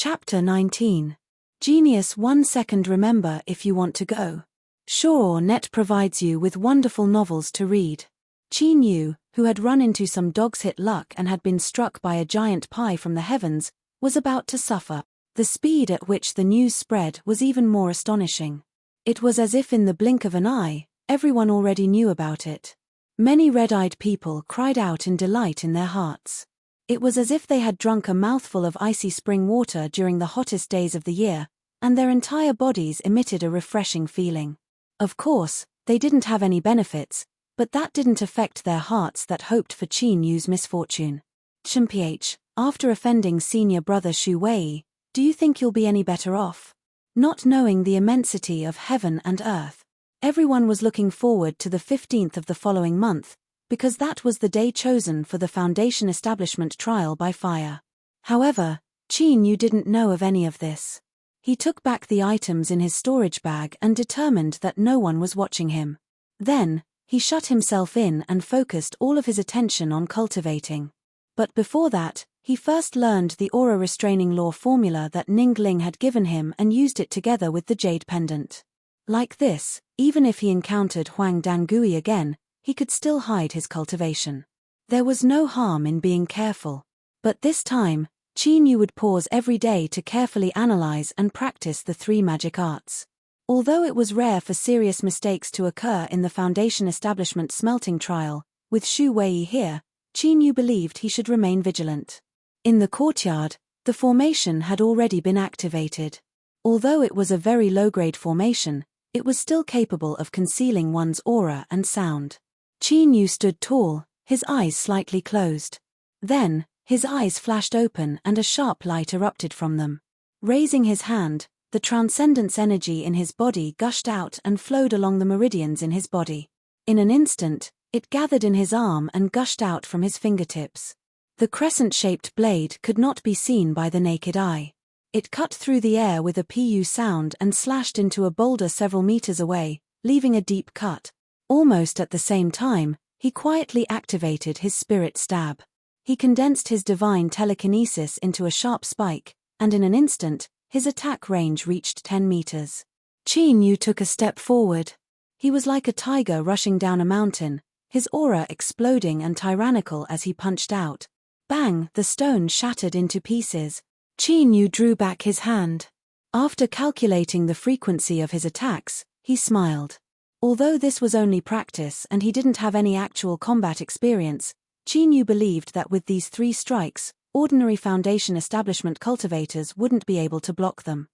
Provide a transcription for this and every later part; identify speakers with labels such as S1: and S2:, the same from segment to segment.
S1: Chapter 19. Genius 1 second. Remember if you want to go. Sure, Net provides you with wonderful novels to read. Qin Yu, who had run into some dog's hit luck and had been struck by a giant pie from the heavens, was about to suffer. The speed at which the news spread was even more astonishing. It was as if in the blink of an eye, everyone already knew about it. Many red-eyed people cried out in delight in their hearts. It was as if they had drunk a mouthful of icy spring water during the hottest days of the year, and their entire bodies emitted a refreshing feeling. Of course, they didn't have any benefits, but that didn't affect their hearts that hoped for Qin Yu's misfortune. Mph, after offending senior brother Shu Wei, do you think you'll be any better off? Not knowing the immensity of heaven and earth. Everyone was looking forward to the 15th of the following month, because that was the day chosen for the Foundation establishment trial by fire. However, Qin Yu didn't know of any of this. He took back the items in his storage bag and determined that no one was watching him. Then, he shut himself in and focused all of his attention on cultivating. But before that, he first learned the aura restraining law formula that Ning Ling had given him and used it together with the jade pendant. Like this, even if he encountered Huang Dangui again, he could still hide his cultivation. There was no harm in being careful. But this time, Qin Yu would pause every day to carefully analyze and practice the 3 magic arts. Although it was rare for serious mistakes to occur in the Foundation establishment smelting trial, with Shu Wei here, Qin Yu believed he should remain vigilant. In the courtyard, the formation had already been activated. Although it was a very low-grade formation, it was still capable of concealing one's aura and sound. Qin Yu stood tall, his eyes slightly closed. Then, his eyes flashed open and a sharp light erupted from them. Raising his hand, the transcendence energy in his body gushed out and flowed along the meridians in his body. In an instant, it gathered in his arm and gushed out from his fingertips. The crescent-shaped blade could not be seen by the naked eye. It cut through the air with a pu sound and slashed into a boulder several meters away, leaving a deep cut. Almost at the same time, he quietly activated his spirit stab. He condensed his divine telekinesis into a sharp spike, and in an instant, his attack range reached 10 meters. Qin Yu took a step forward. He was like a tiger rushing down a mountain, his aura exploding and tyrannical as he punched out. Bang! The stone shattered into pieces. Qin Yu drew back his hand. After calculating the frequency of his attacks, he smiled. Although this was only practice and he didn't have any actual combat experience, Qin Yu believed that with these 3 strikes, ordinary Foundation establishment cultivators wouldn't be able to block them.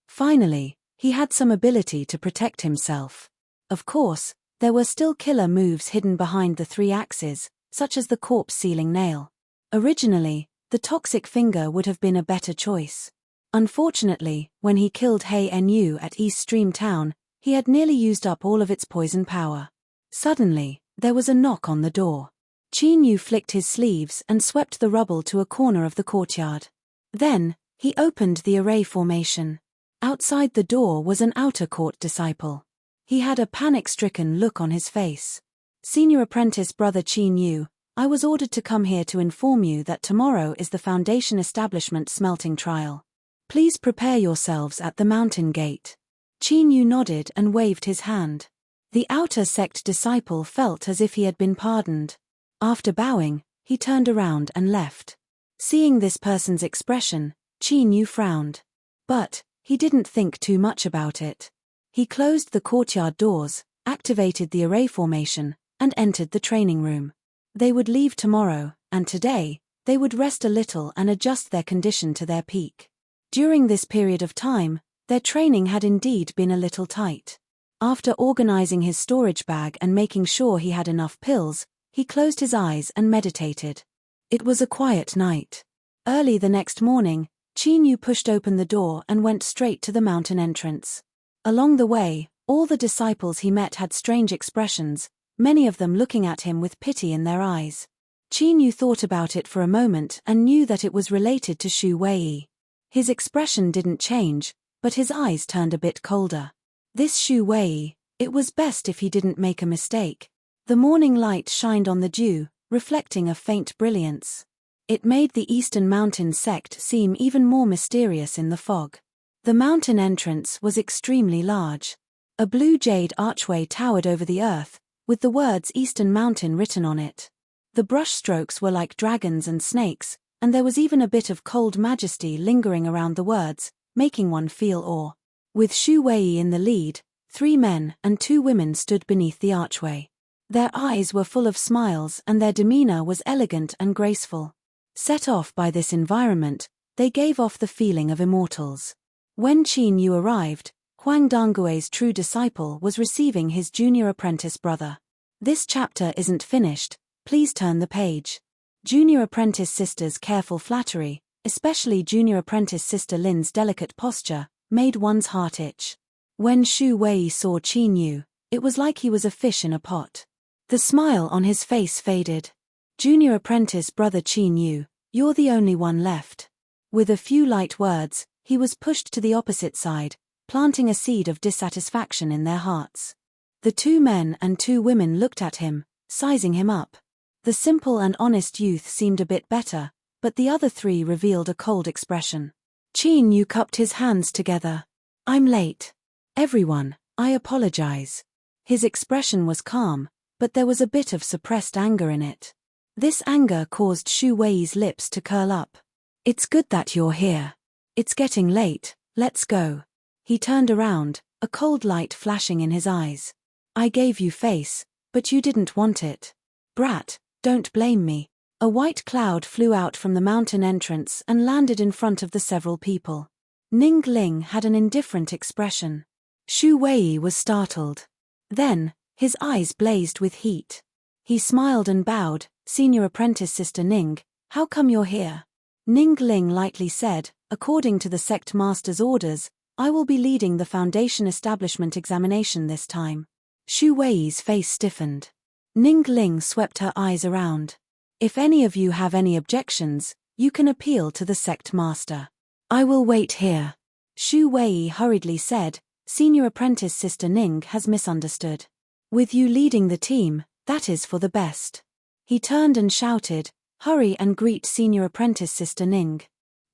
S1: Finally, he had some ability to protect himself. Of course, there were still killer moves hidden behind the 3 axes, such as the corpse sealing nail. Originally, the toxic finger would have been a better choice. Unfortunately, when he killed Hei Nu at East Stream Town, he had nearly used up all of its poison power. Suddenly, there was a knock on the door. Qin Yu flicked his sleeves and swept the rubble to a corner of the courtyard. Then, he opened the array formation. Outside the door was an outer court disciple. He had a panic-stricken look on his face. Senior apprentice brother Qin Yu, I was ordered to come here to inform you that tomorrow is the Foundation establishment smelting trial. Please prepare yourselves at the mountain gate. Qin Yu nodded and waved his hand. The outer sect disciple felt as if he had been pardoned. After bowing, he turned around and left. Seeing this person's expression, Qin Yu frowned. But, he didn't think too much about it. He closed the courtyard doors, activated the array formation, and entered the training room. They would leave tomorrow, and today, they would rest a little and adjust their condition to their peak. During this period of time, their training had indeed been a little tight. After organizing his storage bag and making sure he had enough pills, he closed his eyes and meditated. It was a quiet night. Early the next morning, Qin Yu pushed open the door and went straight to the mountain entrance. Along the way, all the disciples he met had strange expressions, many of them looking at him with pity in their eyes. Qin Yu thought about it for a moment and knew that it was related to Shu Wei. His expression didn't change, but his eyes turned a bit colder. This Shu Wei, it was best if he didn't make a mistake. The morning light shined on the dew, reflecting a faint brilliance. It made the Eastern Mountain sect seem even more mysterious in the fog. The mountain entrance was extremely large. A blue jade archway towered over the earth, with the words Eastern Mountain written on it. The brushstrokes were like dragons and snakes, and there was even a bit of cold majesty lingering around the words, making one feel awe. With Shu Wei in the lead, 3 men and 2 women stood beneath the archway. Their eyes were full of smiles and their demeanor was elegant and graceful. Set off by this environment, they gave off the feeling of immortals. When Qin Yu arrived, Huang Dangui's true disciple was receiving his junior apprentice brother. This chapter isn't finished, please turn the page. Junior apprentice sister's careful flattery, especially junior apprentice sister Lin's delicate posture, made one's heart itch. When Shu Wei saw Qin Yu, it was like he was a fish in a pot. The smile on his face faded. Junior apprentice brother Qin Yu, you're the only one left. With a few light words, he was pushed to the opposite side, planting a seed of dissatisfaction in their hearts. The 2 men and 2 women looked at him, sizing him up. The simple and honest youth seemed a bit better, but the other 3 revealed a cold expression. Qin Yu cupped his hands together. I'm late. Everyone, I apologize. His expression was calm, but there was a bit of suppressed anger in it. This anger caused Shu Wei's lips to curl up. It's good that you're here. It's getting late, let's go. He turned around, a cold light flashing in his eyes. I gave you face, but you didn't want it. Brat, don't blame me. A white cloud flew out from the mountain entrance and landed in front of the several people. Ning Ling had an indifferent expression. Shu Wei was startled. Then, his eyes blazed with heat. He smiled and bowed. Senior apprentice sister Ning, how come you're here? Ning Ling lightly said, according to the sect master's orders, I will be leading the foundation establishment examination this time. Shu Wei's face stiffened. Ning Ling swept her eyes around. If any of you have any objections, you can appeal to the sect master. I will wait here. Shu Wei hurriedly said, Senior apprentice sister Ning has misunderstood. With you leading the team, that is for the best. He turned and shouted, hurry and greet senior apprentice sister Ning.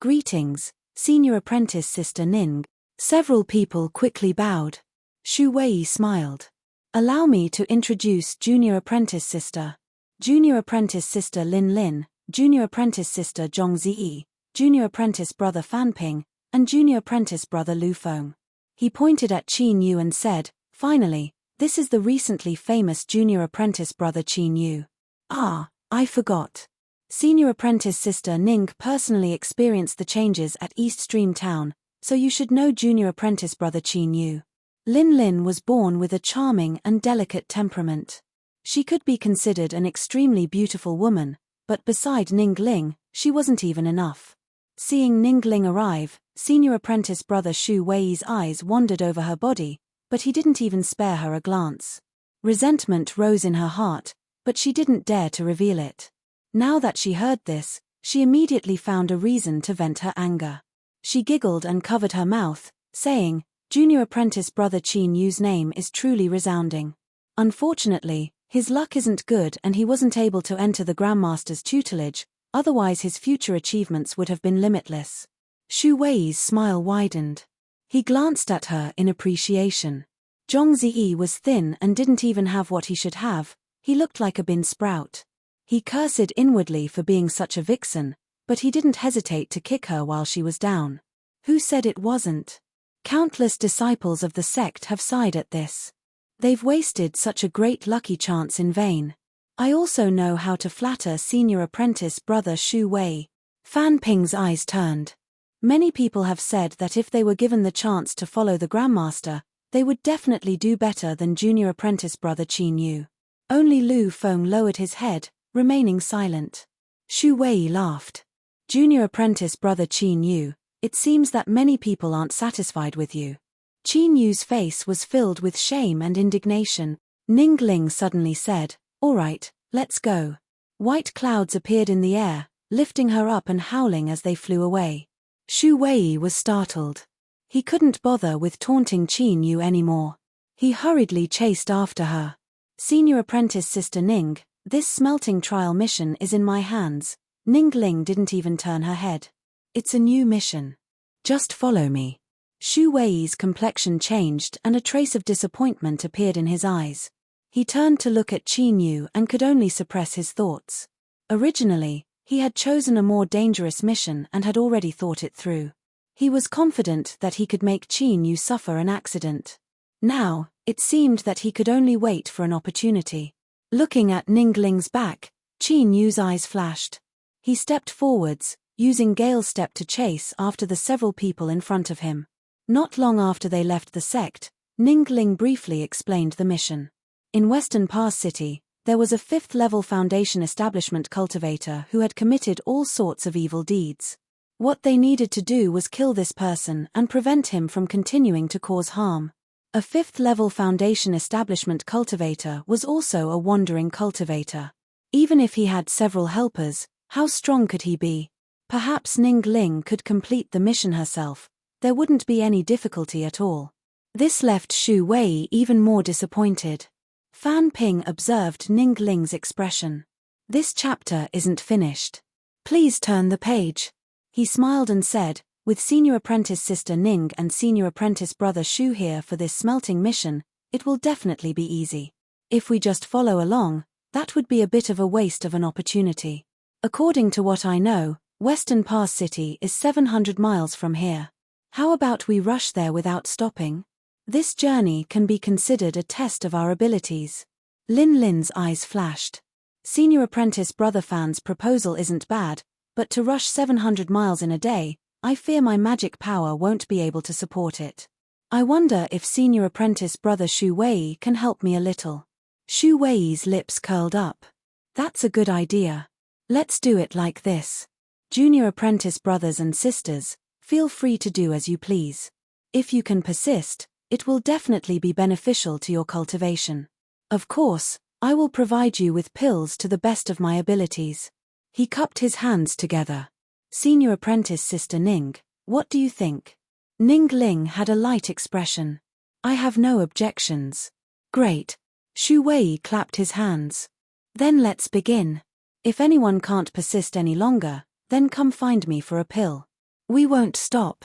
S1: Greetings, senior apprentice sister Ning. Several people quickly bowed. Shu Wei smiled. Allow me to introduce junior apprentice sister. Junior apprentice sister Lin Lin, junior apprentice sister Zhong Ziyi, junior apprentice brother Fan Ping, and junior apprentice brother Lu Feng. He pointed at Qin Yu and said, finally, this is the recently famous junior apprentice brother Qin Yu. Ah, I forgot. Senior apprentice sister Ning personally experienced the changes at East Stream Town, so you should know junior apprentice brother Qin Yu. Lin Lin was born with a charming and delicate temperament. She could be considered an extremely beautiful woman, but beside Ning Ling, she wasn't even enough. Seeing Ning Ling arrive, senior apprentice brother Shu Wei's eyes wandered over her body, but he didn't even spare her a glance. Resentment rose in her heart, but she didn't dare to reveal it. Now that she heard this, she immediately found a reason to vent her anger. She giggled and covered her mouth, saying, Junior apprentice brother Qin Yu's name is truly resounding. Unfortunately, his luck isn't good and he wasn't able to enter the Grandmaster's tutelage, otherwise his future achievements would have been limitless. Shu Wei's smile widened. He glanced at her in appreciation. Zhong Ziyi was thin and didn't even have what he should have. He looked like a bean sprout. He cursed inwardly for being such a vixen, but he didn't hesitate to kick her while she was down. Who said it wasn't? Countless disciples of the sect have sighed at this. They've wasted such a great lucky chance in vain. I also know how to flatter senior apprentice brother Shu Wei. Fan Ping's eyes turned. Many people have said that if they were given the chance to follow the Grandmaster, they would definitely do better than junior apprentice brother Qin Yu. Only Lu Feng lowered his head, remaining silent. Shu Wei laughed. Junior apprentice brother Qin Yu, it seems that many people aren't satisfied with you. Qin Yu's face was filled with shame and indignation. Ning Ling suddenly said, all right, let's go. White clouds appeared in the air, lifting her up and howling as they flew away. Shu Wei was startled. He couldn't bother with taunting Qin Yu anymore. He hurriedly chased after her. Senior apprentice sister Ning, this smelting trial mission is in my hands. Ning Ling didn't even turn her head. It's a new mission. Just follow me. Shu Wei's complexion changed and a trace of disappointment appeared in his eyes. He turned to look at Qin Yu and could only suppress his thoughts. Originally, he had chosen a more dangerous mission and had already thought it through. He was confident that he could make Qin Yu suffer an accident. Now, it seemed that he could only wait for an opportunity. Looking at Ning Ling's back, Qin Yu's eyes flashed. He stepped forwards, using Gale Step to chase after the several people in front of him. Not long after they left the sect, Ning Ling briefly explained the mission. In Western Pass City, there was a 5th-level Foundation establishment cultivator who had committed all sorts of evil deeds. What they needed to do was kill this person and prevent him from continuing to cause harm. A 5th-level Foundation establishment cultivator was also a wandering cultivator. Even if he had several helpers, how strong could he be? Perhaps Ning Ling could complete the mission herself. There wouldn't be any difficulty at all. This left Shu Wei even more disappointed. Fan Ping observed Ning Ling's expression. This chapter isn't finished. Please turn the page. He smiled and said, with senior apprentice sister Ning and senior apprentice brother Shu here for this smelting mission, it will definitely be easy. If we just follow along, that would be a bit of a waste of an opportunity. According to what I know, Western Pass City is 700 miles from here. How about we rush there without stopping? This journey can be considered a test of our abilities. Lin Lin's eyes flashed. Senior apprentice brother Fan's proposal isn't bad, but to rush 700 miles in a day, I fear my magic power won't be able to support it. I wonder if senior apprentice brother Shu Wei can help me a little. Shu Wei's lips curled up. That's a good idea. Let's do it like this. Junior apprentice brothers and sisters, feel free to do as you please. If you can persist, it will definitely be beneficial to your cultivation. Of course, I will provide you with pills to the best of my abilities. He cupped his hands together. Senior apprentice sister Ning, what do you think? Ning Ling had a light expression. I have no objections. Great. Shu Wei clapped his hands. Then let's begin. If anyone can't persist any longer, then come find me for a pill. We won't stop.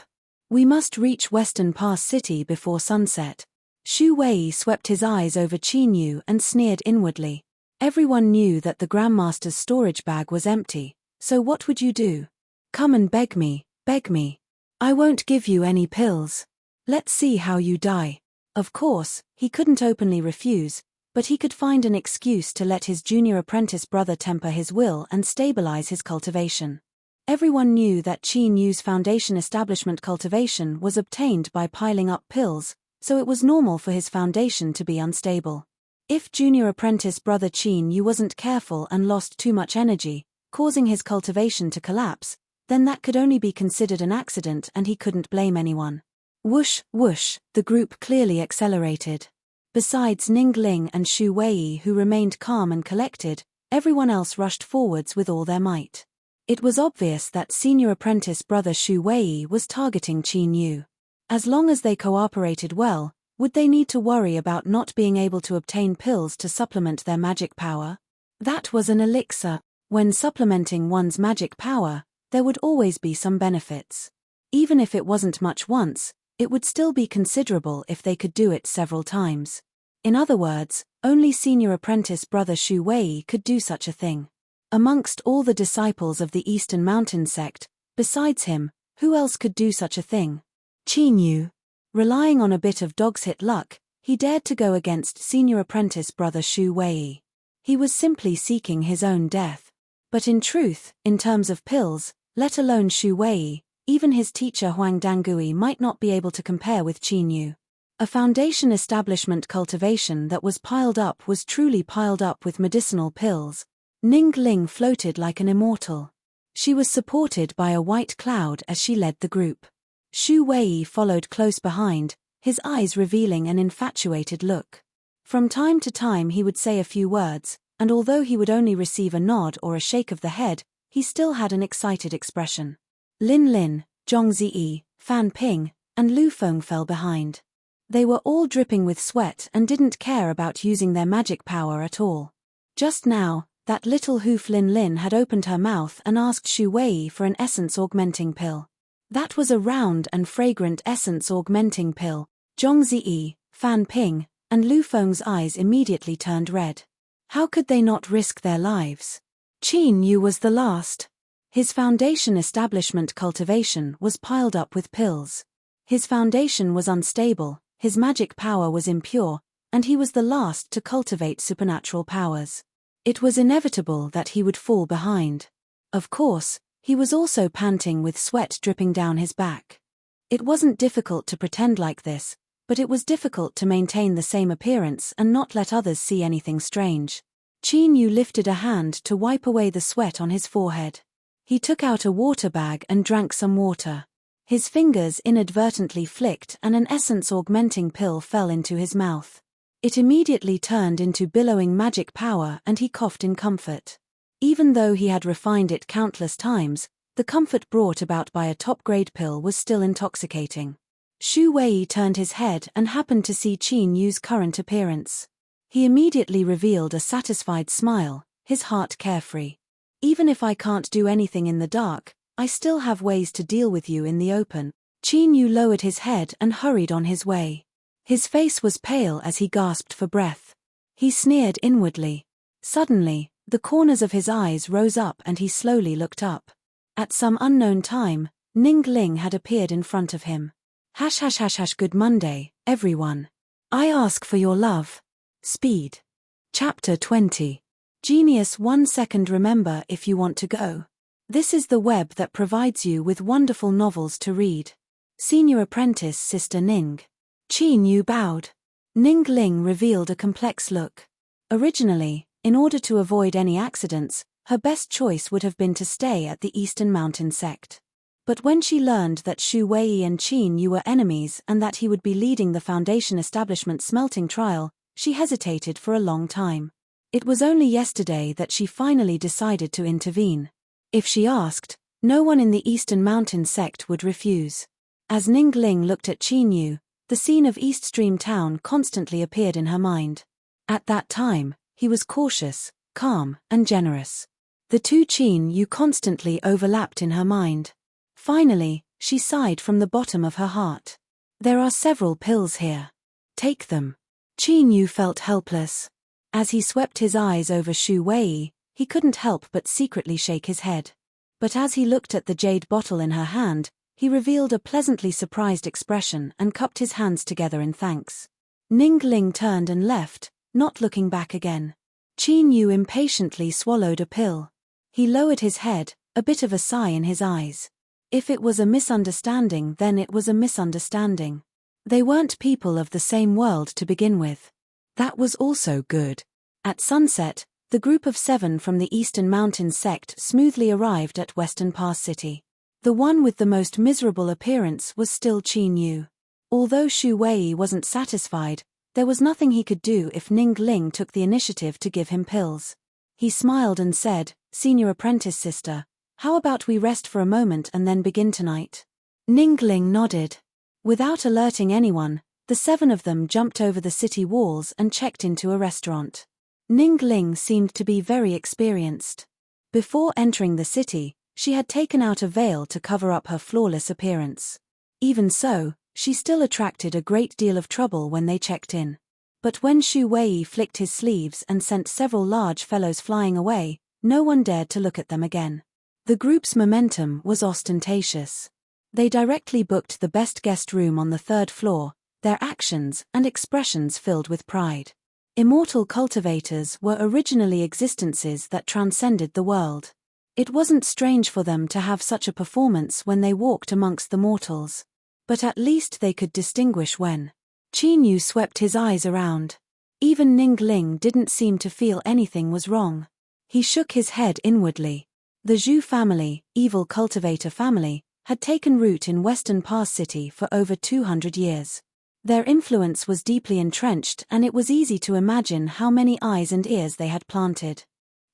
S1: We must reach Western Pass City before sunset. Shu Wei swept his eyes over Qin Yu and sneered inwardly. Everyone knew that the Grandmaster's storage bag was empty, so what would you do? Come and beg me, beg me. I won't give you any pills. Let's see how you die. Of course, he couldn't openly refuse, but he could find an excuse to let his junior apprentice brother temper his will and stabilize his cultivation. Everyone knew that Qin Yu's Foundation establishment cultivation was obtained by piling up pills, so it was normal for his foundation to be unstable. If junior apprentice brother Qin Yu wasn't careful and lost too much energy, causing his cultivation to collapse, then that could only be considered an accident and he couldn't blame anyone. Whoosh, whoosh, the group clearly accelerated. Besides Ning Ling and Shu Wei who remained calm and collected, everyone else rushed forwards with all their might. It was obvious that senior apprentice brother Shu Wei was targeting Qin Yu. As long as they cooperated well, would they need to worry about not being able to obtain pills to supplement their magic power? That was an elixir. When supplementing one's magic power, there would always be some benefits. Even if it wasn't much once, it would still be considerable if they could do it several times. In other words, only senior apprentice brother Shu Wei could do such a thing. Amongst all the disciples of the Eastern Mountain sect, besides him, who else could do such a thing? Qin Yu. Relying on a bit of dog's hit luck, he dared to go against senior apprentice brother Shu Wei. He was simply seeking his own death. But in truth, in terms of pills, let alone Shu Wei, even his teacher Huang Dangui might not be able to compare with Qin Yu. A foundation establishment cultivation that was truly piled up with medicinal pills. Ning Ling floated like an immortal. She was supported by a white cloud as she led the group. Shu Wei followed close behind, his eyes revealing an infatuated look. From time to time he would say a few words, and although he would only receive a nod or a shake of the head, he still had an excited expression. Lin Lin, Zhong Ziyi, Fan Ping, and Lu Feng fell behind. They were all dripping with sweat and didn't care about using their magic power at all. Just now, that little Hoof Lin Lin had opened her mouth and asked Shu Wei for an essence-augmenting pill. That was a round and fragrant essence-augmenting pill. Zhong Ziyi, Fan Ping, and Lu Feng's eyes immediately turned red. How could they not risk their lives? Qin Yu was the last. His foundation establishment cultivation was piled up with pills. His foundation was unstable, his magic power was impure, and he was the last to cultivate supernatural powers. It was inevitable that he would fall behind. Of course, he was also panting with sweat dripping down his back. It wasn't difficult to pretend like this, but it was difficult to maintain the same appearance and not let others see anything strange. Qin Yu lifted a hand to wipe away the sweat on his forehead. He took out a water bag and drank some water. His fingers inadvertently flicked and an essence-augmenting pill fell into his mouth. It immediately turned into billowing magic power and he coughed in comfort. Even though he had refined it countless times, the comfort brought about by a top-grade pill was still intoxicating. Shu Wei turned his head and happened to see Qin Yu's current appearance. He immediately revealed a satisfied smile, his heart carefree. Even if I can't do anything in the dark, I still have ways to deal with you in the open. Qin Yu lowered his head and hurried on his way. His face was pale as he gasped for breath. He sneered inwardly. Suddenly, the corners of his eyes rose up and he slowly looked up. At some unknown time, Ning Ling had appeared in front of him. ###. Good Monday, everyone. I ask for your love. Speed. Chapter 20. Genius 1 second. Remember if you want to go. This is the web that provides you with wonderful novels to read. Senior Apprentice Sister Ning. Qin Yu bowed. Ning Ling revealed a complex look. Originally, in order to avoid any accidents, her best choice would have been to stay at the Eastern Mountain sect. But when she learned that Shu Wei and Qin Yu were enemies and that he would be leading the Foundation Establishment smelting trial, she hesitated for a long time. It was only yesterday that she finally decided to intervene. If she asked, no one in the Eastern Mountain sect would refuse. As Ning Ling looked at Qin Yu, the scene of East Stream Town constantly appeared in her mind. At that time, he was cautious, calm, and generous. The two Qin Yu constantly overlapped in her mind. Finally, she sighed from the bottom of her heart. There are several pills here. Take them. Qin Yu felt helpless. As he swept his eyes over Shu Wei, he couldn't help but secretly shake his head. But as he looked at the jade bottle in her hand, he revealed a pleasantly surprised expression and cupped his hands together in thanks. Ning Ling turned and left, not looking back again. Qin Yu impatiently swallowed a pill. He lowered his head, a bit of a sigh in his eyes. If it was a misunderstanding, then it was a misunderstanding. They weren't people of the same world to begin with. That was also good. At sunset, the group of 7 from the Eastern Mountain sect smoothly arrived at Western Pass City. The one with the most miserable appearance was still Qin Yu. Although Shu Wei wasn't satisfied, there was nothing he could do if Ning Ling took the initiative to give him pills. He smiled and said, "Senior Apprentice Sister, how about we rest for a moment and then begin tonight?" Ning Ling nodded. Without alerting anyone, the 7 of them jumped over the city walls and checked into a restaurant. Ning Ling seemed to be very experienced. Before entering the city, she had taken out a veil to cover up her flawless appearance. Even so, she still attracted a great deal of trouble when they checked in. But when Shu Wei flicked his sleeves and sent several large fellows flying away, no one dared to look at them again. The group's momentum was ostentatious. They directly booked the best guest room on the 3rd floor, their actions and expressions filled with pride. Immortal cultivators were originally existences that transcended the world. It wasn't strange for them to have such a performance when they walked amongst the mortals. But at least they could distinguish when. Qin Yu swept his eyes around. Even Ning Ling didn't seem to feel anything was wrong. He shook his head inwardly. The Zhu family, evil cultivator family, had taken root in Western Pass City for over 200 years. Their influence was deeply entrenched and it was easy to imagine how many eyes and ears they had planted.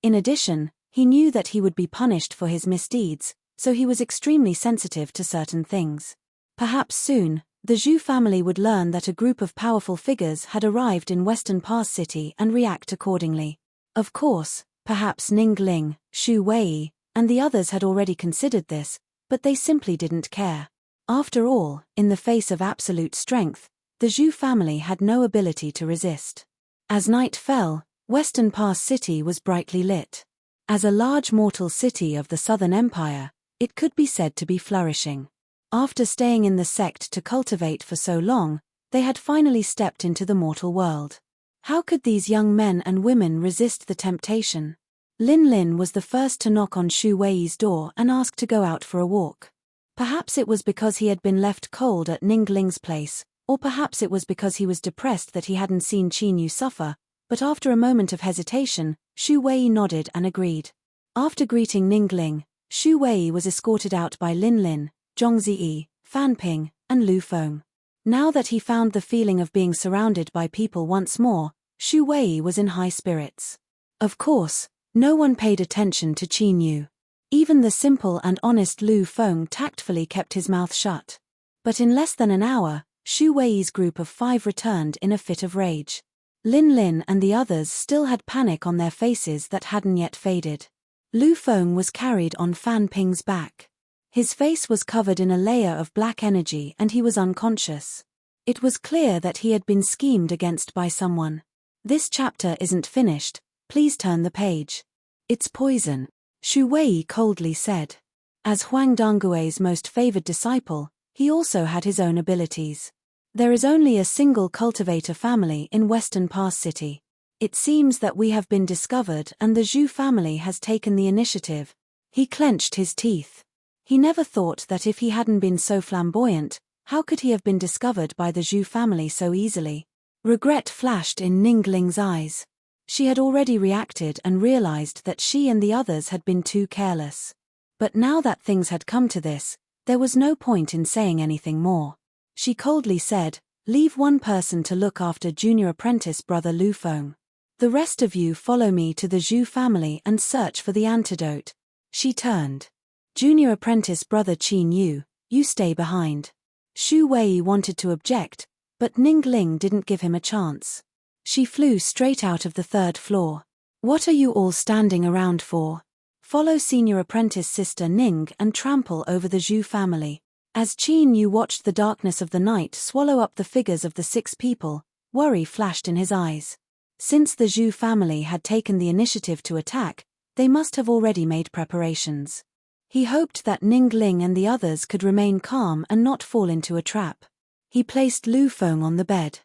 S1: In addition, he knew that he would be punished for his misdeeds, so he was extremely sensitive to certain things. Perhaps soon, the Zhu family would learn that a group of powerful figures had arrived in Western Pass City and react accordingly. Of course, Perhaps Ning Ling, Xu Wei, and the others had already considered this, but they simply didn't care. After all, in the face of absolute strength, the Zhu family had no ability to resist. As night fell, Western Pass City was brightly lit. As a large mortal city of the Southern Empire, it could be said to be flourishing. After staying in the sect to cultivate for so long, they had finally stepped into the mortal world. How could these young men and women resist the temptation? Lin Lin was the first to knock on Xu Wei's door and ask to go out for a walk. Perhaps it was because he had been left cold at Ning Ling's place, or perhaps it was because he was depressed that he hadn't seen Qin Yu suffer, but after a moment of hesitation, Xu Wei nodded and agreed. After greeting Ning Ling, Xu Wei was escorted out by Lin Lin, Zhong Ziyi, Fan Ping, and Lu Feng. Now that he found the feeling of being surrounded by people once more, Xu Wei was in high spirits. Of course, no one paid attention to Qin Yu. Even the simple and honest Lu Feng tactfully kept his mouth shut. But in less than an hour, Xu Wei's group of 5 returned in a fit of rage. Lin Lin and the others still had panic on their faces that hadn't yet faded. Lu Feng was carried on Fan Ping's back. His face was covered in a layer of black energy and he was unconscious. It was clear that he had been schemed against by someone. This chapter isn't finished, please turn the page. It's poison, Xu Wei coldly said. As Huang Dangui's most favored disciple, he also had his own abilities. There is only a single cultivator family in Western Pass City. It seems that we have been discovered and the Zhu family has taken the initiative. He clenched his teeth. He never thought that if he hadn't been so flamboyant, how could he have been discovered by the Zhu family so easily? Regret flashed in Ning Ling's eyes. She had already reacted and realized that she and the others had been too careless. But now that things had come to this, there was no point in saying anything more. She coldly said, "Leave one person to look after junior apprentice brother Lu Feng. The rest of you follow me to the Zhu family and search for the antidote." She turned. "Junior apprentice brother Qin Yu, you stay behind." Xu Wei wanted to object, but Ning Ling didn't give him a chance. She flew straight out of the 3rd floor. "What are you all standing around for? Follow senior apprentice sister Ning and trample over the Zhu family." As Qin Yu watched the darkness of the night swallow up the figures of the 6 people, worry flashed in his eyes. Since the Zhu family had taken the initiative to attack, they must have already made preparations. He hoped that Ning Ling and the others could remain calm and not fall into a trap. He placed Lu Feng on the bed.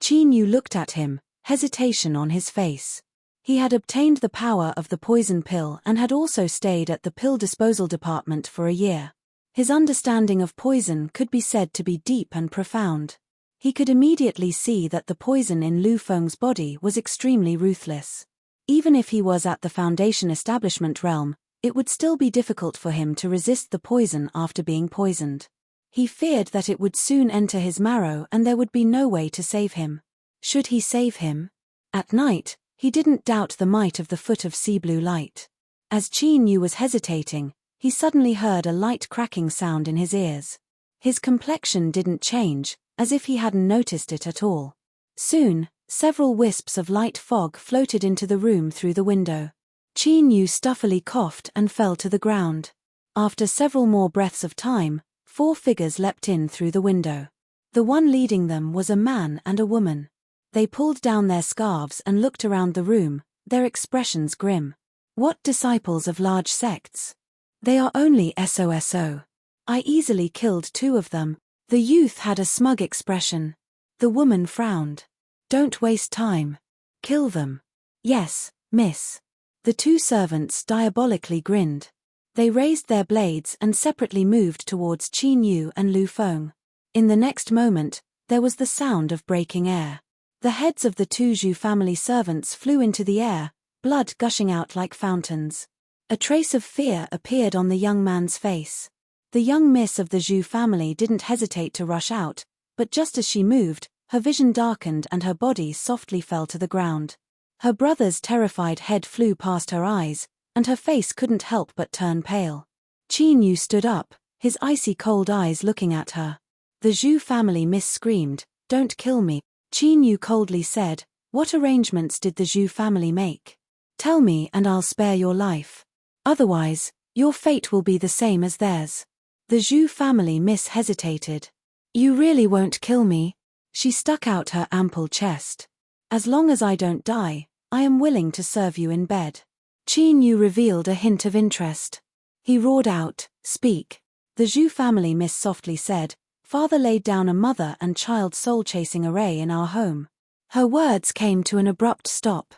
S1: Qin Yu looked at him, hesitation on his face. He had obtained the power of the poison pill and had also stayed at the pill disposal department for a year. His understanding of poison could be said to be deep and profound. He could immediately see that the poison in Lu Feng's body was extremely ruthless. Even if he was at the Foundation establishment realm, it would still be difficult for him to resist the poison after being poisoned. He feared that it would soon enter his marrow and there would be no way to save him. Should he save him? At night, he didn't doubt the might of the foot of sea blue light. As Qin Yu was hesitating, he suddenly heard a light cracking sound in his ears. His complexion didn't change, as if he hadn't noticed it at all. Soon, several wisps of light fog floated into the room through the window. Qin Yu stuffily coughed and fell to the ground. After several more breaths of time, 4 figures leapt in through the window. The one leading them was a man and a woman. They pulled down their scarves and looked around the room, their expressions grim. What disciples of large sects? They are only SOSO. I easily killed 2 of them. The youth had a smug expression. The woman frowned. Don't waste time. Kill them. Yes, miss. The 2 servants diabolically grinned. They raised their blades and separately moved towards Qin Yu and Lu Feng. In the next moment, there was the sound of breaking air. The heads of the 2 Zhu family servants flew into the air, blood gushing out like fountains. A trace of fear appeared on the young man's face. The young miss of the Zhu family didn't hesitate to rush out, but just as she moved, her vision darkened and her body softly fell to the ground. Her brother's terrified head flew past her eyes, and her face couldn't help but turn pale. Qin Yu stood up, his icy cold eyes looking at her. The Zhu family miss screamed, "Don't kill me." Qin Yu coldly said, "What arrangements did the Zhu family make?" Tell me and I'll spare your life. Otherwise, your fate will be the same as theirs. The Zhu family miss hesitated. You really won't kill me? She stuck out her ample chest. As long as I don't die, I am willing to serve you in bed. Qin Yu revealed a hint of interest. He roared out, Speak. The Zhu family miss softly said, Father laid down a mother and child soul-chasing array in our home. Her words came to an abrupt stop.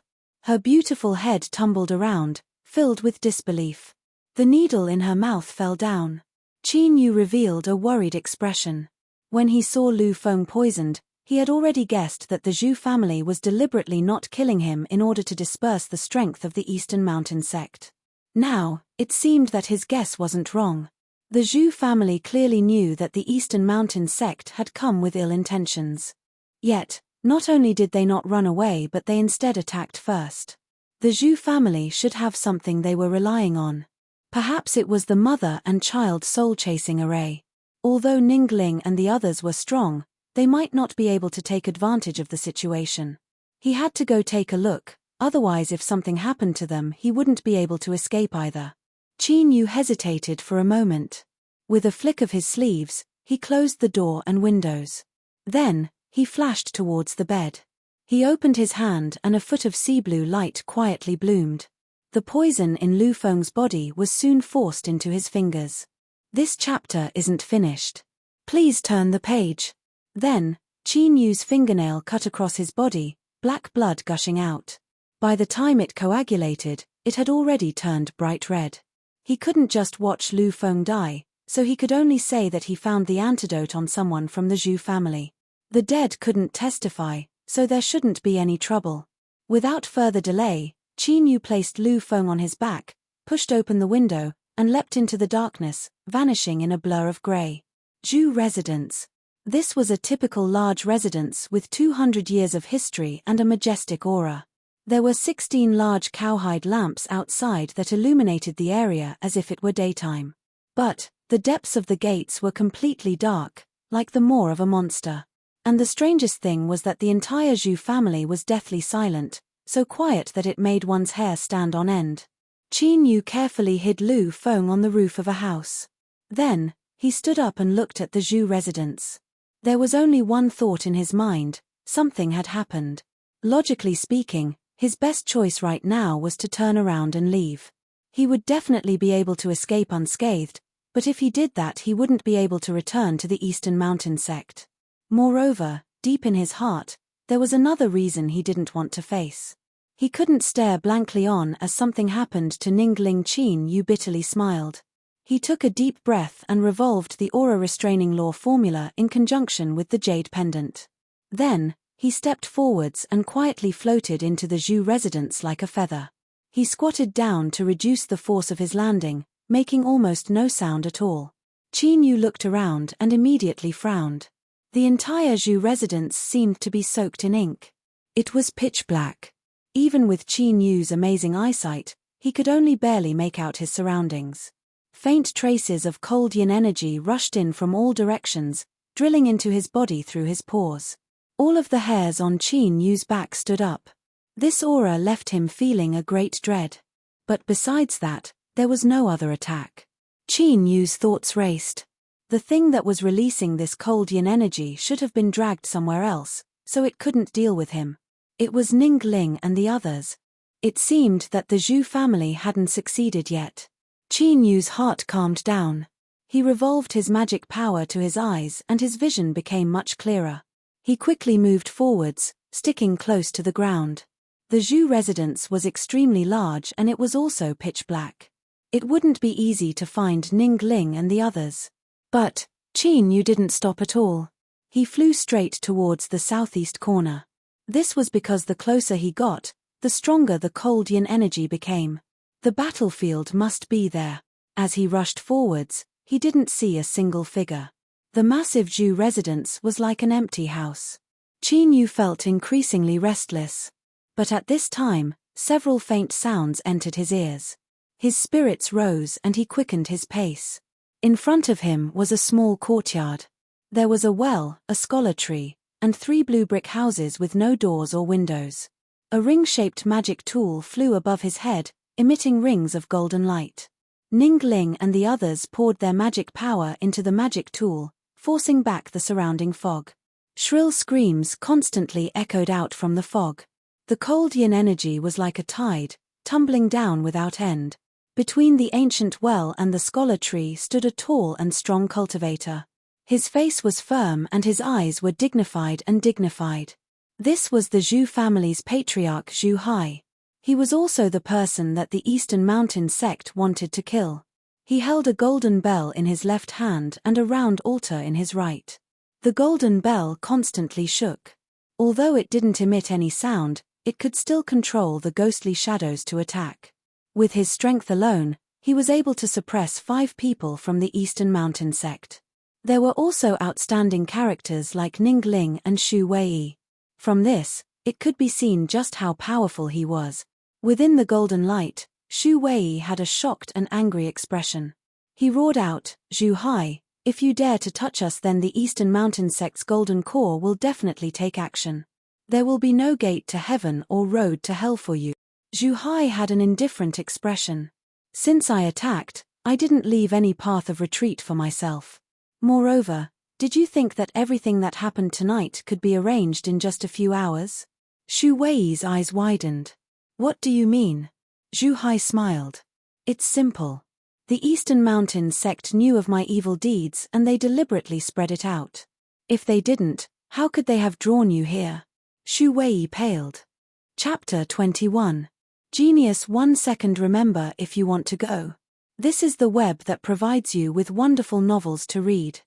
S1: Her beautiful head tumbled around, filled with disbelief. The needle in her mouth fell down. Qin Yu revealed a worried expression. When he saw Lu Feng poisoned, he had already guessed that the Zhu family was deliberately not killing him in order to disperse the strength of the Eastern Mountain sect. Now, it seemed that his guess wasn't wrong. The Zhu family clearly knew that the Eastern Mountain sect had come with ill intentions. Yet, not only did they not run away but they instead attacked first. The Zhu family should have something they were relying on. Perhaps it was the mother and child soul-chasing array. Although Ningling and the others were strong, they might not be able to take advantage of the situation. He had to go take a look, otherwise if something happened to them he wouldn't be able to escape either. Qin Yu hesitated for a moment. With a flick of his sleeves, he closed the door and windows. Then, he flashed towards the bed. He opened his hand and a foot of sea blue light quietly bloomed. The poison in Lu Feng's body was soon forced into his fingers. This chapter isn't finished. Please turn the page. Then, Qin Yu's fingernail cut across his body, black blood gushing out. By the time it coagulated, it had already turned bright red. He couldn't just watch Lu Feng die, so he could only say that he found the antidote on someone from the Zhu family. The dead couldn't testify, so there shouldn't be any trouble. Without further delay, Qin Yu placed Lu Feng on his back, pushed open the window, and leapt into the darkness, vanishing in a blur of grey. Zhu residence. This was a typical large residence with 200 years of history and a majestic aura. There were 16 large cowhide lamps outside that illuminated the area as if it were daytime. But, the depths of the gates were completely dark, like the maw of a monster. And the strangest thing was that the entire Zhu family was deathly silent, so quiet that it made one's hair stand on end. Qin Yu carefully hid Lu Feng on the roof of a house. Then, he stood up and looked at the Zhu residence. There was only one thought in his mind: something had happened. Logically speaking, his best choice right now was to turn around and leave. He would definitely be able to escape unscathed, but if he did that he wouldn't be able to return to the Eastern Mountain sect. Moreover, deep in his heart, there was another reason he didn't want to face. He couldn't stare blankly on as something happened to Ningling. Qin Yu bitterly smiled. He took a deep breath and revolved the aura restraining law formula in conjunction with the jade pendant. Then, he stepped forwards and quietly floated into the Zhu residence like a feather. He squatted down to reduce the force of his landing, making almost no sound at all. Qin Yu looked around and immediately frowned. The entire Zhu residence seemed to be soaked in ink. It was pitch black. Even with Qin Yu's amazing eyesight, he could only barely make out his surroundings. Faint traces of cold yin energy rushed in from all directions, drilling into his body through his pores. All of the hairs on Qin Yu's back stood up. This aura left him feeling a great dread. But besides that, there was no other attack. Qin Yu's thoughts raced. The thing that was releasing this cold yin energy should have been dragged somewhere else, so it couldn't deal with him. It was Ningling and the others. It seemed that the Zhu family hadn't succeeded yet. Qin Yu's heart calmed down. He revolved his magic power to his eyes and his vision became much clearer. He quickly moved forwards, sticking close to the ground. The Zhu residence was extremely large and it was also pitch black. It wouldn't be easy to find Ningling and the others. But, Qin Yu didn't stop at all. He flew straight towards the southeast corner. This was because the closer he got, the stronger the cold yin energy became. The battlefield must be there. As he rushed forwards, he didn't see a single figure. The massive Zhu residence was like an empty house. Qin Yu felt increasingly restless. But at this time, several faint sounds entered his ears. His spirits rose and he quickened his pace. In front of him was a small courtyard. There was a well, a scholar tree, and 3 blue brick houses with no doors or windows. A ring-shaped magic tool flew above his head, emitting rings of golden light. Ning Ling and the others poured their magic power into the magic tool, forcing back the surrounding fog. Shrill screams constantly echoed out from the fog. The cold yin energy was like a tide, tumbling down without end. Between the ancient well and the scholar tree stood a tall and strong cultivator. His face was firm and his eyes were dignified. This was the Zhu family's patriarch Zhu Hai. He was also the person that the Eastern Mountain sect wanted to kill. He held a golden bell in his left hand and a round altar in his right. The golden bell constantly shook. Although it didn't emit any sound, it could still control the ghostly shadows to attack. With his strength alone, he was able to suppress 5 people from the Eastern Mountain sect. There were also outstanding characters like Ning Ling and Xu Wei. From this, it could be seen just how powerful he was. Within the golden light, Xu Wei had a shocked and angry expression. He roared out, "Zhu Hai, if you dare to touch us, then the Eastern Mountain sect's golden core will definitely take action. There will be no gate to heaven or road to hell for you." Zhu Hai had an indifferent expression. "Since I attacked, I didn't leave any path of retreat for myself. Moreover, did you think that everything that happened tonight could be arranged in just a few hours?" Xu Wei's eyes widened. "What do you mean?" Zhu Hai smiled. "It's simple. The Eastern Mountain sect knew of my evil deeds and they deliberately spread it out. If they didn't, how could they have drawn you here?" Xu Wei paled. Chapter 21. Genius 1 second. Remember if you want to go. This is the web that provides you with wonderful novels to read.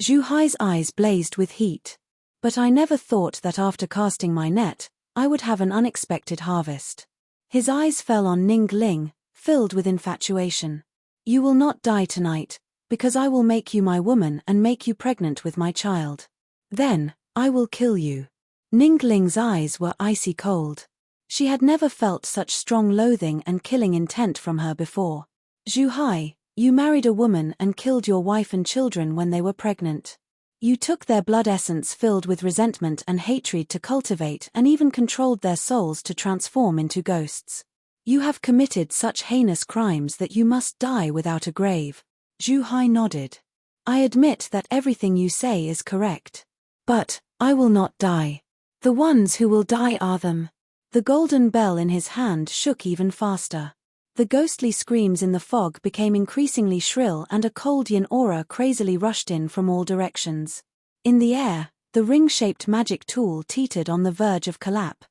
S1: Zhu Hai's eyes blazed with heat. "But I never thought that after casting my net, I would have an unexpected harvest." His eyes fell on Ning Ling, filled with infatuation. "You will not die tonight, because I will make you my woman and make you pregnant with my child. Then, I will kill you." Ning Ling's eyes were icy cold. She had never felt such strong loathing and killing intent from her before. "Zhu Hai, you married a woman and killed your wife and children when they were pregnant. You took their blood essence filled with resentment and hatred to cultivate and even controlled their souls to transform into ghosts. You have committed such heinous crimes that you must die without a grave." Zhu Hai nodded. "I admit that everything you say is correct. But, I will not die. The ones who will die are them." The golden bell in his hand shook even faster. The ghostly screams in the fog became increasingly shrill and a cold yin aura crazily rushed in from all directions. In the air, the ring-shaped magic tool teetered on the verge of collapse.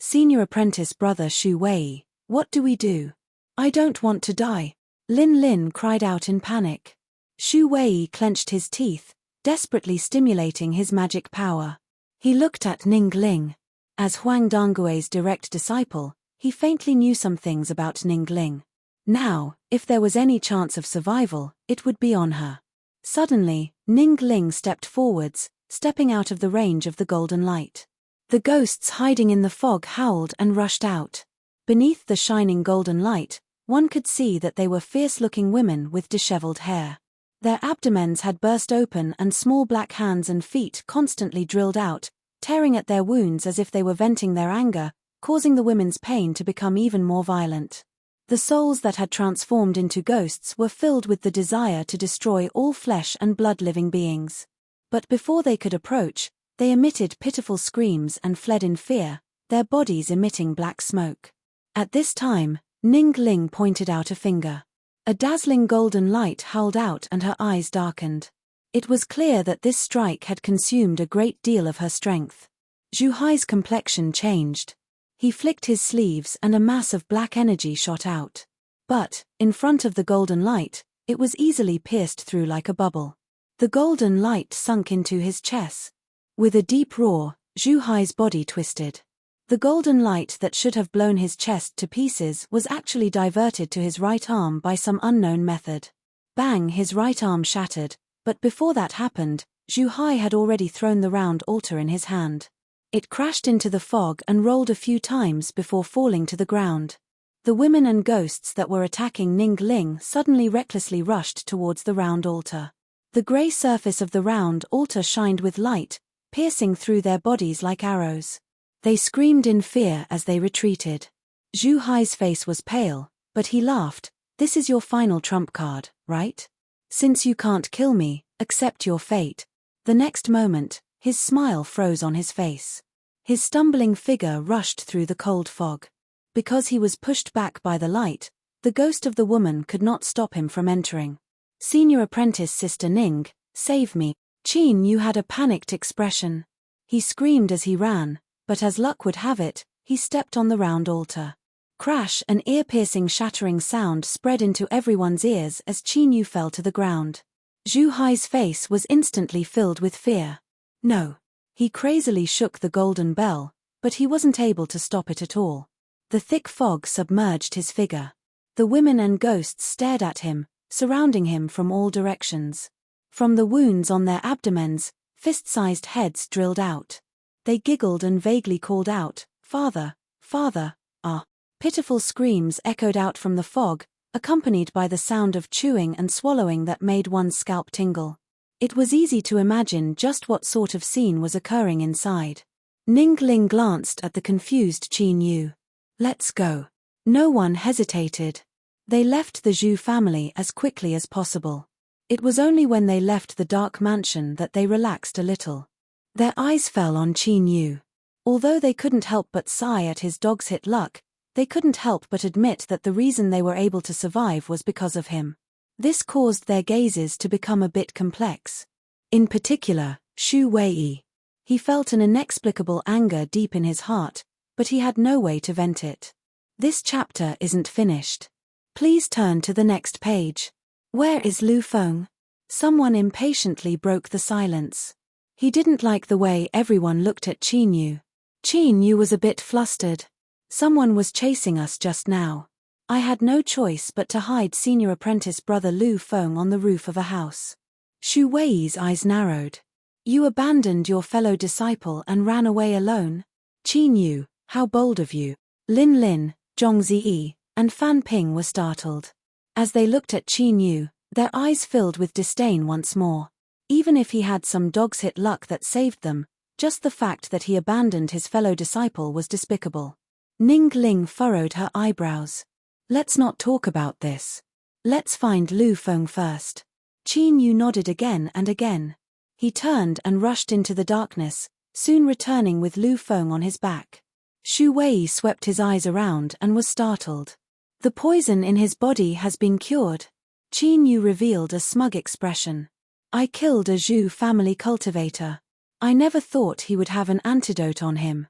S1: "Senior apprentice brother Xu Wei, what do we do?" "I don't want to die," Lin Lin cried out in panic. Xu Wei clenched his teeth, desperately stimulating his magic power. He looked at Ning Ling. As Huang Dangui's direct disciple, he faintly knew some things about Ning Ling. Now, if there was any chance of survival, it would be on her. Suddenly, Ning Ling stepped forwards, stepping out of the range of the golden light. The ghosts hiding in the fog howled and rushed out. Beneath the shining golden light, one could see that they were fierce-looking women with disheveled hair. Their abdomens had burst open and small black hands and feet constantly drilled out, tearing at their wounds as if they were venting their anger, causing the women's pain to become even more violent. The souls that had transformed into ghosts were filled with the desire to destroy all flesh and blood living beings. But before they could approach, they emitted pitiful screams and fled in fear, their bodies emitting black smoke. At this time, Ning Ling pointed out a finger. A dazzling golden light howled out and her eyes darkened. It was clear that this strike had consumed a great deal of her strength. Zhu Hai's complexion changed. He flicked his sleeves and a mass of black energy shot out. But, in front of the golden light, it was easily pierced through like a bubble. The golden light sunk into his chest. With a deep roar, Zhu Hai's body twisted. The golden light that should have blown his chest to pieces was actually diverted to his right arm by some unknown method. Bang! His right arm shattered, but before that happened, Zhu Hai had already thrown the round altar in his hand. It crashed into the fog and rolled a few times before falling to the ground. The women and ghosts that were attacking Ning Ling suddenly recklessly rushed towards the round altar. The grey surface of the round altar shined with light, piercing through their bodies like arrows. They screamed in fear as they retreated. Zhu Hai's face was pale, but he laughed. This is your final trump card, right? Since you can't kill me, accept your fate. The next moment, his smile froze on his face. His stumbling figure rushed through the cold fog. Because he was pushed back by the light, the ghost of the woman could not stop him from entering. Senior apprentice Sister Ning, save me. Qin Yu had a panicked expression. He screamed as he ran, but as luck would have it, he stepped on the round altar. Crash! An ear-piercing shattering sound spread into everyone's ears as Qin Yu fell to the ground. Zhu Hai's face was instantly filled with fear. No. He crazily shook the golden bell, but he wasn't able to stop it at all. The thick fog submerged his figure. The women and ghosts stared at him, surrounding him from all directions. From the wounds on their abdomens, fist-sized heads drilled out. They giggled and vaguely called out, "Father, Father, ah." Pitiful screams echoed out from the fog, accompanied by the sound of chewing and swallowing that made one's scalp tingle. It was easy to imagine just what sort of scene was occurring inside. Ning Ling glanced at the confused Qin Yu. "Let's go." No one hesitated. They left the Zhu family as quickly as possible. It was only when they left the dark mansion that they relaxed a little. Their eyes fell on Qin Yu. Although they couldn't help but sigh at his dog's hit luck, they couldn't help but admit that the reason they were able to survive was because of him. This caused their gazes to become a bit complex. In particular, Shu Wei. He felt an inexplicable anger deep in his heart, but he had no way to vent it. This chapter isn't finished. Please turn to the next page. Where is Lu Feng? Someone impatiently broke the silence. He didn't like the way everyone looked at Qin Yu. Qin Yu was a bit flustered. Someone was chasing us just now. I had no choice but to hide senior apprentice brother Lu Feng on the roof of a house. Shu Wei's eyes narrowed. You abandoned your fellow disciple and ran away alone? Qin Yu, how bold of you. Lin Lin, Zhong Ziyi, and Fan Ping were startled. As they looked at Qin Yu, their eyes filled with disdain once more. Even if he had some dog's hit luck that saved them, just the fact that he abandoned his fellow disciple was despicable. Ning Ling furrowed her eyebrows. Let's not talk about this. Let's find Lu Feng first. Qin Yu nodded again and again. He turned and rushed into the darkness, soon returning with Lu Feng on his back. Shu Wei swept his eyes around and was startled. The poison in his body has been cured. Qin Yu revealed a smug expression. I killed a Zhu family cultivator. I never thought he would have an antidote on him.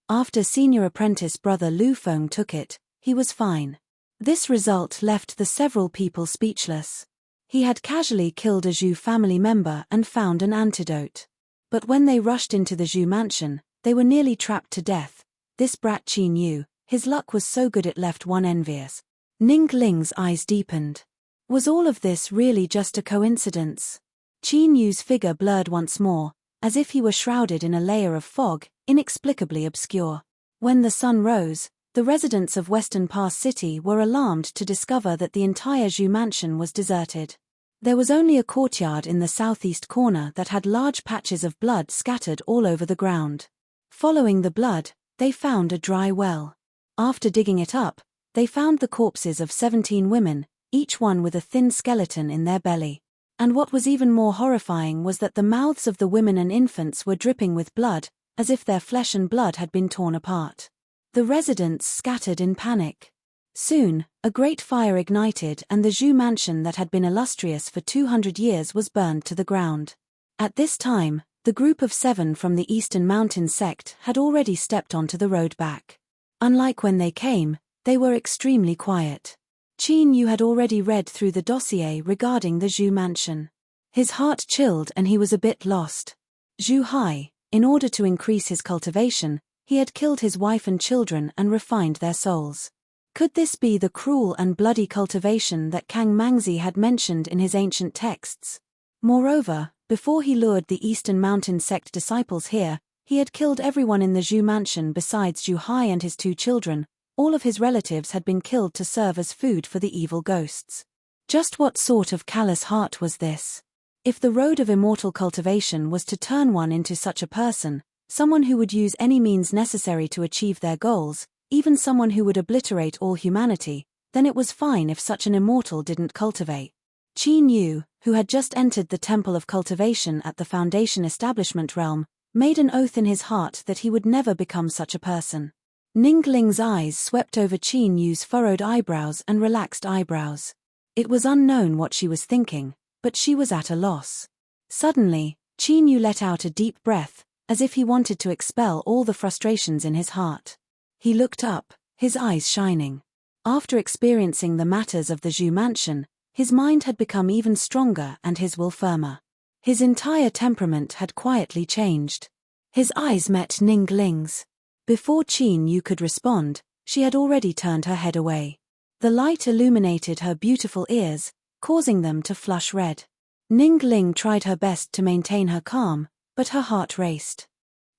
S1: After senior apprentice brother Lu Feng took it, he was fine. This result left the several people speechless. He had casually killed a Zhu family member and found an antidote. But when they rushed into the Zhu mansion, they were nearly trapped to death. This brat Qin Yu, his luck was so good it left one envious. Ning Ling's eyes deepened. Was all of this really just a coincidence? Qin Yu's figure blurred once more, as if he were shrouded in a layer of fog, inexplicably obscure. When the sun rose, the residents of Western Pass City were alarmed to discover that the entire Zhu mansion was deserted. There was only a courtyard in the southeast corner that had large patches of blood scattered all over the ground. Following the blood, they found a dry well. After digging it up, they found the corpses of 17 women, each one with a thin skeleton in their belly. And what was even more horrifying was that the mouths of the women and infants were dripping with blood, as if their flesh and blood had been torn apart. The residents scattered in panic. Soon, a great fire ignited and the Zhu mansion that had been illustrious for 200 years was burned to the ground. At this time, the group of 7 from the Eastern Mountain sect had already stepped onto the road back. Unlike when they came, they were extremely quiet. Qin Yu had already read through the dossier regarding the Zhu mansion. His heart chilled and he was a bit lost. Zhu Hai, in order to increase his cultivation, he had killed his wife and children and refined their souls. Could this be the cruel and bloody cultivation that Kang Mangzi had mentioned in his ancient texts? Moreover, before he lured the Eastern Mountain sect disciples here, he had killed everyone in the Zhu mansion besides Zhu Hai and his 2 children. All of his relatives had been killed to serve as food for the evil ghosts. Just what sort of callous heart was this? If the road of immortal cultivation was to turn one into such a person, someone who would use any means necessary to achieve their goals, even someone who would obliterate all humanity, then it was fine if such an immortal didn't cultivate. Qin Yu, who had just entered the Temple of Cultivation at the Foundation Establishment realm, made an oath in his heart that he would never become such a person. Ningling's eyes swept over Qin Yu's furrowed eyebrows and relaxed eyebrows. It was unknown what she was thinking, but she was at a loss. Suddenly, Qin Yu let out a deep breath, as if he wanted to expel all the frustrations in his heart. He looked up, his eyes shining. After experiencing the matters of the Zhu mansion, his mind had become even stronger and his will firmer. His entire temperament had quietly changed. His eyes met Ningling's. Before Qin Yu could respond, she had already turned her head away. The light illuminated her beautiful ears, causing them to flush red. Ningling tried her best to maintain her calm, but her heart raced.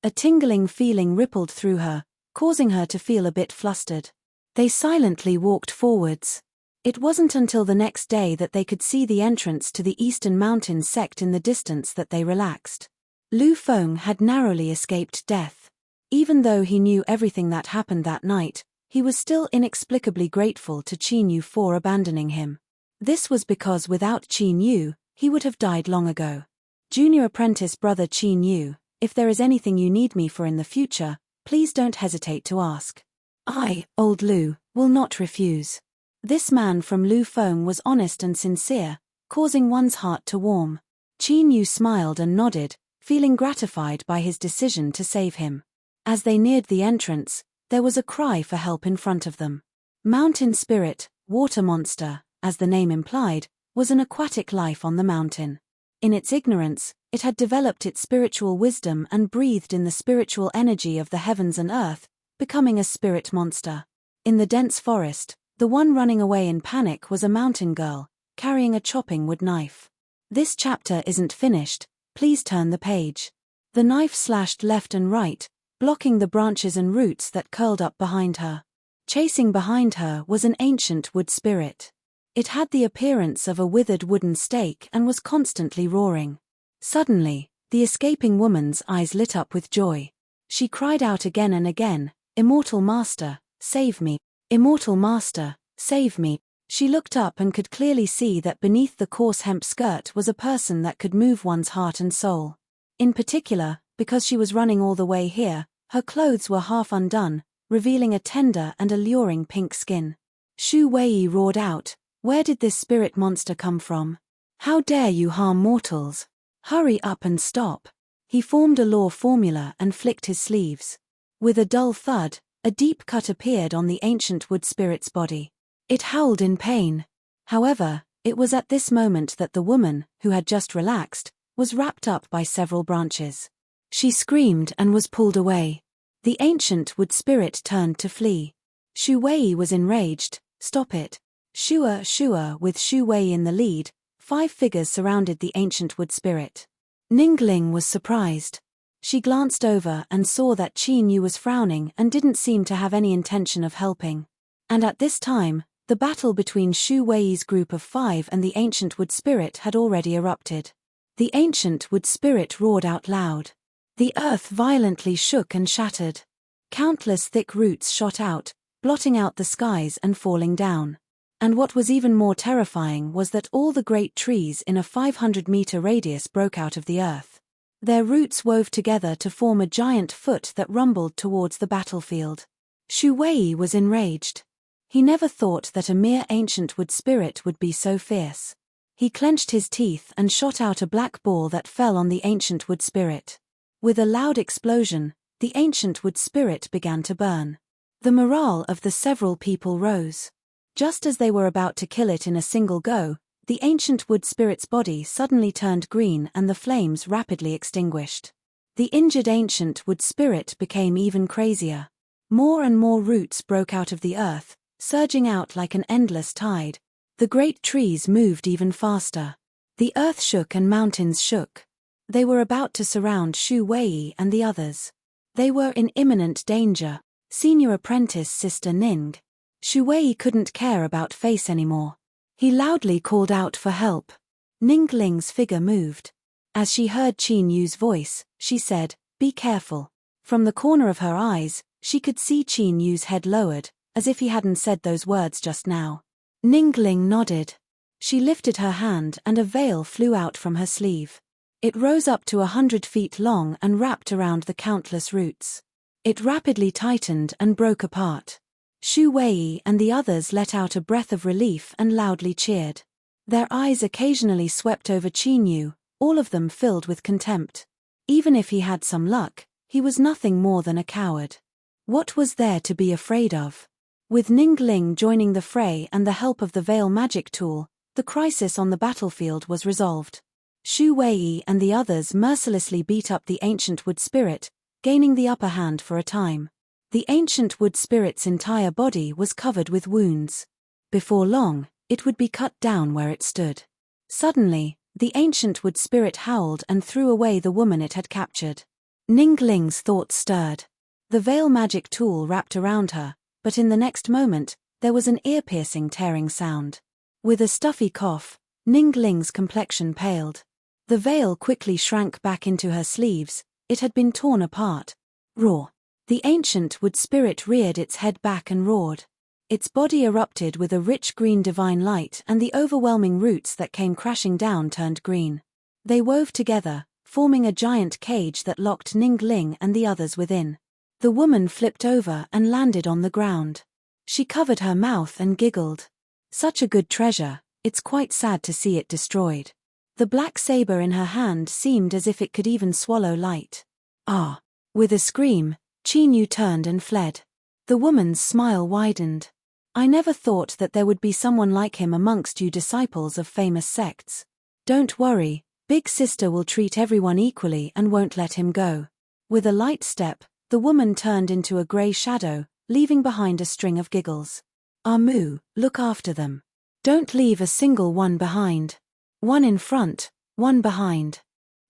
S1: A tingling feeling rippled through her, causing her to feel a bit flustered. They silently walked forwards. It wasn't until the next day that they could see the entrance to the Eastern Mountains sect in the distance that they relaxed. Lu Feng had narrowly escaped death. Even though he knew everything that happened that night, he was still inexplicably grateful to Qin Yu for abandoning him. This was because without Qin Yu, he would have died long ago. Junior apprentice brother Qin Yu, if there is anything you need me for in the future, please don't hesitate to ask. I, old Lu, will not refuse. This man from Lu Feng was honest and sincere, causing one's heart to warm. Qin Yu smiled and nodded, feeling gratified by his decision to save him. As they neared the entrance, there was a cry for help in front of them. Mountain spirit, water monster, as the name implied, was an aquatic life on the mountain. In its ignorance, it had developed its spiritual wisdom and breathed in the spiritual energy of the heavens and earth, becoming a spirit monster. In the dense forest, the one running away in panic was a mountain girl, carrying a chopping wood knife. This chapter isn't finished, please turn the page. The knife slashed left and right, blocking the branches and roots that curled up behind her. Chasing behind her was an ancient wood spirit. It had the appearance of a withered wooden stake and was constantly roaring. Suddenly, the escaping woman's eyes lit up with joy. She cried out again and again, "Immortal Master, save me! Immortal Master, save me!" She looked up and could clearly see that beneath the coarse hemp skirt was a person that could move one's heart and soul. In particular, because she was running all the way here, her clothes were half undone, revealing a tender and alluring pink skin. Shu Wei roared out, "Where did this spirit monster come from? How dare you harm mortals? Hurry up and stop." He formed a law formula and flicked his sleeves. With a dull thud, a deep cut appeared on the ancient wood spirit's body. It howled in pain. However, it was at this moment that the woman, who had just relaxed, was wrapped up by several branches. She screamed and was pulled away. The ancient wood spirit turned to flee. Shu Wei was enraged. "Stop it." Shua, with Shu Wei in the lead, 5 figures surrounded the ancient wood spirit. Ningling was surprised. She glanced over and saw that Qin Yu was frowning and didn't seem to have any intention of helping. And at this time, the battle between Shu Wei's group of 5 and the ancient wood spirit had already erupted. The ancient wood spirit roared out loud. The earth violently shook and shattered. Countless thick roots shot out, blotting out the skies and falling down. And what was even more terrifying was that all the great trees in a 500-meter radius broke out of the earth. Their roots wove together to form a giant foot that rumbled towards the battlefield. Shu Wei was enraged. He never thought that a mere ancient wood spirit would be so fierce. He clenched his teeth and shot out a black ball that fell on the ancient wood spirit. With a loud explosion, the ancient wood spirit began to burn. The morale of the several people rose. Just as they were about to kill it in a single go, the ancient wood spirit's body suddenly turned green and the flames rapidly extinguished. The injured ancient wood spirit became even crazier. More and more roots broke out of the earth, surging out like an endless tide. The great trees moved even faster. The earth shook and mountains shook. They were about to surround Shu Wei and the others. They were in imminent danger. Senior apprentice Sister Ning. Shu Wei couldn't care about face anymore. He loudly called out for help. Ningling's figure moved. As she heard Qin Yu's voice, she said, "Be careful. From the corner of her eyes, she could see Qin Yu's head lowered, as if he hadn't said those words just now. Ningling nodded. She lifted her hand and a veil flew out from her sleeve. It rose up to 100 feet long and wrapped around the countless roots. It rapidly tightened and broke apart. Xu Wei and the others let out a breath of relief and loudly cheered. Their eyes occasionally swept over Qin Yu, all of them filled with contempt. Even if he had some luck, he was nothing more than a coward. What was there to be afraid of? With Ningling joining the fray and the help of the veil magic tool, the crisis on the battlefield was resolved. Xu Wei and the others mercilessly beat up the ancient wood spirit, gaining the upper hand for a time. The ancient wood spirit's entire body was covered with wounds. Before long, it would be cut down where it stood. Suddenly, the ancient wood spirit howled and threw away the woman it had captured. Ningling's thoughts stirred. The veil magic tool wrapped around her, but in the next moment, there was an ear-piercing tearing sound. With a stuffy cough, Ningling's complexion paled. The veil quickly shrank back into her sleeves, it had been torn apart. Roar! The ancient wood spirit reared its head back and roared. Its body erupted with a rich green divine light and the overwhelming roots that came crashing down turned green. They wove together, forming a giant cage that locked Ningling and the others within. The woman flipped over and landed on the ground. She covered her mouth and giggled. Such a good treasure, it's quite sad to see it destroyed. The black saber in her hand seemed as if it could even swallow light. Ah! With a scream, Qin Yu turned and fled. The woman's smile widened. I never thought that there would be someone like him amongst you disciples of famous sects. Don't worry, Big Sister will treat everyone equally and won't let him go. With a light step, the woman turned into a grey shadow, leaving behind a string of giggles. Amu, look after them. Don't leave a single one behind. One in front, one behind.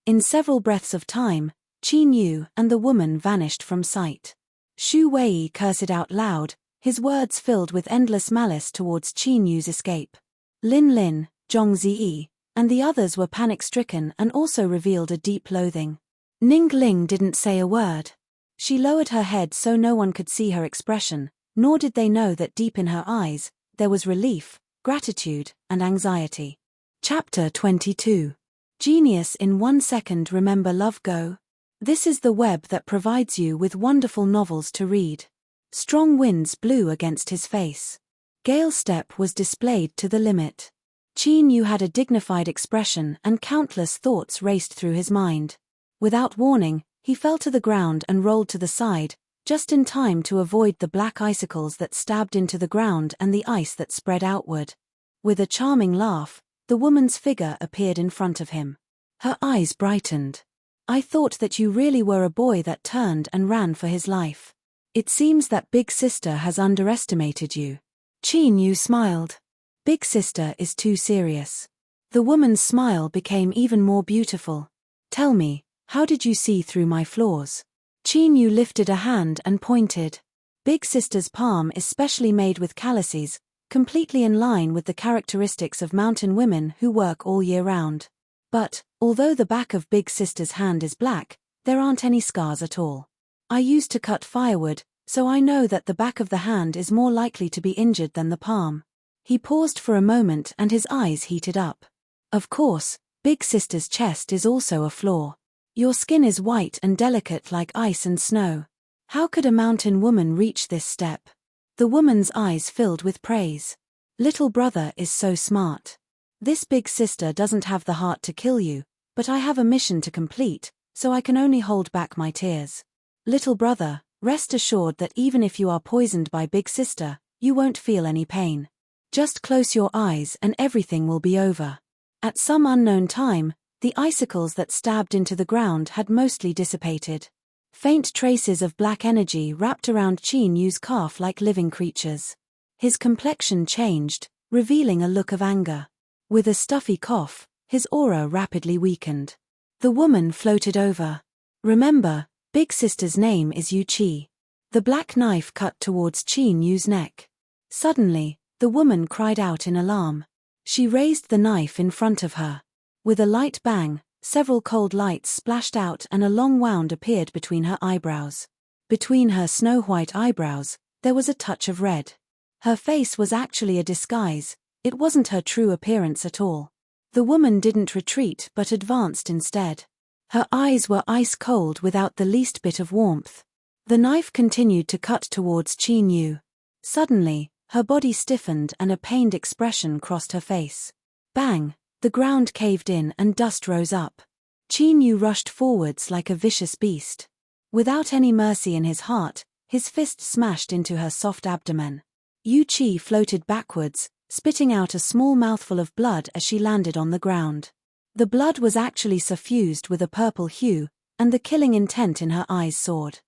S1: In several breaths of time, Qin Yu and the woman vanished from sight. Xu Wei cursed out loud, his words filled with endless malice towards Qin Yu's escape. Lin Lin, Zhong Ziyi, and the others were panic-stricken and also revealed a deep loathing. Ningling didn't say a word. She lowered her head so no one could see her expression, nor did they know that deep in her eyes, there was relief, gratitude, and anxiety. Chapter 22. Genius in 1 second. Remember Love Go? This is the web that provides you with wonderful novels to read. Strong winds blew against his face. Gale step was displayed to the limit. Qin Yu had a dignified expression and countless thoughts raced through his mind. Without warning, he fell to the ground and rolled to the side, just in time to avoid the black icicles that stabbed into the ground and the ice that spread outward. With a charming laugh, the woman's figure appeared in front of him. Her eyes brightened. I thought that you really were a boy that turned and ran for his life. It seems that Big Sister has underestimated you. Qin Yu smiled. Big Sister is too serious. The woman's smile became even more beautiful. Tell me, how did you see through my flaws? Qin Yu lifted a hand and pointed. Big Sister's palm is specially made with calluses, completely in line with the characteristics of mountain women who work all year round. But, although the back of Big Sister's hand is black, there aren't any scars at all. I used to cut firewood, so I know that the back of the hand is more likely to be injured than the palm. He paused for a moment and his eyes heated up. Of course, Big Sister's chest is also a flaw. Your skin is white and delicate like ice and snow. How could a mountain woman reach this step? The woman's eyes filled with praise. Little brother is so smart. This Big Sister doesn't have the heart to kill you, but I have a mission to complete, so I can only hold back my tears. Little brother, rest assured that even if you are poisoned by Big Sister, you won't feel any pain. Just close your eyes and everything will be over. At some unknown time, the icicles that stabbed into the ground had mostly dissipated. Faint traces of black energy wrapped around Qin Yu's calf like living creatures. His complexion changed, revealing a look of anger. With a stuffy cough, his aura rapidly weakened. The woman floated over. Remember, Big Sister's name is Yu Qi. The black knife cut towards Qin Yu's neck. Suddenly, the woman cried out in alarm. She raised the knife in front of her. With a light bang, Several cold lights splashed out and a long wound appeared between her eyebrows. Between her snow-white eyebrows, there was a touch of red. Her face was actually a disguise, it wasn't her true appearance at all. The woman didn't retreat but advanced instead. Her eyes were ice cold without the least bit of warmth. The knife continued to cut towards Qin Yu. Suddenly, her body stiffened and a pained expression crossed her face. Bang! The ground caved in and dust rose up. Qin Yu rushed forwards like a vicious beast. Without any mercy in his heart, his fist smashed into her soft abdomen. Yu Qi floated backwards, spitting out a small mouthful of blood as she landed on the ground. The blood was actually suffused with a purple hue, and the killing intent in her eyes soared.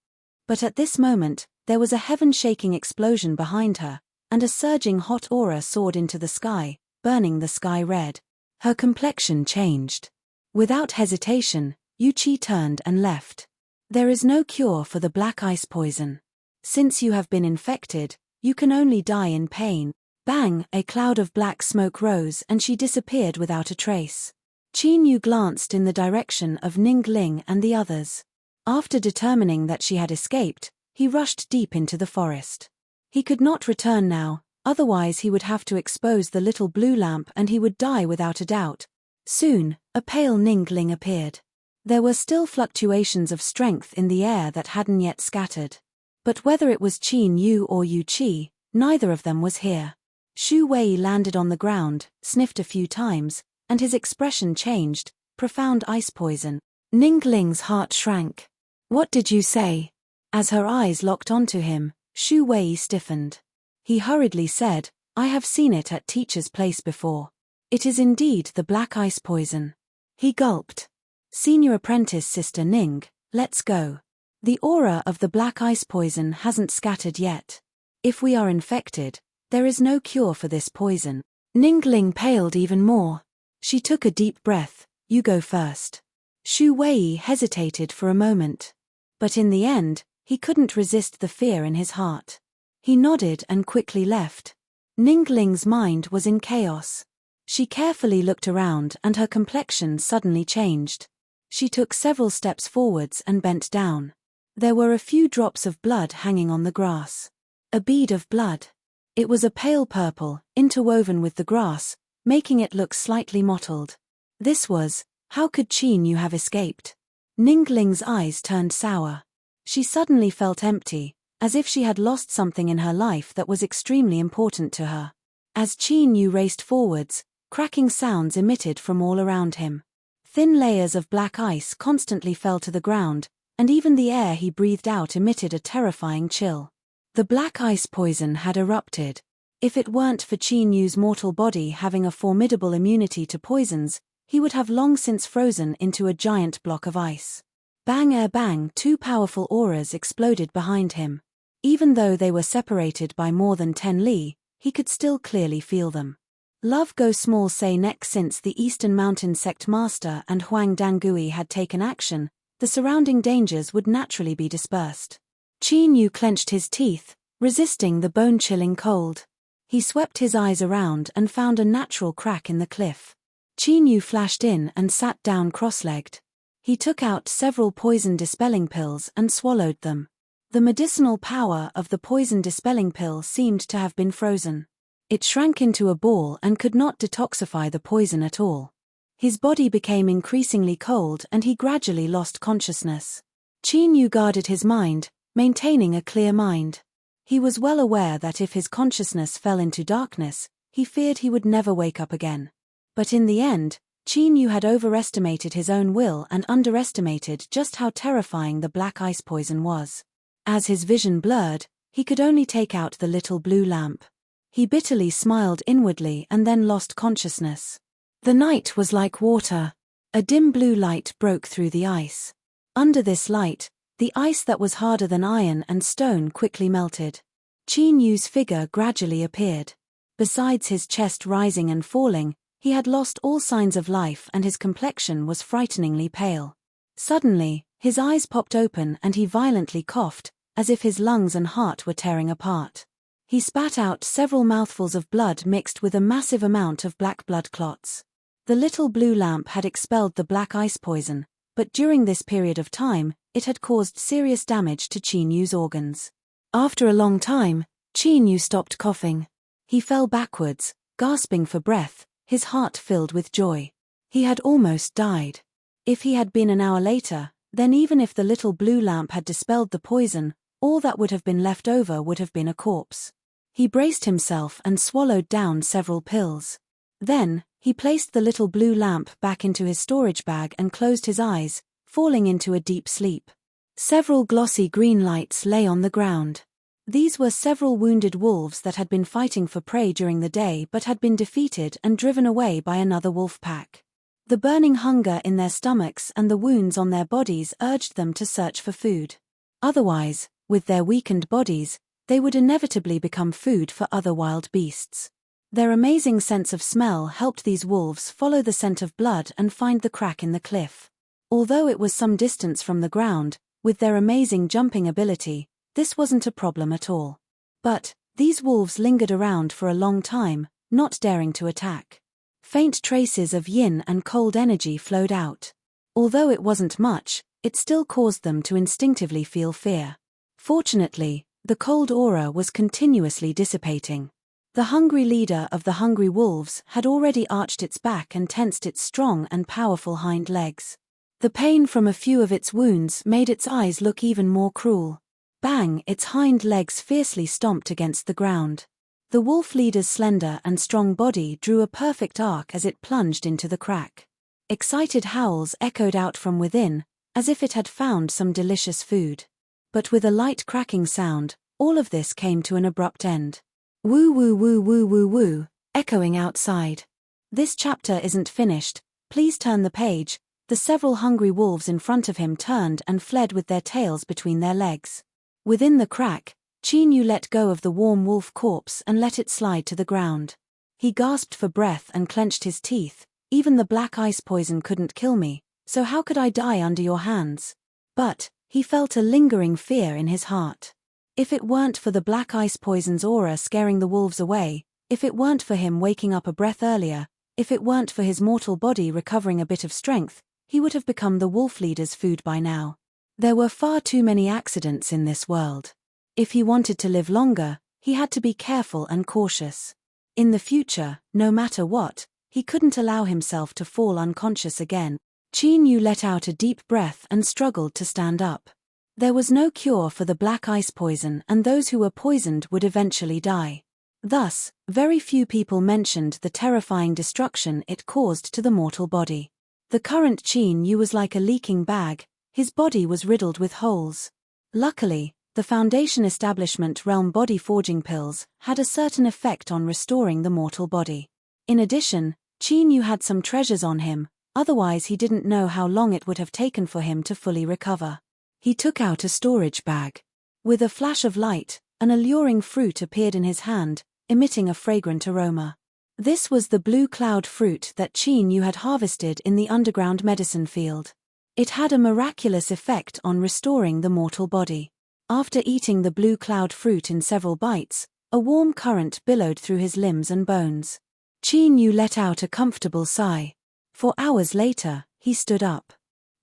S1: But at this moment, there was a heaven-shaking explosion behind her, and a surging hot aura soared into the sky, burning the sky red. Her complexion changed. Without hesitation, Yu Qi turned and left. There is no cure for the black ice poison. Since you have been infected, you can only die in pain. Bang! A cloud of black smoke rose and she disappeared without a trace. Qin Yu glanced in the direction of Ning Ling and the others. After determining that she had escaped, he rushed deep into the forest. He could not return now, otherwise he would have to expose the little blue lamp and he would die without a doubt. Soon, a pale Ning Ling appeared. There were still fluctuations of strength in the air that hadn't yet scattered. But whether it was Qin Yu or Yu Qi, neither of them was here. Shu Wei landed on the ground, sniffed a few times, and his expression changed. Profound ice poison. Ning Ling's heart shrank. What did you say? As her eyes locked onto him, Shu Wei stiffened. He hurriedly said, I have seen it at teacher's place before. It is indeed the black ice poison. He gulped. Senior apprentice Sister Ning, let's go. The aura of the black ice poison hasn't scattered yet. If we are infected, there is no cure for this poison. Ning Ling paled even more. She took a deep breath. You go first. Shu Wei hesitated for a moment. But in the end, he couldn't resist the fear in his heart. He nodded and quickly left. Ning Ling's mind was in chaos. She carefully looked around and her complexion suddenly changed. She took several steps forwards and bent down. There were a few drops of blood hanging on the grass. A bead of blood. It was a pale purple, interwoven with the grass, making it look slightly mottled. This was, how could Qin Yu have escaped? Ning Ling's eyes turned sour. She suddenly felt empty, as if she had lost something in her life that was extremely important to her. As Qin Yu raced forwards, cracking sounds emitted from all around him. Thin layers of black ice constantly fell to the ground, and even the air he breathed out emitted a terrifying chill. The black ice poison had erupted. If it weren't for Qin Yu's mortal body having a formidable immunity to poisons, he would have long since frozen into a giant block of ice. Bang! Bang! Two powerful auras exploded behind him. Even though they were separated by more than 10 li, he could still clearly feel them. Love Go Small Say Neck. Since the Eastern Mountain Sect Master and Huang Dangui had taken action, the surrounding dangers would naturally be dispersed. Qin Yu clenched his teeth, resisting the bone-chilling cold. He swept his eyes around and found a natural crack in the cliff. Qin Yu flashed in and sat down cross-legged. He took out several poison-dispelling pills and swallowed them. The medicinal power of the poison-dispelling pill seemed to have been frozen. It shrank into a ball and could not detoxify the poison at all. His body became increasingly cold and he gradually lost consciousness. Qin Yu guarded his mind, maintaining a clear mind. He was well aware that if his consciousness fell into darkness, he feared he would never wake up again. But in the end, Qin Yu had overestimated his own will and underestimated just how terrifying the black ice poison was. As his vision blurred, he could only take out the little blue lamp. He bitterly smiled inwardly and then lost consciousness. The night was like water. A dim blue light broke through the ice. Under this light, the ice that was harder than iron and stone quickly melted. Qin Yu's figure gradually appeared. Besides his chest rising and falling, he had lost all signs of life and his complexion was frighteningly pale. Suddenly, his eyes popped open and he violently coughed, as if his lungs and heart were tearing apart. He spat out several mouthfuls of blood mixed with a massive amount of black blood clots. The little blue lamp had expelled the black ice poison, but during this period of time, it had caused serious damage to Chinyu's organs. After a long time, Chinyu stopped coughing. He fell backwards, gasping for breath, his heart filled with joy. He had almost died. If he had been an hour later, then even if the little blue lamp had dispelled the poison, all that would have been left over would have been a corpse. He braced himself and swallowed down several pills. Then, he placed the little blue lamp back into his storage bag and closed his eyes, falling into a deep sleep. Several glossy green lights lay on the ground. These were several wounded wolves that had been fighting for prey during the day but had been defeated and driven away by another wolf pack. The burning hunger in their stomachs and the wounds on their bodies urged them to search for food. Otherwise, with their weakened bodies, they would inevitably become food for other wild beasts. Their amazing sense of smell helped these wolves follow the scent of blood and find the crack in the cliff. Although it was some distance from the ground, with their amazing jumping ability, this wasn't a problem at all. But, these wolves lingered around for a long time, not daring to attack. Faint traces of yin and cold energy flowed out. Although it wasn't much, it still caused them to instinctively feel fear. Fortunately, the cold aura was continuously dissipating. The hungry leader of the hungry wolves had already arched its back and tensed its strong and powerful hind legs. The pain from a few of its wounds made its eyes look even more cruel. Bang! Its hind legs fiercely stomped against the ground. The wolf leader's slender and strong body drew a perfect arc as it plunged into the crack. Excited howls echoed out from within, as if it had found some delicious food. But with a light cracking sound, all of this came to an abrupt end. Woo woo woo woo woo woo, echoing outside. This chapter isn't finished, please turn the page. The several hungry wolves in front of him turned and fled with their tails between their legs. Within the crack, Chinyu let go of the warm wolf corpse and let it slide to the ground. He gasped for breath and clenched his teeth. Even the black ice poison couldn't kill me, so how could I die under your hands? But, he felt a lingering fear in his heart. If it weren't for the black ice poison's aura scaring the wolves away, if it weren't for him waking up a breath earlier, if it weren't for his mortal body recovering a bit of strength, he would have become the wolf leader's food by now. There were far too many accidents in this world. If he wanted to live longer, he had to be careful and cautious. In the future, no matter what, he couldn't allow himself to fall unconscious again. Chinyu let out a deep breath and struggled to stand up. There was no cure for the black ice poison, and those who were poisoned would eventually die. Thus, very few people mentioned the terrifying destruction it caused to the mortal body. The current Chinyu was like a leaking bag, his body was riddled with holes. Luckily, the Foundation Establishment Realm Body Forging Pills had a certain effect on restoring the mortal body. In addition, Chinyu had some treasures on him, otherwise he didn't know how long it would have taken for him to fully recover. He took out a storage bag. With a flash of light, an alluring fruit appeared in his hand, emitting a fragrant aroma. This was the blue cloud fruit that Chinyu had harvested in the underground medicine field. It had a miraculous effect on restoring the mortal body. After eating the blue cloud fruit in several bites, a warm current billowed through his limbs and bones. Chinyu let out a comfortable sigh. For hours later, he stood up.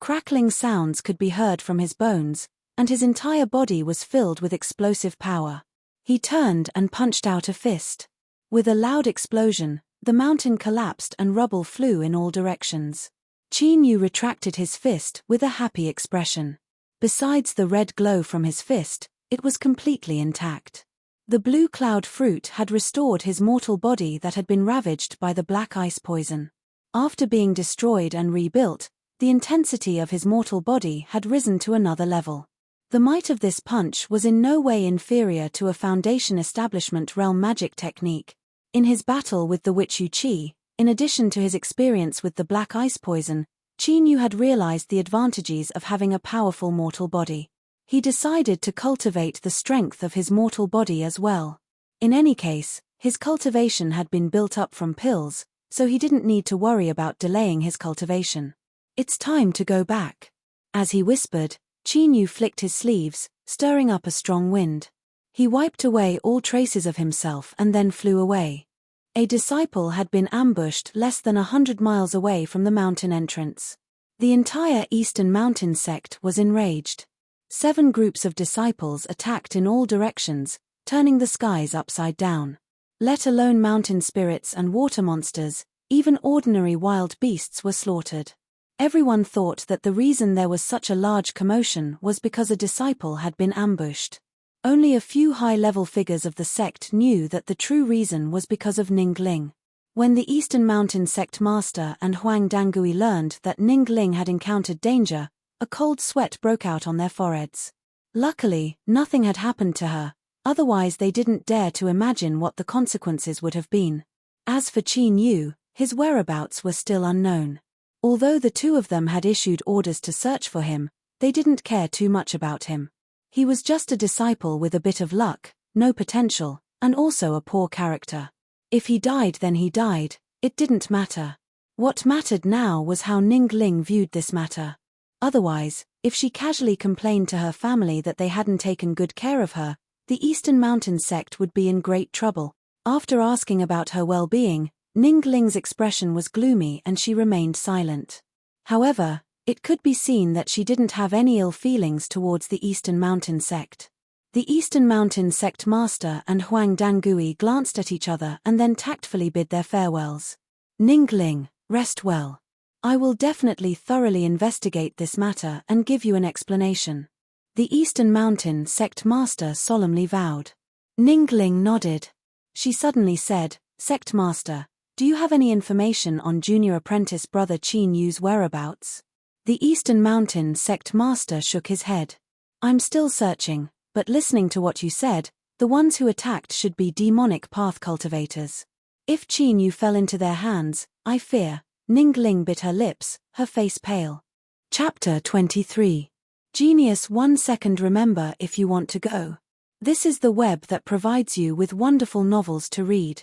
S1: Crackling sounds could be heard from his bones, and his entire body was filled with explosive power. He turned and punched out a fist. With a loud explosion, the mountain collapsed and rubble flew in all directions. Chinyu retracted his fist with a happy expression. Besides the red glow from his fist, it was completely intact. The blue cloud fruit had restored his mortal body that had been ravaged by the black ice poison. After being destroyed and rebuilt, the intensity of his mortal body had risen to another level. The might of this punch was in no way inferior to a Foundation Establishment realm magic technique. In his battle with the witch Yuchi, in addition to his experience with the black ice poison, Chinyu had realized the advantages of having a powerful mortal body. He decided to cultivate the strength of his mortal body as well. In any case, his cultivation had been built up from pills, so he didn't need to worry about delaying his cultivation. It's time to go back. As he whispered, Chinyu flicked his sleeves, stirring up a strong wind. He wiped away all traces of himself and then flew away. A disciple had been ambushed less than 100 miles away from the mountain entrance. The entire Eastern Mountain sect was enraged. 7 groups of disciples attacked in all directions, turning the skies upside down. Let alone mountain spirits and water monsters, even ordinary wild beasts were slaughtered. Everyone thought that the reason there was such a large commotion was because a disciple had been ambushed. Only a few high-level figures of the sect knew that the true reason was because of Ning Ling. When the Eastern Mountain sect master and Huang Dangui learned that Ning Ling had encountered danger, a cold sweat broke out on their foreheads. Luckily, nothing had happened to her, otherwise they didn't dare to imagine what the consequences would have been. As for Qin Yu, his whereabouts were still unknown. Although the 2 of them had issued orders to search for him, they didn't care too much about him. He was just a disciple with a bit of luck, no potential, and also a poor character. If he died then he died, it didn't matter. What mattered now was how Ning Ling viewed this matter. Otherwise, if she casually complained to her family that they hadn't taken good care of her, the Eastern Mountain sect would be in great trouble. After asking about her well-being, Ning Ling's expression was gloomy and she remained silent. However, it could be seen that she didn't have any ill feelings towards the Eastern Mountain sect. The Eastern Mountain sect master and Huang Dangui glanced at each other and then tactfully bid their farewells. Ning Ling, rest well. I will definitely thoroughly investigate this matter and give you an explanation. The Eastern Mountain sect master solemnly vowed. Ning Ling nodded. She suddenly said, "Sect master, do you have any information on junior apprentice brother Qin Yu's whereabouts?" The Eastern Mountain sect master shook his head. "I'm still searching, but listening to what you said, the ones who attacked should be demonic path cultivators. If Qin Yu fell into their hands, I fear." Ning Ling bit her lips, her face pale. Chapter 23. Genius 1 second. Remember if you want to go. This is the web that provides you with wonderful novels to read.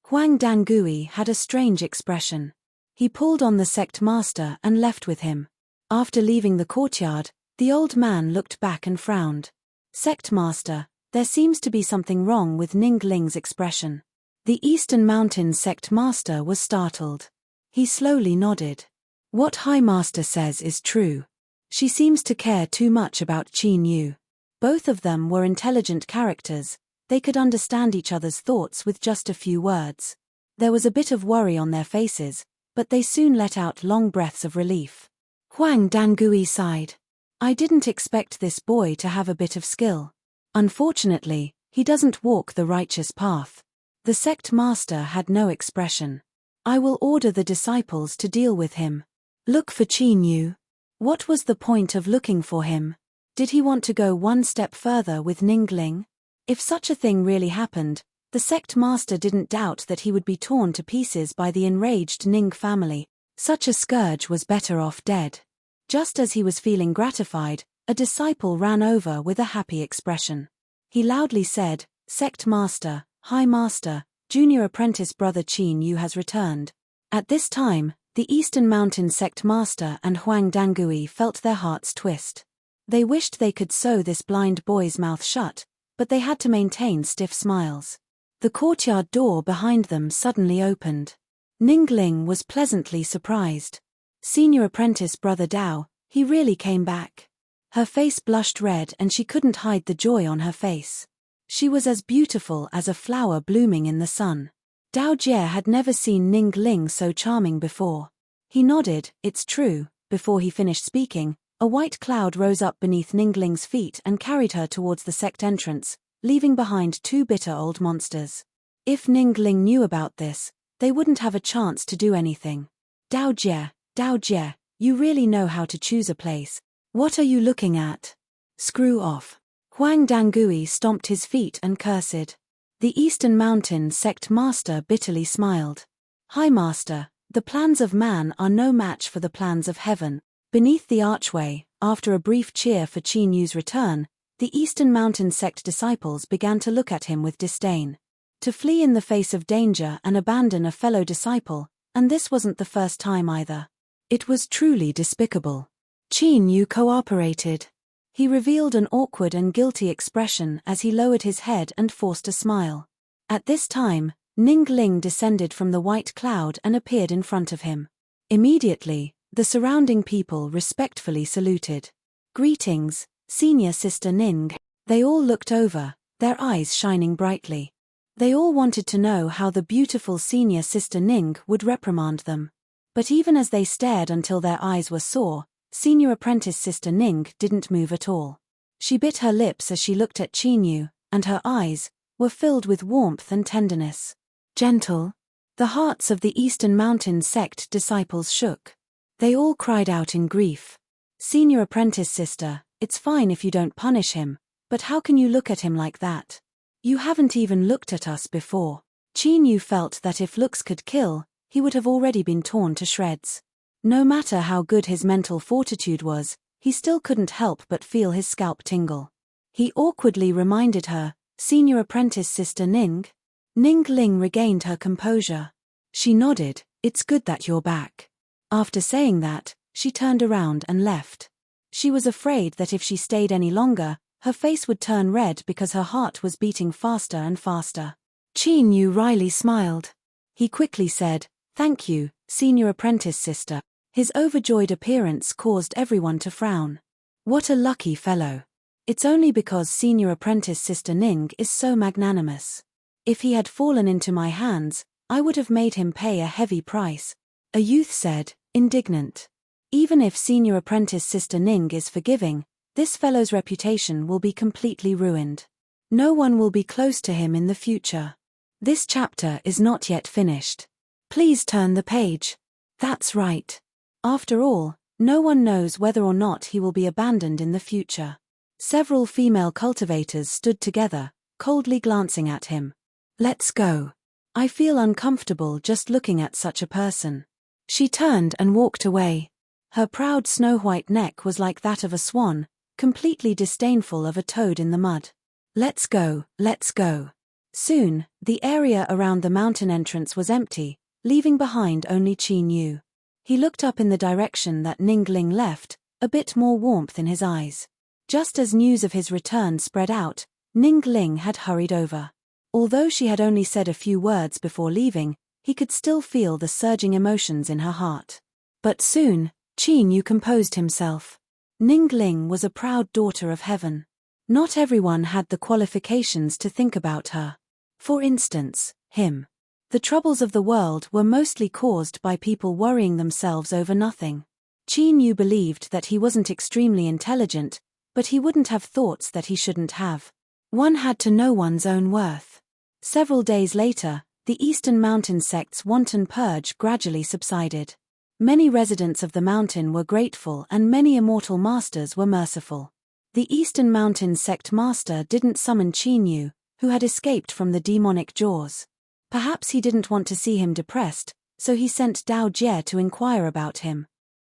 S1: Huang Dangui had a strange expression. He pulled on the sect master and left with him. After leaving the courtyard, the old man looked back and frowned. "Sect master, there seems to be something wrong with Ning Ling's expression." The Eastern Mountain sect master was startled. He slowly nodded. "What High Master says is true. She seems to care too much about Qin Yu. Both of them were intelligent characters, they could understand each other's thoughts with just a few words. There was a bit of worry on their faces, but they soon let out long breaths of relief. Huang Dangui sighed. "I didn't expect this boy to have a bit of skill. Unfortunately, he doesn't walk the righteous path." The sect master had no expression. "I will order the disciples to deal with him. Look for Qin Yu." What was the point of looking for him? Did he want to go one step further with Ning Ling? If such a thing really happened, the sect master didn't doubt that he would be torn to pieces by the enraged Ning family. Such a scourge was better off dead. Just as he was feeling gratified, a disciple ran over with a happy expression. He loudly said, "Sect master, High Master, junior apprentice brother Qin Yu has returned." At this time, the Eastern Mountain sect master and Huang Dangui felt their hearts twist. They wished they could sew this blind boy's mouth shut, but they had to maintain stiff smiles. The courtyard door behind them suddenly opened. Ning Ling was pleasantly surprised. Senior apprentice brother Dao, he really came back. Her face blushed red and she couldn't hide the joy on her face. She was as beautiful as a flower blooming in the sun. Dao Jie had never seen Ning Ling so charming before. He nodded, "It's true." Before he finished speaking, a white cloud rose up beneath Ning Ling's feet and carried her towards the sect entrance, leaving behind 2 bitter old monsters. If Ning Ling knew about this, they wouldn't have a chance to do anything. Dao Jie, you really know how to choose a place. What are you looking at? Screw off. Huang Dangui stomped his feet and cursed. The Eastern Mountain sect master bitterly smiled. "High Master, the plans of man are no match for the plans of heaven." Beneath the archway, after a brief cheer for Qin Yu's return, the Eastern Mountain sect disciples began to look at him with disdain. To flee in the face of danger and abandon a fellow disciple, and this wasn't the first time either. It was truly despicable. Qin Yu cooperated. He revealed an awkward and guilty expression as he lowered his head and forced a smile. At this time, Ning Ling descended from the white cloud and appeared in front of him. Immediately, the surrounding people respectfully saluted. "Greetings, Senior Sister Ning." They all looked over, their eyes shining brightly. They all wanted to know how the beautiful Senior Sister Ning would reprimand them. But even as they stared until their eyes were sore, Senior Apprentice Sister Ning didn't move at all. She bit her lips as she looked at Qinyu, and her eyes were filled with warmth and tenderness. "Gentle." The hearts of the Eastern Mountain sect disciples shook. They all cried out in grief. "Senior Apprentice Sister, it's fine if you don't punish him, but how can you look at him like that? You haven't even looked at us before." Qinyu felt that if looks could kill, he would have already been torn to shreds. No matter how good his mental fortitude was, he still couldn't help but feel his scalp tingle. He awkwardly reminded her, "Senior Apprentice Sister Ning?" Ning Ling regained her composure. She nodded, "It's good that you're back." After saying that, she turned around and left. She was afraid that if she stayed any longer, her face would turn red because her heart was beating faster and faster. Qinyu wryly smiled. He quickly said, "Thank you, Senior Apprentice Sister." His overjoyed appearance caused everyone to frown. What a lucky fellow. It's only because Senior Apprentice Sister Ning is so magnanimous. If he had fallen into my hands, I would have made him pay a heavy price, a youth said, indignant. Even if Senior Apprentice Sister Ning is forgiving, this fellow's reputation will be completely ruined. No one will be close to him in the future. This chapter is not yet finished. Please turn the page. That's right. After all, no one knows whether or not he will be abandoned in the future. Several female cultivators stood together, coldly glancing at him. "Let's go. I feel uncomfortable just looking at such a person." She turned and walked away. Her proud snow-white neck was like that of a swan, completely disdainful of a toad in the mud. "Let's go, let's go." Soon, the area around the mountain entrance was empty, leaving behind only Qinyu. He looked up in the direction that Ning Ling left, a bit more warmth in his eyes. Just as news of his return spread out, Ning Ling had hurried over. Although she had only said a few words before leaving, he could still feel the surging emotions in her heart. But soon, Qinyu composed himself. Ning Ling was a proud daughter of heaven. Not everyone had the qualifications to think about her. For instance, him. The troubles of the world were mostly caused by people worrying themselves over nothing. Qinyu believed that he wasn't extremely intelligent, but he wouldn't have thoughts that he shouldn't have. One had to know one's own worth. Several days later, the Eastern Mountain sect's wanton purge gradually subsided. Many residents of the mountain were grateful and many immortal masters were merciful. The Eastern Mountain sect master didn't summon Qinyu, who had escaped from the demonic jaws. Perhaps he didn't want to see him depressed, so he sent Dao Jie to inquire about him.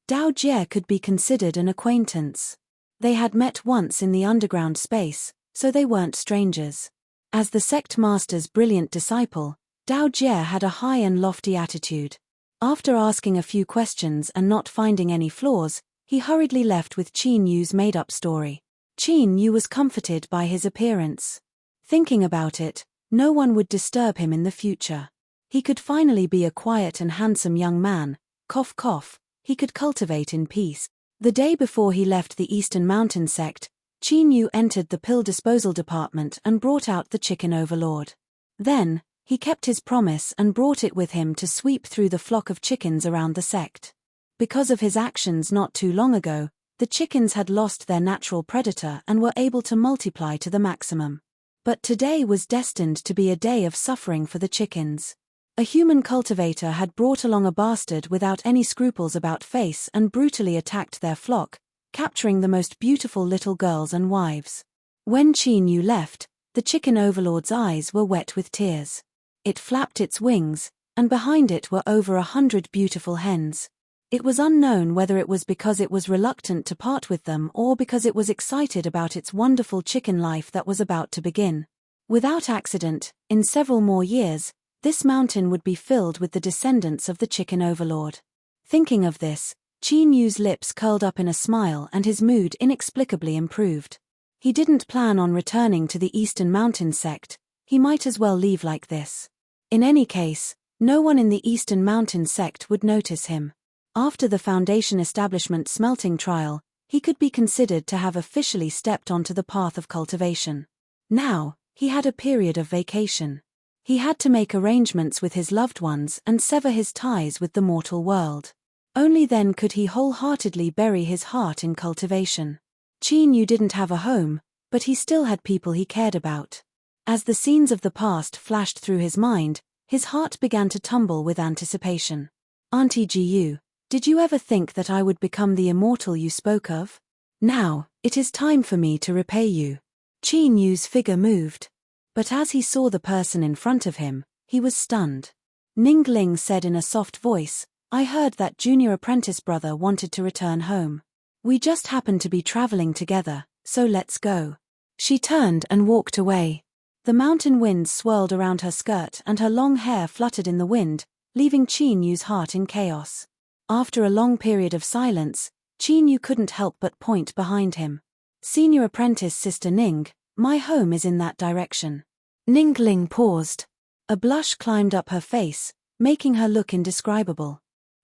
S1: Dao Jie could be considered an acquaintance. They had met once in the underground space, so they weren't strangers. As the sect master's brilliant disciple, Dao Jie had a high and lofty attitude. After asking a few questions and not finding any flaws, he hurriedly left with Qinyu's made-up story. Qinyu was comforted by his appearance. Thinking about it, no one would disturb him in the future. He could finally be a quiet and handsome young man, cough cough, he could cultivate in peace. The day before he left the Eastern Mountain sect, Qinyu entered the pill disposal department and brought out the chicken overlord. Then, he kept his promise and brought it with him to sweep through the flock of chickens around the sect. Because of his actions not too long ago, the chickens had lost their natural predator and were able to multiply to the maximum. But today was destined to be a day of suffering for the chickens. A human cultivator had brought along a bastard without any scruples about face and brutally attacked their flock, capturing the most beautiful little girls and wives. When Qinyu left, the chicken overlord's eyes were wet with tears. It flapped its wings, and behind it were over 100 beautiful hens. It was unknown whether it was because it was reluctant to part with them or because it was excited about its wonderful chicken life that was about to begin. Without accident, in several more years, this mountain would be filled with the descendants of the chicken overlord. Thinking of this, Qinyu's lips curled up in a smile and his mood inexplicably improved. He didn't plan on returning to the Eastern Mountain sect, he might as well leave like this. In any case, no one in the Eastern Mountain sect would notice him. After the Foundation establishment smelting trial, he could be considered to have officially stepped onto the path of cultivation. Now, he had a period of vacation. He had to make arrangements with his loved ones and sever his ties with the mortal world. Only then could he wholeheartedly bury his heart in cultivation. Qin Yu didn't have a home, but he still had people he cared about. As the scenes of the past flashed through his mind, his heart began to tumble with anticipation. Auntie Ji, did you ever think that I would become the immortal you spoke of? Now, it is time for me to repay you. Qin Yu's figure moved. But as he saw the person in front of him, he was stunned. Ning Ling said in a soft voice, I heard that junior apprentice brother wanted to return home. We just happened to be traveling together, so let's go. She turned and walked away. The mountain wind swirled around her skirt and her long hair fluttered in the wind, leaving Qin Yu's heart in chaos. After a long period of silence, Qin Yu couldn't help but point behind him. Senior apprentice Sister Ning, my home is in that direction. Ning Ling paused. A blush climbed up her face, making her look indescribable.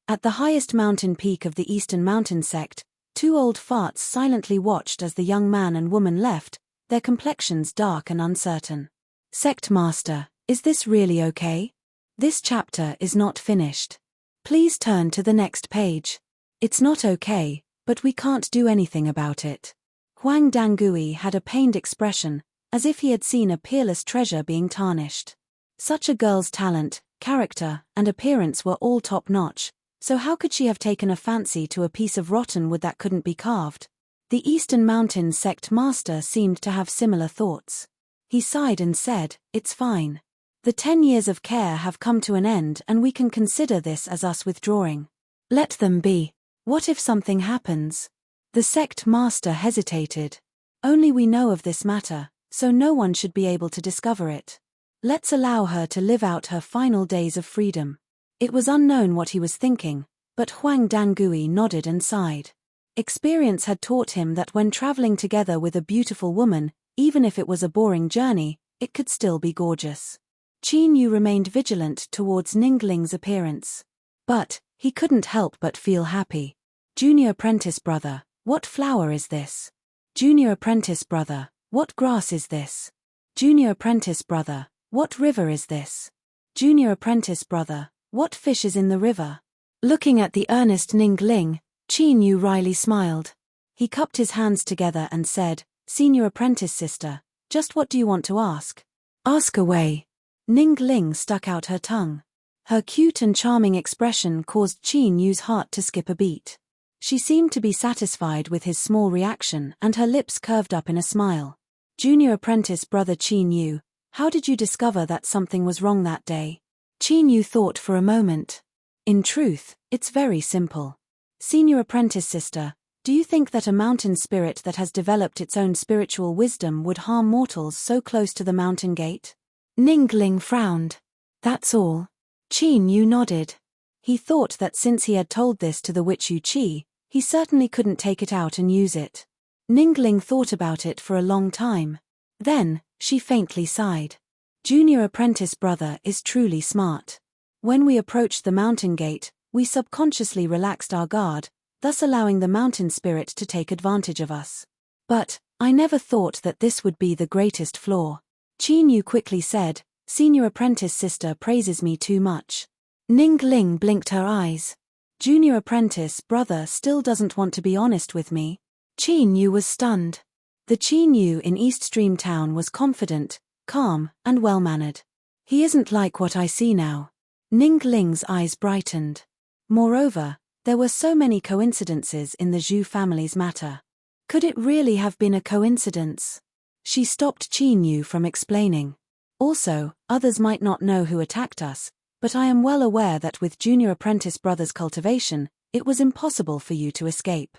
S1: At the highest mountain peak of the Eastern Mountain sect, two old farts silently watched as the young man and woman left, their complexions dark and uncertain. Sect Master, is this really okay? This chapter is not finished. Please turn to the next page. It's not okay, but we can't do anything about it. Huang Dangui had a pained expression, as if he had seen a peerless treasure being tarnished. Such a girl's talent, character, and appearance were all top-notch, so how could she have taken a fancy to a piece of rotten wood that couldn't be carved? The Eastern Mountain sect master seemed to have similar thoughts. He sighed and said, it's fine. The 10 years of care have come to an end and we can consider this as us withdrawing. Let them be. What if something happens? The sect master hesitated. Only we know of this matter, so no one should be able to discover it. Let's allow her to live out her final days of freedom. It was unknown what he was thinking, but Huang Dangui nodded and sighed. Experience had taught him that when traveling together with a beautiful woman, even if it was a boring journey, it could still be gorgeous. Qin Yu remained vigilant towards Ning Ling's appearance. But he couldn't help but feel happy. Junior apprentice brother, what flower is this? Junior apprentice brother, what grass is this? Junior apprentice brother, what river is this? Junior apprentice brother, what fish is in the river? Looking at the earnest Ning Ling, Qin Yu wryly smiled. He cupped his hands together and said, Senior apprentice sister, just what do you want to ask? Ask away. Ning Ling stuck out her tongue. Her cute and charming expression caused Qin Yu's heart to skip a beat. She seemed to be satisfied with his small reaction and her lips curved up in a smile. Junior apprentice brother Qin Yu, how did you discover that something was wrong that day? Qin Yu thought for a moment. In truth, it's very simple. Senior apprentice sister, do you think that a mountain spirit that has developed its own spiritual wisdom would harm mortals so close to the mountain gate? Ning Ling frowned. That's all. Qin Yu nodded. He thought that since he had told this to the witch Yu Qi, he certainly couldn't take it out and use it. Ning Ling thought about it for a long time. Then, she faintly sighed. Junior apprentice brother is truly smart. When we approached the mountain gate, we subconsciously relaxed our guard, thus allowing the mountain spirit to take advantage of us. But, I never thought that this would be the greatest flaw. Qin Yu quickly said, Senior apprentice sister praises me too much. Ning Ling blinked her eyes. Junior apprentice brother still doesn't want to be honest with me. Qin Yu was stunned. The Qin Yu in East Stream Town was confident, calm, and well-mannered. He isn't like what I see now. Ning Ling's eyes brightened. Moreover, there were so many coincidences in the Zhu family's matter. Could it really have been a coincidence? She stopped Qin Yu from explaining. Also, others might not know who attacked us, but I am well aware that with junior apprentice brother's cultivation, it was impossible for you to escape.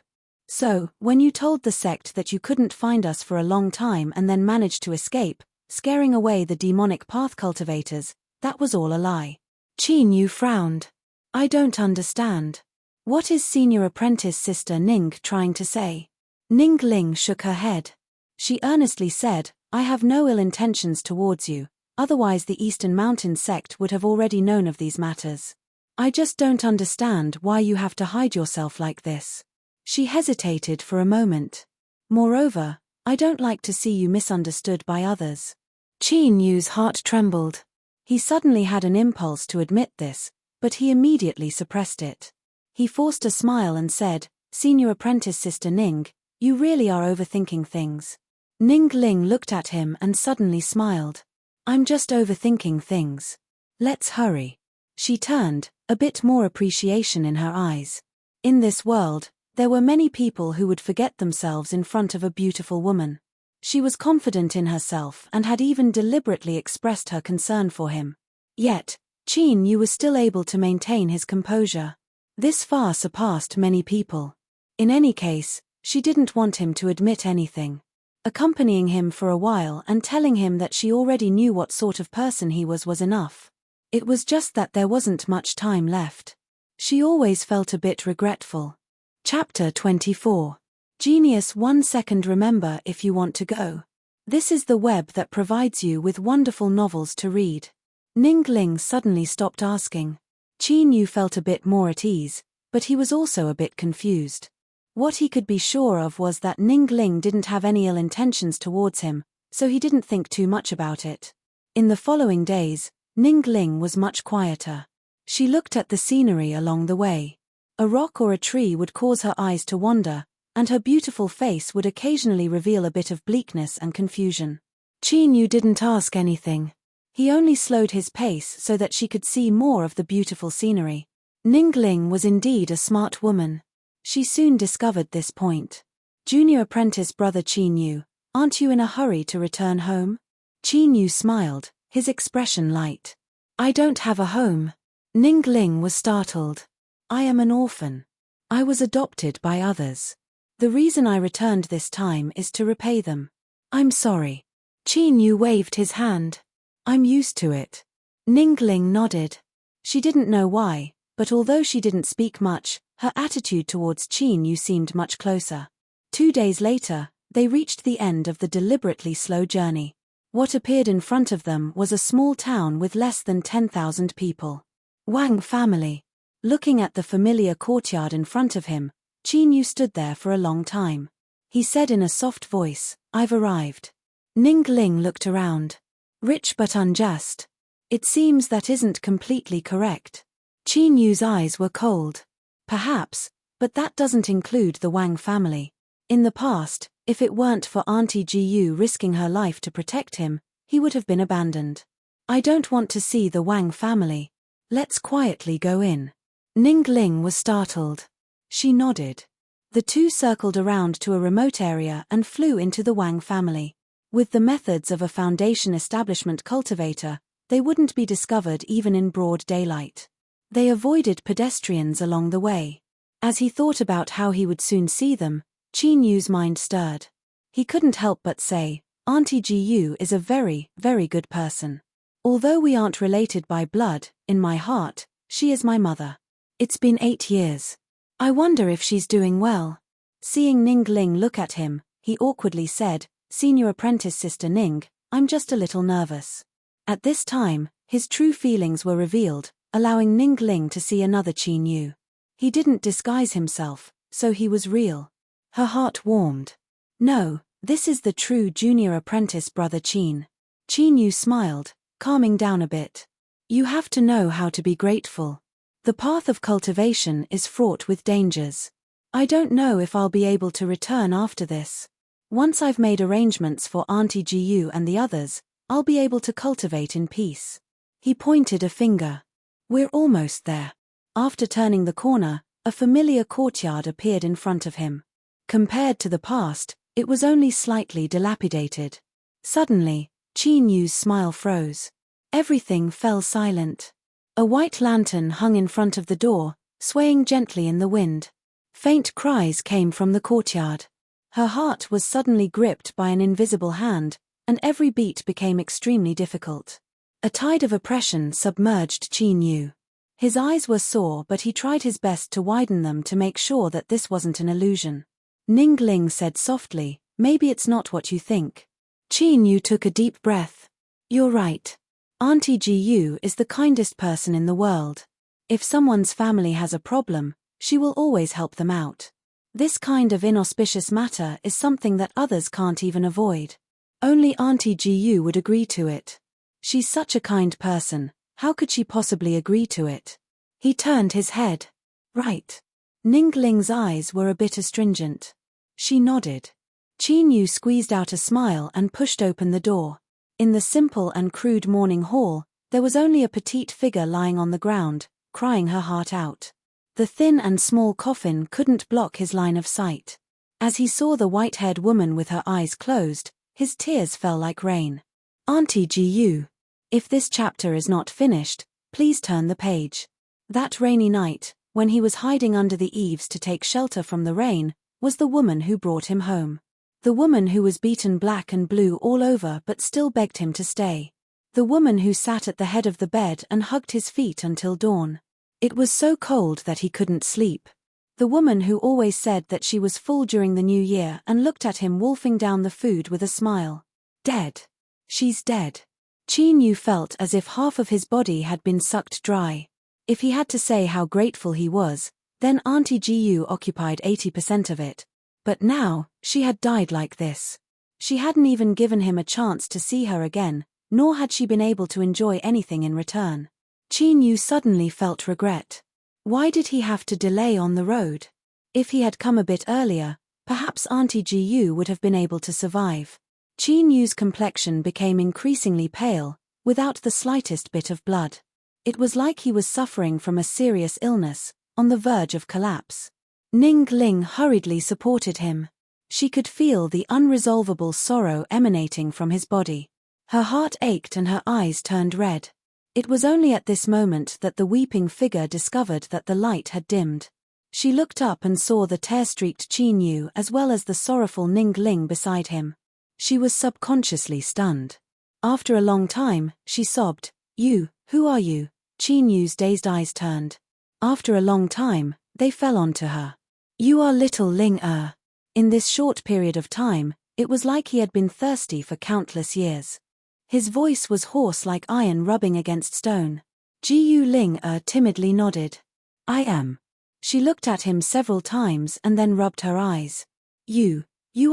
S1: So, when you told the sect that you couldn't find us for a long time and then managed to escape, scaring away the demonic path cultivators, that was all a lie. Qin Yu frowned. I don't understand. What is senior apprentice sister Ning trying to say? Ning Ling shook her head. She earnestly said, I have no ill intentions towards you, otherwise the Eastern Mountain sect would have already known of these matters. I just don't understand why you have to hide yourself like this. She hesitated for a moment. Moreover, I don't like to see you misunderstood by others. Qin Yu's heart trembled. He suddenly had an impulse to admit this, but he immediately suppressed it. He forced a smile and said, "Senior apprentice Sister Ning, you really are overthinking things." Ning Ling looked at him and suddenly smiled. "I'm just overthinking things. Let's hurry." She turned, a bit more appreciation in her eyes. In this world, there were many people who would forget themselves in front of a beautiful woman. She was confident in herself and had even deliberately expressed her concern for him. Yet, Qin Yu was still able to maintain his composure. This far surpassed many people. In any case, she didn't want him to admit anything. Accompanying him for a while and telling him that she already knew what sort of person he was enough. It was just that there wasn't much time left. She always felt a bit regretful. Chapter 24. Genius 1 second. Remember if you want to go. This is the web that provides you with wonderful novels to read. Ning Ling suddenly stopped asking. Qin Yu felt a bit more at ease, but he was also a bit confused. What he could be sure of was that Ning Ling didn't have any ill intentions towards him, so he didn't think too much about it. In the following days, Ning Ling was much quieter. She looked at the scenery along the way. A rock or a tree would cause her eyes to wander, and her beautiful face would occasionally reveal a bit of bleakness and confusion. Qin Yu didn't ask anything. He only slowed his pace so that she could see more of the beautiful scenery. Ning Ling was indeed a smart woman. She soon discovered this point. "Junior apprentice brother Qin Yu, aren't you in a hurry to return home?" Qin Yu smiled, his expression light. "I don't have a home." Ning Ling was startled. "I am an orphan. I was adopted by others. The reason I returned this time is to repay them." "I'm sorry." Qin Yu waved his hand. "I'm used to it." Ning Ling nodded. She didn't know why, but although she didn't speak much, her attitude towards Qin Yu seemed much closer. 2 days later, they reached the end of the deliberately slow journey. What appeared in front of them was a small town with less than 10,000 people. Wang family. Looking at the familiar courtyard in front of him, Qin Yu stood there for a long time. He said in a soft voice, "I've arrived." Ning Ling looked around. "Rich but unjust. It seems that isn't completely correct." Qin Yu's eyes were cold. "Perhaps, but that doesn't include the Wang family. In the past, if it weren't for Auntie Gu risking her life to protect him, he would have been abandoned. I don't want to see the Wang family. Let's quietly go in." Ning Ling was startled. She nodded. The two circled around to a remote area and flew into the Wang family. With the methods of a Foundation establishment cultivator, they wouldn't be discovered even in broad daylight. They avoided pedestrians along the way. As he thought about how he would soon see them, Qin Yu's mind stirred. He couldn't help but say, "Auntie Gu is a very, very good person. Although we aren't related by blood, in my heart, she is my mother. It's been 8 years. I wonder if she's doing well." Seeing Ning Ling look at him, he awkwardly said, "Senior apprentice Sister Ning, I'm just a little nervous." At this time, his true feelings were revealed, allowing Ning Ling to see another Qin Yu. He didn't disguise himself, so he was real. Her heart warmed. "No, this is the true junior apprentice brother Qin." Qin Yu smiled, calming down a bit. "You have to know how to be grateful. The path of cultivation is fraught with dangers. I don't know if I'll be able to return after this. Once I've made arrangements for Auntie Gu and the others, I'll be able to cultivate in peace." He pointed a finger. "We're almost there." After turning the corner, a familiar courtyard appeared in front of him. Compared to the past, it was only slightly dilapidated. Suddenly, Qin Yu's smile froze. Everything fell silent. A white lantern hung in front of the door, swaying gently in the wind. Faint cries came from the courtyard. Her heart was suddenly gripped by an invisible hand, and every beat became extremely difficult. A tide of oppression submerged Qin Yu. His eyes were sore, but he tried his best to widen them to make sure that this wasn't an illusion. Ning Ling said softly, "Maybe it's not what you think." Qin Yu took a deep breath. "You're right. Auntie Gu is the kindest person in the world. If someone's family has a problem, she will always help them out. This kind of inauspicious matter is something that others can't even avoid. Only Auntie Gu would agree to it. She's such a kind person, how could she possibly agree to it? He turned his head. Right. Ning Ling's eyes were a bit astringent. She nodded. Qin Yu squeezed out a smile and pushed open the door. In the simple and crude morning hall, there was only a petite figure lying on the ground, crying her heart out. The thin and small coffin couldn't block his line of sight. As he saw the white-haired woman with her eyes closed, his tears fell like rain. Auntie Gu. If this chapter is not finished, please turn the page. That rainy night, when he was hiding under the eaves to take shelter from the rain, was the woman who brought him home. The woman who was beaten black and blue all over but still begged him to stay. The woman who sat at the head of the bed and hugged his feet until dawn. It was so cold that he couldn't sleep. The woman who always said that she was full during the new year and looked at him wolfing down the food with a smile. Dead. She's dead. Qin Yu felt as if half of his body had been sucked dry. If he had to say how grateful he was, then Auntie Gu occupied 80% of it. But now, she had died like this. She hadn't even given him a chance to see her again, nor had she been able to enjoy anything in return. Qin Yu suddenly felt regret. Why did he have to delay on the road? If he had come a bit earlier, perhaps Auntie Gu would have been able to survive. Qin Yu's complexion became increasingly pale, without the slightest bit of blood. It was like he was suffering from a serious illness, on the verge of collapse. Ning Ling hurriedly supported him. She could feel the unresolvable sorrow emanating from his body. Her heart ached and her eyes turned red. It was only at this moment that the weeping figure discovered that the light had dimmed. She looked up and saw the tear-streaked Qin Yu as well as the sorrowful Ning Ling beside him. She was subconsciously stunned. After a long time, she sobbed, "You, who are you?" Qin Yu's dazed eyes turned. After a long time, they fell onto her. "You are little Ling Er." In this short period of time, it was like he had been thirsty for countless years. His voice was hoarse like iron rubbing against stone. Gu Ling Er timidly nodded. "I am." She looked at him several times and then rubbed her eyes. You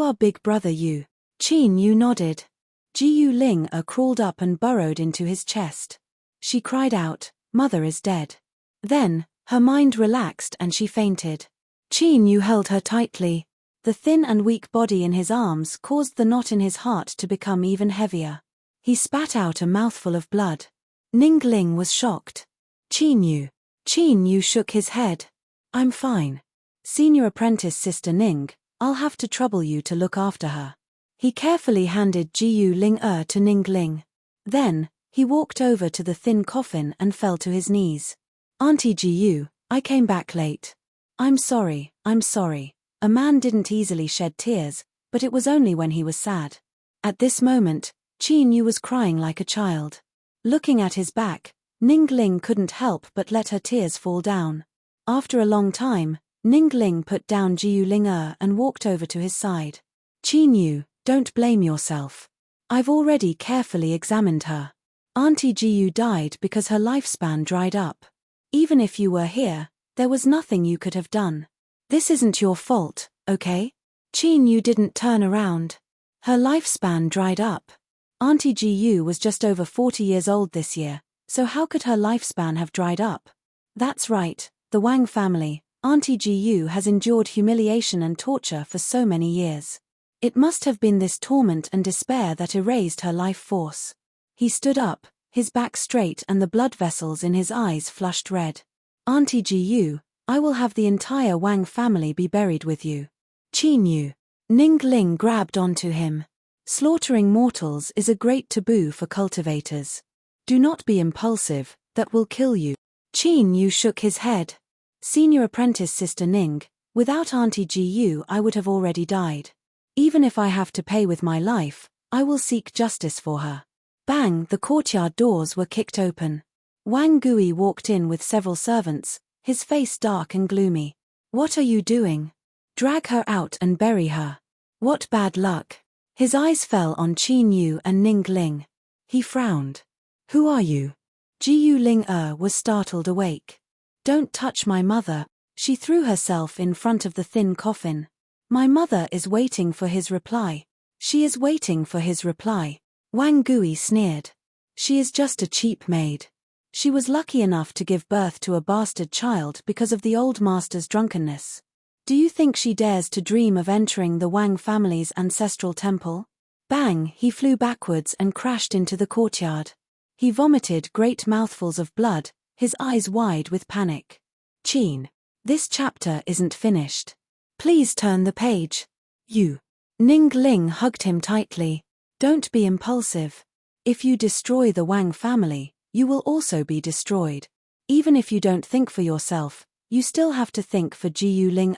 S1: are big brother Yu." Qin Yu nodded. Gu Ling Er crawled up and burrowed into his chest. She cried out, "Mother is dead." Then, her mind relaxed and she fainted. Qin Yu held her tightly. The thin and weak body in his arms caused the knot in his heart to become even heavier. He spat out a mouthful of blood. Ning Ling was shocked. Qin Yu shook his head. "I'm fine. Senior apprentice Sister Ning, I'll have to trouble you to look after her." He carefully handed Gu Ling to Ning Ling. Then, he walked over to the thin coffin and fell to his knees. "Auntie Gu, I came back late. I'm sorry. A man didn't easily shed tears, but it was only when he was sad." At this moment, Qin Yu was crying like a child. Looking at his back, Ning Ling couldn't help but let her tears fall down. After a long time, Ning Ling put down Gu Ling and walked over to his side. "Qin Yu, don't blame yourself. I've already carefully examined her. Auntie Gu died because her lifespan dried up. Even if you were here, there was nothing you could have done. This isn't your fault, okay?" Qin Yu didn't turn around. Her lifespan dried up. Auntie Gu was just over 40 years old this year, so how could her lifespan have dried up? That's right, the Wang family, Auntie Gu has endured humiliation and torture for so many years. It must have been this torment and despair that erased her life force. He stood up, his back straight and the blood vessels in his eyes flushed red. "Auntie Gu, I will have the entire Wang family be buried with you." "Qin Yu." Ning Ling grabbed onto him. Slaughtering mortals is a great taboo for cultivators. Do not be impulsive, that will kill you. Qin Yu shook his head. "Senior apprentice Sister Ning, without Auntie Gu I would have already died. Even if I have to pay with my life, I will seek justice for her." Bang, the courtyard doors were kicked open. Wang Gui walked in with several servants, his face dark and gloomy. "What are you doing? Drag her out and bury her. What bad luck." His eyes fell on Qin Yu and Ning Ling. He frowned. Who are you? Jiu Ling was startled awake. Don't touch my mother. She threw herself in front of the thin coffin. My mother is waiting for his reply. She is waiting for his reply. Wang Gui sneered. She is just a cheap maid. She was lucky enough to give birth to a bastard child because of the old master's drunkenness. Do you think she dares to dream of entering the Wang family's ancestral temple? Bang! He flew backwards and crashed into the courtyard. He vomited great mouthfuls of blood, his eyes wide with panic. Qin. This chapter isn't finished. Please turn the page. You. Ning Ling hugged him tightly. Don't be impulsive. If you destroy the Wang family, you will also be destroyed. Even if you don't think for yourself, you still have to think for Jiu Ling.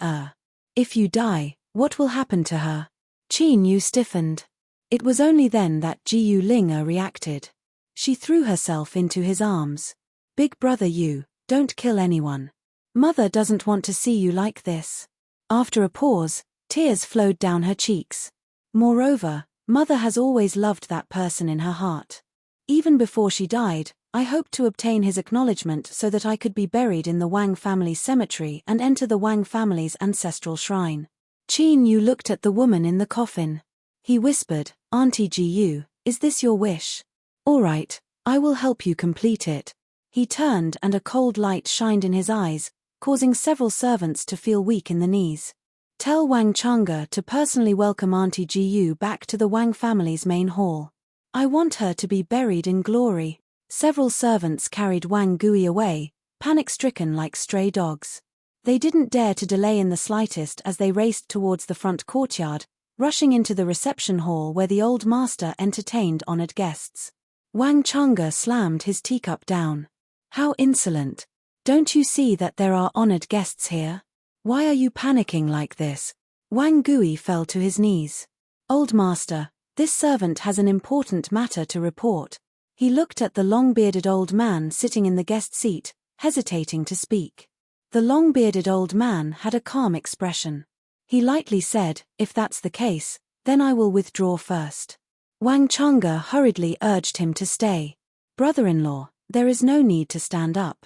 S1: If you die, what will happen to her? Qin Yu stiffened. It was only then that Jiu Ling reacted. She threw herself into his arms. Big brother Yu, don't kill anyone. Mother doesn't want to see you like this. After a pause, tears flowed down her cheeks. Moreover, mother has always loved that person in her heart. Even before she died, I hoped to obtain his acknowledgement so that I could be buried in the Wang family cemetery and enter the Wang family's ancestral shrine. Qin Yu looked at the woman in the coffin. He whispered, Auntie Jiu, is this your wish? All right, I will help you complete it. He turned and a cold light shined in his eyes, causing several servants to feel weak in the knees. Tell Wang Chang'e to personally welcome Auntie Jiu back to the Wang family's main hall. I want her to be buried in glory. Several servants carried Wang Gui away, panic-stricken like stray dogs. They didn't dare to delay in the slightest as they raced towards the front courtyard, rushing into the reception hall where the old master entertained honored guests. Wang Chang'e slammed his teacup down. How insolent! Don't you see that there are honored guests here? Why are you panicking like this? Wang Gui fell to his knees. Old master, this servant has an important matter to report. He looked at the long-bearded old man sitting in the guest seat, hesitating to speak. The long-bearded old man had a calm expression. He lightly said, if that's the case, then I will withdraw first. Wang Chang'e hurriedly urged him to stay. Brother-in-law, there is no need to stand up.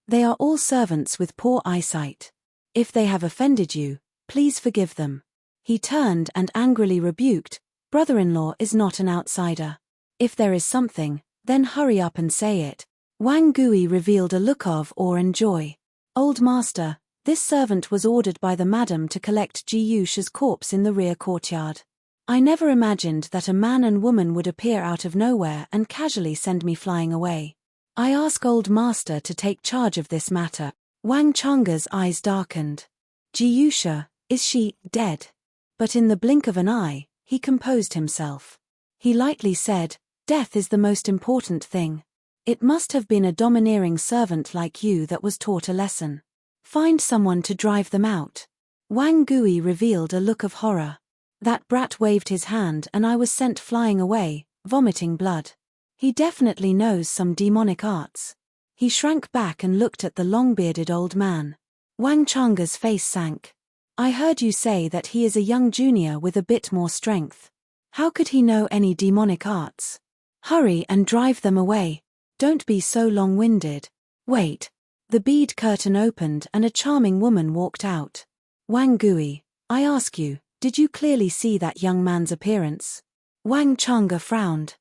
S1: They are all servants with poor eyesight. If they have offended you, please forgive them. He turned and angrily rebuked, brother-in-law is not an outsider. If there is something, then hurry up and say it. Wang Gui revealed a look of awe and joy. Old master, this servant was ordered by the madam to collect Jiusha's corpse in the rear courtyard. I never imagined that a man and woman would appear out of nowhere and casually send me flying away. I ask old master to take charge of this matter. Wang Chang'e's eyes darkened. Jiusha, is she dead? But in the blink of an eye, he composed himself. He lightly said, death is the most important thing. It must have been a domineering servant like you that was taught a lesson. Find someone to drive them out. Wang Gui revealed a look of horror. That brat waved his hand and I was sent flying away, vomiting blood. He definitely knows some demonic arts. He shrank back and looked at the long-bearded old man. Wang Chang'e's face sank. I heard you say that he is a young junior with a bit more strength. How could he know any demonic arts? Hurry and drive them away. Don't be so long-winded. Wait. The bead curtain opened and a charming woman walked out. Wang Gui, I ask you, did you clearly see that young man's appearance? Wang Chang'e frowned.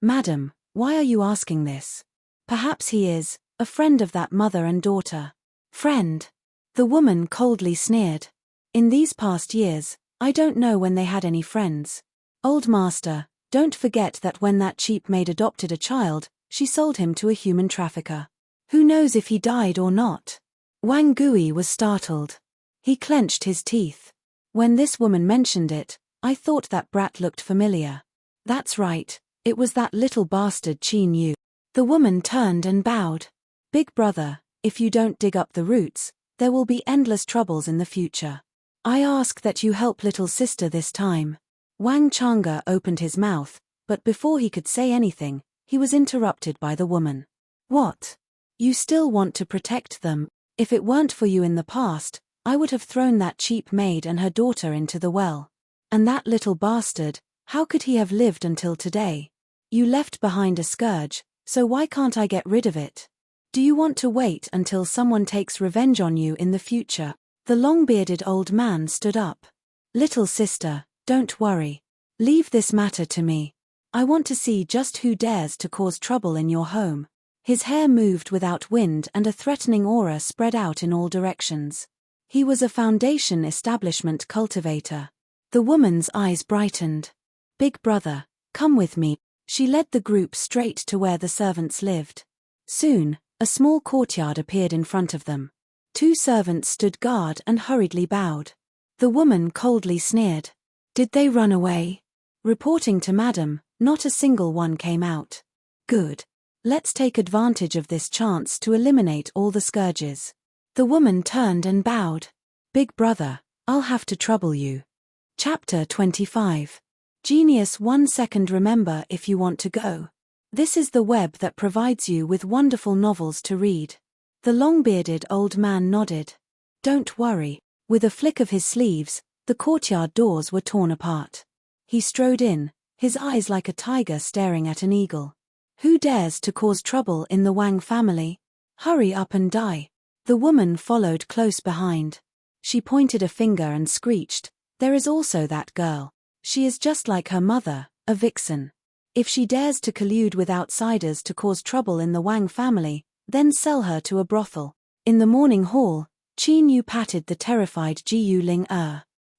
S1: Madam, why are you asking this? Perhaps he is a friend of that mother and daughter. Friend? The woman coldly sneered. In these past years, I don't know when they had any friends. Old master, don't forget that when that cheap maid adopted a child, she sold him to a human trafficker. Who knows if he died or not? Wang Gui was startled. He clenched his teeth. When this woman mentioned it, I thought that brat looked familiar. That's right, it was that little bastard Qin Yu. The woman turned and bowed. Big brother, if you don't dig up the roots, there will be endless troubles in the future. I ask that you help little sister this time. Wang Chang'e opened his mouth, but before he could say anything, he was interrupted by the woman. What? You still want to protect them? If it weren't for you in the past, I would have thrown that cheap maid and her daughter into the well. And that little bastard, how could he have lived until today? You left behind a scourge, So why can't I get rid of it? Do you want to wait until someone takes revenge on you in the future? The long-bearded old man stood up. Little sister, don't worry. Leave this matter to me. I want to see just who dares to cause trouble in your home. His hair moved without wind and a threatening aura spread out in all directions. He was a foundation establishment cultivator. The woman's eyes brightened. Big brother, come with me. She led the group straight to where the servants lived. Soon, a small courtyard appeared in front of them. 2 servants stood guard and hurriedly bowed. The woman coldly sneered. Did they run away? Reporting to Madam, not a single one came out. Good. Let's take advantage of this chance to eliminate all the scourges. The woman turned and bowed. Big brother, I'll have to trouble you. Chapter 25. Genius 1 second. Remember if you want to go. This is the web that provides you with wonderful novels to read. The long-bearded old man nodded. Don't worry. With a flick of his sleeves, the courtyard doors were torn apart. He strode in, his eyes like a tiger staring at an eagle. Who dares to cause trouble in the Wang family? Hurry up and die. The woman followed close behind. She pointed a finger and screeched, there is also that girl. She is just like her mother, a vixen. If she dares to collude with outsiders to cause trouble in the Wang family, then sell her to a brothel. In the morning hall, Qin Yu patted the terrified Ji Ling.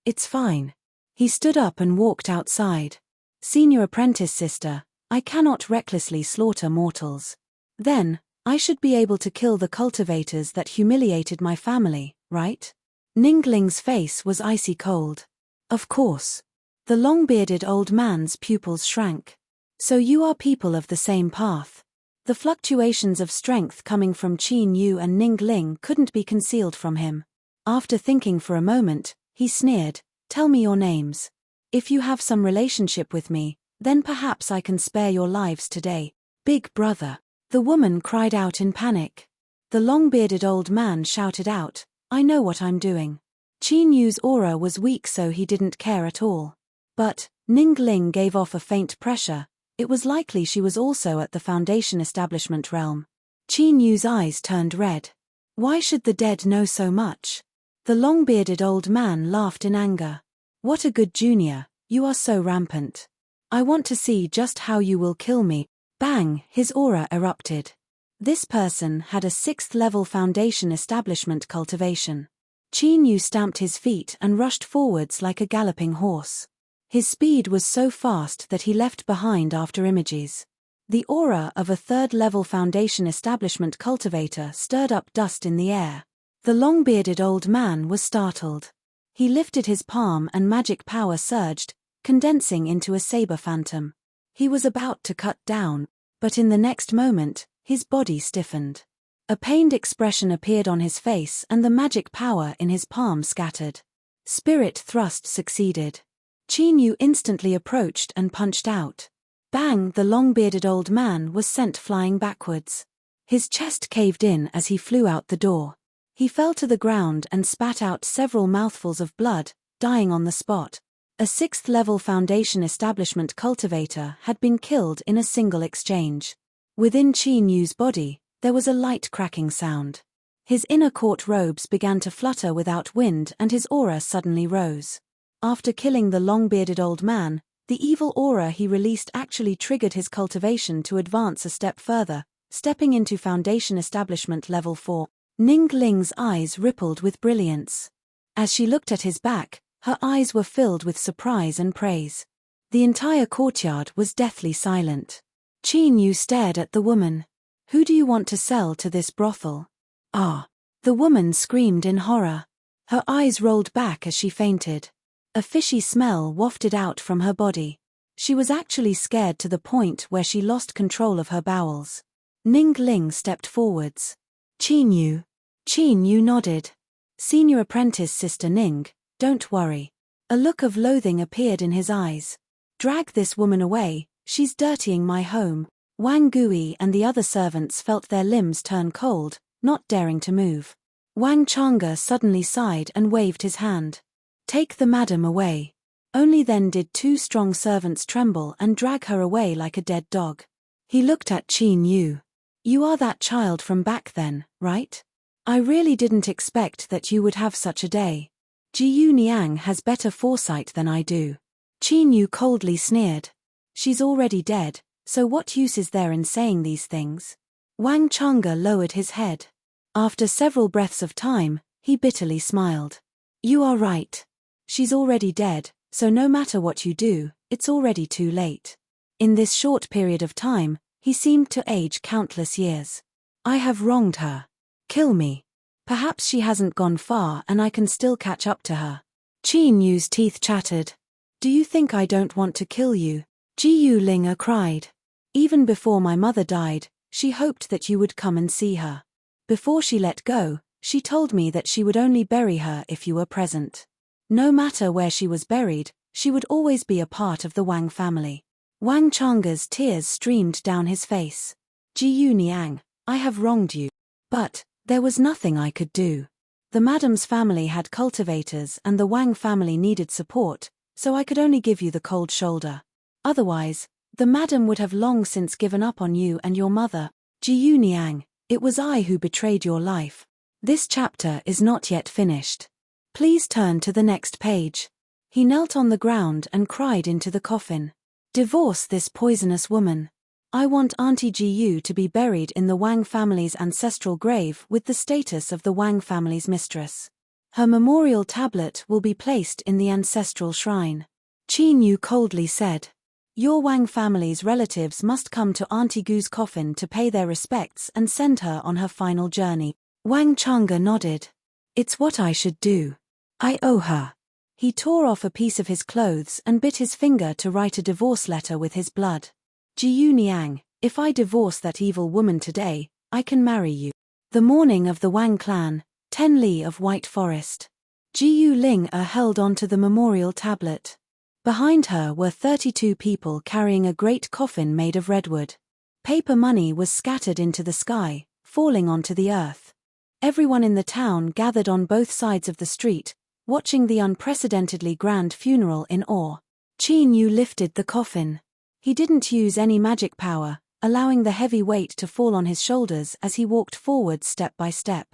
S1: It's fine. He stood up and walked outside. Senior apprentice sister, I cannot recklessly slaughter mortals. Then, I should be able to kill the cultivators that humiliated my family, right? Ningling's face was icy cold. Of course. The long-bearded old man's pupils shrank. So you are people of the same path. The fluctuations of strength coming from Qin Yu and Ningling couldn't be concealed from him. After thinking for a moment, he sneered, tell me your names. If you have some relationship with me, then perhaps I can spare your lives today. Big brother. The woman cried out in panic. The long-bearded old man shouted out, I know what I'm doing. Qin Yu's aura was weak, so he didn't care at all. But Ningling gave off a faint pressure. It was likely she was also at the Foundation establishment realm. Qin Yu's eyes turned red. Why should the dead know so much? The long-bearded old man laughed in anger. What a good junior, you are so rampant. I want to see just how you will kill me. Bang, his aura erupted. This person had a 6th level Foundation establishment cultivation. Qin Yu stamped his feet and rushed forwards like a galloping horse. His speed was so fast that he left behind after images. The aura of a 3rd level Foundation establishment cultivator stirred up dust in the air. The long-bearded old man was startled. He lifted his palm and magic power surged, condensing into a saber phantom. He was about to cut down, but in the next moment, his body stiffened. A pained expression appeared on his face and the magic power in his palm scattered. Spirit thrust succeeded. Qin Yu instantly approached and punched out. Bang! The long-bearded old man was sent flying backwards. His chest caved in as he flew out the door. He fell to the ground and spat out several mouthfuls of blood, dying on the spot. A 6th level Foundation establishment cultivator had been killed in a single exchange. Within Qin Yu's body, there was a light cracking sound. His inner court robes began to flutter without wind and his aura suddenly rose. After killing the long-bearded old man, the evil aura he released actually triggered his cultivation to advance a step further, stepping into Foundation establishment level 4. Ningling's eyes rippled with brilliance. As she looked at his back, her eyes were filled with surprise and praise. The entire courtyard was deathly silent. Qin Yu stared at the woman. Who do you want to sell to this brothel? Ah! The woman screamed in horror. Her eyes rolled back as she fainted. A fishy smell wafted out from her body. She was actually scared to the point where she lost control of her bowels. Ningling stepped forwards. Qin Yu. Qin Yu nodded. Senior apprentice Sister Ning, don't worry. A look of loathing appeared in his eyes. Drag this woman away, she's dirtying my home. Wang Gui and the other servants felt their limbs turn cold, not daring to move. Wang Changa suddenly sighed and waved his hand. Take the madam away. Only then did 2 strong servants tremble and drag her away like a dead dog. He looked at Qin Yu. You are that child from back then, right? I really didn't expect that you would have such a day. Jiyu Niang has better foresight than I do. Qin Yu coldly sneered. She's already dead, so what use is there in saying these things? Wang Chang'e lowered his head. After several breaths of time, he bitterly smiled. You are right. She's already dead, so no matter what you do, it's already too late. In this short period of time, he seemed to age countless years. I have wronged her. Kill me. Perhaps she hasn't gone far and I can still catch up to her. Qin Yu's teeth chattered. Do you think I don't want to kill you? Jiyu Ling cried. Even before my mother died, she hoped that you would come and see her. Before she let go, she told me that she would only bury her if you were present. No matter where she was buried, she would always be a part of the Wang family. Wang Chang'e's tears streamed down his face. Jiyu Niang, I have wronged you. But there was nothing I could do. The madam's family had cultivators and the Wang family needed support, so I could only give you the cold shoulder. Otherwise, the madam would have long since given up on you and your mother. Jiyu Niang, it was I who betrayed your life. This chapter is not yet finished. Please turn to the next page. He knelt on the ground and cried into the coffin. Divorce this poisonous woman. I want Auntie Jiyu to be buried in the Wang family's ancestral grave with the status of the Wang family's mistress. Her memorial tablet will be placed in the ancestral shrine. Qin Yu coldly said. Your Wang family's relatives must come to Auntie Gu's coffin to pay their respects and send her on her final journey. Wang Chang'e nodded. It's what I should do. I owe her. He tore off a piece of his clothes and bit his finger to write a divorce letter with his blood. Jiyu Niang, if I divorce that evil woman today, I can marry you. The morning of the Wang clan, 10 li of White Forest. Jiyu Ling held onto the memorial tablet. Behind her were 32 people carrying a great coffin made of redwood. Paper money was scattered into the sky, falling onto the earth. Everyone in the town gathered on both sides of the street, watching the unprecedentedly grand funeral in awe. Qin Yu lifted the coffin. He didn't use any magic power, allowing the heavy weight to fall on his shoulders as he walked forward step by step.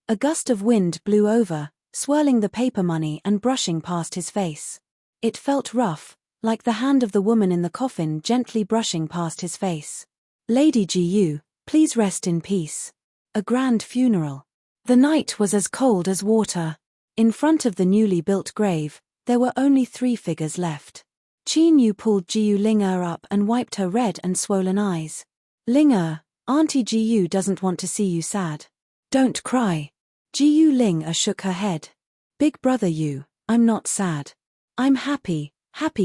S1: A gust of wind blew over, swirling the paper money and brushing past his face. It felt rough, like the hand of the woman in the coffin gently brushing past his face. Lady Jiyu, please rest in peace. A grand funeral. The night was as cold as water. In front of the newly built grave, there were only 3 figures left. Qin Yu pulled Jiyu Ling up and wiped her red and swollen eyes. Ling, Auntie Jiyu doesn't want to see you sad. Don't cry. Jiyu Ling shook her head. Big brother Yu, I'm not sad. I'm happy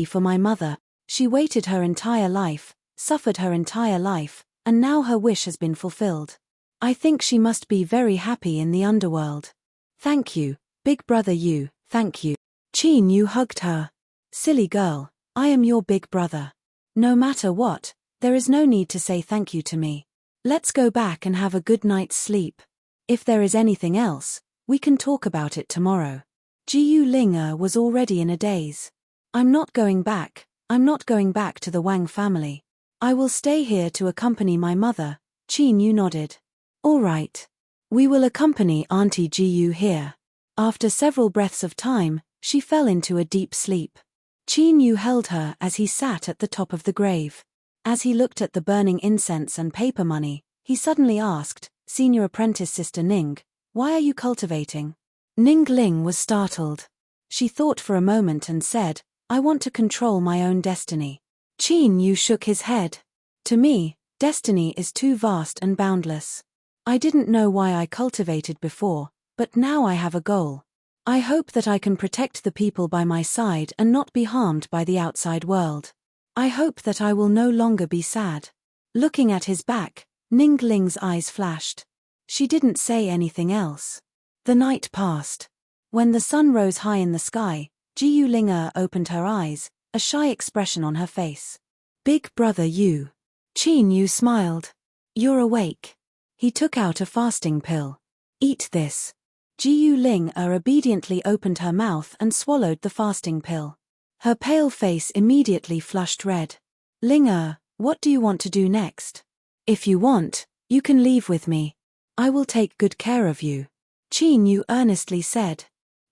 S1: for my mother. She waited her entire life, suffered her entire life, and now her wish has been fulfilled. I think she must be very happy in the underworld. Thank you, big brother Yu, thank you. Qin Yu hugged her. Silly girl, I am your big brother. No matter what, there is no need to say thank you to me. Let's go back and have a good night's sleep. If there is anything else, we can talk about it tomorrow. Jiyu Ling was already in a daze. I'm not going back to the Wang family. I will stay here to accompany my mother. Qin Yu nodded. All right. We will accompany Auntie Jiyu here. After several breaths of time, she fell into a deep sleep. Qin Yu held her as he sat at the top of the grave. As he looked at the burning incense and paper money, he suddenly asked, Senior Apprentice Sister Ning, why are you cultivating? Ning Ling was startled. She thought for a moment and said, I want to control my own destiny. Qin Yu shook his head. To me, destiny is too vast and boundless. I didn't know why I cultivated before, but now I have a goal. I hope that I can protect the people by my side and not be harmed by the outside world. I hope that I will no longer be sad. Looking at his back, Ning Ling's eyes flashed. She didn't say anything else. The night passed. When the sun rose high in the sky, Jiyu Ling opened her eyes, a shy expression on her face. Big brother Yu. Qin Yu smiled. You're awake. He took out a fasting pill. Eat this. Jiyu Ling obediently opened her mouth and swallowed the fasting pill. Her pale face immediately flushed red. Ling, What do you want to do next? If you want, you can leave with me. I will take good care of you. Qin Yu earnestly said.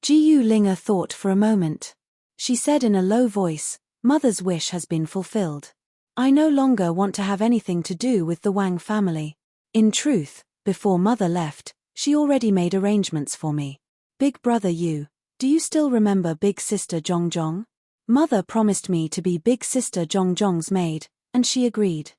S1: Jiyu Linga thought for a moment. She said in a low voice, Mother's wish has been fulfilled. I no longer want to have anything to do with the Wang family. In truth, before Mother left, she already made arrangements for me. Big brother Yu, do you still remember big sister Zhongjong? Mother promised me to be big sister Zhongjong's maid, and she agreed.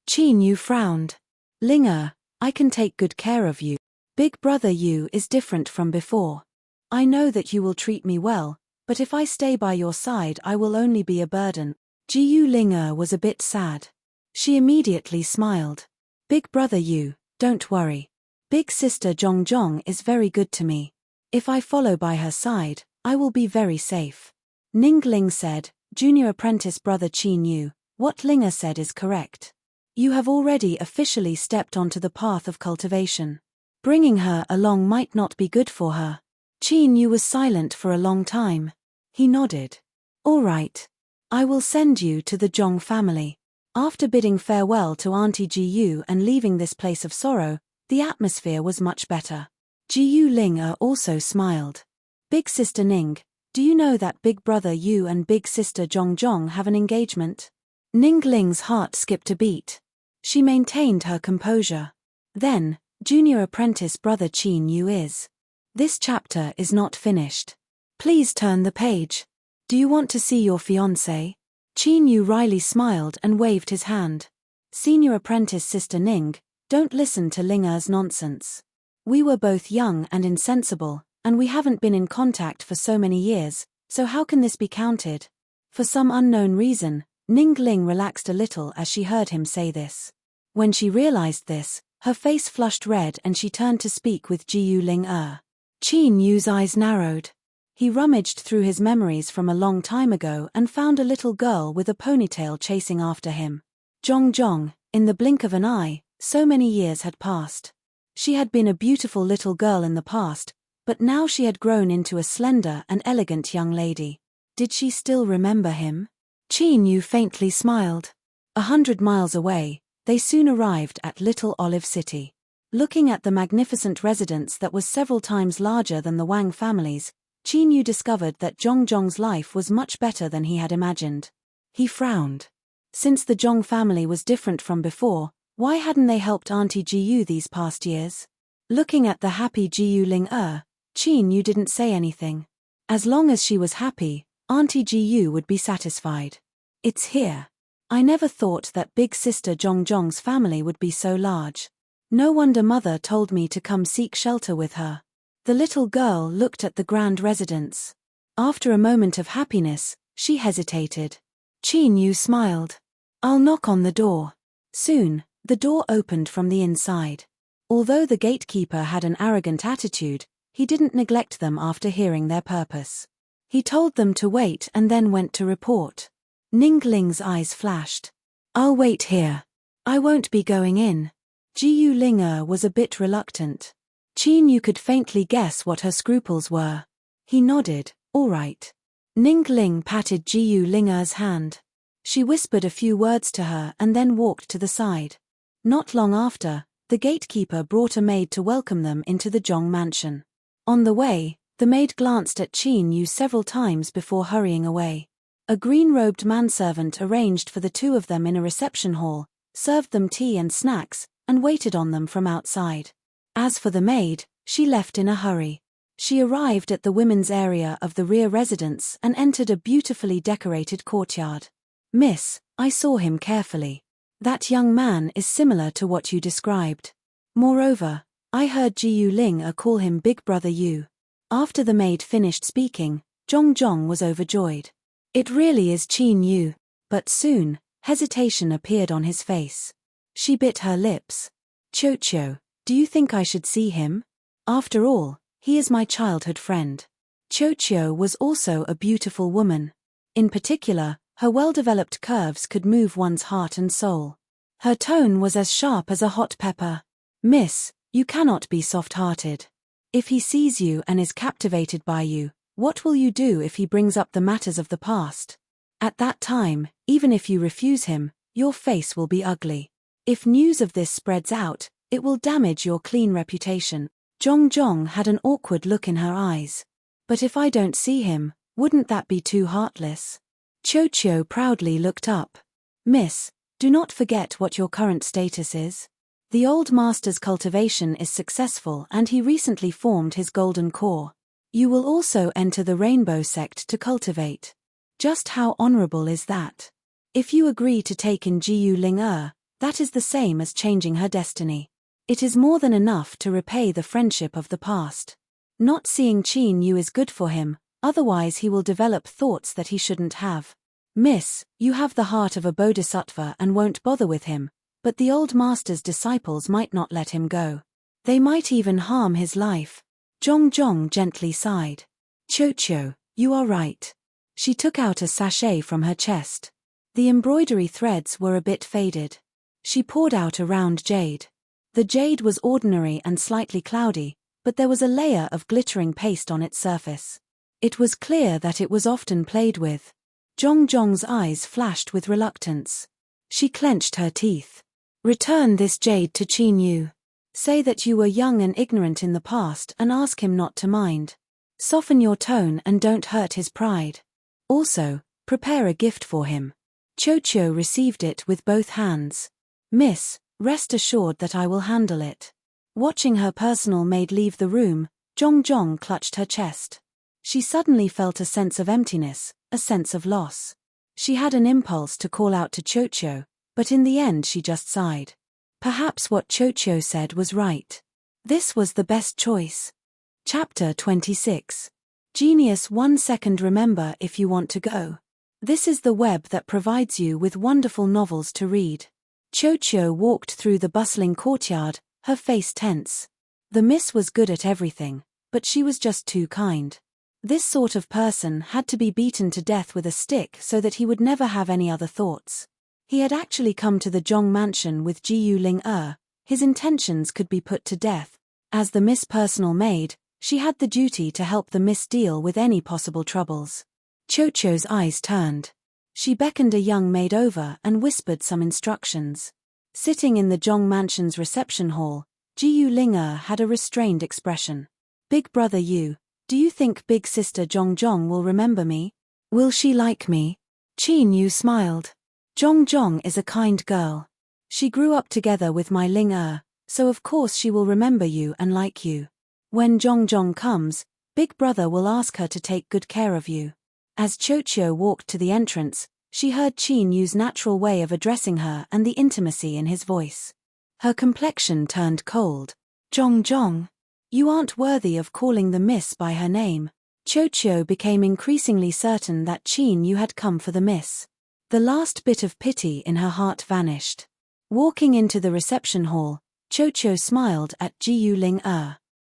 S1: Qin Yu frowned. Linga, I can take good care of you. Big brother Yu is different from before. I know that you will treat me well, but if I stay by your side I will only be a burden. Jiyu Linga was a bit sad. She immediately smiled. Big brother Yu, don't worry. Big sister Zhongjong is very good to me. If I follow by her side, I will be very safe. Ningling said, Junior apprentice brother Qin Yu, what Linga said is correct. You have already officially stepped onto the path of cultivation. Bringing her along might not be good for her. Qin Yu was silent for a long time. He nodded. All right. I will send you to the Zhong family. After bidding farewell to Auntie Jiyu and leaving this place of sorrow, the atmosphere was much better. Jiyu Linga also smiled. Big sister Ning, do you know that big brother Yu and big sister Zhongjong have an engagement? Ning Ling's heart skipped a beat. She maintained her composure. Then, junior apprentice brother Qin Yu is. This chapter is not finished. Please turn the page. Do you want to see your fiancé? Qin Yu wryly smiled and waved his hand. Senior apprentice sister Ning, don't listen to Linga's nonsense. We were both young and insensible, and we haven't been in contact for so many years, so how can this be counted? For some unknown reason, Ning Ling relaxed a little as she heard him say this. When she realized this, her face flushed red and she turned to speak with Jiyu Ling. Qin Yu's eyes narrowed. He rummaged through his memories from a long time ago and found a little girl with a ponytail chasing after him. Zhongjong, in the blink of an eye, so many years had passed. She had been a beautiful little girl in the past, but now she had grown into a slender and elegant young lady. Did she still remember him? Qin Yu faintly smiled. 100 miles away, they soon arrived at Little Olive City. Looking at the magnificent residence that was several times larger than the Wang family's, Qin Yu discovered that Zhongjong's life was much better than he had imagined. He frowned. Since the Zhong family was different from before, why hadn't they helped Auntie Jiyu these past years? Looking at the happy Jiyu Ling, Qin Yu didn't say anything. As long as she was happy, Auntie Jiyu would be satisfied. It's here. I never thought that big sister Zhongjong's family would be so large. No wonder Mother told me to come seek shelter with her. The little girl looked at the grand residence. After a moment of happiness, she hesitated. Qin Yu smiled. I'll knock on the door. Soon, the door opened from the inside. Although the gatekeeper had an arrogant attitude, he didn't neglect them after hearing their purpose. He told them to wait and then went to report. Ning Ling's eyes flashed. I'll wait here. I won't be going in. Jiyu Ling was a bit reluctant. Qin Yu could faintly guess what her scruples were. He nodded, all right. Ning Ling patted Jiyu Ling's hand. She whispered a few words to her and then walked to the side. Not long after, the gatekeeper brought a maid to welcome them into the Zhong mansion. On the way, the maid glanced at Qin Yu several times before hurrying away. A green-robed manservant arranged for the two of them in a reception hall, served them tea and snacks, and waited on them from outside. As for the maid, she left in a hurry. She arrived at the women's area of the rear residence and entered a beautifully decorated courtyard. Miss, I saw him carefully. That young man is similar to what you described. Moreover, I heard Jiyu Ling call him Big Brother Yu. After the maid finished speaking, Zhongjong was overjoyed. It really is Qin Yu. But soon, hesitation appeared on his face. She bit her lips. Qiu, do you think I should see him? After all, he is my childhood friend. Qiu was also a beautiful woman. In particular, her well-developed curves could move one's heart and soul. Her tone was as sharp as a hot pepper. Miss, you cannot be soft-hearted. If he sees you and is captivated by you, what will you do if he brings up the matters of the past? At that time, even if you refuse him, your face will be ugly. If news of this spreads out, it will damage your clean reputation. Zhong had an awkward look in her eyes. But if I don't see him, wouldn't that be too heartless? Cho proudly looked up. Miss, do not forget what your current status is. The old master's cultivation is successful and he recently formed his golden core. You will also enter the rainbow sect to cultivate. Just how honorable is that? If you agree to take in Jiyu Ling that is the same as changing her destiny. It is more than enough to repay the friendship of the past. Not seeing Qin Yu is good for him, otherwise he will develop thoughts that he shouldn't have. Miss, you have the heart of a bodhisattva and won't bother with him, but the old master's disciples might not let him go. They might even harm his life. Zhong gently sighed. Cho, you are right. She took out a sachet from her chest. The embroidery threads were a bit faded. She poured out a round jade. The jade was ordinary and slightly cloudy, but there was a layer of glittering paste on its surface. It was clear that it was often played with. Zhong's eyes flashed with reluctance. She clenched her teeth. Return this jade to Qin Yu. Say that you were young and ignorant in the past and ask him not to mind. Soften your tone and don't hurt his pride. Also, prepare a gift for him. Cho received it with both hands. Miss, rest assured that I will handle it. Watching her personal maid leave the room, Zhong clutched her chest. She suddenly felt a sense of emptiness, a sense of loss. She had an impulse to call out to Cho, but in the end she just sighed. Perhaps what Cho said was right. This was the best choice. Chapter 26. Genius 1 second. Remember if you want to go. This is the web that provides you with wonderful novels to read. Cho walked through the bustling courtyard, her face tense. The miss was good at everything, but she was just too kind. This sort of person had to be beaten to death with a stick so that he would never have any other thoughts. He had actually come to the Zhong mansion with Jiyu Ling his intentions could be put to death. As the miss personal maid, she had the duty to help the miss deal with any possible troubles. Cho's eyes turned. She beckoned a young maid over and whispered some instructions. Sitting in the Zhong mansion's reception hall, Jiyu Ling had a restrained expression. Big brother Yu, do you think big sister Zhong will remember me? Will she like me? Qin Yu smiled. Zhong is a kind girl. She grew up together with my Ling so of course she will remember you and like you. When Zhong comes, big brother will ask her to take good care of you. As Cho walked to the entrance, she heard Qin Yu's natural way of addressing her and the intimacy in his voice. Her complexion turned cold. Zhong, you aren't worthy of calling the miss by her name. Cho became increasingly certain that Qin Yu had come for the miss. The last bit of pity in her heart vanished. Walking into the reception hall, Cho smiled at Jiyu Ling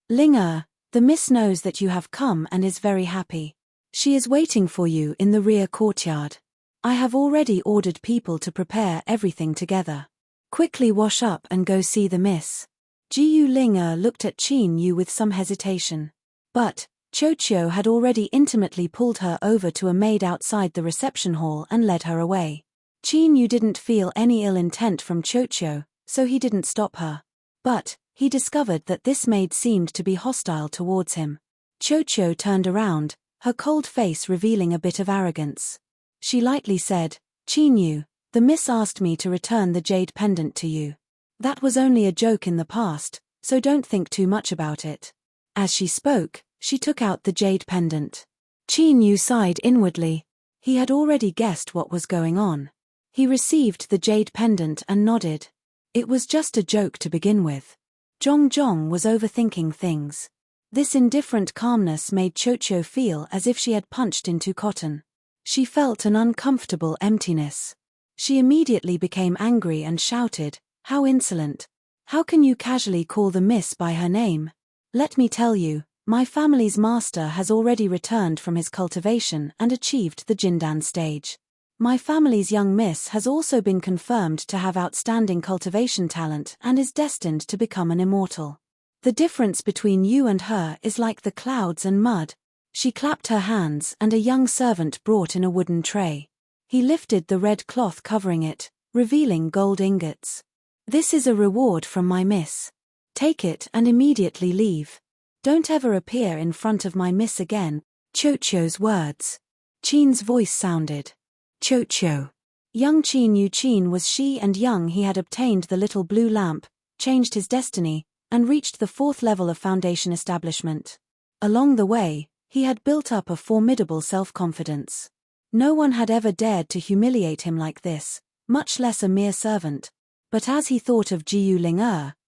S1: Ling the miss knows that you have come and is very happy. She is waiting for you in the rear courtyard. I have already ordered people to prepare everything together. Quickly wash up and go see the miss. Jiyu Ling looked at Qin Yu with some hesitation. But Cho had already intimately pulled her over to a maid outside the reception hall and led her away. Qin Yu didn't feel any ill intent from Cho, so he didn't stop her. But he discovered that this maid seemed to be hostile towards him. Cho turned around, her cold face revealing a bit of arrogance. She lightly said, Qin Yu, the miss asked me to return the jade pendant to you. That was only a joke in the past, so don't think too much about it. As she spoke, she took out the jade pendant. Qin Yu sighed inwardly. He had already guessed what was going on. He received the jade pendant and nodded. It was just a joke to begin with. Zhong was overthinking things. This indifferent calmness made Cho feel as if she had punched into cotton. She felt an uncomfortable emptiness. She immediately became angry and shouted, How insolent! How can you casually call the miss by her name? Let me tell you, my family's master has already returned from his cultivation and achieved the Jindan stage. My family's young miss has also been confirmed to have outstanding cultivation talent and is destined to become an immortal. The difference between you and her is like the clouds and mud. She clapped her hands and a young servant brought in a wooden tray. He lifted the red cloth covering it, revealing gold ingots. "This is a reward from my miss. Take it and immediately leave. Don't ever appear in front of my miss again." Chocho's words. Qin's voice sounded. Chocho. Young Qin knew Qin was she, and young he had obtained the little blue lamp, changed his destiny, and reached the 4th level of foundation establishment. Along the way, he had built up a formidable self-confidence. No one had ever dared to humiliate him like this, much less a mere servant. But as he thought of Jiu Ling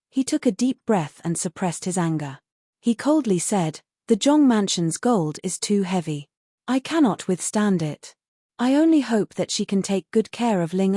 S1: he took a deep breath and suppressed his anger. He coldly said, "The Zhong Mansion's gold is too heavy. I cannot withstand it. I only hope that she can take good care of Ling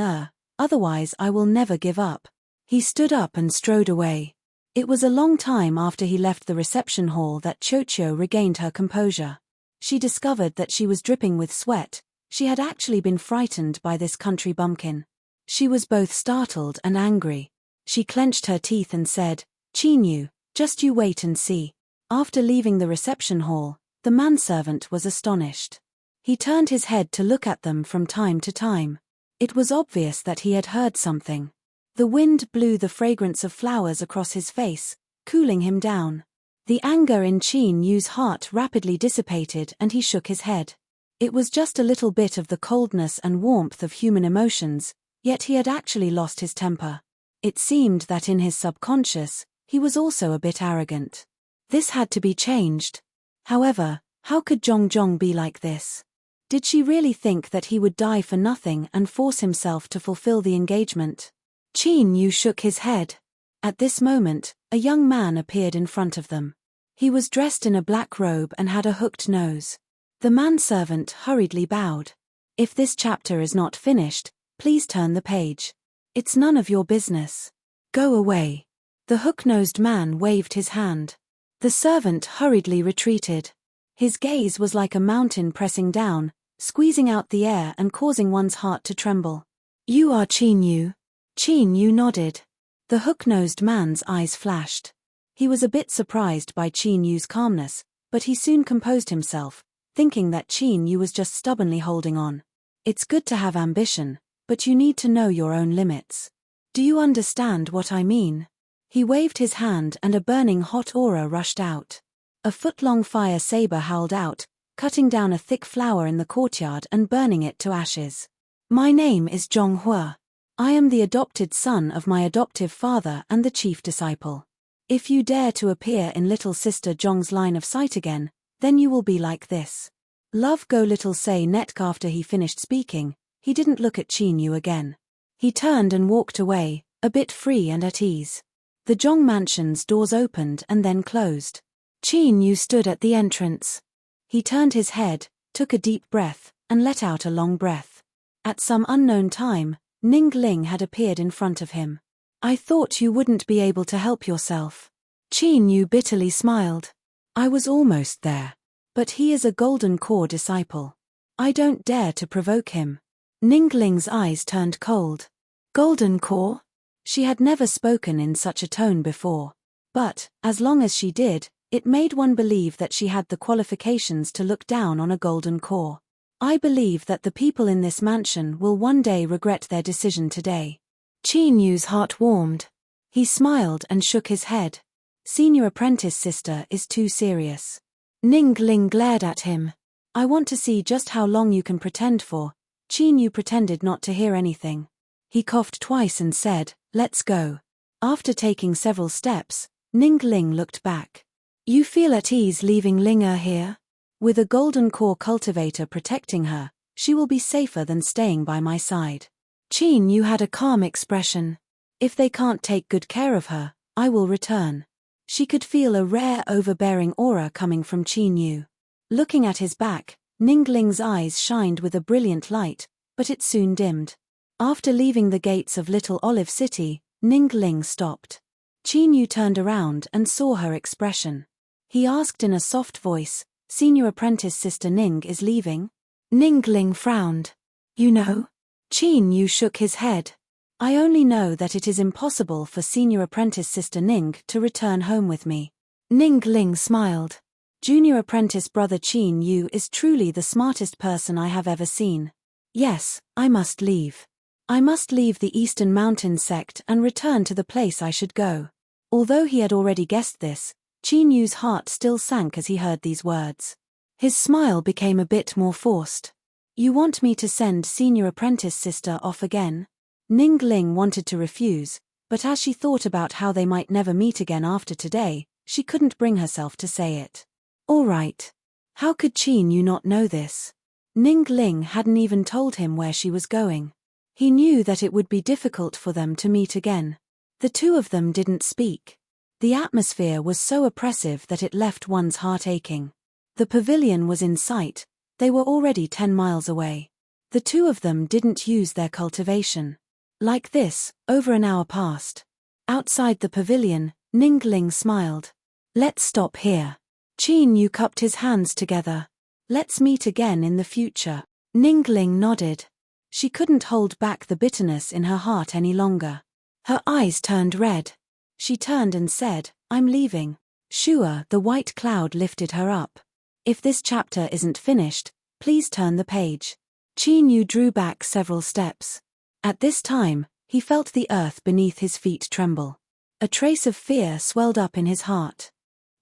S1: otherwise I will never give up." He stood up and strode away. It was a long time after he left the reception hall that Chocho regained her composure. She discovered that she was dripping with sweat. She had actually been frightened by this country bumpkin. She was both startled and angry. She clenched her teeth and said, "Qin, just you wait and see." After leaving the reception hall, the manservant was astonished. He turned his head to look at them from time to time. It was obvious that he had heard something. The wind blew the fragrance of flowers across his face, cooling him down. The anger in Qin Yu's heart rapidly dissipated and he shook his head. It was just a little bit of the coldness and warmth of human emotions, yet he had actually lost his temper. It seemed that in his subconscious, he was also a bit arrogant. This had to be changed. However, how could Zhong be like this? Did she really think that he would die for nothing and force himself to fulfill the engagement? Qin Yu shook his head. At this moment, a young man appeared in front of them. He was dressed in a black robe and had a hooked nose. The manservant hurriedly bowed. "If this chapter is not finished, please turn the page. It's none of your business. Go away." The hook-nosed man waved his hand. The servant hurriedly retreated. His gaze was like a mountain pressing down, squeezing out the air and causing one's heart to tremble. "You are Qin Yu?" Qin Yu nodded. The hook-nosed man's eyes flashed. He was a bit surprised by Qin Yu's calmness, but he soon composed himself, thinking that Qin Yu was just stubbornly holding on. It's good to have ambition, but you need to know your own limits. Do you understand what I mean? He waved his hand and a burning hot aura rushed out. A foot-long fire saber howled out, cutting down a thick flower in the courtyard and burning it to ashes. "My name is Zhong Hua. I am the adopted son of my adoptive father and the chief disciple. If you dare to appear in little sister Zhong's line of sight again, then you will be like this." Love go little say Netk. After he finished speaking, he didn't look at Qin Yu again. He turned and walked away, a bit free and at ease. The Zhong Mansion's doors opened and then closed. Qin Yu stood at the entrance. He turned his head, took a deep breath, and let out a long breath. At some unknown time, Ning Ling had appeared in front of him. "I thought you wouldn't be able to help yourself." Qin Yu bitterly smiled. "I was almost there. But he is a Golden Core disciple. I don't dare to provoke him." Ning Ling's eyes turned cold. Golden Core? She had never spoken in such a tone before. But, as long as she did, it made one believe that she had the qualifications to look down on a Golden Core. "I believe that the people in this mansion will one day regret their decision today." Qin Yu's heart warmed. He smiled and shook his head. "Senior apprentice sister is too serious." Ning Ling glared at him. "I want to see just how long you can pretend for." Qin Yu pretended not to hear anything. He coughed twice and said, "Let's go." After taking several steps, Ning Ling looked back. "You feel at ease leaving Ling here? With a Golden Core cultivator protecting her, she will be safer than staying by my side." Qin Yu had a calm expression. "If they can't take good care of her, I will return." She could feel a rare overbearing aura coming from Qin Yu. Looking at his back, Ning Ling's eyes shined with a brilliant light, but it soon dimmed. After leaving the gates of Little Olive City, Ning Ling stopped. Qin Yu turned around and saw her expression. He asked in a soft voice, "Senior apprentice sister Ning is leaving?" Ning Ling frowned. "You know?" Qin Yu shook his head. "I only know that it is impossible for senior apprentice sister Ning to return home with me." Ning Ling smiled. "Junior apprentice brother Qin Yu is truly the smartest person I have ever seen. Yes, I must leave. I must leave the Eastern Mountain sect and return to the place I should go. Although he had already guessed this, Qin Yu's heart still sank as he heard these words. His smile became a bit more forced. You want me to send senior apprentice sister off again? Ning Ling wanted to refuse, but as she thought about how they might never meet again after today, she couldn't bring herself to say it. All right. How could Qin Yu not know this? Ning Ling hadn't even told him where she was going. He knew that it would be difficult for them to meet again. The two of them didn't speak. The atmosphere was so oppressive that it left one's heart aching. The pavilion was in sight. They were already 10 miles away. The two of them didn't use their cultivation. Like this, over an hour passed. Outside the pavilion, Ning Ling smiled. Let's stop here. Qin Yu cupped his hands together. Let's meet again in the future. Ning Ling nodded. She couldn't hold back the bitterness in her heart any longer. Her eyes turned red. She turned and said, I'm leaving. Sure, the white cloud lifted her up. If this chapter isn't finished, please turn the page. Qin Yu drew back several steps. At this time, he felt the earth beneath his feet tremble. A trace of fear swelled up in his heart.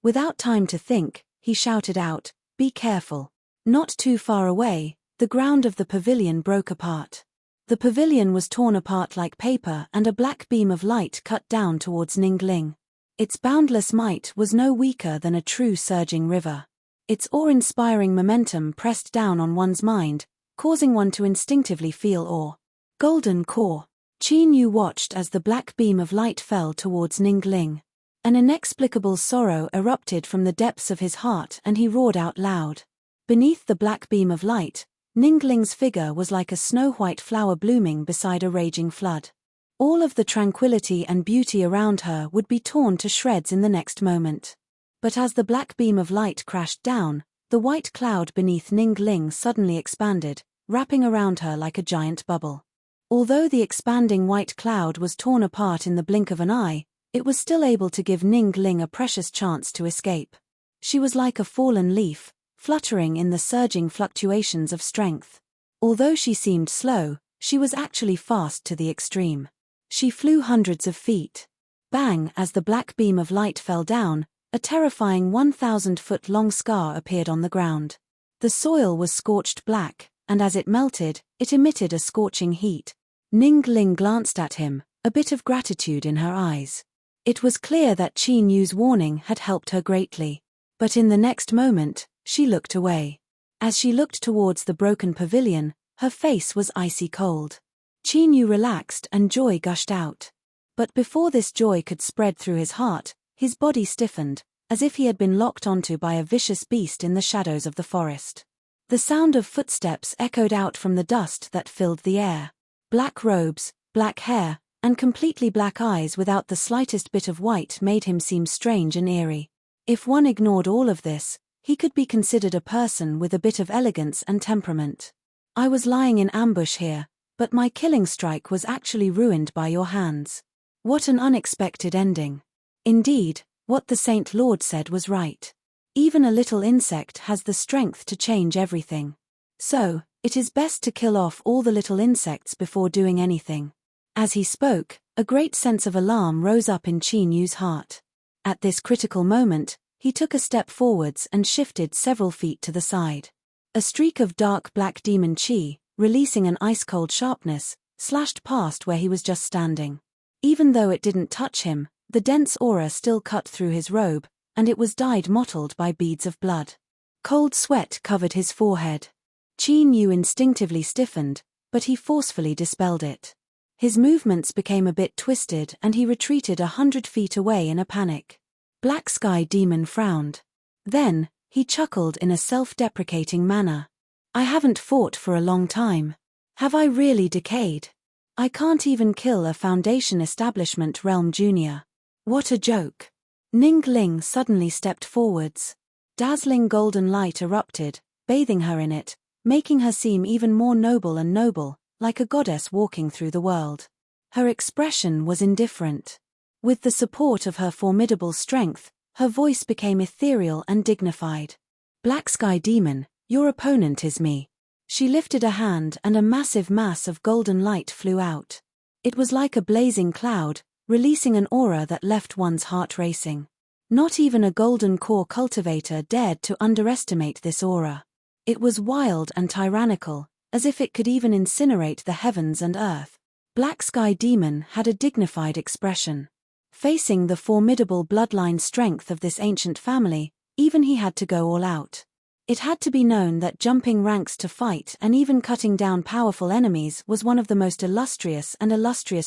S1: Without time to think, he shouted out, Be careful. Not too far away, the ground of the pavilion broke apart. The pavilion was torn apart like paper and a black beam of light cut down towards Ning Ling. Its boundless might was no weaker than a true surging river. Its awe-inspiring momentum pressed down on one's mind, causing one to instinctively feel awe. Golden core. Qin Yu watched as the black beam of light fell towards Ning Ling. An inexplicable sorrow erupted from the depths of his heart and he roared out loud. Beneath the black beam of light, Ning Ling's figure was like a snow-white flower blooming beside a raging flood. All of the tranquility and beauty around her would be torn to shreds in the next moment. But as the black beam of light crashed down, the white cloud beneath Ning Ling suddenly expanded, wrapping around her like a giant bubble. Although the expanding white cloud was torn apart in the blink of an eye, it was still able to give Ning Ling a precious chance to escape. She was like a fallen leaf, fluttering in the surging fluctuations of strength. Although she seemed slow, she was actually fast to the extreme. She flew hundreds of feet. Bang! As the black beam of light fell down, a terrifying 1,000-foot-long scar appeared on the ground. The soil was scorched black, and as it melted, it emitted a scorching heat. Ning Ling glanced at him, a bit of gratitude in her eyes. It was clear that Qin Yu's warning had helped her greatly. But in the next moment, she looked away. As she looked towards the broken pavilion, her face was icy cold. Qin Yu relaxed and joy gushed out. But before this joy could spread through his heart, his body stiffened, as if he had been locked onto by a vicious beast in the shadows of the forest. The sound of footsteps echoed out from the dust that filled the air. Black robes, black hair, and completely black eyes without the slightest bit of white made him seem strange and eerie. If one ignored all of this, he could be considered a person with a bit of elegance and temperament. I was lying in ambush here, but my killing strike was actually ruined by your hands. What an unexpected ending. Indeed, what the Saint Lord said was right. Even a little insect has the strength to change everything. So, it is best to kill off all the little insects before doing anything. As he spoke, a great sense of alarm rose up in Qin Yu's heart. At this critical moment, he took a step forwards and shifted several feet to the side. A streak of dark black demon chi, releasing an ice-cold sharpness, slashed past where he was just standing. Even though it didn't touch him, the dense aura still cut through his robe, and it was dyed mottled by beads of blood. Cold sweat covered his forehead. Qin Yu instinctively stiffened, but he forcefully dispelled it. His movements became a bit twisted and he retreated 100 feet away in a panic. Black Sky Demon frowned. Then, he chuckled in a self-deprecating manner. I haven't fought for a long time. Have I really decayed? I can't even kill a Foundation Establishment Realm Junior. What a joke. Ning Ling suddenly stepped forwards. Dazzling golden light erupted, bathing her in it, making her seem even more noble and noble, like a goddess walking through the world. Her expression was indifferent. With the support of her formidable strength, her voice became ethereal and dignified. Black Sky Demon, your opponent is me. She lifted a hand and a massive mass of golden light flew out. It was like a blazing cloud, releasing an aura that left one's heart racing. Not even a golden core cultivator dared to underestimate this aura. It was wild and tyrannical, as if it could even incinerate the heavens and earth. Black Sky Demon had a dignified expression. Facing the formidable bloodline strength of this ancient family, even he had to go all out. It had to be known that jumping ranks to fight and even cutting down powerful enemies was one of the most illustrious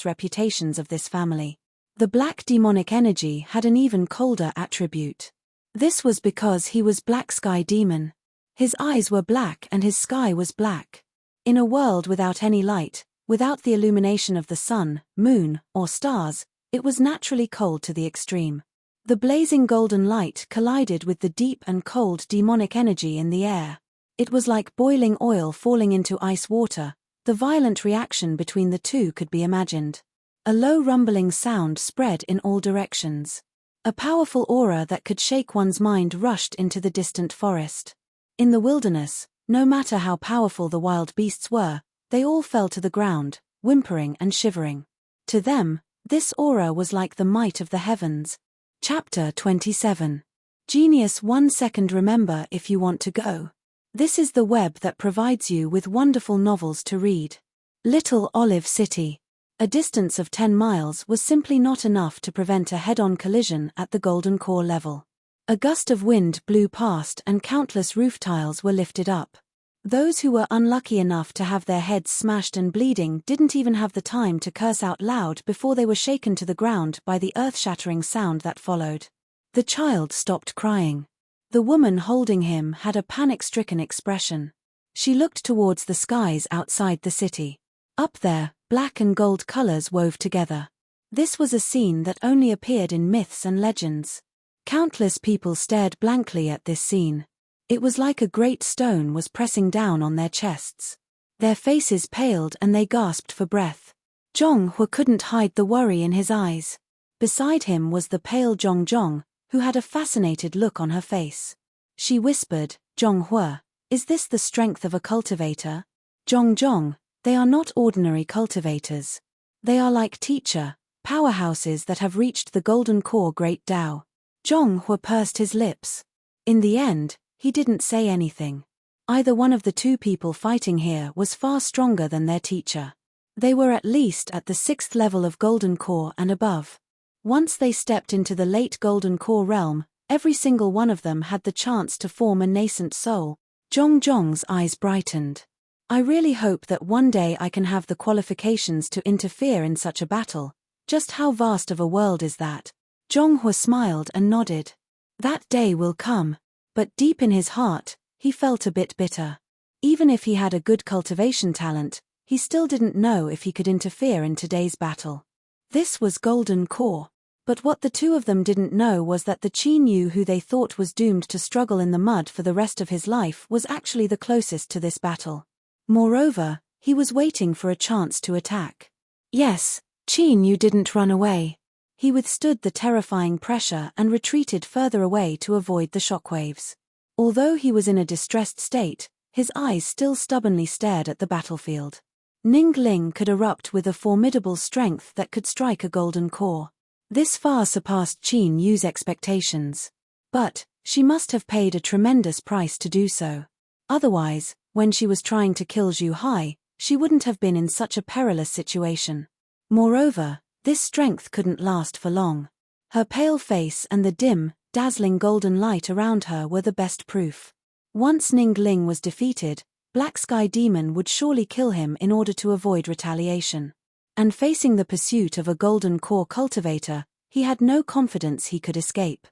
S1: reputations of this family. The black demonic energy had an even colder attribute. This was because he was Black Sky Demon. His eyes were black and his sky was black. In a world without any light, without the illumination of the sun, moon, or stars, it was naturally cold to the extreme. The blazing golden light collided with the deep and cold demonic energy in the air. It was like boiling oil falling into ice water. The violent reaction between the two could be imagined. A low rumbling sound spread in all directions. A powerful aura that could shake one's mind rushed into the distant forest. In the wilderness, no matter how powerful the wild beasts were, they all fell to the ground, whimpering and shivering. To them, this aura was like the might of the heavens. Chapter 27. Genius 1 second. Remember if you want to go. This is the web that provides you with wonderful novels to read. Little Olive City. A distance of 10 miles was simply not enough to prevent a head-on collision at the Golden Core level. A gust of wind blew past and countless roof tiles were lifted up. Those who were unlucky enough to have their heads smashed and bleeding didn't even have the time to curse out loud before they were shaken to the ground by the earth-shattering sound that followed. The child stopped crying. The woman holding him had a panic-stricken expression. She looked towards the skies outside the city. Up there, black and gold colors wove together. This was a scene that only appeared in myths and legends. Countless people stared blankly at this scene. It was like a great stone was pressing down on their chests. Their faces paled and they gasped for breath. Zhonghua couldn't hide the worry in his eyes. Beside him was the pale Zhong, who had a fascinated look on her face. She whispered, "Zhonghua, is this the strength of a cultivator?" Zhong, they are not ordinary cultivators. They are like teacher, powerhouses that have reached the Golden Core Great Tao. Zhonghua pursed his lips. In the end, he didn't say anything. Either one of the two people fighting here was far stronger than their teacher. They were at least at the 6th level of Golden Core and above. Once they stepped into the late Golden Core realm, every single one of them had the chance to form a nascent soul. Zhong's eyes brightened. I really hope that one day I can have the qualifications to interfere in such a battle. Just how vast of a world is that? Zhonghua smiled and nodded. That day will come. But deep in his heart, he felt a bit bitter. Even if he had a good cultivation talent, he still didn't know if he could interfere in today's battle. This was Golden Core. But what the two of them didn't know was that the Qin Yu who they thought was doomed to struggle in the mud for the rest of his life was actually the closest to this battle. Moreover, he was waiting for a chance to attack. Yes, Qin Yu didn't run away. He withstood the terrifying pressure and retreated further away to avoid the shockwaves. Although he was in a distressed state, his eyes still stubbornly stared at the battlefield. Ningling could erupt with a formidable strength that could strike a Golden Core. This far surpassed Qin Yu's expectations. But, she must have paid a tremendous price to do so. Otherwise, when she was trying to kill Zhu Hai, she wouldn't have been in such a perilous situation. Moreover, this strength couldn't last for long. Her pale face and the dim, dazzling golden light around her were the best proof. Once Ningling was defeated, Black Sky Demon would surely kill him in order to avoid retaliation. And facing the pursuit of a Golden Core cultivator, he had no confidence he could escape.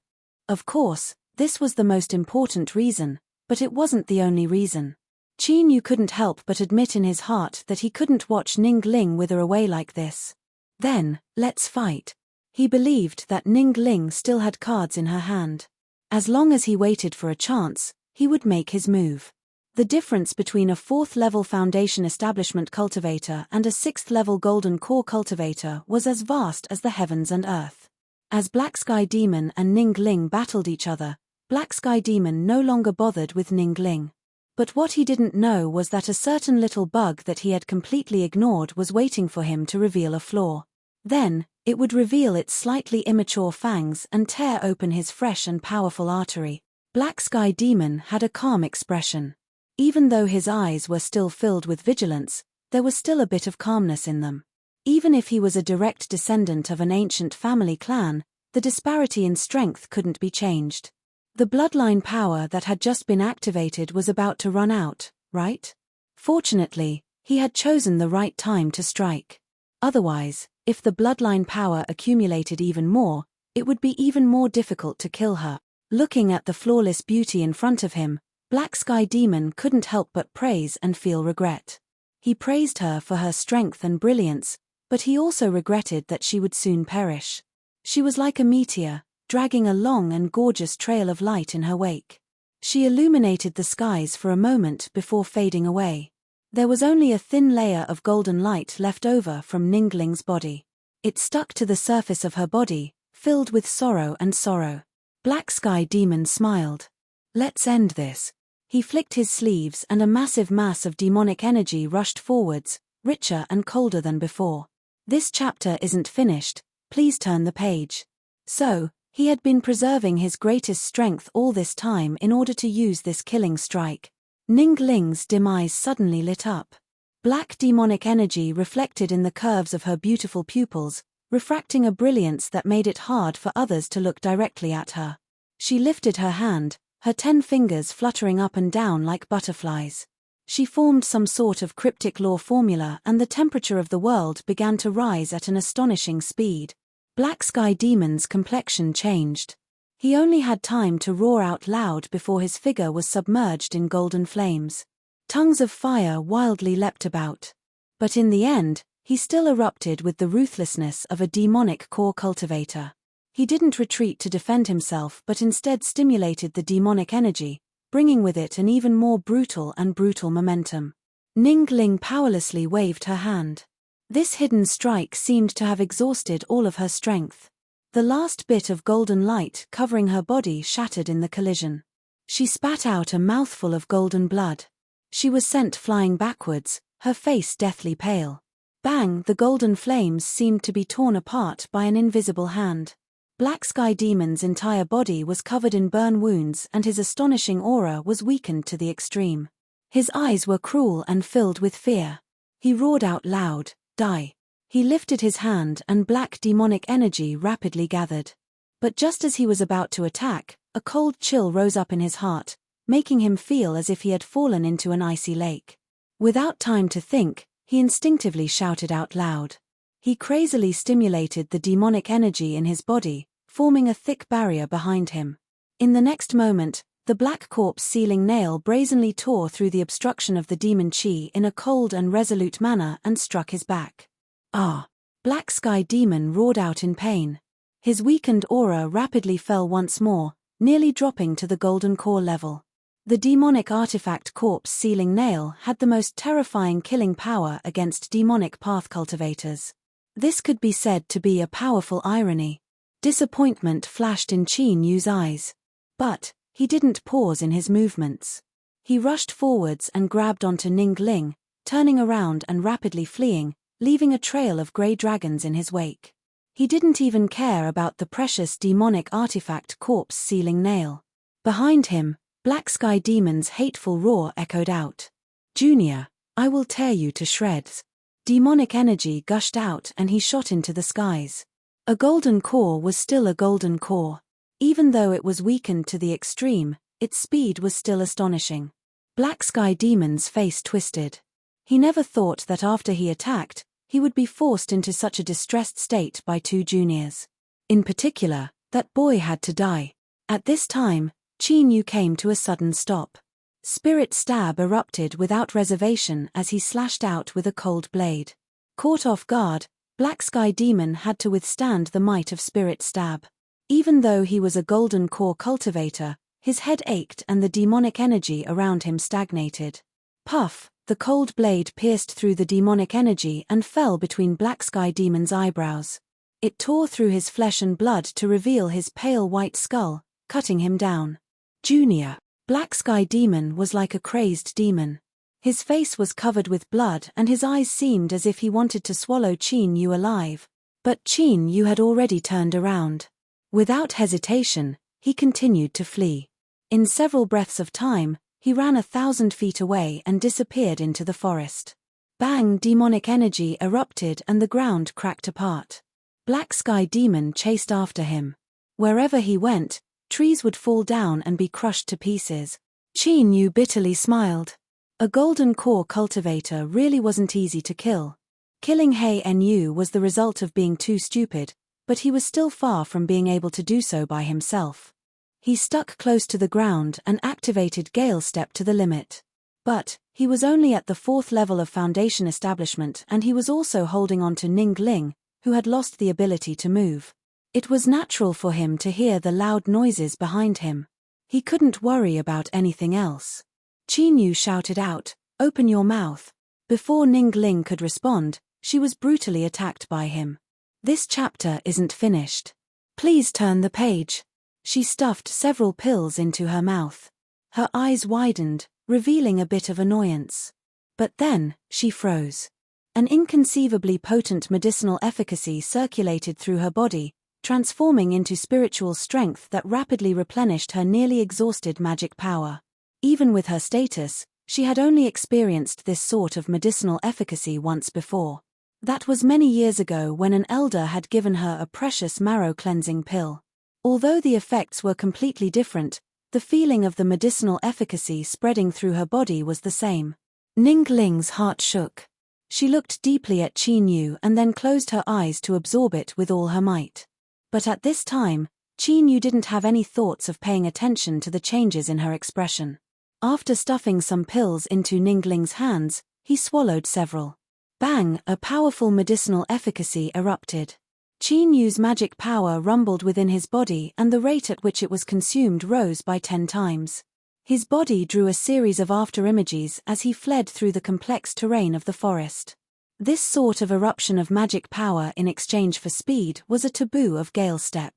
S1: Of course, this was the most important reason, but it wasn't the only reason. Qin Yu couldn't help but admit in his heart that he couldn't watch Ningling wither away like this. Then, let's fight. He believed that Ningling still had cards in her hand. As long as he waited for a chance, he would make his move. The difference between a 4th-level Foundation Establishment cultivator and a 6th-level Golden Core cultivator was as vast as the heavens and earth. As Black Sky Demon and Ningling battled each other, Black Sky Demon no longer bothered with Ningling. But what he didn't know was that a certain little bug that he had completely ignored was waiting for him to reveal a flaw. Then, it would reveal its slightly immature fangs and tear open his fresh and powerful artery. Black Sky Demon had a calm expression. Even though his eyes were still filled with vigilance, there was still a bit of calmness in them. Even if he was a direct descendant of an ancient family clan, the disparity in strength couldn't be changed. The bloodline power that had just been activated was about to run out, right? Fortunately, he had chosen the right time to strike. Otherwise, if the bloodline power accumulated even more, it would be even more difficult to kill her. Looking at the flawless beauty in front of him, Black Sky Demon couldn't help but praise and feel regret. He praised her for her strength and brilliance, but he also regretted that she would soon perish. She was like a meteor, dragging a long and gorgeous trail of light in her wake. She illuminated the skies for a moment before fading away. There was only a thin layer of golden light left over from Ningling's body. It stuck to the surface of her body, filled with sorrow and sorrow. Black Sky Demon smiled. Let's end this. He flicked his sleeves and a massive mass of demonic energy rushed forwards, richer and colder than before. This chapter isn't finished, please turn the page. So, he had been preserving his greatest strength all this time in order to use this killing strike. Ningling's dim eyes suddenly lit up. Black demonic energy reflected in the curves of her beautiful pupils, refracting a brilliance that made it hard for others to look directly at her. She lifted her hand, her 10 fingers fluttering up and down like butterflies. She formed some sort of cryptic law formula and the temperature of the world began to rise at an astonishing speed. Black Sky Demon's complexion changed. He only had time to roar out loud before his figure was submerged in golden flames. Tongues of fire wildly leapt about. But in the end, he still erupted with the ruthlessness of a demonic core cultivator. He didn't retreat to defend himself but instead stimulated the demonic energy, bringing with it an even more brutal momentum. Ningling powerlessly waved her hand. This hidden strike seemed to have exhausted all of her strength. The last bit of golden light covering her body shattered in the collision. She spat out a mouthful of golden blood. She was sent flying backwards, her face deathly pale. Bang! The golden flames seemed to be torn apart by an invisible hand. Black Sky Demon's entire body was covered in burn wounds and his astonishing aura was weakened to the extreme. His eyes were cruel and filled with fear. He roared out loud, "Die!" He lifted his hand and black demonic energy rapidly gathered. But just as he was about to attack, a cold chill rose up in his heart, making him feel as if he had fallen into an icy lake. Without time to think, he instinctively shouted out loud. He crazily stimulated the demonic energy in his body, forming a thick barrier behind him. In the next moment, the black corpse sealing nail brazenly tore through the obstruction of the demon chi in a cold and resolute manner and struck his back. Ah! Black Sky Demon roared out in pain. His weakened aura rapidly fell once more, nearly dropping to the golden core level. The demonic artifact corpse sealing nail had the most terrifying killing power against demonic path cultivators. This could be said to be a powerful irony. Disappointment flashed in Qin Yu's eyes. But he didn't pause in his movements. He rushed forwards and grabbed onto Ningling, turning around and rapidly fleeing, leaving a trail of grey dragons in his wake. He didn't even care about the precious demonic artifact corpse sealing nail. Behind him, Black Sky Demon's hateful roar echoed out. "Junior, I will tear you to shreds." Demonic energy gushed out and he shot into the skies. A golden core was still a golden core. Even though it was weakened to the extreme, its speed was still astonishing. Black Sky Demon's face twisted. He never thought that after he attacked, he would be forced into such a distressed state by 2 juniors. In particular, that boy had to die. At this time, Qin Yu came to a sudden stop. Spirit Stab erupted without reservation as he slashed out with a cold blade. Caught off guard, Black Sky Demon had to withstand the might of Spirit Stab. Even though he was a golden core cultivator, his head ached and the demonic energy around him stagnated. Puff! The cold blade pierced through the demonic energy and fell between Black Sky Demon's eyebrows. It tore through his flesh and blood to reveal his pale white skull, cutting him down. "Junior!" Black Sky Demon was like a crazed demon. His face was covered with blood and his eyes seemed as if he wanted to swallow Qin Yu alive. But Qin Yu had already turned around. Without hesitation, he continued to flee. In several breaths of time, he ran 1,000 feet away and disappeared into the forest. Bang! Demonic energy erupted and the ground cracked apart. Black Sky Demon chased after him. Wherever he went, trees would fall down and be crushed to pieces. Qin Yu bitterly smiled. A golden core cultivator really wasn't easy to kill. Killing He Nu was the result of being too stupid, but he was still far from being able to do so by himself. He stuck close to the ground and activated Gale Step to the limit. But he was only at the 4th level of Foundation Establishment and he was also holding on to Ning Ling, who had lost the ability to move. It was natural for him to hear the loud noises behind him. He couldn't worry about anything else. Qin Yu shouted out, "Open your mouth." Before Ning Ling could respond, she was brutally attacked by him. This chapter isn't finished. Please turn the page. She stuffed several pills into her mouth. Her eyes widened, revealing a bit of annoyance. But then, she froze. An inconceivably potent medicinal efficacy circulated through her body, transforming into spiritual strength that rapidly replenished her nearly exhausted magic power. Even with her status, she had only experienced this sort of medicinal efficacy once before. That was many years ago when an elder had given her a precious marrow-cleansing pill. Although the effects were completely different, the feeling of the medicinal efficacy spreading through her body was the same. Ning Ling's heart shook. She looked deeply at Qin Yu and then closed her eyes to absorb it with all her might. But at this time, Qin Yu didn't have any thoughts of paying attention to the changes in her expression. After stuffing some pills into Ning Ling's hands, he swallowed several. Bang! A powerful medicinal efficacy erupted. Qin Yu's magic power rumbled within his body and the rate at which it was consumed rose by 10 times. His body drew a series of afterimages as he fled through the complex terrain of the forest. This sort of eruption of magic power in exchange for speed was a taboo of Gale Step.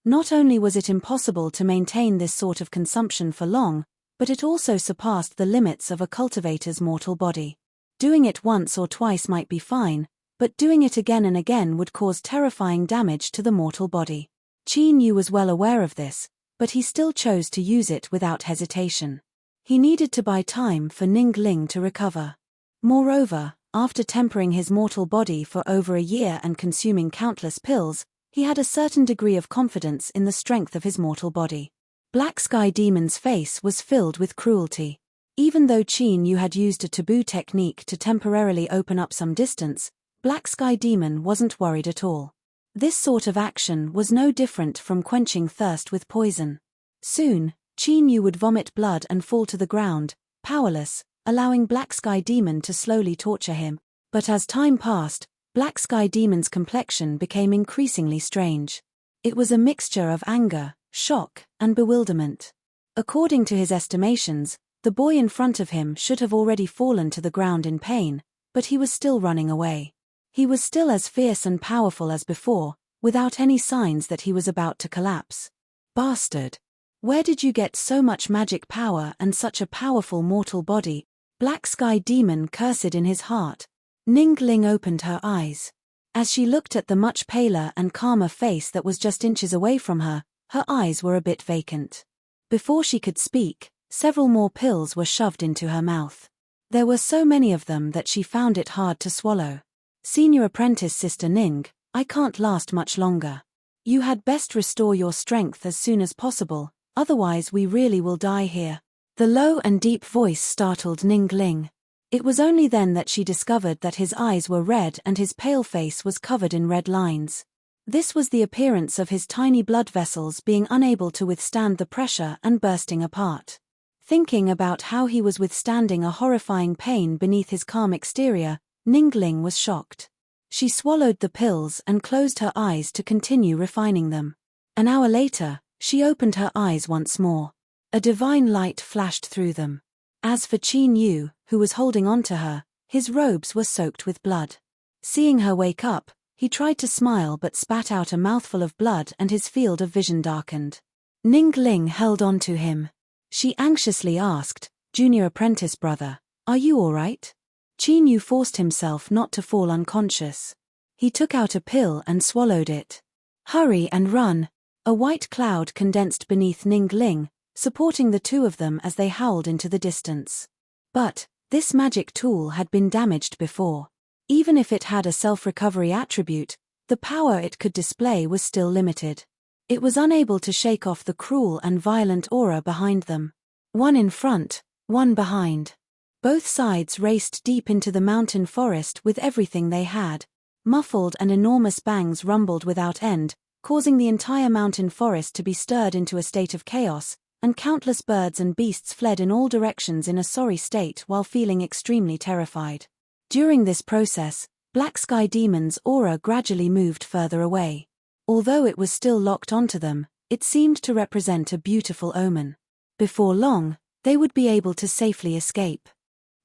S1: Not only was it impossible to maintain this sort of consumption for long, but it also surpassed the limits of a cultivator's mortal body. Doing it once or twice might be fine, but doing it again and again would cause terrifying damage to the mortal body. Qin Yu was well aware of this, but he still chose to use it without hesitation. He needed to buy time for Ning Ling to recover. Moreover, after tempering his mortal body for over a year and consuming countless pills, he had a certain degree of confidence in the strength of his mortal body. Black Sky Demon's face was filled with cruelty. Even though Qin Yu had used a taboo technique to temporarily open up some distance, Black Sky Demon wasn't worried at all. This sort of action was no different from quenching thirst with poison. Soon, Qin Yu would vomit blood and fall to the ground, powerless, allowing Black Sky Demon to slowly torture him. But as time passed, Black Sky Demon's complexion became increasingly strange. It was a mixture of anger, shock, and bewilderment. According to his estimations, the boy in front of him should have already fallen to the ground in pain, but he was still running away. He was still as fierce and powerful as before, without any signs that he was about to collapse. Bastard! Where did you get so much magic power and such a powerful mortal body? Black Sky Demon cursed in his heart. Ning Ling opened her eyes. As she looked at the much paler and calmer face that was just inches away from her, her eyes were a bit vacant. Before she could speak, several more pills were shoved into her mouth. There were so many of them that she found it hard to swallow. Senior Apprentice Sister Ning, I can't last much longer. You had best restore your strength as soon as possible, otherwise we really will die here. The low and deep voice startled Ning Ling. It was only then that she discovered that his eyes were red and his pale face was covered in red lines. This was the appearance of his tiny blood vessels being unable to withstand the pressure and bursting apart. Thinking about how he was withstanding a horrifying pain beneath his calm exterior, Ning Ling was shocked. She swallowed the pills and closed her eyes to continue refining them. An hour later, she opened her eyes once more. A divine light flashed through them. As for Qin Yu, who was holding on to her, his robes were soaked with blood. Seeing her wake up, he tried to smile but spat out a mouthful of blood and his field of vision darkened. Ning Ling held on to him. She anxiously asked, "Junior apprentice brother, are you all right?" Qin Yu forced himself not to fall unconscious. He took out a pill and swallowed it. "Hurry and run." A white cloud condensed beneath Ning Ling, supporting the two of them as they howled into the distance. But this magic tool had been damaged before. Even if it had a self-recovery attribute, the power it could display was still limited. It was unable to shake off the cruel and violent aura behind them. One in front, one behind. Both sides raced deep into the mountain forest with everything they had. Muffled and enormous bangs rumbled without end, causing the entire mountain forest to be stirred into a state of chaos, and countless birds and beasts fled in all directions in a sorry state while feeling extremely terrified. During this process, Black Sky Demon's aura gradually moved further away. Although it was still locked onto them, it seemed to represent a beautiful omen. Before long, they would be able to safely escape.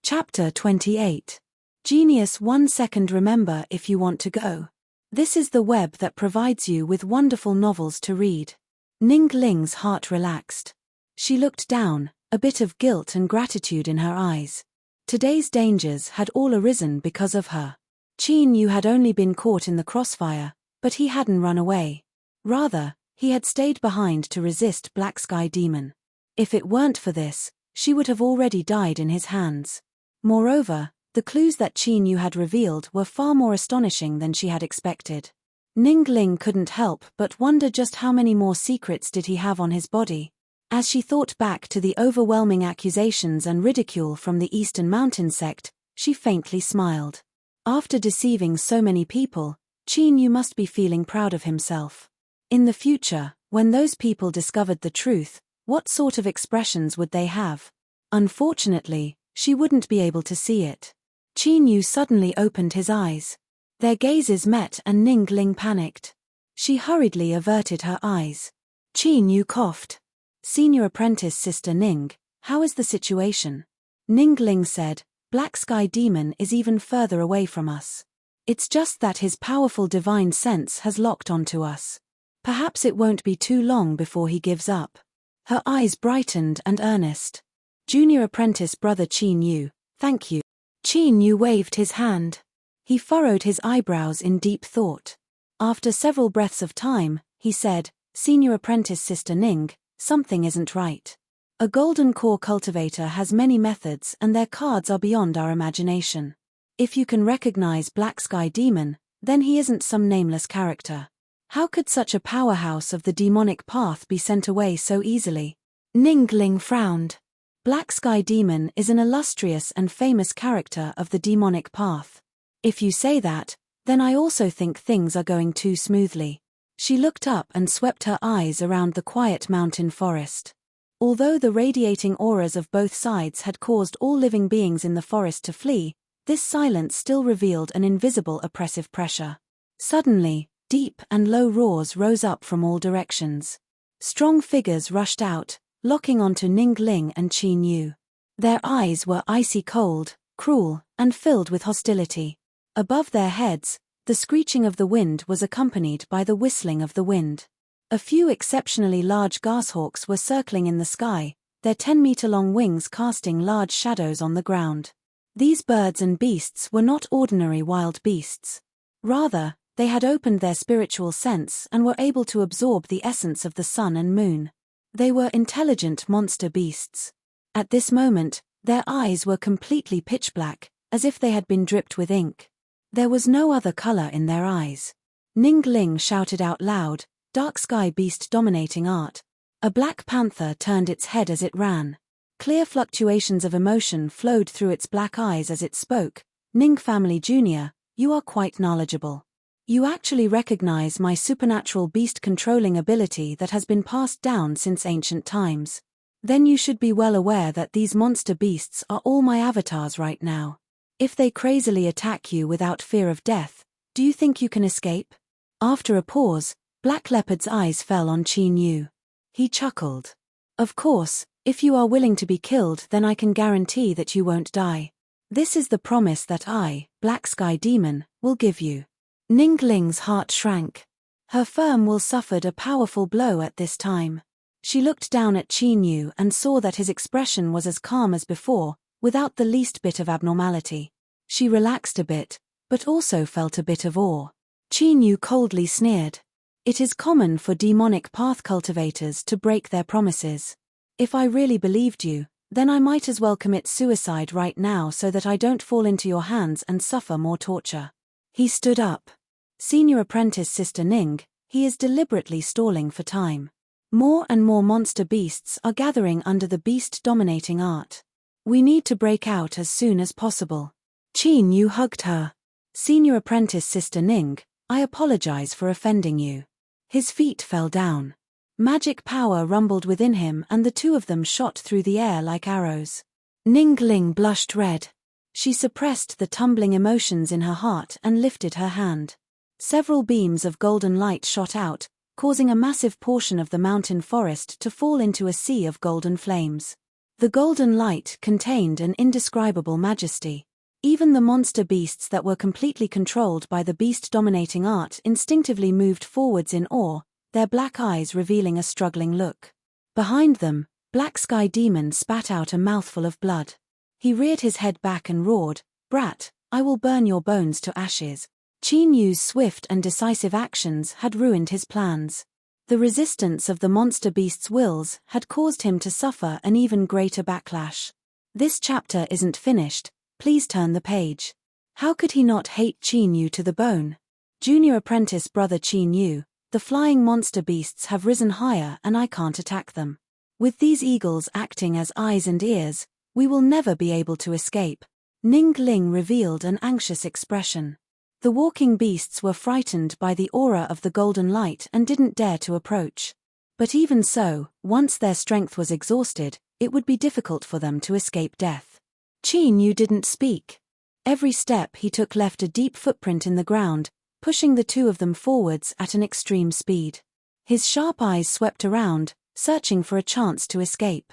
S1: Chapter 28. Genius 1 second. Remember if you want to go. This is the web that provides you with wonderful novels to read. Ning Ling's heart relaxed. She looked down, a bit of guilt and gratitude in her eyes. Today's dangers had all arisen because of her. Qin Yu had only been caught in the crossfire, but he hadn't run away. Rather, he had stayed behind to resist Black Sky Demon. If it weren't for this, she would have already died in his hands. Moreover, the clues that Qin Yu had revealed were far more astonishing than she had expected. Ning Ling couldn't help but wonder just how many more secrets did he have on his body. As she thought back to the overwhelming accusations and ridicule from the Eastern Mountain sect, she faintly smiled. After deceiving so many people, Qin Yu must be feeling proud of himself. In the future, when those people discovered the truth, what sort of expressions would they have? Unfortunately, she wouldn't be able to see it. Qin Yu suddenly opened his eyes. Their gazes met and Ning Ling panicked. She hurriedly averted her eyes. Qin Yu coughed. "Senior apprentice Sister Ning, how is the situation?" Ning Ling said, "Black Sky Demon is even further away from us. It's just that his powerful divine sense has locked onto us. Perhaps it won't be too long before he gives up." Her eyes brightened and earnest. "Junior apprentice brother Qin Yu, thank you." Qin Yu waved his hand. He furrowed his eyebrows in deep thought. After several breaths of time, he said, "Senior apprentice Sister Ning, something isn't right. A golden core cultivator has many methods and their cards are beyond our imagination. If you can recognize Black Sky Demon, then he isn't some nameless character. How could such a powerhouse of the demonic path be sent away so easily?" Ning Ling frowned. "Black Sky Demon is an illustrious and famous character of the demonic path. If you say that, then I also think things are going too smoothly." She looked up and swept her eyes around the quiet mountain forest. Although the radiating auras of both sides had caused all living beings in the forest to flee, this silence still revealed an invisible oppressive pressure. Suddenly, deep and low roars rose up from all directions. Strong figures rushed out, locking onto Ning Ling and Qin Yu. Their eyes were icy cold, cruel, and filled with hostility. Above their heads, the screeching of the wind was accompanied by the whistling of the wind. A few exceptionally large goshawks were circling in the sky, their 10-meter-long wings casting large shadows on the ground. These birds and beasts were not ordinary wild beasts. Rather, they had opened their spiritual sense and were able to absorb the essence of the sun and moon. They were intelligent monster beasts. At this moment, their eyes were completely pitch black, as if they had been dripped with ink. There was no other color in their eyes. Ning Ling shouted out loud, "Dark Sky Beast dominating art." A black panther turned its head as it ran. Clear fluctuations of emotion flowed through its black eyes as it spoke. "Ning Family Jr., you are quite knowledgeable. You actually recognize my supernatural beast-controlling ability that has been passed down since ancient times. Then you should be well aware that these monster beasts are all my avatars right now. If they crazily attack you without fear of death, do you think you can escape?" After a pause, Black Leopard's eyes fell on Qin Yu. He chuckled. "Of course, if you are willing to be killed, then I can guarantee that you won't die. This is the promise that I, Black Sky Demon, will give you." Ning Ling's heart shrank. Her firm will suffered a powerful blow at this time. She looked down at Qin Yu and saw that his expression was as calm as before, without the least bit of abnormality. She relaxed a bit, but also felt a bit of awe. Qin Yu coldly sneered. It is common for demonic path cultivators to break their promises. If I really believed you, then I might as well commit suicide right now so that I don't fall into your hands and suffer more torture. He stood up. Senior apprentice Sister Ning, he is deliberately stalling for time. More and more monster beasts are gathering under the beast-dominating art. We need to break out as soon as possible. Qin Yu hugged her. Senior apprentice Sister Ning, I apologize for offending you. His feet fell down. Magic power rumbled within him and the two of them shot through the air like arrows. Ning Ling blushed red. She suppressed the tumbling emotions in her heart and lifted her hand. Several beams of golden light shot out, causing a massive portion of the mountain forest to fall into a sea of golden flames. The golden light contained an indescribable majesty. Even the monster beasts that were completely controlled by the beast-dominating art instinctively moved forwards in awe, their black eyes revealing a struggling look. Behind them, Black Sky Demon spat out a mouthful of blood. He reared his head back and roared, "Brat, I will burn your bones to ashes." Qin Yu's swift and decisive actions had ruined his plans. The resistance of the monster beast's wills had caused him to suffer an even greater backlash. This chapter isn't finished, please turn the page. How could he not hate Qin Yu to the bone? Junior apprentice brother Qin Yu, the flying monster beasts have risen higher and I can't attack them. With these eagles acting as eyes and ears, we will never be able to escape. Ning Ling revealed an anxious expression. The walking beasts were frightened by the aura of the golden light and didn't dare to approach. But even so, once their strength was exhausted, it would be difficult for them to escape death. Qin Yu didn't speak. Every step he took left a deep footprint in the ground, pushing the two of them forwards at an extreme speed. His sharp eyes swept around, searching for a chance to escape.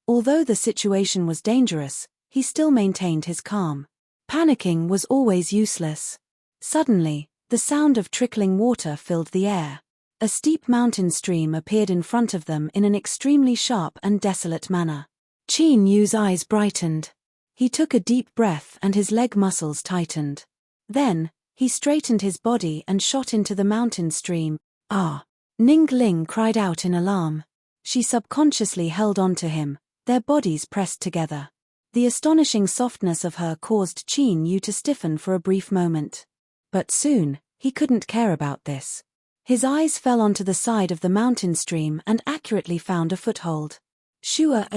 S1: Although the situation was dangerous, he still maintained his calm. Panicking was always useless. Suddenly, the sound of trickling water filled the air. A steep mountain stream appeared in front of them in an extremely sharp and desolate manner. Qin Yu's eyes brightened. He took a deep breath and his leg muscles tightened. Then, he straightened his body and shot into the mountain stream. Ah! Ning Ling cried out in alarm. She subconsciously held on to him, their bodies pressed together. The astonishing softness of her caused Qin Yu to stiffen for a brief moment. But soon, he couldn't care about this. His eyes fell onto the side of the mountain stream and accurately found a foothold. Shua,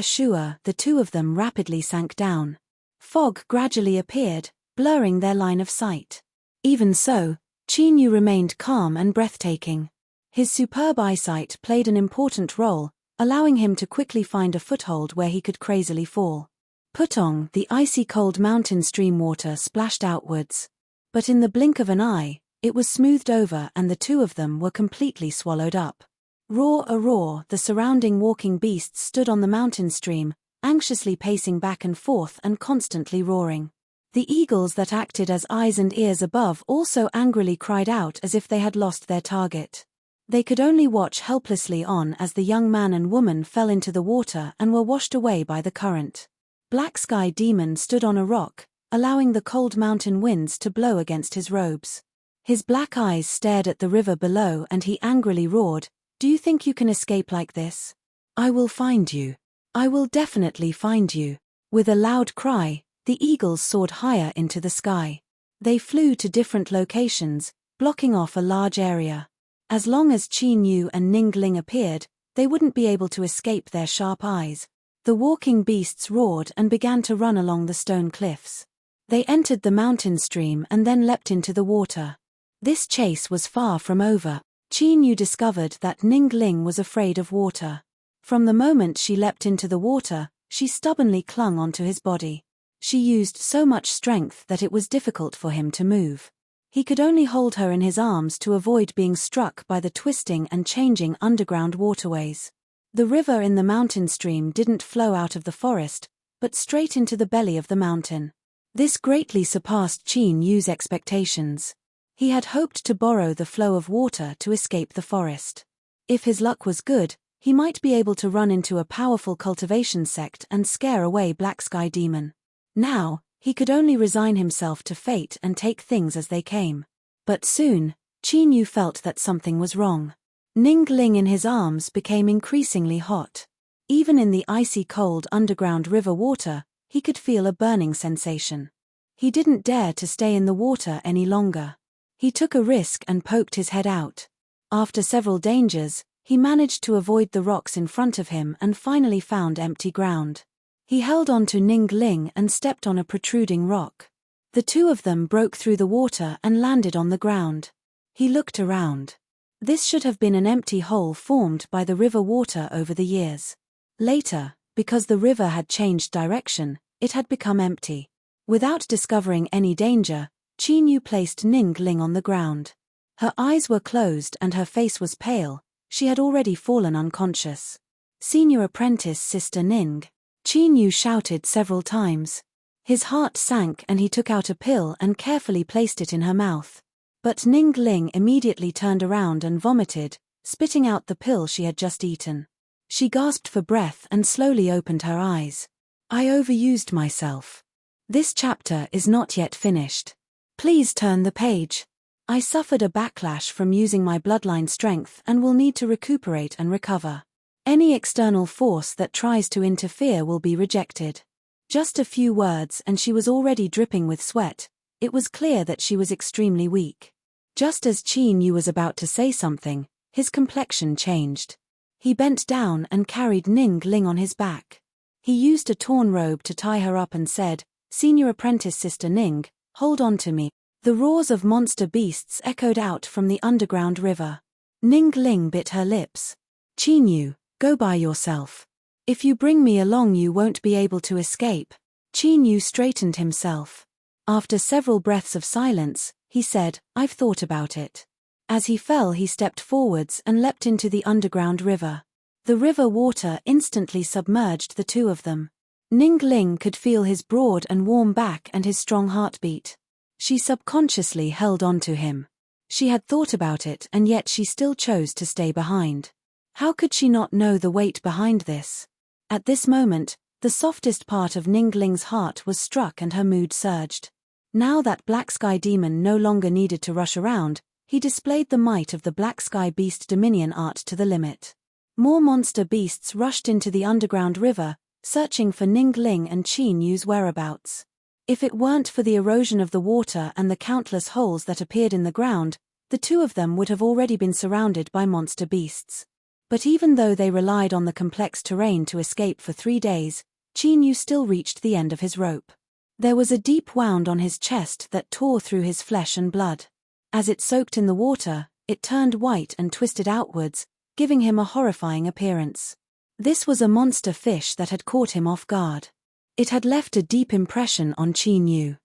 S1: the two of them rapidly sank down. Fog gradually appeared, blurring their line of sight. Even so, Qin Yu remained calm and breathtaking. His superb eyesight played an important role, allowing him to quickly find a foothold where he could crazily fall. Putong, the icy cold mountain stream water splashed outwards. But in the blink of an eye, it was smoothed over and the two of them were completely swallowed up. Roar, the surrounding walking beasts stood on the mountain stream, anxiously pacing back and forth and constantly roaring. The eagles that acted as eyes and ears above also angrily cried out as if they had lost their target. They could only watch helplessly on as the young man and woman fell into the water and were washed away by the current. Black Sky Demon stood on a rock, allowing the cold mountain winds to blow against his robes. His black eyes stared at the river below and he angrily roared, "Do you think you can escape like this? I will find you. I will definitely find you." With a loud cry, the eagles soared higher into the sky. They flew to different locations, blocking off a large area. As long as Qin Yu and Ning Ling appeared, they wouldn't be able to escape their sharp eyes. The walking beasts roared and began to run along the stone cliffs. They entered the mountain stream and then leapt into the water. This chase was far from over. Qin Yu discovered that Ning Ling was afraid of water. From the moment she leapt into the water, she stubbornly clung onto his body. She used so much strength that it was difficult for him to move. He could only hold her in his arms to avoid being struck by the twisting and changing underground waterways. The river in the mountain stream didn't flow out of the forest, but straight into the belly of the mountain. This greatly surpassed Qin Yu's expectations. He had hoped to borrow the flow of water to escape the forest. If his luck was good, He might be able to run into a powerful cultivation sect and scare away Black Sky Demon. Now, he could only resign himself to fate and take things as they came. But soon, Qin Yu felt that something was wrong. Ning Ling in his arms became increasingly hot. Even in the icy cold underground river water, he could feel a burning sensation. He didn't dare to stay in the water any longer. He took a risk and poked his head out. After several dangers, he managed to avoid the rocks in front of him and finally found empty ground. He held on to Ning Ling and stepped on a protruding rock. The two of them broke through the water and landed on the ground. He looked around. This should have been an empty hole formed by the river water over the years. Later, because the river had changed direction, it had become empty. Without discovering any danger, Qin Yu placed Ning Ling on the ground. Her eyes were closed and her face was pale. She had already fallen unconscious. "Senior apprentice Sister Ning," Qin Yu shouted several times. His heart sank and he took out a pill and carefully placed it in her mouth. But Ning Ling immediately turned around and vomited, spitting out the pill she had just eaten. She gasped for breath and slowly opened her eyes. "I overused myself. This chapter is not yet finished. Please turn the page. I suffered a backlash from using my bloodline strength and will need to recuperate and recover. Any external force that tries to interfere will be rejected." Just a few words and she was already dripping with sweat. It was clear that she was extremely weak. Just as Qin Yu was about to say something, his complexion changed. He bent down and carried Ning Ling on his back. He used a torn robe to tie her up and said, "Senior apprentice Sister Ning, hold on to me." The roars of monster beasts echoed out from the underground river. Ning Ling bit her lips. "Qin Yu, go by yourself. If you bring me along you won't be able to escape." Qin Yu straightened himself. After several breaths of silence, he said, "I've thought about it." As he fell he stepped forwards and leapt into the underground river. The river water instantly submerged the two of them. Ning Ling could feel his broad and warm back and his strong heartbeat. She subconsciously held on to him. She had thought about it and yet she still chose to stay behind. How could she not know the weight behind this? At this moment, the softest part of Ning Ling's heart was struck and her mood surged. Now that Black Sky Demon no longer needed to rush around, he displayed the might of the Black Sky Beast Dominion art to the limit. More monster beasts rushed into the underground river, searching for Ning Ling and Qin Yu's whereabouts. If it weren't for the erosion of the water and the countless holes that appeared in the ground, the two of them would have already been surrounded by monster beasts. But even though they relied on the complex terrain to escape for 3 days, Qin Yu still reached the end of his rope. There was a deep wound on his chest that tore through his flesh and blood. As it soaked in the water, it turned white and twisted outwards, giving him a horrifying appearance. This was a monster fish that had caught him off guard. It had left a deep impression on Qin Yu.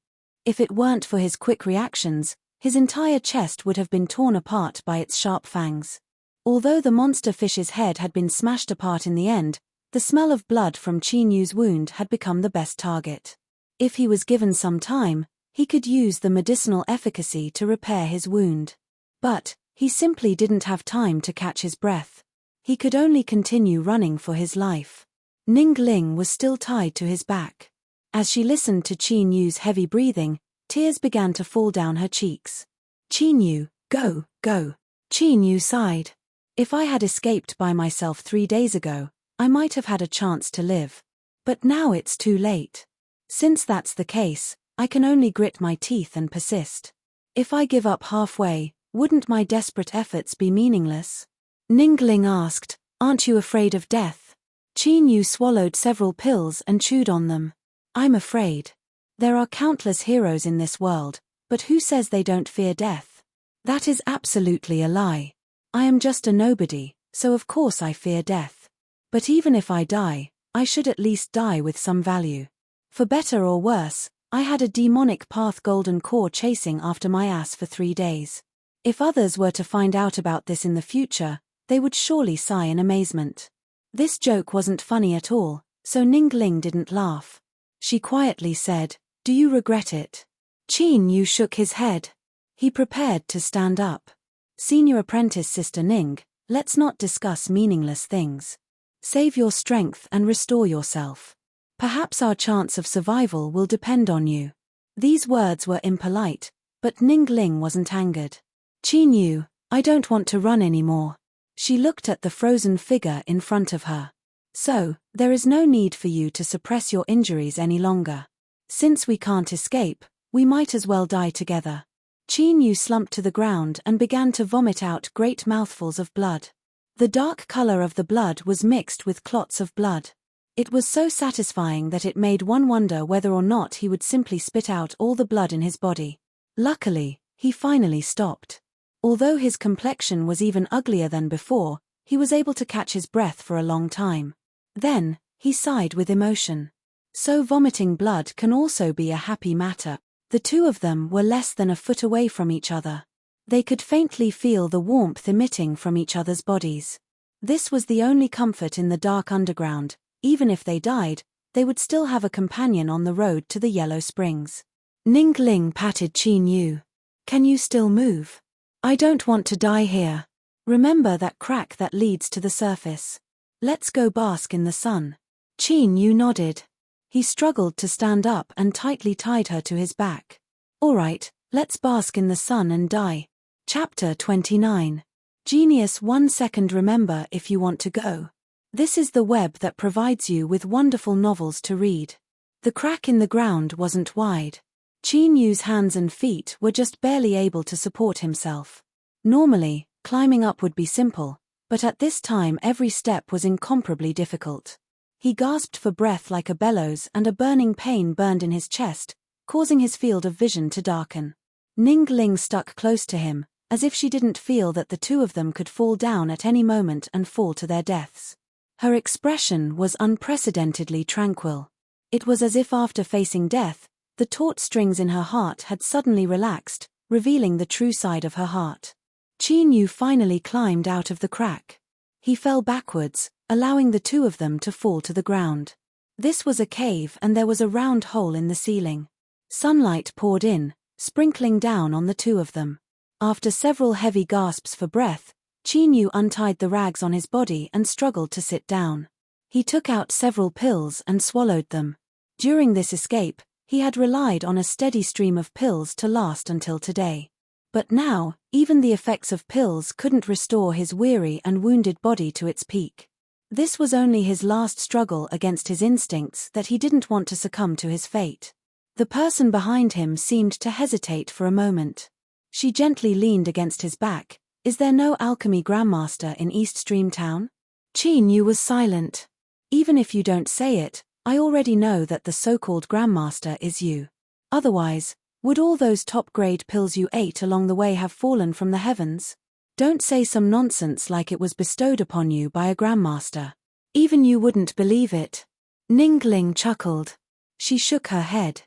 S1: If it weren't for his quick reactions, his entire chest would have been torn apart by its sharp fangs. Although the monster fish's head had been smashed apart in the end, the smell of blood from Qin Yu's wound had become the best target. If he was given some time, he could use the medicinal efficacy to repair his wound. But he simply didn't have time to catch his breath. He could only continue running for his life. Ning Ling was still tied to his back. As she listened to Qin Yu's heavy breathing, tears began to fall down her cheeks. "Qin Yu, go, go." Qin Yu sighed. "If I had escaped by myself 3 days ago, I might have had a chance to live. But now it's too late. Since that's the case, I can only grit my teeth and persist. If I give up halfway, wouldn't my desperate efforts be meaningless?" Ning Ling asked, "Aren't you afraid of death?" Qin Yu swallowed several pills and chewed on them. "I'm afraid. There are countless heroes in this world, but who says they don't fear death? That is absolutely a lie. I am just a nobody, so of course I fear death. But even if I die, I should at least die with some value. For better or worse, I had a demonic path golden core chasing after my ass for 3 days. If others were to find out about this in the future, they would surely sigh in amazement." This joke wasn't funny at all, so Ning Ling didn't laugh. She quietly said, "Do you regret it?" Qin Yu shook his head. He prepared to stand up. "Senior apprentice Sister Ning, let's not discuss meaningless things. Save your strength and restore yourself. Perhaps our chance of survival will depend on you. These words were impolite, but Ningling wasn't angered. Qi knew, I don't want to run anymore. She looked at the frozen figure in front of her. So, there is no need for you to suppress your injuries any longer. Since we can't escape, we might as well die together. Qi Yu slumped to the ground and began to vomit out great mouthfuls of blood. The dark color of the blood was mixed with clots of blood. It was so satisfying that it made one wonder whether or not he would simply spit out all the blood in his body. Luckily, he finally stopped. Although his complexion was even uglier than before, he was able to catch his breath for a long time. Then, he sighed with emotion. So vomiting blood can also be a happy matter. The two of them were less than a foot away from each other. They could faintly feel the warmth emitting from each other's bodies. This was the only comfort in the dark underground. Even if they died, they would still have a companion on the road to the Yellow Springs. Ningling patted Qi Yu. Can you still move? I don't want to die here. Remember that crack that leads to the surface. Let's go bask in the sun. Qi Yu nodded. He struggled to stand up and tightly tied her to his back. All right, let's bask in the sun and die. Chapter 29. Genius 1 second. Remember if you want to go. This is the web that provides you with wonderful novels to read. The crack in the ground wasn't wide. Qi Yu's hands and feet were just barely able to support himself. Normally, climbing up would be simple, but at this time every step was incomparably difficult. He gasped for breath like a bellows and a burning pain burned in his chest, causing his field of vision to darken. Ningling stuck close to him, as if she didn't feel that the two of them could fall down at any moment and fall to their deaths. Her expression was unprecedentedly tranquil. It was as if after facing death, the taut strings in her heart had suddenly relaxed, revealing the true side of her heart. Qi Yu finally climbed out of the crack. He fell backwards, allowing the two of them to fall to the ground. This was a cave and there was a round hole in the ceiling. Sunlight poured in, sprinkling down on the two of them. After several heavy gasps for breath, Qi Yu untied the rags on his body and struggled to sit down. He took out several pills and swallowed them. During this escape, he had relied on a steady stream of pills to last until today. But now, even the effects of pills couldn't restore his weary and wounded body to its peak. This was only his last struggle against his instincts that he didn't want to succumb to his fate. The person behind him seemed to hesitate for a moment. She gently leaned against his back. Is there no alchemy grandmaster in East Stream Town? Qi Yu was silent. Even if you don't say it, I already know that the so-called grandmaster is you. Otherwise, would all those top-grade pills you ate along the way have fallen from the heavens? Don't say some nonsense like it was bestowed upon you by a grandmaster. Even you wouldn't believe it. Ningling chuckled. She shook her head.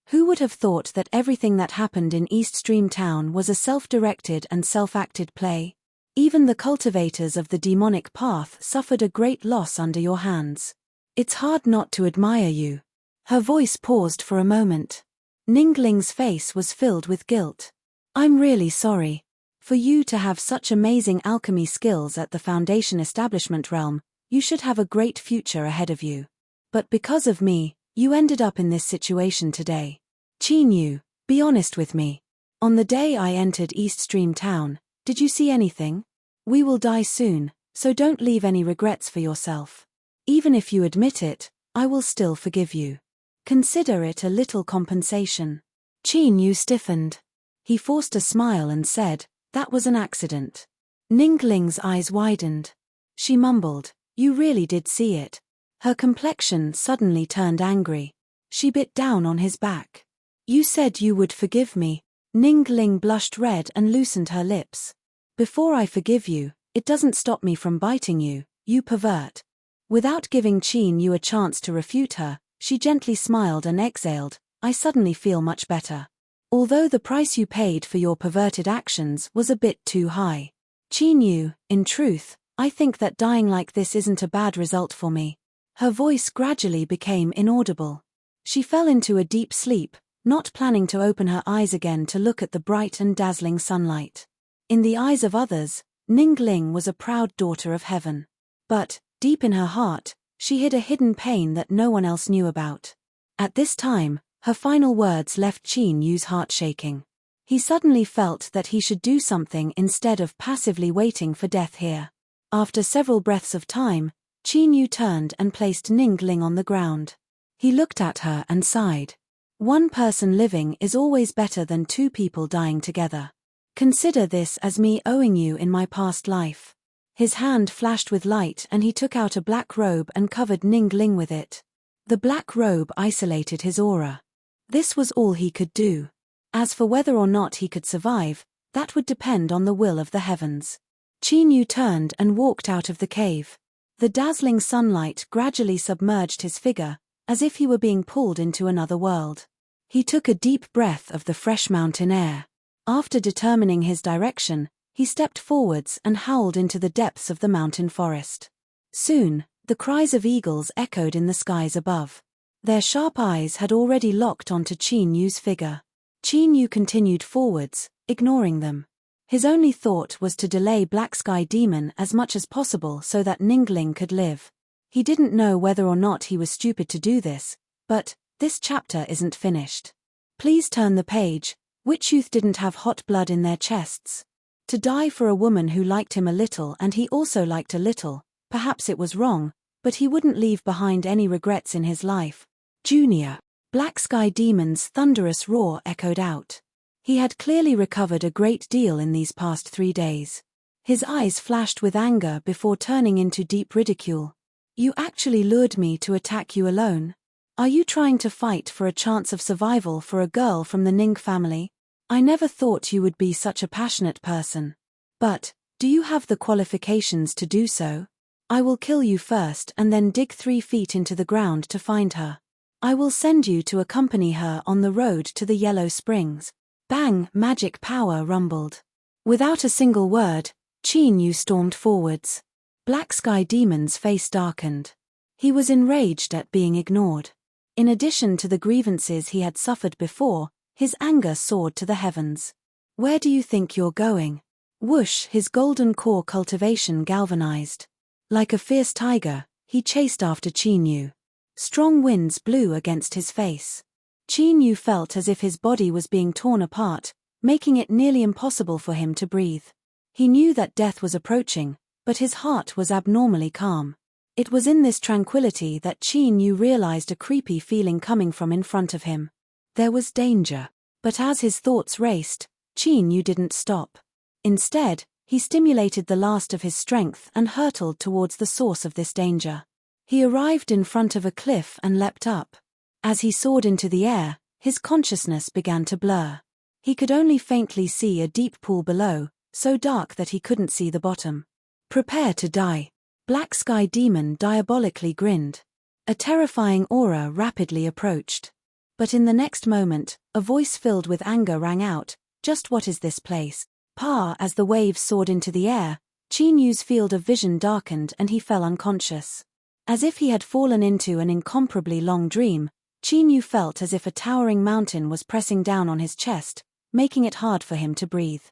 S1: Who would have thought that everything that happened in East Stream Town was a self-directed and self-acted play? Even the cultivators of the demonic path suffered a great loss under your hands. It's hard not to admire you. Her voice paused for a moment. Ningling's face was filled with guilt. I'm really sorry. For you to have such amazing alchemy skills at the Foundation Establishment realm, you should have a great future ahead of you. But because of me, you ended up in this situation today. Qi Yu, be honest with me. On the day I entered East Stream Town, did you see anything? We will die soon, so don't leave any regrets for yourself. Even if you admit it, I will still forgive you. Consider it a little compensation. Qi Yu stiffened. He forced a smile and said, that was an accident. Ningling's eyes widened. She mumbled, you really did see it. Her complexion suddenly turned angry. She bit down on his back. You said you would forgive me. Ningling blushed red and loosened her lips. Before I forgive you, it doesn't stop me from biting you, you pervert. Without giving Qi Yu a chance to refute her, she gently smiled and exhaled, I suddenly feel much better. Although the price you paid for your perverted actions was a bit too high. Qi Yu, in truth, I think that dying like this isn't a bad result for me. Her voice gradually became inaudible. She fell into a deep sleep, not planning to open her eyes again to look at the bright and dazzling sunlight. In the eyes of others, Ningling was a proud daughter of heaven. But, deep in her heart, she hid a hidden pain that no one else knew about. At this time, her final words left Qin Yu's heart shaking. He suddenly felt that he should do something instead of passively waiting for death here. After several breaths of time, Qin Yu turned and placed Ningling on the ground. He looked at her and sighed. One person living is always better than two people dying together. Consider this as me owing you in my past life. His hand flashed with light and he took out a black robe and covered Ningling with it. The black robe isolated his aura. This was all he could do. As for whether or not he could survive, that would depend on the will of the heavens. Qin Yu turned and walked out of the cave. The dazzling sunlight gradually submerged his figure, as if he were being pulled into another world. He took a deep breath of the fresh mountain air. After determining his direction, he stepped forwards and howled into the depths of the mountain forest. Soon, the cries of eagles echoed in the skies above. Their sharp eyes had already locked onto Qin Yu's figure. Qin Yu continued forwards, ignoring them. His only thought was to delay Black Sky Demon as much as possible so that Ningling could live. He didn't know whether or not he was stupid to do this, but this chapter isn't finished. Please turn the page. Which youth didn't have hot blood in their chests? To die for a woman who liked him a little and he also liked a little, perhaps it was wrong, but he wouldn't leave behind any regrets in his life. Junior. Black Sky Demon's thunderous roar echoed out. He had clearly recovered a great deal in these past 3 days. His eyes flashed with anger before turning into deep ridicule. You actually lured me to attack you alone? Are you trying to fight for a chance of survival for a girl from the Ning family? I never thought you would be such a passionate person. But, do you have the qualifications to do so? I will kill you first and then dig 3 feet into the ground to find her. I will send you to accompany her on the road to the Yellow Springs. Bang! Magic power rumbled. Without a single word, Qin Yu stormed forwards. Black Sky Demon's face darkened. He was enraged at being ignored. In addition to the grievances he had suffered before, his anger soared to the heavens. Where do you think you're going? Whoosh! His golden core cultivation galvanized. Like a fierce tiger, he chased after Qin Yu. Strong winds blew against his face. Qin Yu felt as if his body was being torn apart, making it nearly impossible for him to breathe. He knew that death was approaching, but his heart was abnormally calm. It was in this tranquility that Qin Yu realized a creepy feeling coming from in front of him. There was danger. But as his thoughts raced, Qin Yu didn't stop. Instead, he stimulated the last of his strength and hurtled towards the source of this danger. He arrived in front of a cliff and leapt up. As he soared into the air, his consciousness began to blur. He could only faintly see a deep pool below, so dark that he couldn't see the bottom. Prepare to die. Black Sky Demon diabolically grinned. A terrifying aura rapidly approached. But in the next moment, a voice filled with anger rang out, "Just what is this place?" As the waves soared into the air, Qin Yu's field of vision darkened and he fell unconscious. As if he had fallen into an incomparably long dream, Qin Yu felt as if a towering mountain was pressing down on his chest, making it hard for him to breathe.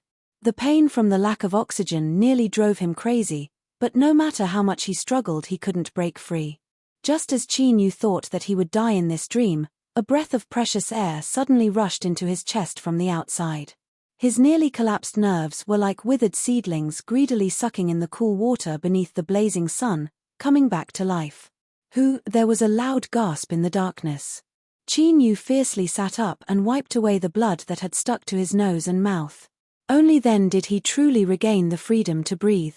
S1: The pain from the lack of oxygen nearly drove him crazy, but no matter how much he struggled he couldn't break free. Just as Qin Yu thought that he would die in this dream, a breath of precious air suddenly rushed into his chest from the outside. His nearly collapsed nerves were like withered seedlings greedily sucking in the cool water beneath the blazing sun, coming back to life. There was a loud gasp in the darkness. Qin Yu fiercely sat up and wiped away the blood that had stuck to his nose and mouth. Only then did he truly regain the freedom to breathe.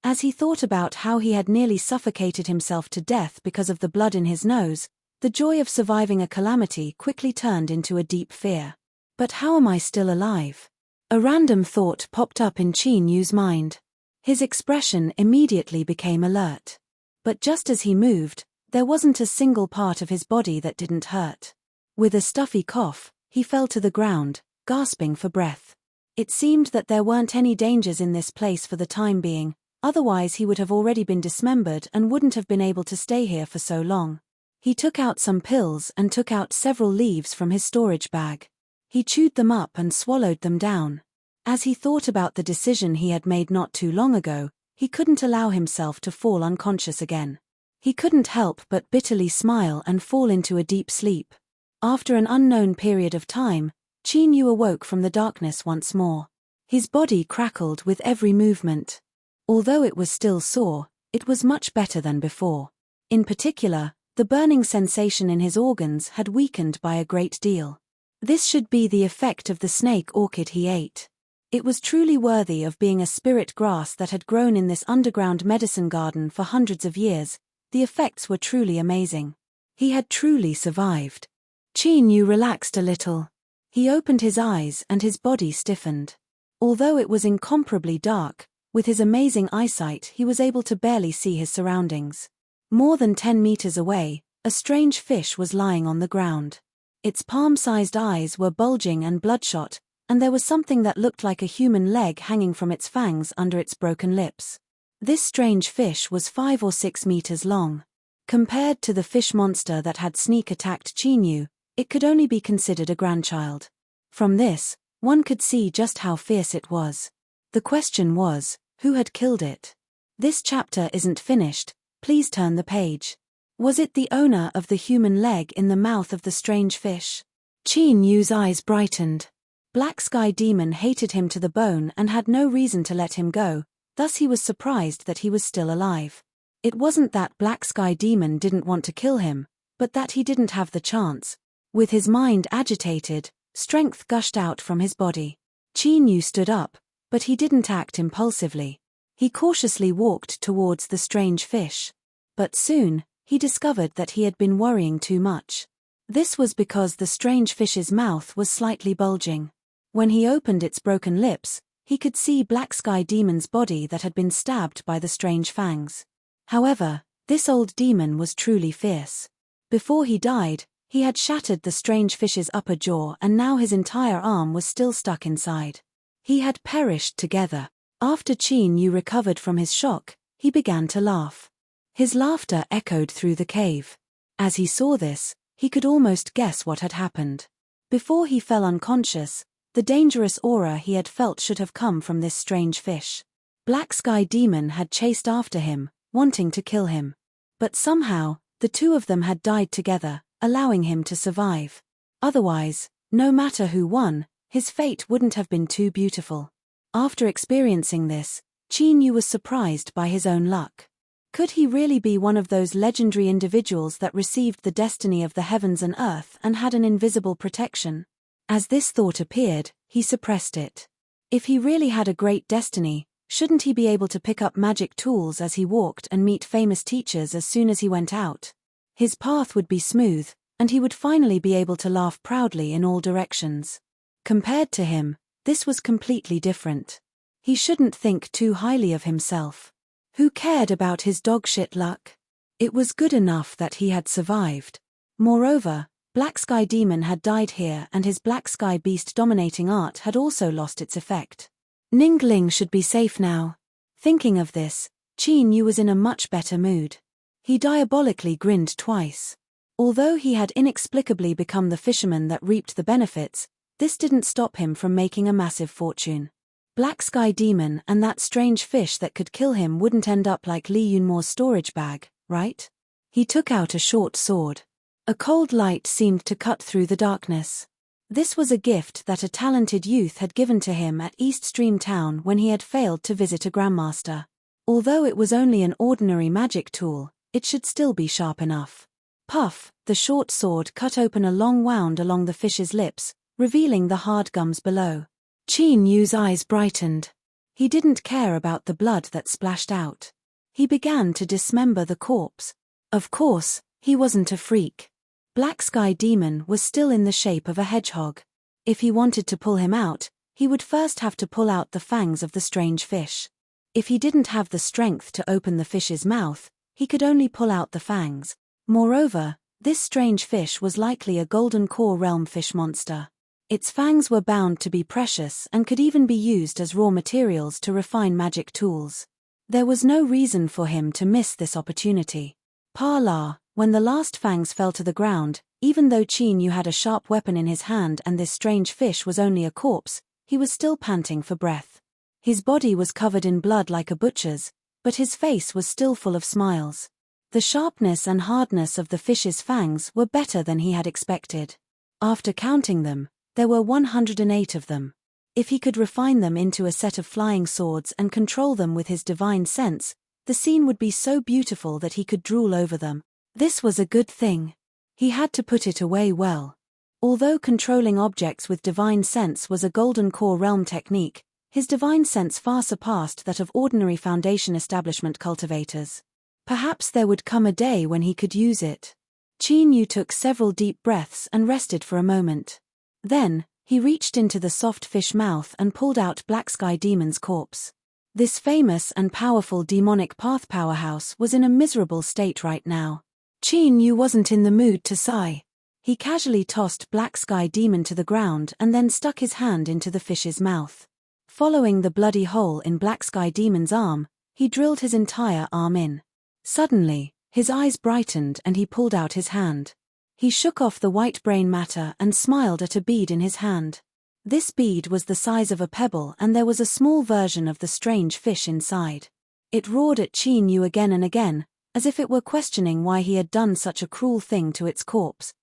S1: As he thought about how he had nearly suffocated himself to death because of the blood in his nose, the joy of surviving a calamity quickly turned into a deep fear. But how am I still alive? A random thought popped up in Qin Yu's mind. His expression immediately became alert. But just as he moved, there wasn't a single part of his body that didn't hurt. With a stuffy cough, he fell to the ground, gasping for breath. It seemed that there weren't any dangers in this place for the time being, otherwise he would have already been dismembered and wouldn't have been able to stay here for so long. He took out some pills and took out several leaves from his storage bag. He chewed them up and swallowed them down. As he thought about the decision he had made not too long ago, he couldn't allow himself to fall unconscious again. He couldn't help but bitterly smile and fall into a deep sleep. After an unknown period of time, Qin Yu awoke from the darkness once more. His body crackled with every movement. Although it was still sore, it was much better than before. In particular, the burning sensation in his organs had weakened by a great deal. This should be the effect of the snake orchid he ate. It was truly worthy of being a spirit grass that had grown in this underground medicine garden for hundreds of years. The effects were truly amazing. He had truly survived. Qin Yu relaxed a little. He opened his eyes and his body stiffened. Although it was incomparably dark, with his amazing eyesight he was able to barely see his surroundings. More than 10 meters away, a strange fish was lying on the ground. Its palm-sized eyes were bulging and bloodshot, and there was something that looked like a human leg hanging from its fangs under its broken lips. This strange fish was 5 or 6 meters long. Compared to the fish monster that had sneak-attacked Qin Yu, it could only be considered a grandchild. From this, one could see just how fierce it was. The question was, who had killed it? This chapter isn't finished, please turn the page. Was it the owner of the human leg in the mouth of the strange fish? Qin Yu's eyes brightened. Black Sky Demon hated him to the bone and had no reason to let him go, thus he was surprised that he was still alive. It wasn't that Black Sky Demon didn't want to kill him, but that he didn't have the chance. With his mind agitated, strength gushed out from his body. Qin Yu stood up, but he didn't act impulsively. He cautiously walked towards the strange fish. But soon, he discovered that he had been worrying too much. This was because the strange fish's mouth was slightly bulging. When he opened its broken lips, he could see Black Sky Demon's body that had been stabbed by the strange fangs. However, this old demon was truly fierce. Before he died, he had shattered the strange fish's upper jaw and now his entire arm was still stuck inside. He had perished together. After Qin Yu recovered from his shock, he began to laugh. His laughter echoed through the cave. As he saw this, he could almost guess what had happened. Before he fell unconscious, the dangerous aura he had felt should have come from this strange fish. Black Sky Demon had chased after him, wanting to kill him. But somehow, the two of them had died together, allowing him to survive. Otherwise, no matter who won, his fate wouldn't have been too beautiful. After experiencing this, Qin Yu was surprised by his own luck. Could he really be one of those legendary individuals that received the destiny of the heavens and earth and had an invisible protection? As this thought appeared, he suppressed it. If he really had a great destiny, shouldn't he be able to pick up magic tools as he walked and meet famous teachers as soon as he went out? His path would be smooth, and he would finally be able to laugh proudly in all directions. Compared to him, this was completely different. He shouldn't think too highly of himself. Who cared about his dogshit luck? It was good enough that he had survived. Moreover, Black Sky Demon had died here and his Black Sky Beast dominating art had also lost its effect. Ningling should be safe now. Thinking of this, Qin Yu was in a much better mood. He diabolically grinned twice. Although he had inexplicably become the fisherman that reaped the benefits, this didn't stop him from making a massive fortune. Black Sky Demon and that strange fish that could kill him wouldn't end up like Li Yunmo's storage bag, right? He took out a short sword. A cold light seemed to cut through the darkness. This was a gift that a talented youth had given to him at East Stream Town when he had failed to visit a grandmaster. Although it was only an ordinary magic tool, it should still be sharp enough. Puff, the short sword cut open a long wound along the fish's lips, revealing the hard gums below. Qin Yu's eyes brightened. He didn't care about the blood that splashed out. He began to dismember the corpse. Of course, he wasn't a freak. Black Sky Demon was still in the shape of a hedgehog. If he wanted to pull him out, he would first have to pull out the fangs of the strange fish. If he didn't have the strength to open the fish's mouth, he could only pull out the fangs. Moreover, this strange fish was likely a golden core realm fish monster. Its fangs were bound to be precious and could even be used as raw materials to refine magic tools. There was no reason for him to miss this opportunity. Pa la, when the last fangs fell to the ground, even though Qin Yu had a sharp weapon in his hand and this strange fish was only a corpse, he was still panting for breath. His body was covered in blood like a butcher's, but his face was still full of smiles. The sharpness and hardness of the fish's fangs were better than he had expected. After counting them, there were 108 of them. If he could refine them into a set of flying swords and control them with his divine sense, the scene would be so beautiful that he could drool over them. This was a good thing. He had to put it away well. Although controlling objects with divine sense was a golden core realm technique, his divine sense far surpassed that of ordinary Foundation establishment cultivators. Perhaps there would come a day when he could use it. Qin Yu took several deep breaths and rested for a moment. Then, he reached into the soft fish mouth and pulled out Black Sky Demon's corpse. This famous and powerful demonic path powerhouse was in a miserable state right now. Qin Yu wasn't in the mood to sigh. He casually tossed Black Sky Demon to the ground and then stuck his hand into the fish's mouth. Following the bloody hole in Black Sky Demon's arm, he drilled his entire arm in. Suddenly, his eyes brightened and he pulled out his hand. He shook off the white brain matter and smiled at a bead in his hand. This bead was the size of a pebble and there was a small version of the strange fish inside. It roared at Qin Yu again and again, as if it were questioning why he had done such a cruel thing to its corpse.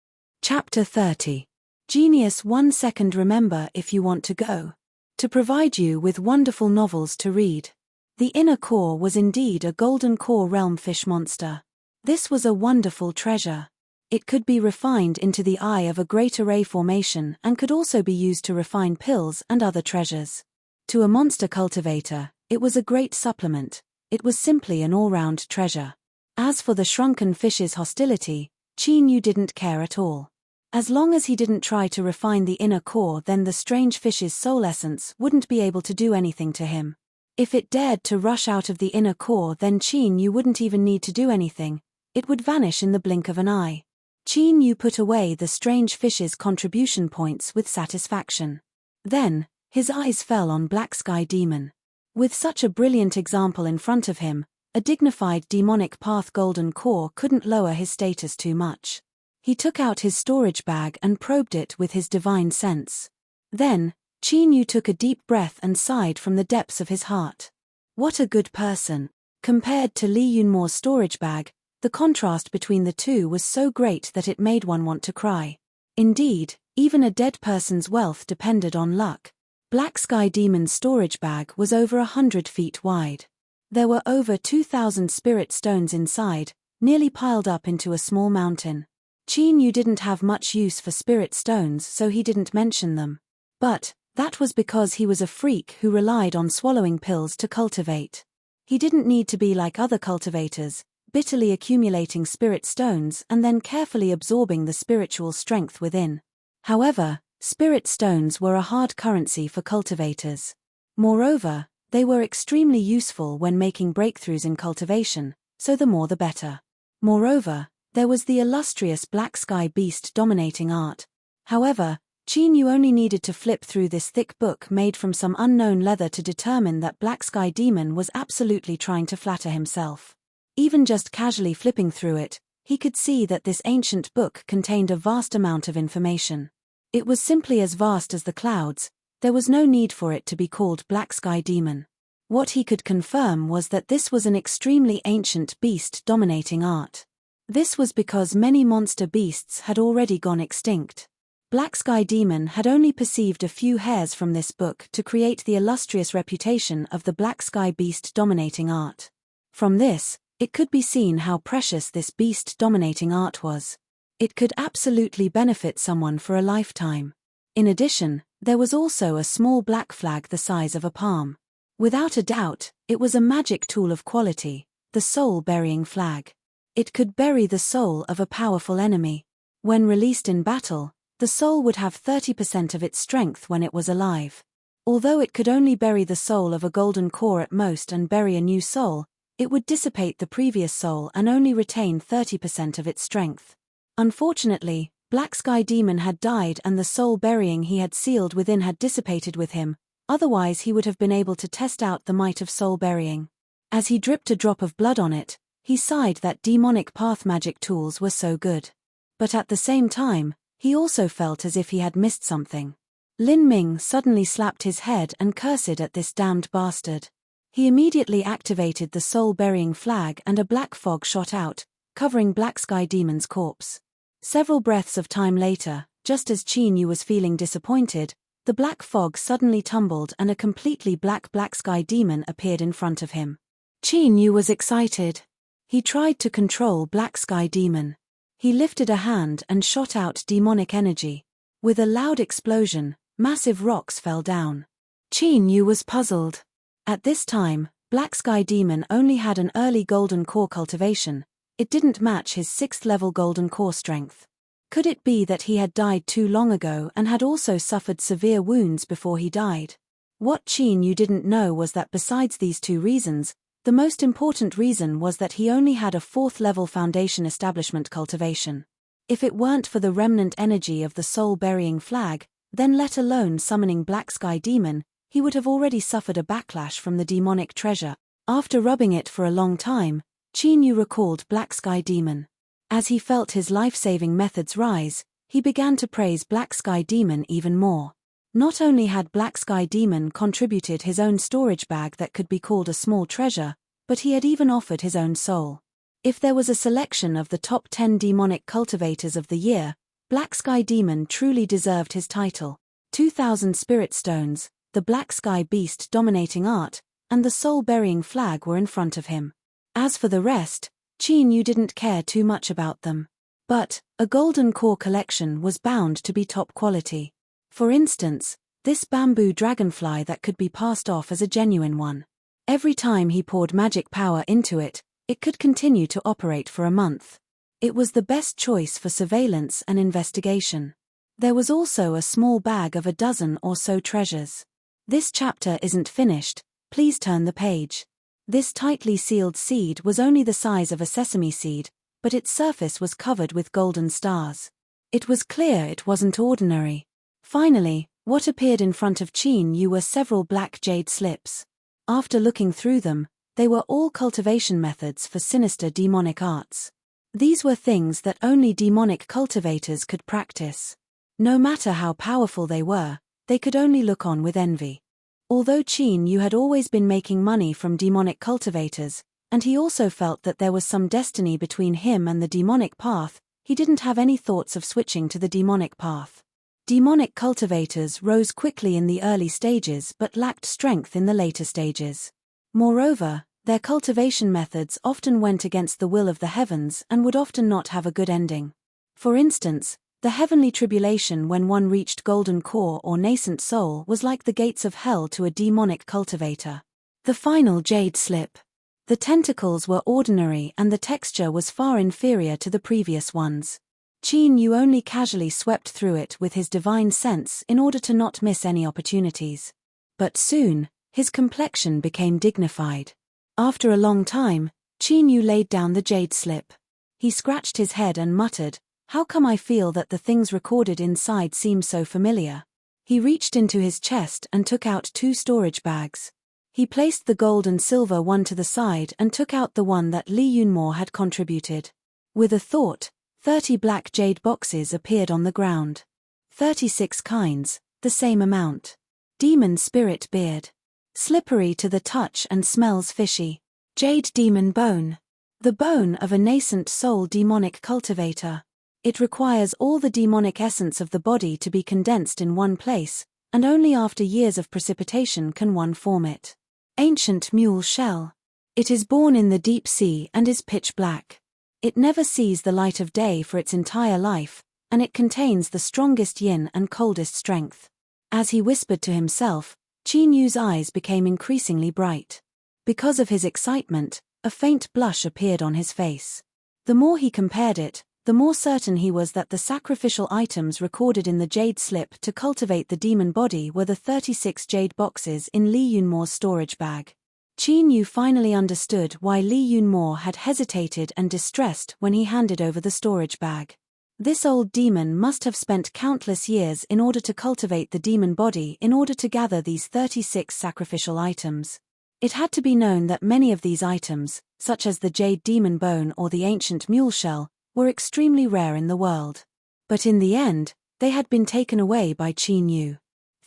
S1: Chapter 30. Genius 1 second. Remember if you want to go. To provide you with wonderful novels to read. The inner core was indeed a golden core realm fish monster. This was a wonderful treasure. It could be refined into the eye of a great array formation and could also be used to refine pills and other treasures. To a monster cultivator, it was a great supplement. It was simply an all-round treasure. As for the shrunken fish's hostility, Qin Yu didn't care at all. As long as he didn't try to refine the inner core, then the strange fish's soul essence wouldn't be able to do anything to him. If it dared to rush out of the inner core, then Qin Yu wouldn't even need to do anything. It would vanish in the blink of an eye. Qin Yu put away the strange fish's contribution points with satisfaction. Then, his eyes fell on Black Sky Demon. With such a brilliant example in front of him, a dignified demonic path golden core couldn't lower his status too much. He took out his storage bag and probed it with his divine sense. Then, Qin Yu took a deep breath and sighed from the depths of his heart. What a good person. Compared to Li Yunmo's storage bag, the contrast between the two was so great that it made one want to cry. Indeed, even a dead person's wealth depended on luck. Black Sky Demon's storage bag was over 100 feet wide. There were over 2,000 spirit stones inside, nearly piled up into a small mountain. Qin Yu didn't have much use for spirit stones, so he didn't mention them. But that was because he was a freak who relied on swallowing pills to cultivate. He didn't need to be like other cultivators, bitterly accumulating spirit stones and then carefully absorbing the spiritual strength within. However, spirit stones were a hard currency for cultivators. Moreover, they were extremely useful when making breakthroughs in cultivation, so the more the better. Moreover, there was the illustrious Black Sky Beast dominating art. However, Qin Yu only needed to flip through this thick book made from some unknown leather to determine that Black Sky Demon was absolutely trying to flatter himself. Even just casually flipping through it, he could see that this ancient book contained a vast amount of information. It was simply as vast as the clouds. There was no need for it to be called Black Sky Demon. What he could confirm was that this was an extremely ancient beast dominating art. This was because many monster beasts had already gone extinct. Black Sky Demon had only perceived a few hairs from this book to create the illustrious reputation of the Black Sky Beast dominating art. From this, it could be seen how precious this beast dominating art was. It could absolutely benefit someone for a lifetime. In addition, there was also a small black flag the size of a palm. Without a doubt, it was a magic tool of quality, the soul-burying flag. It could bury the soul of a powerful enemy. When released in battle, the soul would have 30% of its strength when it was alive. Although it could only bury the soul of a golden core at most and bury a new soul, it would dissipate the previous soul and only retain 30% of its strength. Unfortunately, Black Sky Demon had died and the soul burying he had sealed within had dissipated with him, otherwise he would have been able to test out the might of soul burying. As he dripped a drop of blood on it, he sighed that demonic path magic tools were so good. But at the same time, he also felt as if he had missed something. Lin Ming suddenly slapped his head and cursed at this damned bastard. He immediately activated the soul-burying flag and a black fog shot out, covering Black Sky Demon's corpse. Several breaths of time later, just as Qin Yu was feeling disappointed, the black fog suddenly tumbled and a completely black Black Sky Demon appeared in front of him. Qin Yu was excited. He tried to control Black Sky Demon. He lifted a hand and shot out demonic energy. With a loud explosion, massive rocks fell down. Qin Yu was puzzled. At this time, Black Sky Demon only had an early golden core cultivation. It didn't match his 6th level golden core strength. Could it be that he had died too long ago and had also suffered severe wounds before he died? What Qin Yu didn't know was that besides these two reasons, the most important reason was that he only had a 4th level foundation establishment cultivation. If it weren't for the remnant energy of the soul-burying flag, then let alone summoning Black Sky Demon, he would have already suffered a backlash from the demonic treasure. After rubbing it for a long time, Qin Yu recalled Black Sky Demon. As he felt his life-saving methods rise, he began to praise Black Sky Demon even more. Not only had Black Sky Demon contributed his own storage bag that could be called a small treasure, but he had even offered his own soul. If there was a selection of the top 10 demonic cultivators of the year, Black Sky Demon truly deserved his title. 2,000 spirit stones, the Black Sky Beast dominating art, and the soul-burying flag were in front of him. As for the rest, Qin Yu didn't care too much about them. But a golden core collection was bound to be top quality. For instance, this bamboo dragonfly that could be passed off as a genuine one. Every time he poured magic power into it, it could continue to operate for a month. It was the best choice for surveillance and investigation. There was also a small bag of a dozen or so treasures. This chapter isn't finished, please turn the page. This tightly sealed seed was only the size of a sesame seed, but its surface was covered with golden stars. It was clear it wasn't ordinary. Finally, what appeared in front of Qin Yu were several black jade slips. After looking through them, they were all cultivation methods for sinister demonic arts. These were things that only demonic cultivators could practice. No matter how powerful they were, they could only look on with envy. Although Qin Yu had always been making money from demonic cultivators, and he also felt that there was some destiny between him and the demonic path, he didn't have any thoughts of switching to the demonic path. Demonic cultivators rose quickly in the early stages but lacked strength in the later stages. Moreover, their cultivation methods often went against the will of the heavens and would often not have a good ending. For instance, the heavenly tribulation when one reached golden core or nascent soul was like the gates of hell to a demonic cultivator. The final jade slip. The tentacles were ordinary and the texture was far inferior to the previous ones. Qin Yu only casually swept through it with his divine sense in order to not miss any opportunities. But soon, his complexion became dignified. After a long time, Qin Yu laid down the jade slip. He scratched his head and muttered, "How come I feel that the things recorded inside seem so familiar?" He reached into his chest and took out 2 storage bags. He placed the gold and silver one to the side and took out the one that Li Yunmo had contributed. With a thought, 30 black jade boxes appeared on the ground. 36 kinds, the same amount. Demon spirit beard. Slippery to the touch and smells fishy. Jade demon bone. The bone of a nascent soul demonic cultivator. It requires all the demonic essence of the body to be condensed in one place, and only after years of precipitation can one form it. Ancient mule shell. It is born in the deep sea and is pitch black. It never sees the light of day for its entire life, and it contains the strongest yin and coldest strength. As he whispered to himself, Qin Yu's eyes became increasingly bright. Because of his excitement, a faint blush appeared on his face. The more he compared it, the more certain he was that the sacrificial items recorded in the jade slip to cultivate the demon body were the 36 jade boxes in Li Yunmo's storage bag. Qin Yu finally understood why Li Yunmo had hesitated and distressed when he handed over the storage bag. This old demon must have spent countless years in order to cultivate the demon body in order to gather these 36 sacrificial items. It had to be known that many of these items, such as the jade demon bone or the ancient mule shell, were extremely rare in the world. But in the end, they had been taken away by Qin Yu.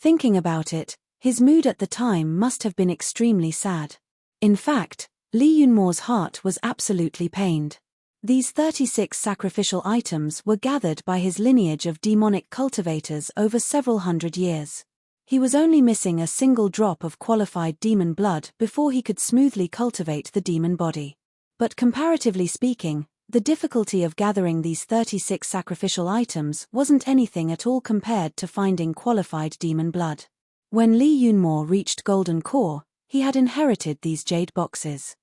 S1: Thinking about it, his mood at the time must have been extremely sad. In fact, Li Yunmo's heart was absolutely pained. These 36 sacrificial items were gathered by his lineage of demonic cultivators over several hundred years. He was only missing a single drop of qualified demon blood before he could smoothly cultivate the demon body. But comparatively speaking, the difficulty of gathering these 36 sacrificial items wasn't anything at all compared to finding qualified demon blood. When Li Yunmo reached Golden Core, he had inherited these jade boxes.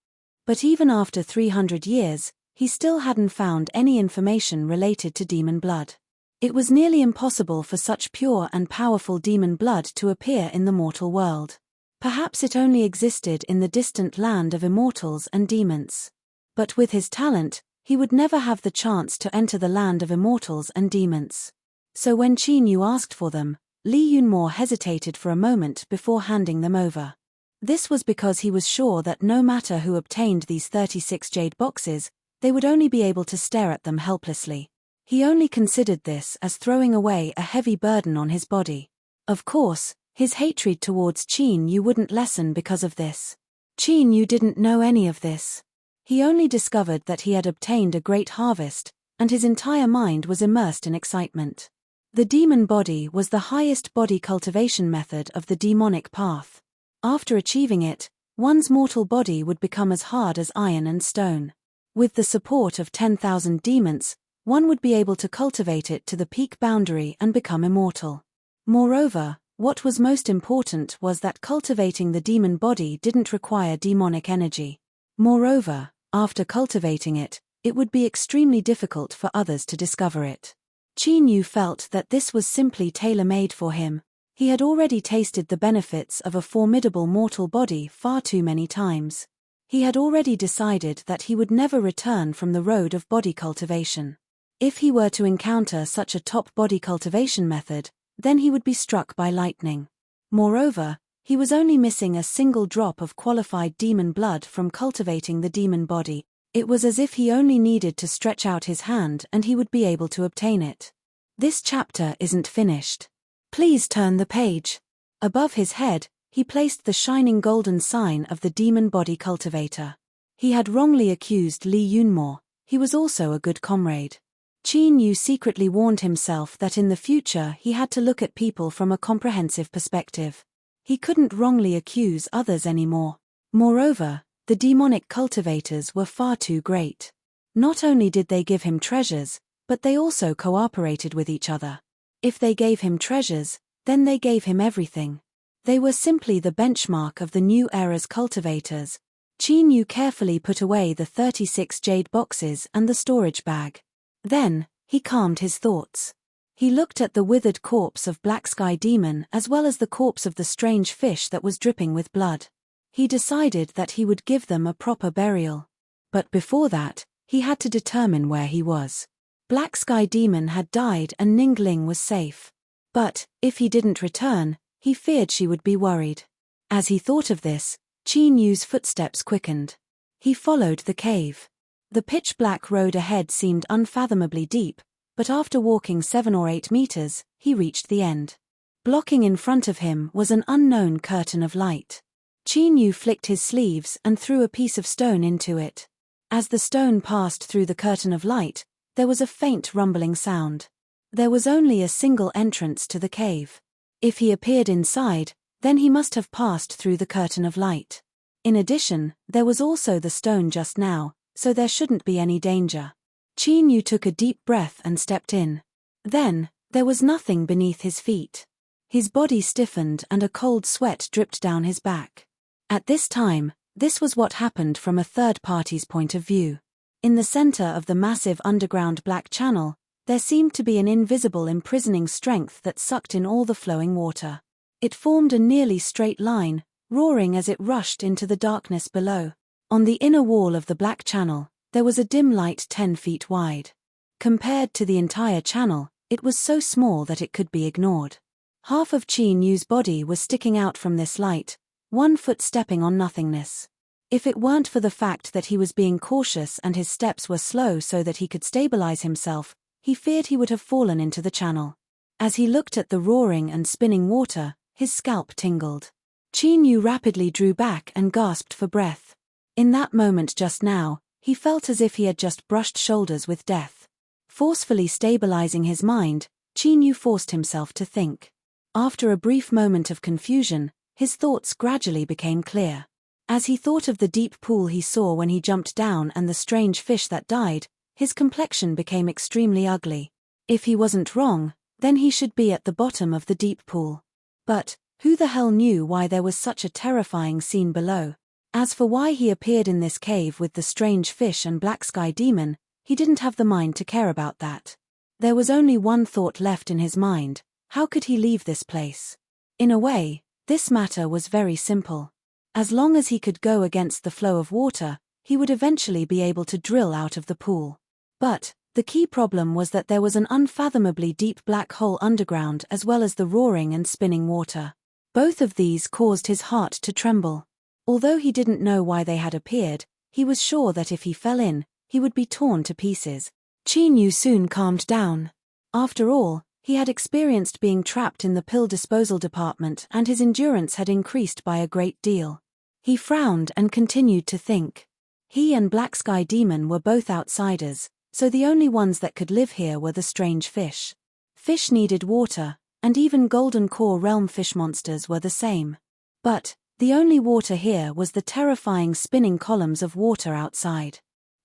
S1: But even after 300 years, he still hadn't found any information related to demon blood. It was nearly impossible for such pure and powerful demon blood to appear in the mortal world. Perhaps it only existed in the distant land of immortals and demons. But with his talent, he would never have the chance to enter the land of immortals and demons. So when Qin Yu asked for them, Li Yunmo hesitated for a moment before handing them over. This was because he was sure that no matter who obtained these 36 jade boxes, they would only be able to stare at them helplessly. He only considered this as throwing away a heavy burden on his body. Of course, his hatred towards Qin Yu wouldn't lessen because of this. Qin Yu didn't know any of this. He only discovered that he had obtained a great harvest, and his entire mind was immersed in excitement. The demon body was the highest body cultivation method of the demonic path. After achieving it, one's mortal body would become as hard as iron and stone. With the support of 10,000 demons, one would be able to cultivate it to the peak boundary and become immortal. Moreover, what was most important was that cultivating the demon body didn't require demonic energy. Moreover, after cultivating it, it would be extremely difficult for others to discover it. Qin Yu felt that this was simply tailor-made for him. He had already tasted the benefits of a formidable mortal body far too many times. He had already decided that he would never return from the road of body cultivation. If he were to encounter such a top body cultivation method, then he would be struck by lightning. Moreover, he was only missing a single drop of qualified demon blood from cultivating the demon body. It was as if he only needed to stretch out his hand and he would be able to obtain it. This chapter isn't finished. Please turn the page. Above his head, he placed the shining golden sign of the demon body cultivator. He had wrongly accused Li Yunmo. He was also a good comrade. Qin Yu secretly warned himself that in the future he had to look at people from a comprehensive perspective. He couldn't wrongly accuse others anymore. Moreover, the demonic cultivators were far too great. Not only did they give him treasures, but they also cooperated with each other. If they gave him treasures, then they gave him everything. They were simply the benchmark of the new era's cultivators. Qin Yu carefully put away the 36 jade boxes and the storage bag. Then, he calmed his thoughts. He looked at the withered corpse of Black Sky Demon as well as the corpse of the strange fish that was dripping with blood. He decided that he would give them a proper burial. But before that, he had to determine where he was. Black Sky Demon had died and Ningling was safe. But, if he didn't return, he feared she would be worried. As he thought of this, Qin Yu's footsteps quickened. He followed the cave. The pitch-black road ahead seemed unfathomably deep, but after walking 7 or 8 meters, he reached the end. Blocking in front of him was an unknown curtain of light. Qin Yu flicked his sleeves and threw a piece of stone into it. As the stone passed through the curtain of light, there was a faint rumbling sound. There was only a single entrance to the cave. If he appeared inside, then he must have passed through the curtain of light. In addition, there was also the stone just now, so there shouldn't be any danger. Qin Yu took a deep breath and stepped in. Then, there was nothing beneath his feet. His body stiffened and a cold sweat dripped down his back. At this time, this was what happened from a third party's point of view. In the center of the massive underground black channel, there seemed to be an invisible imprisoning strength that sucked in all the flowing water. It formed a nearly straight line, roaring as it rushed into the darkness below. On the inner wall of the black channel, there was a dim light 10 feet wide. Compared to the entire channel, it was so small that it could be ignored. Half of Qin Yu's body was sticking out from this light, 1 foot stepping on nothingness. If it weren't for the fact that he was being cautious and his steps were slow so that he could stabilize himself, he feared he would have fallen into the channel. As he looked at the roaring and spinning water, his scalp tingled. Qin Yu rapidly drew back and gasped for breath. In that moment just now, he felt as if he had just brushed shoulders with death. Forcefully stabilizing his mind, Qin Yu forced himself to think. After a brief moment of confusion, his thoughts gradually became clear. As he thought of the deep pool he saw when he jumped down and the strange fish that died, his complexion became extremely ugly. If he wasn't wrong, then he should be at the bottom of the deep pool. But who the hell knew why there was such a terrifying scene below? As for why he appeared in this cave with the strange fish and black sky demon, he didn't have the mind to care about that. There was only one thought left in his mind: how could he leave this place? In a way, this matter was very simple. As long as he could go against the flow of water, he would eventually be able to drill out of the pool. But the key problem was that there was an unfathomably deep black hole underground as well as the roaring and spinning water. Both of these caused his heart to tremble. Although he didn't know why they had appeared, he was sure that if he fell in, he would be torn to pieces. Qin Yu soon calmed down. After all, he had experienced being trapped in the pill disposal department and his endurance had increased by a great deal. He frowned and continued to think. He and Black Sky Demon were both outsiders, so the only ones that could live here were the strange fish. Fish needed water, and even Golden Core Realm fish monsters were the same. But the only water here was the terrifying spinning columns of water outside.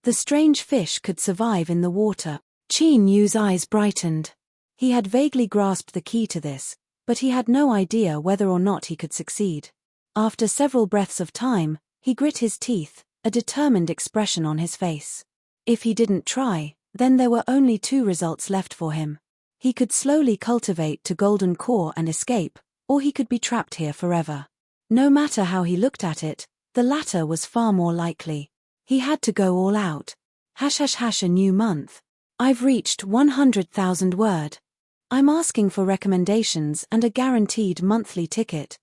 S1: The strange fish could survive in the water. Qin Yu's eyes brightened. He had vaguely grasped the key to this, but he had no idea whether or not he could succeed. After several breaths of time, he grit his teeth, a determined expression on his face. If he didn't try, then there were only two results left for him. He could slowly cultivate to Golden Core and escape, or he could be trapped here forever. No matter how he looked at it, the latter was far more likely. He had to go all out. ## a new month. I've reached 100,000 word. I'm asking for recommendations and a guaranteed monthly ticket.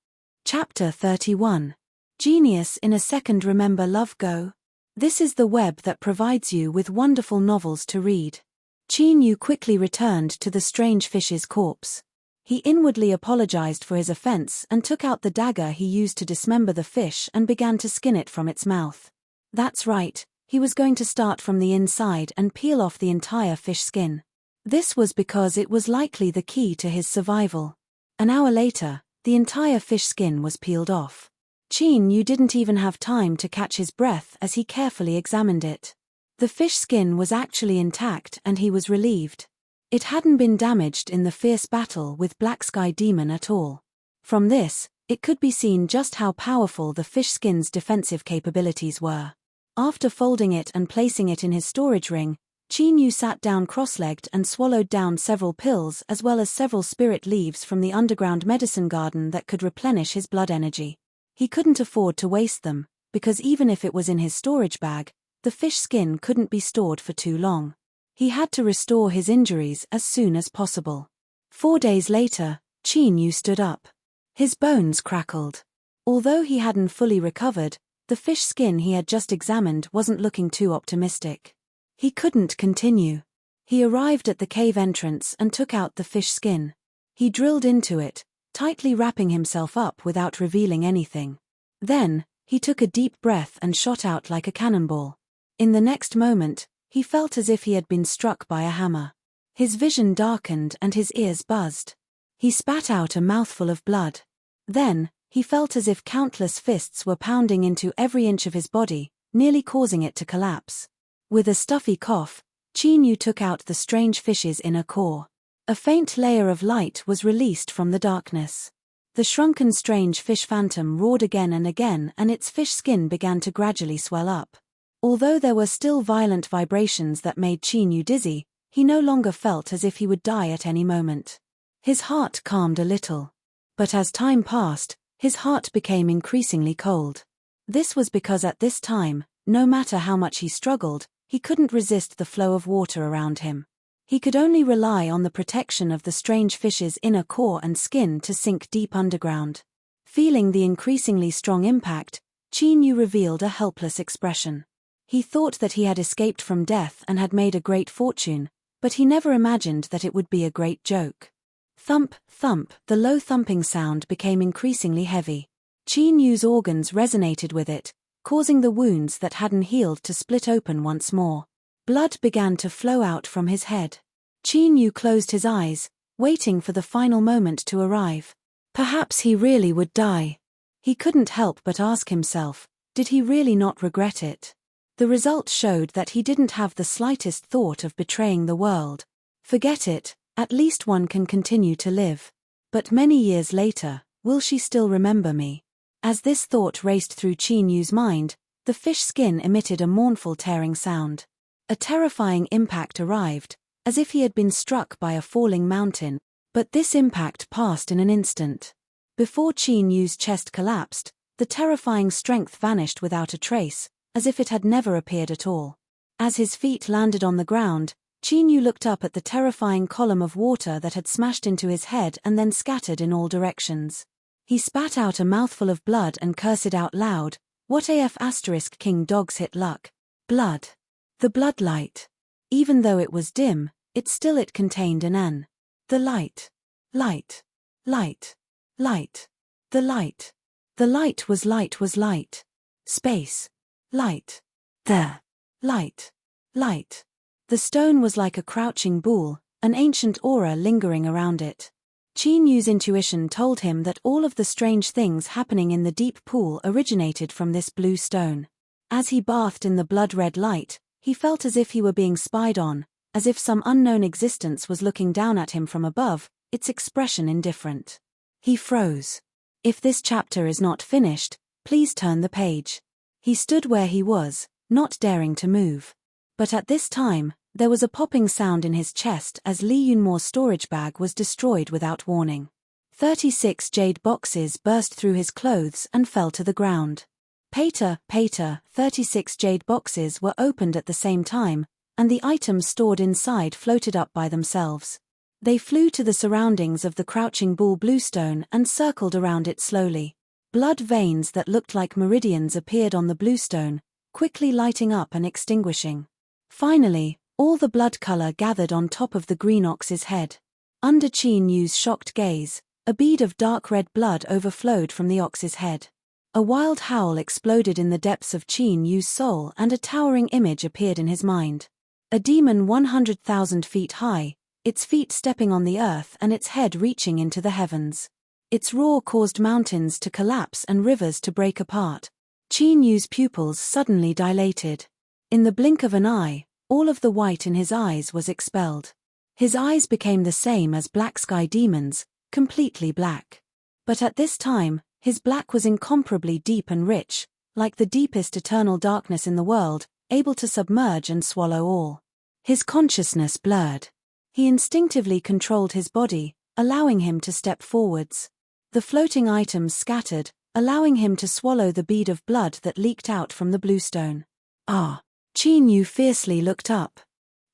S1: Chapter 31. Genius in a Second. Remember Love Go? This is the web that provides you with wonderful novels to read. Qin Yu quickly returned to the strange fish's corpse. He inwardly apologized for his offense and took out the dagger he used to dismember the fish and began to skin it from its mouth. That's right, he was going to start from the inside and peel off the entire fish skin. This was because it was likely the key to his survival. An hour later, the entire fish skin was peeled off. Qin Yu didn't even have time to catch his breath as he carefully examined it. The fish skin was actually intact and he was relieved. It hadn't been damaged in the fierce battle with Black Sky Demon at all. From this, it could be seen just how powerful the fish skin's defensive capabilities were. After folding it and placing it in his storage ring, Qin Yu sat down cross-legged and swallowed down several pills as well as several spirit leaves from the underground medicine garden that could replenish his blood energy. He couldn't afford to waste them, because even if it was in his storage bag, the fish skin couldn't be stored for too long. He had to restore his injuries as soon as possible. 4 days later, Qin Yu stood up. His bones crackled. Although he hadn't fully recovered, the fish skin he had just examined wasn't looking too optimistic. He couldn't continue. He arrived at the cave entrance and took out the fish skin. He drilled into it, tightly wrapping himself up without revealing anything. Then, he took a deep breath and shot out like a cannonball. In the next moment, he felt as if he had been struck by a hammer. His vision darkened and his ears buzzed. He spat out a mouthful of blood. Then, he felt as if countless fists were pounding into every inch of his body, nearly causing it to collapse. With a stuffy cough, Qin Yu took out the strange fish's inner core. A faint layer of light was released from the darkness. The shrunken strange fish phantom roared again and again and its fish skin began to gradually swell up. Although there were still violent vibrations that made Qin Yu dizzy, he no longer felt as if he would die at any moment. His heart calmed a little. But as time passed, his heart became increasingly cold. This was because at this time, no matter how much he struggled, he couldn't resist the flow of water around him. He could only rely on the protection of the strange fish's inner core and skin to sink deep underground. Feeling the increasingly strong impact, Qin Yu revealed a helpless expression. He thought that he had escaped from death and had made a great fortune, but he never imagined that it would be a great joke. Thump, thump, the low thumping sound became increasingly heavy. Qin Yu's organs resonated with it, causing the wounds that hadn't healed to split open once more. Blood began to flow out from his head. Qin Yu closed his eyes, waiting for the final moment to arrive. Perhaps he really would die. He couldn't help but ask himself, did he really not regret it? The result showed that he didn't have the slightest thought of betraying the world. Forget it, at least one can continue to live. But many years later, will she still remember me? As this thought raced through Qin Yu's mind, the fish skin emitted a mournful tearing sound. A terrifying impact arrived, as if he had been struck by a falling mountain, but this impact passed in an instant. Before Qin Yu's chest collapsed, the terrifying strength vanished without a trace, as if it had never appeared at all. As his feet landed on the ground, Qin Yu looked up at the terrifying column of water that had smashed into his head and then scattered in all directions. He spat out a mouthful of blood and cursed out loud, "What af asterisk king dog's hit luck? Blood." The bloodlight. Even though it was dim, it contained an N. The light. Light. Light. Light. The light. The light was light. Space. Light. The light. Light. The stone was like a crouching bull, an ancient aura lingering around it. Qin Yu's intuition told him that all of the strange things happening in the deep pool originated from this blue stone. As he bathed in the blood-red light, he felt as if he were being spied on, as if some unknown existence was looking down at him from above, its expression indifferent. He froze. If this chapter is not finished, please turn the page. He stood where he was, not daring to move. But at this time, there was a popping sound in his chest as Li Yunmo's storage bag was destroyed without warning. 36 jade boxes burst through his clothes and fell to the ground. Pater, 36 jade boxes were opened at the same time, and the items stored inside floated up by themselves. They flew to the surroundings of the crouching bull bluestone and circled around it slowly. Blood veins that looked like meridians appeared on the bluestone, quickly lighting up and extinguishing. Finally, all the blood color gathered on top of the green ox's head. Under Qin Yu's shocked gaze, a bead of dark red blood overflowed from the ox's head. A wild howl exploded in the depths of Qin Yu's soul and a towering image appeared in his mind. A demon 100,000 feet high, its feet stepping on the earth and its head reaching into the heavens. Its roar caused mountains to collapse and rivers to break apart. Qin Yu's pupils suddenly dilated. In the blink of an eye, all of the white in his eyes was expelled. His eyes became the same as black sky demons, completely black. But at this time, his black was incomparably deep and rich, like the deepest eternal darkness in the world, able to submerge and swallow all. His consciousness blurred. He instinctively controlled his body, allowing him to step forwards. The floating items scattered, allowing him to swallow the bead of blood that leaked out from the bluestone. Ah! Qin Yu fiercely looked up.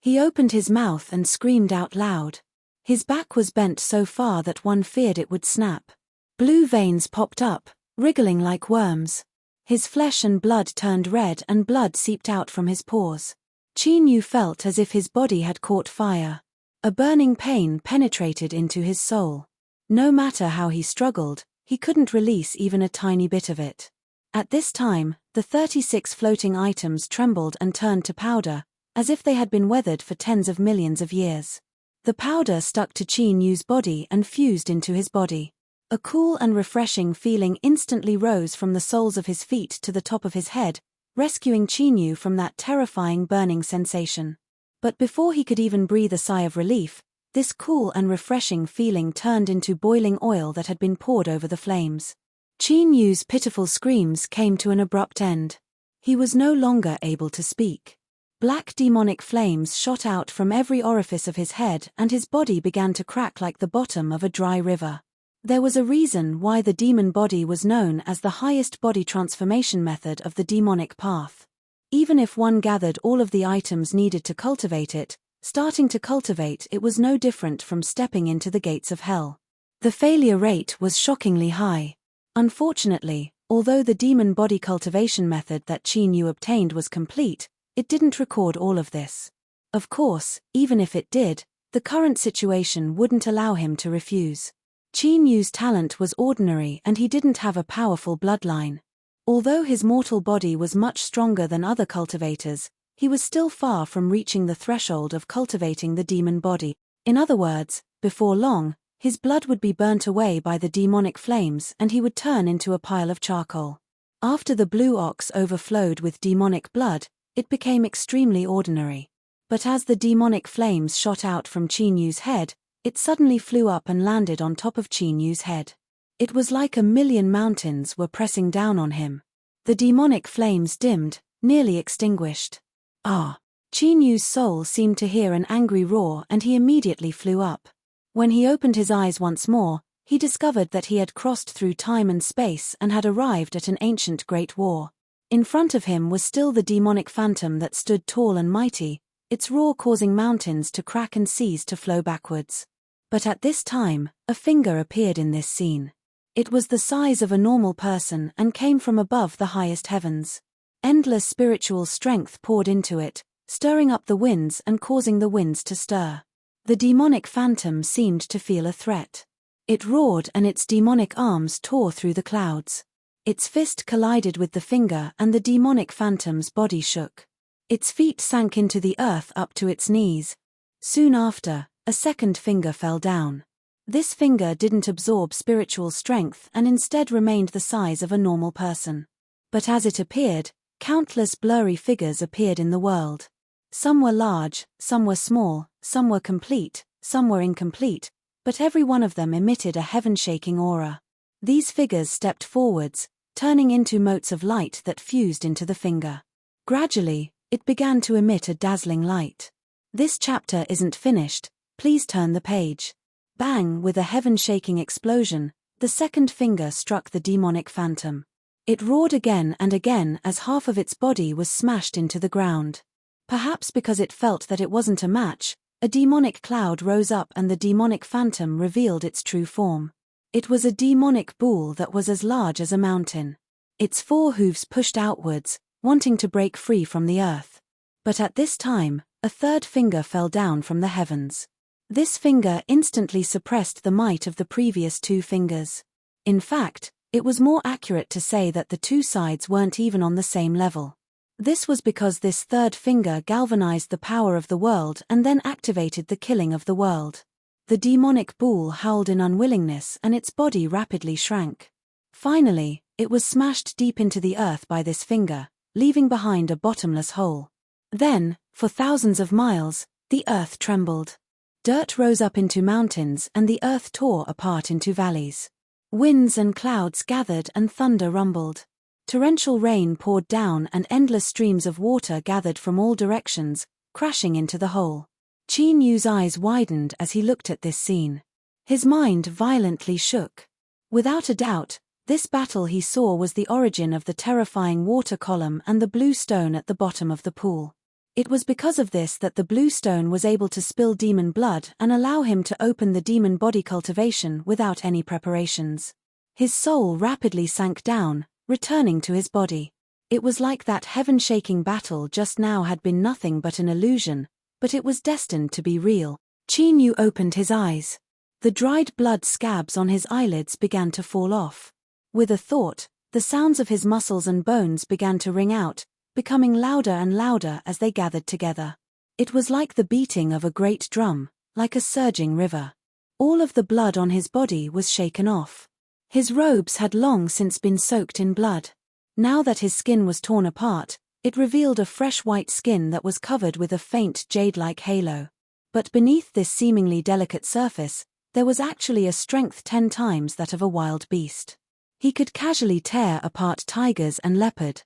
S1: He opened his mouth and screamed out loud. His back was bent so far that one feared it would snap. Blue veins popped up, wriggling like worms. His flesh and blood turned red and blood seeped out from his pores. Qin Yu felt as if his body had caught fire. A burning pain penetrated into his soul. No matter how he struggled, he couldn't release even a tiny bit of it. At this time, the 36 floating items trembled and turned to powder, as if they had been weathered for tens of millions of years. The powder stuck to Qin Yu's body and fused into his body. A cool and refreshing feeling instantly rose from the soles of his feet to the top of his head, rescuing Qin Yu from that terrifying burning sensation. But before he could even breathe a sigh of relief, this cool and refreshing feeling turned into boiling oil that had been poured over the flames. Qin Yu's pitiful screams came to an abrupt end. He was no longer able to speak. Black demonic flames shot out from every orifice of his head and his body began to crack like the bottom of a dry river. There was a reason why the demon body was known as the highest body transformation method of the demonic path. Even if one gathered all of the items needed to cultivate it, starting to cultivate it was no different from stepping into the gates of hell. The failure rate was shockingly high. Unfortunately, although the demon body cultivation method that Qin Yu obtained was complete, it didn't record all of this. Of course, even if it did, The current situation wouldn't allow him to refuse. Qin Yu's talent was ordinary and he didn't have a powerful bloodline. Although his mortal body was much stronger than other cultivators, he was still far from reaching the threshold of cultivating the demon body. In other words, before long, his blood would be burnt away by the demonic flames and he would turn into a pile of charcoal. After the blue ox overflowed with demonic blood, it became extremely ordinary. But as the demonic flames shot out from Qin Yu's head, it suddenly flew up and landed on top of Qin Yu's head. It was like a million mountains were pressing down on him. The demonic flames dimmed, nearly extinguished. Ah! Qin Yu's soul seemed to hear an angry roar and he immediately flew up. When he opened his eyes once more, he discovered that he had crossed through time and space and had arrived at an ancient great war. In front of him was still the demonic phantom that stood tall and mighty, its roar causing mountains to crack and seas to flow backwards. But at this time, a finger appeared in this scene. It was the size of a normal person and came from above the highest heavens. Endless spiritual strength poured into it, stirring up the winds and causing the winds to stir. The demonic phantom seemed to feel a threat. It roared and its demonic arms tore through the clouds. Its fist collided with the finger and the demonic phantom's body shook. Its feet sank into the earth up to its knees. Soon after, a second finger fell down. This finger didn't absorb spiritual strength and instead remained the size of a normal person. But as it appeared, countless blurry figures appeared in the world. Some were large, some were small, some were complete, some were incomplete, but every one of them emitted a heaven-shaking aura. These figures stepped forwards, turning into motes of light that fused into the finger. Gradually, it began to emit a dazzling light. This chapter isn't finished, please turn the page. Bang! With a heaven-shaking explosion, the second finger struck the demonic phantom. It roared again and again as half of its body was smashed into the ground. Perhaps because it felt that it wasn't a match, a demonic cloud rose up and the demonic phantom revealed its true form. It was a demonic bull that was as large as a mountain. Its four hooves pushed outwards, wanting to break free from the earth. But at this time, a third finger fell down from the heavens. This finger instantly suppressed the might of the previous two fingers. In fact, it was more accurate to say that the two sides weren't even on the same level. This was because this third finger galvanized the power of the world and then activated the killing of the world. The demonic bull howled in unwillingness and its body rapidly shrank. Finally, it was smashed deep into the earth by this finger, leaving behind a bottomless hole. Then, for thousands of miles, the earth trembled. Dirt rose up into mountains and the earth tore apart into valleys. Winds and clouds gathered and thunder rumbled. Torrential rain poured down and endless streams of water gathered from all directions, crashing into the hole. Qin Yu's eyes widened as he looked at this scene. His mind violently shook. Without a doubt, this battle he saw was the origin of the terrifying water column and the blue stone at the bottom of the pool. It was because of this that the blue stone was able to spill demon blood and allow him to open the demon body cultivation without any preparations. His soul rapidly sank down, returning to his body. It was like that heaven-shaking battle just now had been nothing but an illusion, but it was destined to be real. Qin Yu opened his eyes. The dried blood scabs on his eyelids began to fall off. With a thought, the sounds of his muscles and bones began to ring out, becoming louder and louder as they gathered together. It was like the beating of a great drum, like a surging river. All of the blood on his body was shaken off. His robes had long since been soaked in blood. Now that his skin was torn apart, it revealed a fresh white skin that was covered with a faint jade-like halo. But beneath this seemingly delicate surface, there was actually a strength 10 times that of a wild beast. He could casually tear apart tigers and leopard.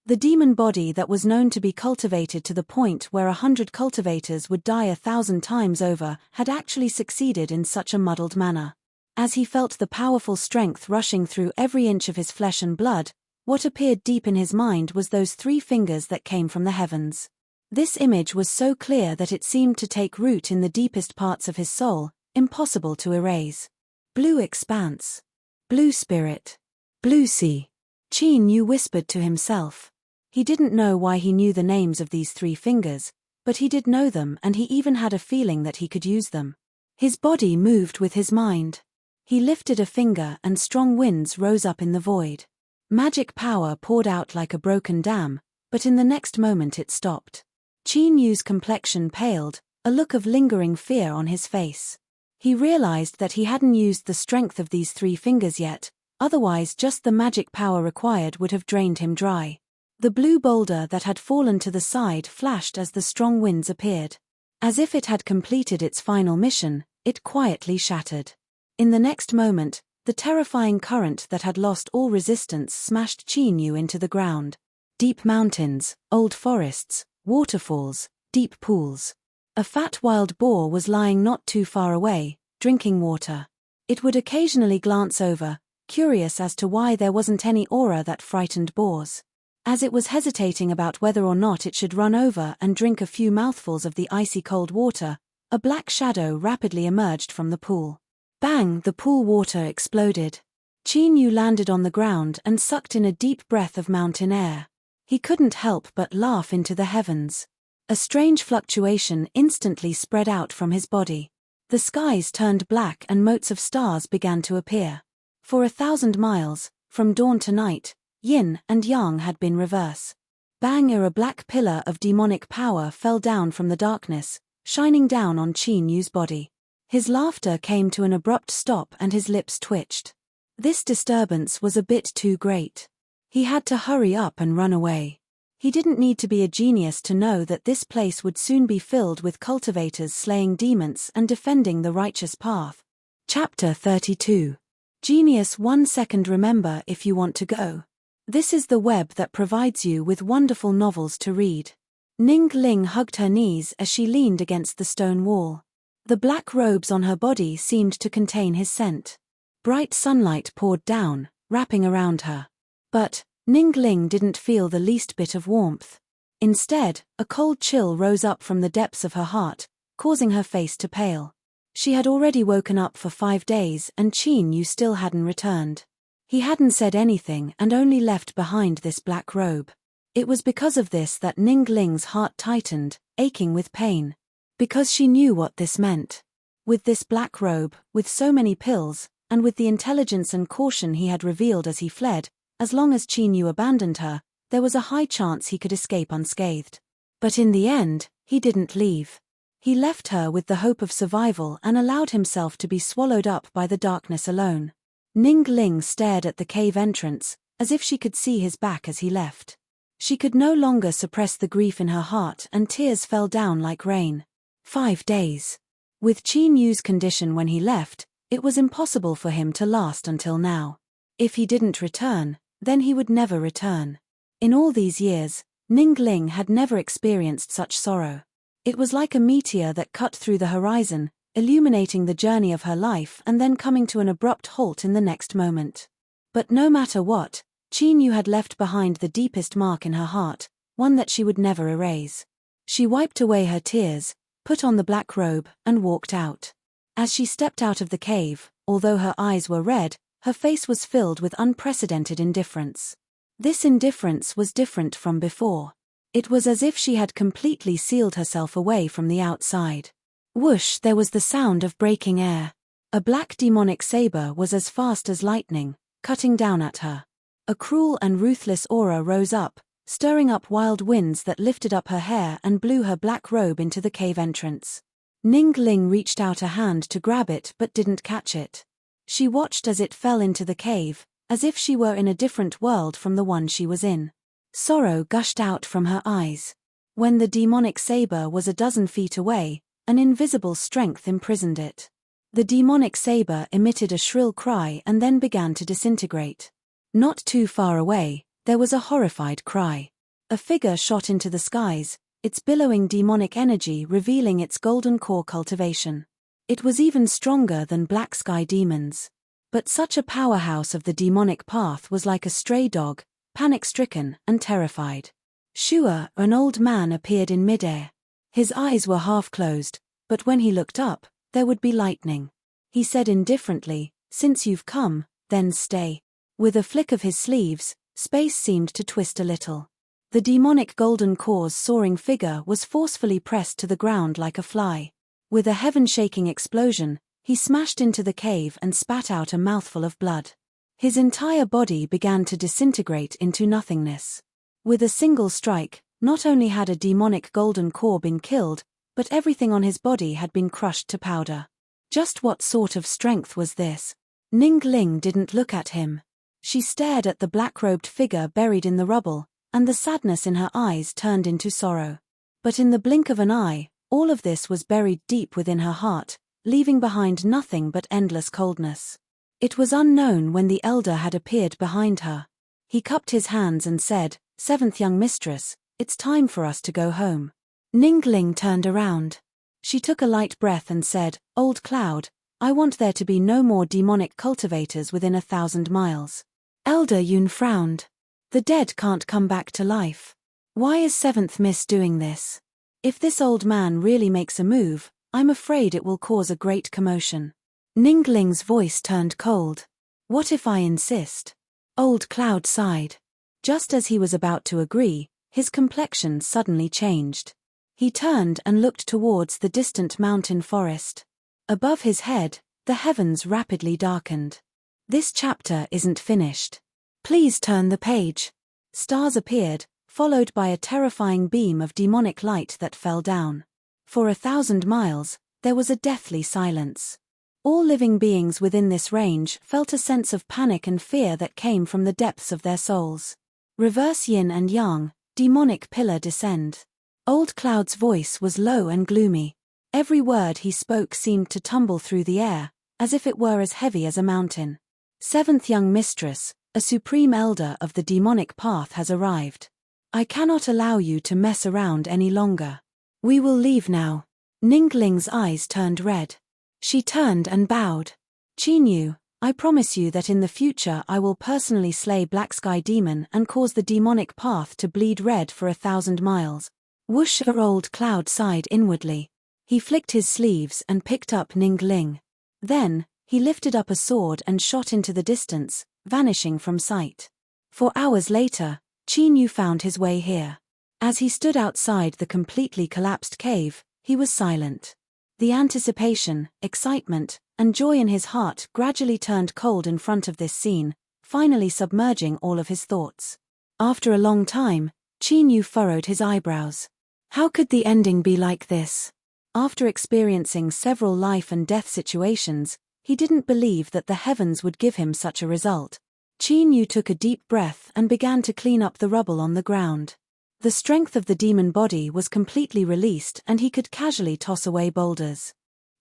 S1: The demon body that was known to be cultivated to the point where 100 cultivators would die 1,000 times over had actually succeeded in such a muddled manner. As he felt the powerful strength rushing through every inch of his flesh and blood, what appeared deep in his mind was those 3 fingers that came from the heavens. This image was so clear that it seemed to take root in the deepest parts of his soul, impossible to erase. Blue expanse. Blue spirit. Blue sea. Qin Yu whispered to himself. He didn't know why he knew the names of these 3 fingers, But he did know them, and he even had a feeling that he could use them. His body moved with his mind. He lifted a finger and strong winds rose up in the void. Magic power poured out like a broken dam, but in the next moment it stopped. Qin Yu's complexion paled, a look of lingering fear on his face. He realized that he hadn't used the strength of these 3 fingers yet, otherwise just the magic power required would have drained him dry. The blue boulder that had fallen to the side flashed as the strong winds appeared. As if it had completed its final mission, it quietly shattered. In the next moment, the terrifying current that had lost all resistance smashed Qin Yu into the ground. Deep mountains, old forests, waterfalls, deep pools. A fat wild boar was lying not too far away, drinking water. It would occasionally glance over, curious as to why there wasn't any aura that frightened boars. As it was hesitating about whether or not it should run over and drink a few mouthfuls of the icy cold water, a black shadow rapidly emerged from the pool. Bang! The pool water exploded. Qin Yu landed on the ground and sucked in a deep breath of mountain air. He couldn't help but laugh into the heavens. A strange fluctuation instantly spread out from his body. The skies turned black and motes of stars began to appear. For 1,000 miles, from dawn to night, yin and yang had been reverse. Bang! A black pillar of demonic power fell down from the darkness, shining down on Qin Yu's body. His laughter came to an abrupt stop and his lips twitched. This disturbance was a bit too great. He had to hurry up and run away. He didn't need to be a genius to know that this place would soon be filled with cultivators slaying demons and defending the righteous path. Chapter 32. Genius 1 second. Remember if you want to go. This is the web that provides you with wonderful novels to read. Ning Ling hugged her knees as she leaned against the stone wall. The black robes on her body seemed to contain his scent. Bright sunlight poured down, wrapping around her. But Ning Ling didn't feel the least bit of warmth. Instead, a cold chill rose up from the depths of her heart, causing her face to pale. She had already woken up for 5 days and Qin Yu still hadn't returned. He hadn't said anything and only left behind this black robe. It was because of this that Ning Ling's heart tightened, aching with pain. Because she knew what this meant. With this black robe, with so many pills, and with the intelligence and caution he had revealed as he fled, as long as Qin Yu abandoned her, there was a high chance he could escape unscathed. But in the end, he didn't leave. He left her with the hope of survival and allowed himself to be swallowed up by the darkness alone. Ning Ling stared at the cave entrance, as if she could see his back as he left. She could no longer suppress the grief in her heart and tears fell down like rain. 5 days. With Qin Yu's condition when he left, it was impossible for him to last until now. If he didn't return, then he would never return. In all these years, Ning Ling had never experienced such sorrow. It was like a meteor that cut through the horizon, illuminating the journey of her life and then coming to an abrupt halt in the next moment. But no matter what, Qin Yu had left behind the deepest mark in her heart, one that she would never erase. She wiped away her tears, put on the black robe, and walked out. As she stepped out of the cave, although her eyes were red, her face was filled with unprecedented indifference. This indifference was different from before. It was as if she had completely sealed herself away from the outside. Whoosh! There was the sound of breaking air. A black demonic saber was as fast as lightning, cutting down at her. A cruel and ruthless aura rose up, stirring up wild winds that lifted up her hair and blew her black robe into the cave entrance. Ning Ling reached out a hand to grab it but didn't catch it. She watched as it fell into the cave, as if she were in a different world from the one she was in. Sorrow gushed out from her eyes. When the demonic saber was a dozen feet away, an invisible strength imprisoned it. The demonic saber emitted a shrill cry and then began to disintegrate. Not too far away, there was a horrified cry. A figure shot into the skies, its billowing demonic energy revealing its golden core cultivation. It was even stronger than black sky demons. But such a powerhouse of the demonic path was like a stray dog, panic-stricken and terrified. Shua, an old man, appeared in midair. His eyes were half closed, but when he looked up, there would be lightning. He said indifferently, "Since you've come, then stay." With a flick of his sleeves, space seemed to twist a little. The demonic golden core's soaring figure was forcefully pressed to the ground like a fly. With a heaven-shaking explosion, he smashed into the cave and spat out a mouthful of blood. His entire body began to disintegrate into nothingness. With a single strike, not only had a demonic golden core been killed, but everything on his body had been crushed to powder. Just what sort of strength was this? Ning Ling didn't look at him. She stared at the black-robed figure buried in the rubble, and the sadness in her eyes turned into sorrow. But in the blink of an eye, all of this was buried deep within her heart, leaving behind nothing but endless coldness. It was unknown when the elder had appeared behind her. He cupped his hands and said, "Seventh young mistress, it's time for us to go home." Ning Ling turned around. She took a light breath and said, "Old Cloud, I want there to be no more demonic cultivators within 1,000 miles. Elder Yun frowned. The dead can't come back to life. Why is Seventh Miss doing this? If this old man really makes a move, I'm afraid it will cause a great commotion." Ning Ling's voice turned cold. "What if I insist?" Old Cloud sighed. Just as he was about to agree, his complexion suddenly changed. He turned and looked towards the distant mountain forest. Above his head, the heavens rapidly darkened. This chapter isn't finished. Please turn the page. Stars appeared, followed by a terrifying beam of demonic light that fell down. For 1,000 miles, there was a deathly silence. All living beings within this range felt a sense of panic and fear that came from the depths of their souls. Reverse yin and yang, demonic pillar descend. Old Cloud's voice was low and gloomy. Every word he spoke seemed to tumble through the air, as if it were as heavy as a mountain. "Seventh young mistress, a supreme elder of the demonic path has arrived. I cannot allow you to mess around any longer. We will leave now." Ning Ling's eyes turned red. She turned and bowed. "Qin Yu, I promise you that in the future I will personally slay Black Sky Demon and cause the demonic path to bleed red for 1,000 miles. Whoosh! Old Cloud sighed inwardly. He flicked his sleeves and picked up Ning Ling. Then, he lifted up a sword and shot into the distance, vanishing from sight. 4 hours later, Qin Yu found his way here. As he stood outside the completely collapsed cave, he was silent. The anticipation, excitement, and joy in his heart gradually turned cold in front of this scene, finally submerging all of his thoughts. After a long time, Qin Yu furrowed his eyebrows. How could the ending be like this? After experiencing several life and death situations, he didn't believe that the heavens would give him such a result. Qin Yu took a deep breath and began to clean up the rubble on the ground. The strength of the demon body was completely released and he could casually toss away boulders.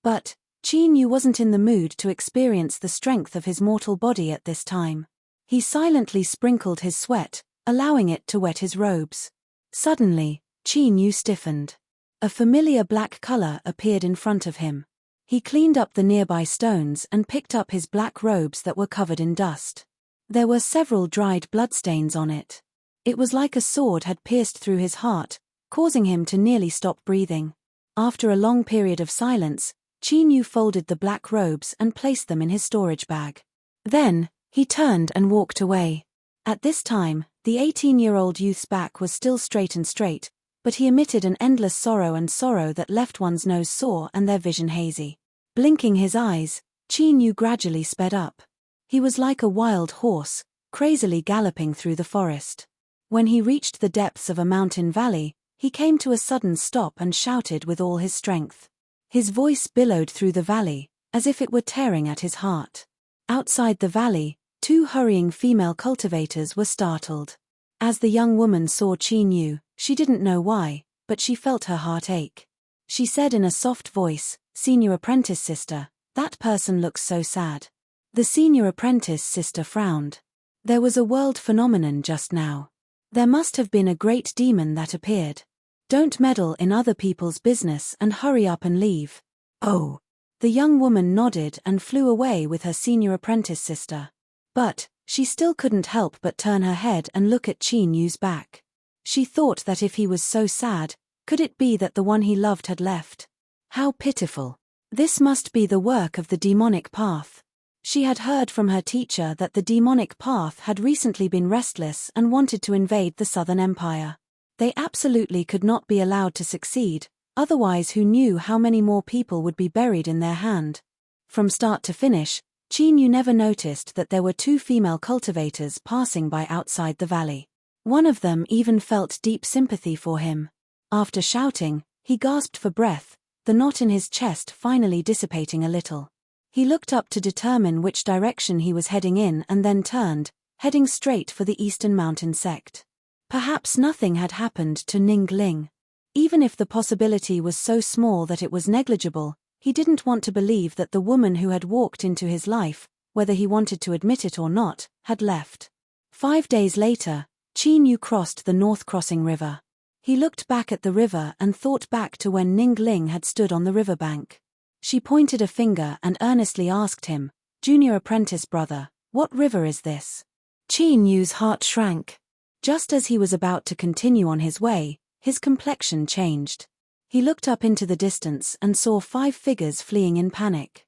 S1: But Qin Yu wasn't in the mood to experience the strength of his mortal body at this time. He silently sprinkled his sweat, allowing it to wet his robes. Suddenly, Qin Yu stiffened. A familiar black color appeared in front of him. He cleaned up the nearby stones and picked up his black robes that were covered in dust. There were several dried bloodstains on it. It was like a sword had pierced through his heart, causing him to nearly stop breathing. After a long period of silence, Qin Yu folded the black robes and placed them in his storage bag. Then, he turned and walked away. At this time, the 18-year-old youth's back was still straight, but he emitted an endless sorrow that left one's nose sore and their vision hazy. Blinking his eyes, Qin Yu gradually sped up. He was like a wild horse, crazily galloping through the forest. When he reached the depths of a mountain valley, he came to a sudden stop and shouted with all his strength. His voice billowed through the valley, as if it were tearing at his heart. Outside the valley, 2 hurrying female cultivators were startled. As the young woman saw Qin Yu, she didn't know why, but she felt her heart ache. She said in a soft voice, "Senior apprentice sister, that person looks so sad." The senior apprentice sister frowned. There was a world phenomenon just now. There must have been a great demon that appeared. Don't meddle in other people's business and hurry up and leave. Oh. The young woman nodded and flew away with her senior apprentice sister. But, she still couldn't help but turn her head and look at Qin Yu's back. She thought that if he was so sad, could it be that the one he loved had left? How pitiful. This must be the work of the demonic path. She had heard from her teacher that the demonic path had recently been restless and wanted to invade the Southern Empire. They absolutely could not be allowed to succeed, otherwise who knew how many more people would be buried in their hand. From start to finish, Chinyu never noticed that there were 2 female cultivators passing by outside the valley. One of them even felt deep sympathy for him. After shouting, he gasped for breath, the knot in his chest finally dissipating a little. He looked up to determine which direction he was heading in and then turned, heading straight for the eastern mountain sect. Perhaps nothing had happened to Ning Ling. Even if the possibility was so small that it was negligible, he didn't want to believe that the woman who had walked into his life, whether he wanted to admit it or not, had left. 5 days later, Chinyu crossed the North Crossing River. He looked back at the river and thought back to when Ning Ling had stood on the riverbank. She pointed a finger and earnestly asked him, "Junior apprentice brother, what river is this?" Chinyu's heart shrank. Just as he was about to continue on his way, his complexion changed. He looked up into the distance and saw 5 figures fleeing in panic.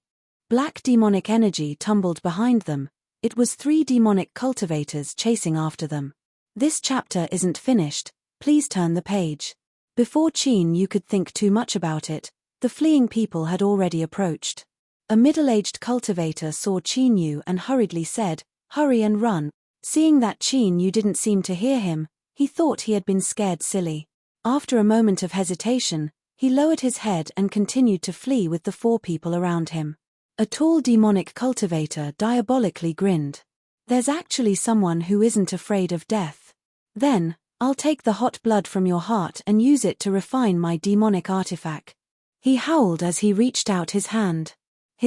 S1: Black demonic energy tumbled behind them. It was 3 demonic cultivators chasing after them. This chapter isn't finished, please turn the page. Before Chinyu could think too much about it, the fleeing people had already approached. A middle-aged cultivator saw Chinyu and hurriedly said, "Hurry and run." Seeing that Chinyu didn't seem to hear him, he thought he had been scared silly. After a moment of hesitation, he lowered his head and continued to flee with the 4 people around him. A tall demonic cultivator diabolically grinned. "There's actually someone who isn't afraid of death. Then, I'll take the hot blood from your heart and use it to refine my demonic artifact." He howled as he reached out his hand.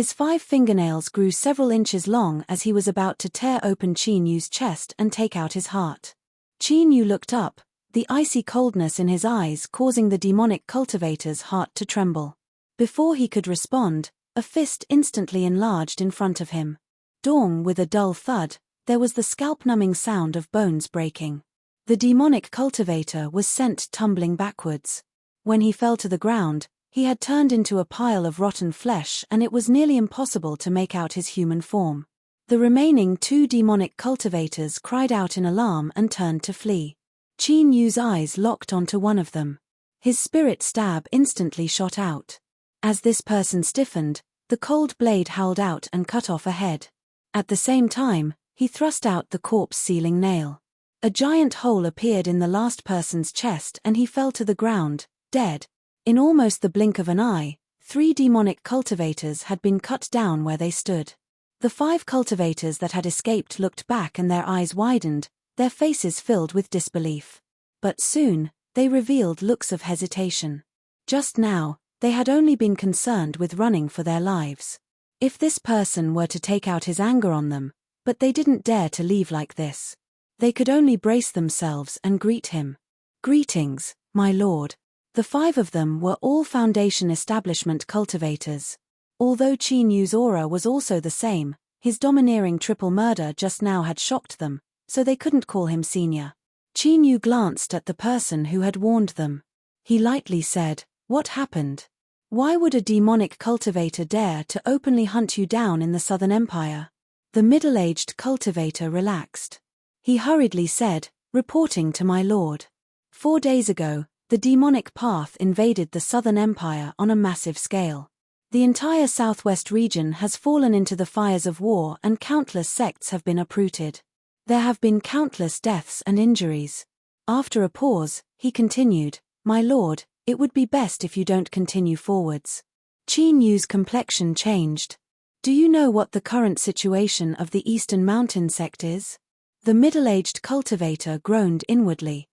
S1: His 5 fingernails grew several inches long as he was about to tear open Chinyu's chest and take out his heart. Chinyu looked up, the icy coldness in his eyes causing the demonic cultivator's heart to tremble. Before he could respond, a fist instantly enlarged in front of him. Dong, with a dull thud, there was the scalp-numbing sound of bones breaking. The demonic cultivator was sent tumbling backwards. When he fell to the ground, he had turned into a pile of rotten flesh and it was nearly impossible to make out his human form. The remaining 2 demonic cultivators cried out in alarm and turned to flee. Chinyu's eyes locked onto one of them. His spirit stab instantly shot out. As this person stiffened, the cold blade howled out and cut off a head. At the same time, he thrust out the corpse-sealing nail. A giant hole appeared in the last person's chest and he fell to the ground, dead. In almost the blink of an eye, 3 demonic cultivators had been cut down where they stood. The 5 cultivators that had escaped looked back and their eyes widened, their faces filled with disbelief. But soon, they revealed looks of hesitation. Just now, they had only been concerned with running for their lives. If this person were to take out his anger on them, but they didn't dare to leave like this. They could only brace themselves and greet him. "Greetings, my lord." The 5 of them were all Foundation establishment cultivators. Although Chinyu's aura was also the same, his domineering triple murder just now had shocked them, so they couldn't call him senior. Chinyu glanced at the person who had warned them. He lightly said, "What happened? Why would a demonic cultivator dare to openly hunt you down in the Southern Empire?" The middle-aged cultivator relaxed. He hurriedly said, "Reporting to my lord. 4 days ago, the demonic path invaded the Southern Empire on a massive scale. The entire southwest region has fallen into the fires of war and countless sects have been uprooted. There have been countless deaths and injuries." After a pause, he continued, "My lord, it would be best if you don't continue forwards." Chinyu's complexion changed. "Do you know what the current situation of the Eastern Mountain sect is?" The middle-aged cultivator groaned inwardly.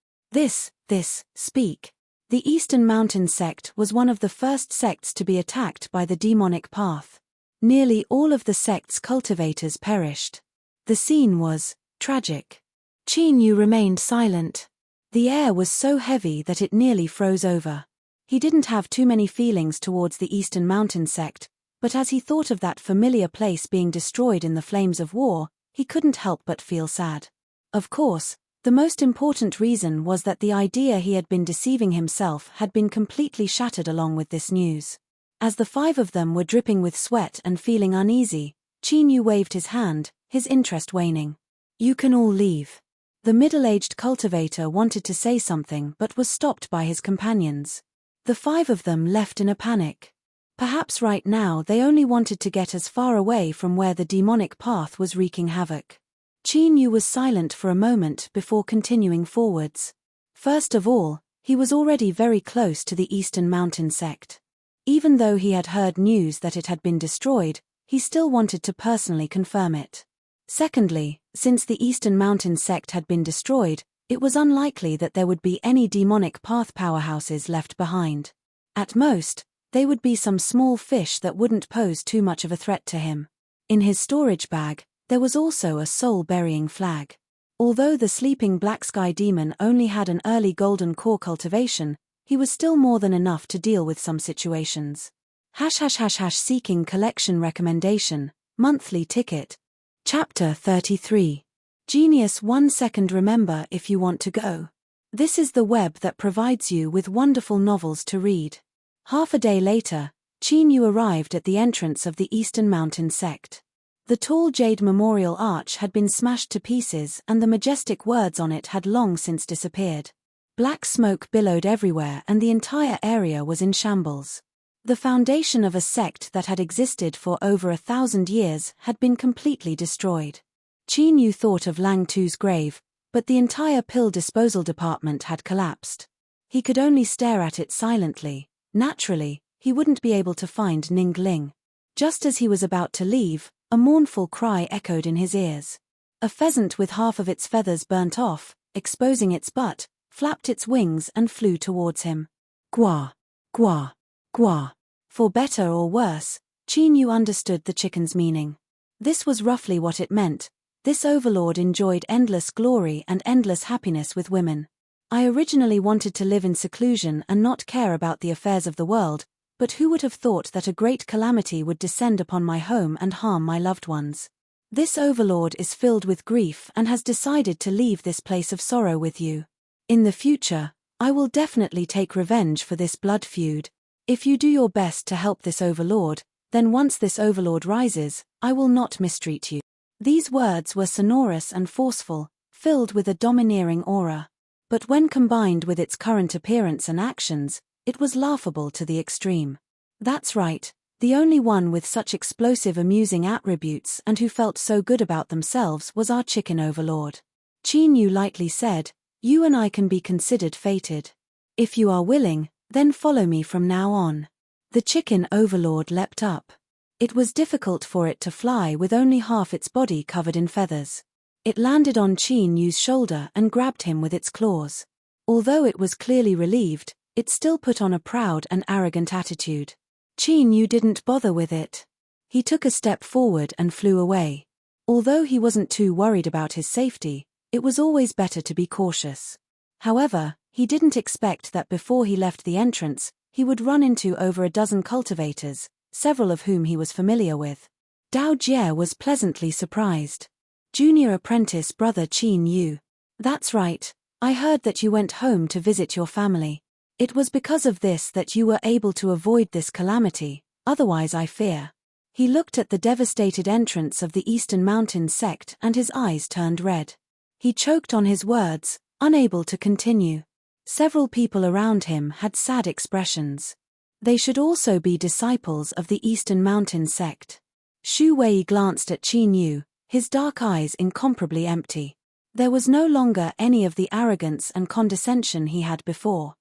S1: Speak. The Eastern Mountain sect was one of the first sects to be attacked by the demonic path. Nearly all of the sect's cultivators perished. The scene was tragic. Chinyu remained silent. The air was so heavy that it nearly froze over. He didn't have too many feelings towards the Eastern Mountain sect, but as he thought of that familiar place being destroyed in the flames of war, he couldn't help but feel sad. Of course, the most important reason was that the idea he had been deceiving himself had been completely shattered along with this news. As the 5 of them were dripping with sweat and feeling uneasy, Chinyu waved his hand, his interest waning. "You can all leave. The middle-aged cultivator wanted to say something but was stopped by his companions. The 5 of them left in a panic. Perhaps right now they only wanted to get as far away from where the demonic path was wreaking havoc. Qin Yu was silent for a moment before continuing forwards. First of all, he was already very close to the Eastern Mountain sect. Even though he had heard news that it had been destroyed, he still wanted to personally confirm it. Secondly, since the Eastern Mountain sect had been destroyed, it was unlikely that there would be any demonic path powerhouses left behind. At most, they would be some small fish that wouldn't pose too much of a threat to him. In his storage bag, there was also a soul-burying flag. Although the sleeping black sky demon only had an early golden core cultivation, he was still more than enough to deal with some situations. ### Seeking collection recommendation, monthly ticket. Chapter 33. Genius 1 second. Remember if you want to go. This is the web that provides you with wonderful novels to read. Half a day later, Qin Yu arrived at the entrance of the Eastern Mountain sect. The tall jade memorial arch had been smashed to pieces and the majestic words on it had long since disappeared. Black smoke billowed everywhere and the entire area was in shambles. The foundation of a sect that had existed for over 1,000 years had been completely destroyed. Qin Yu thought of Lang Tu's grave, but the entire pill disposal department had collapsed. He could only stare at it silently. Naturally, he wouldn't be able to find Ning Ling. Just as he was about to leave, a mournful cry echoed in his ears. A pheasant with half of its feathers burnt off, exposing its butt, flapped its wings and flew towards him. Gua, gua, gua. For better or worse, Qin Yu understood the chicken's meaning. This was roughly what it meant. This overlord enjoyed endless glory and endless happiness with women. I originally wanted to live in seclusion and not care about the affairs of the world, but who would have thought that a great calamity would descend upon my home and harm my loved ones? This overlord is filled with grief and has decided to leave this place of sorrow with you. In the future, I will definitely take revenge for this blood feud. If you do your best to help this overlord, then once this overlord rises, I will not mistreat you. These words were sonorous and forceful, filled with a domineering aura. But when combined with its current appearance and actions, it was laughable to the extreme. That's right, the only one with such explosive amusing attributes and who felt so good about themselves was our chicken overlord. Qin Yu lightly said, "You and I can be considered fated. If you are willing, then follow me from now on." The chicken overlord leapt up. It was difficult for it to fly with only half its body covered in feathers. It landed on Qin Yu's shoulder and grabbed him with its claws. Although it was clearly relieved, it still put on a proud and arrogant attitude. Qin Yu didn't bother with it. He took a step forward and flew away. Although he wasn't too worried about his safety, it was always better to be cautious. However, he didn't expect that before he left the entrance, he would run into over a dozen cultivators, several of whom he was familiar with. Dao Jie was pleasantly surprised. "Junior apprentice brother Qin Yu. That's right, I heard that you went home to visit your family. It was because of this that you were able to avoid this calamity, otherwise I fear." He looked at the devastated entrance of the Eastern Mountain sect and his eyes turned red. He choked on his words, unable to continue. Several people around him had sad expressions. They should also be disciples of the Eastern Mountain sect. Xu Wei glanced at Qin Yu, his dark eyes incomparably empty. There was no longer any of the arrogance and condescension he had before.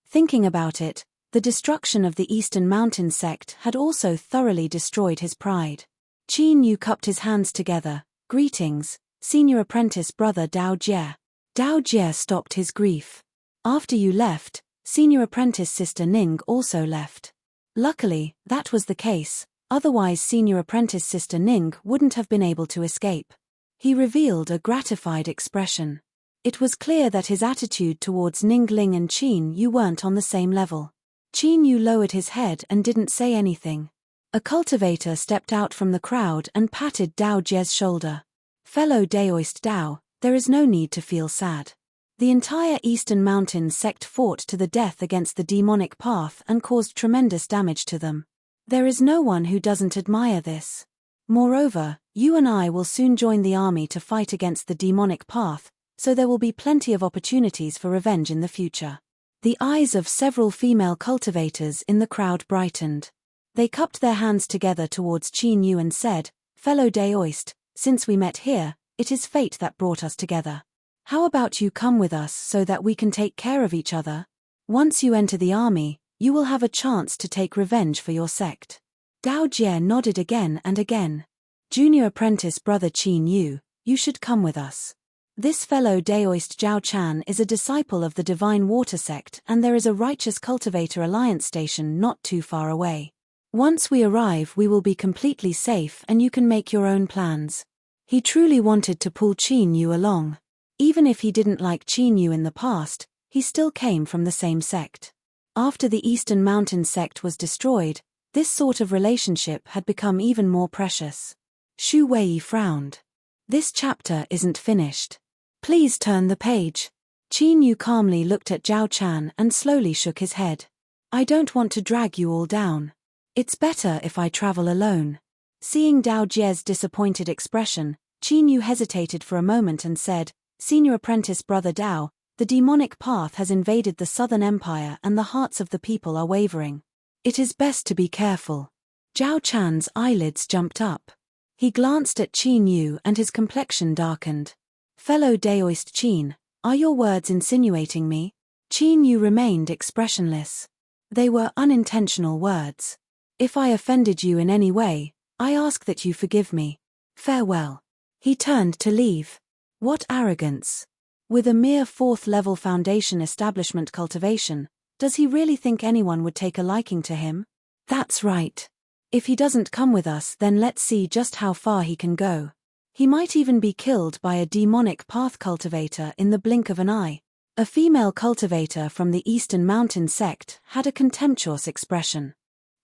S1: Thinking about it, the destruction of the Eastern Mountain sect had also thoroughly destroyed his pride. Qin Yu cupped his hands together. "Greetings, senior apprentice brother Dao Jie." Dao Jie stopped his grief. "After you left, senior apprentice sister Ning also left." Luckily, that was the case, otherwise senior apprentice sister Ning wouldn't have been able to escape. He revealed a gratified expression. It was clear that his attitude towards Ning Ling and Qin Yu weren't on the same level. Qin Yu lowered his head and didn't say anything. A cultivator stepped out from the crowd and patted Dao Jie's shoulder. "Fellow Daoist Dao, there is no need to feel sad. The entire Eastern Mountain sect fought to the death against the demonic path and caused tremendous damage to them. There is no one who doesn't admire this. Moreover, you and I will soon join the army to fight against the demonic path, so there will be plenty of opportunities for revenge in the future. The eyes of several female cultivators in the crowd brightened. They cupped their hands together towards Qin Yu and said, "Fellow Daoist, since we met here, it is fate that brought us together. How about you come with us so that we can take care of each other? Once you enter the army, you will have a chance to take revenge for your sect." Dao Jie nodded again and again. "Junior apprentice brother Qin Yu, you should come with us. This fellow Daoist Zhao Chan is a disciple of the Divine Water sect, and there is a Righteous Cultivator Alliance station not too far away. Once we arrive, we will be completely safe and you can make your own plans." He truly wanted to pull Qin Yu along. Even if he didn't like Qin Yu in the past, he still came from the same sect. After the Eastern Mountain sect was destroyed, this sort of relationship had become even more precious. Xu Wei frowned. "This chapter isn't finished. Please turn the page." Qin Yu calmly looked at Zhao Chan and slowly shook his head. "I don't want to drag you all down. It's better if I travel alone." Seeing Dao Jie's disappointed expression, Qin Yu hesitated for a moment and said, "Senior apprentice brother Dao, the demonic path has invaded the Southern Empire and the hearts of the people are wavering. It is best to be careful." Zhao Chan's eyelids jumped up. He glanced at Qin Yu and his complexion darkened. "Fellow Daoist Qin, are your words insinuating me?" Qin Yu remained expressionless. "They were unintentional words. If I offended you in any way, I ask that you forgive me. Farewell." He turned to leave. What arrogance! With a mere 4th-level foundation establishment cultivation, does he really think anyone would take a liking to him? That's right. If he doesn't come with us, then let's see just how far he can go. He might even be killed by a demonic path cultivator in the blink of an eye. A female cultivator from the Eastern Mountain sect had a contemptuous expression.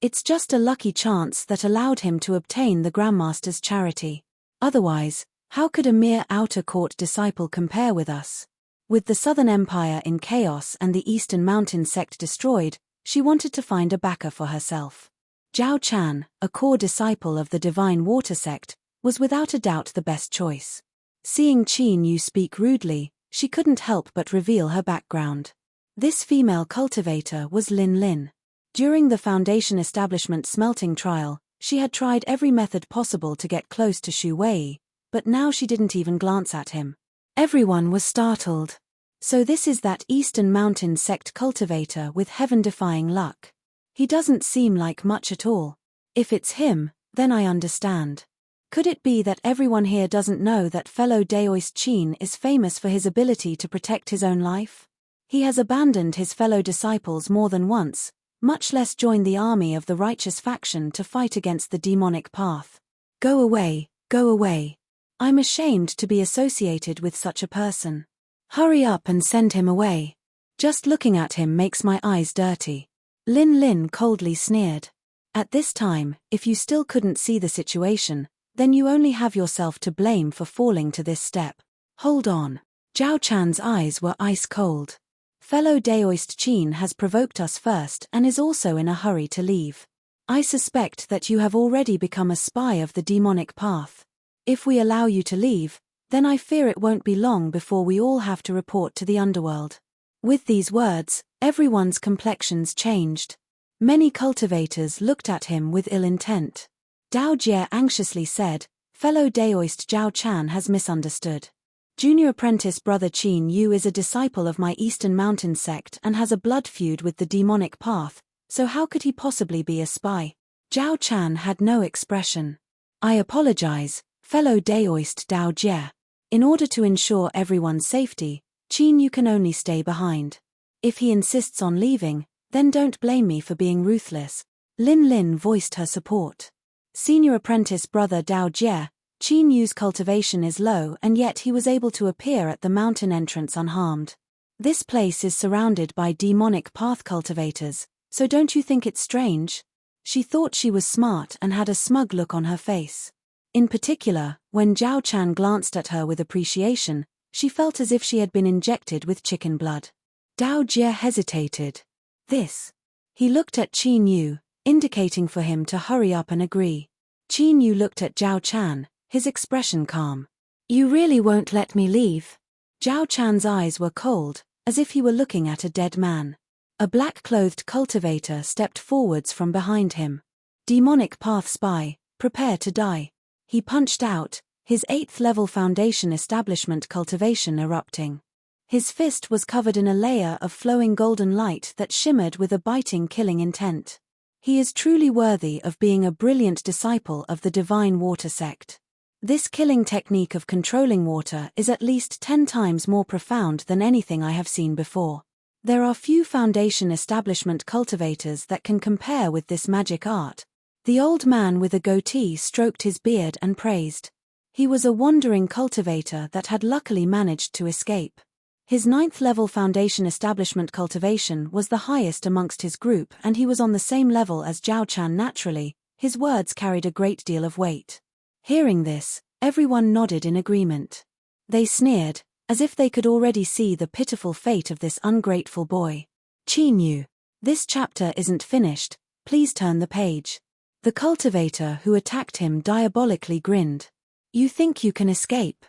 S1: It's just a lucky chance that allowed him to obtain the Grandmaster's charity. Otherwise, how could a mere outer court disciple compare with us? With the Southern Empire in chaos and the Eastern Mountain sect destroyed, she wanted to find a backer for herself. Zhao Chan, a core disciple of the Divine Water sect, was without a doubt the best choice. Seeing Qin Yu speak rudely, she couldn't help but reveal her background. This female cultivator was Lin Lin. During the Foundation Establishment smelting trial, she had tried every method possible to get close to Xu Wei, but now she didn't even glance at him. Everyone was startled. So this is that Eastern Mountain sect cultivator with heaven-defying luck. He doesn't seem like much at all. If it's him, then I understand. Could it be that everyone here doesn't know that fellow Daoist Qin is famous for his ability to protect his own life? He has abandoned his fellow disciples more than once, much less joined the army of the righteous faction to fight against the demonic path. Go away, go away. I'm ashamed to be associated with such a person. Hurry up and send him away. Just looking at him makes my eyes dirty. Lin Lin coldly sneered. At this time, if you still couldn't see the situation, then you only have yourself to blame for falling to this step. Hold on. Zhao Chan's eyes were ice cold. Fellow Daoist Qin has provoked us first and is also in a hurry to leave. I suspect that you have already become a spy of the demonic path. If we allow you to leave, then I fear it won't be long before we all have to report to the underworld. With these words, everyone's complexions changed. Many cultivators looked at him with ill intent. Dao Jie anxiously said, "Fellow Daoist Zhao Chan has misunderstood. Junior apprentice brother Qin Yu is a disciple of my Eastern Mountain sect and has a blood feud with the demonic path, so how could he possibly be a spy?" Zhao Chan had no expression. "I apologize, fellow Daoist Dao Jie. In order to ensure everyone's safety, Qin Yu can only stay behind. If he insists on leaving, then don't blame me for being ruthless." Lin Lin voiced her support. "Senior apprentice brother Dao Jie, Qin Yu's cultivation is low and yet he was able to appear at the mountain entrance unharmed. This place is surrounded by demonic path cultivators, so don't you think it's strange?" She thought she was smart and had a smug look on her face. In particular, when Zhao Chan glanced at her with appreciation, she felt as if she had been injected with chicken blood. Dao Jie hesitated. "This." He looked at Qin Yu, indicating for him to hurry up and agree. Qin Yu looked at Zhao Chan, his expression calm. "You really won't let me leave?" Zhao Chan's eyes were cold, as if he were looking at a dead man. A black-clothed cultivator stepped forwards from behind him. Demonic path spy, prepare to die. He punched out, his 8th-level foundation establishment cultivation erupting. His fist was covered in a layer of flowing golden light that shimmered with a biting killing intent. He is truly worthy of being a brilliant disciple of the divine water sect. This killing technique of controlling water is at least 10 times more profound than anything I have seen before. There are few foundation establishment cultivators that can compare with this magic art. The old man with a goatee stroked his beard and praised. He was a wandering cultivator that had luckily managed to escape. His 9th-level foundation establishment cultivation was the highest amongst his group, and he was on the same level as Zhao Chan naturally. His words carried a great deal of weight. Hearing this, everyone nodded in agreement. They sneered, as if they could already see the pitiful fate of this ungrateful boy. Qin Yu. This chapter isn't finished, please turn the page. The cultivator who attacked him diabolically grinned. You think you can escape?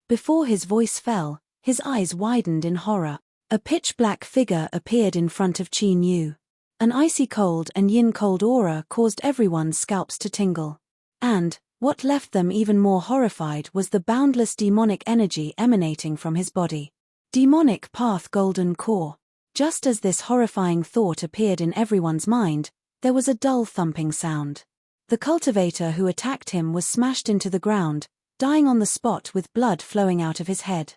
S1: Before his voice fell, his eyes widened in horror. A pitch-black figure appeared in front of Qin Yu. An icy cold and yin-cold aura caused everyone's scalps to tingle. And, what left them even more horrified was the boundless demonic energy emanating from his body. Demonic path golden core. Just as this horrifying thought appeared in everyone's mind, there was a dull thumping sound. The cultivator who attacked him was smashed into the ground, dying on the spot with blood flowing out of his head.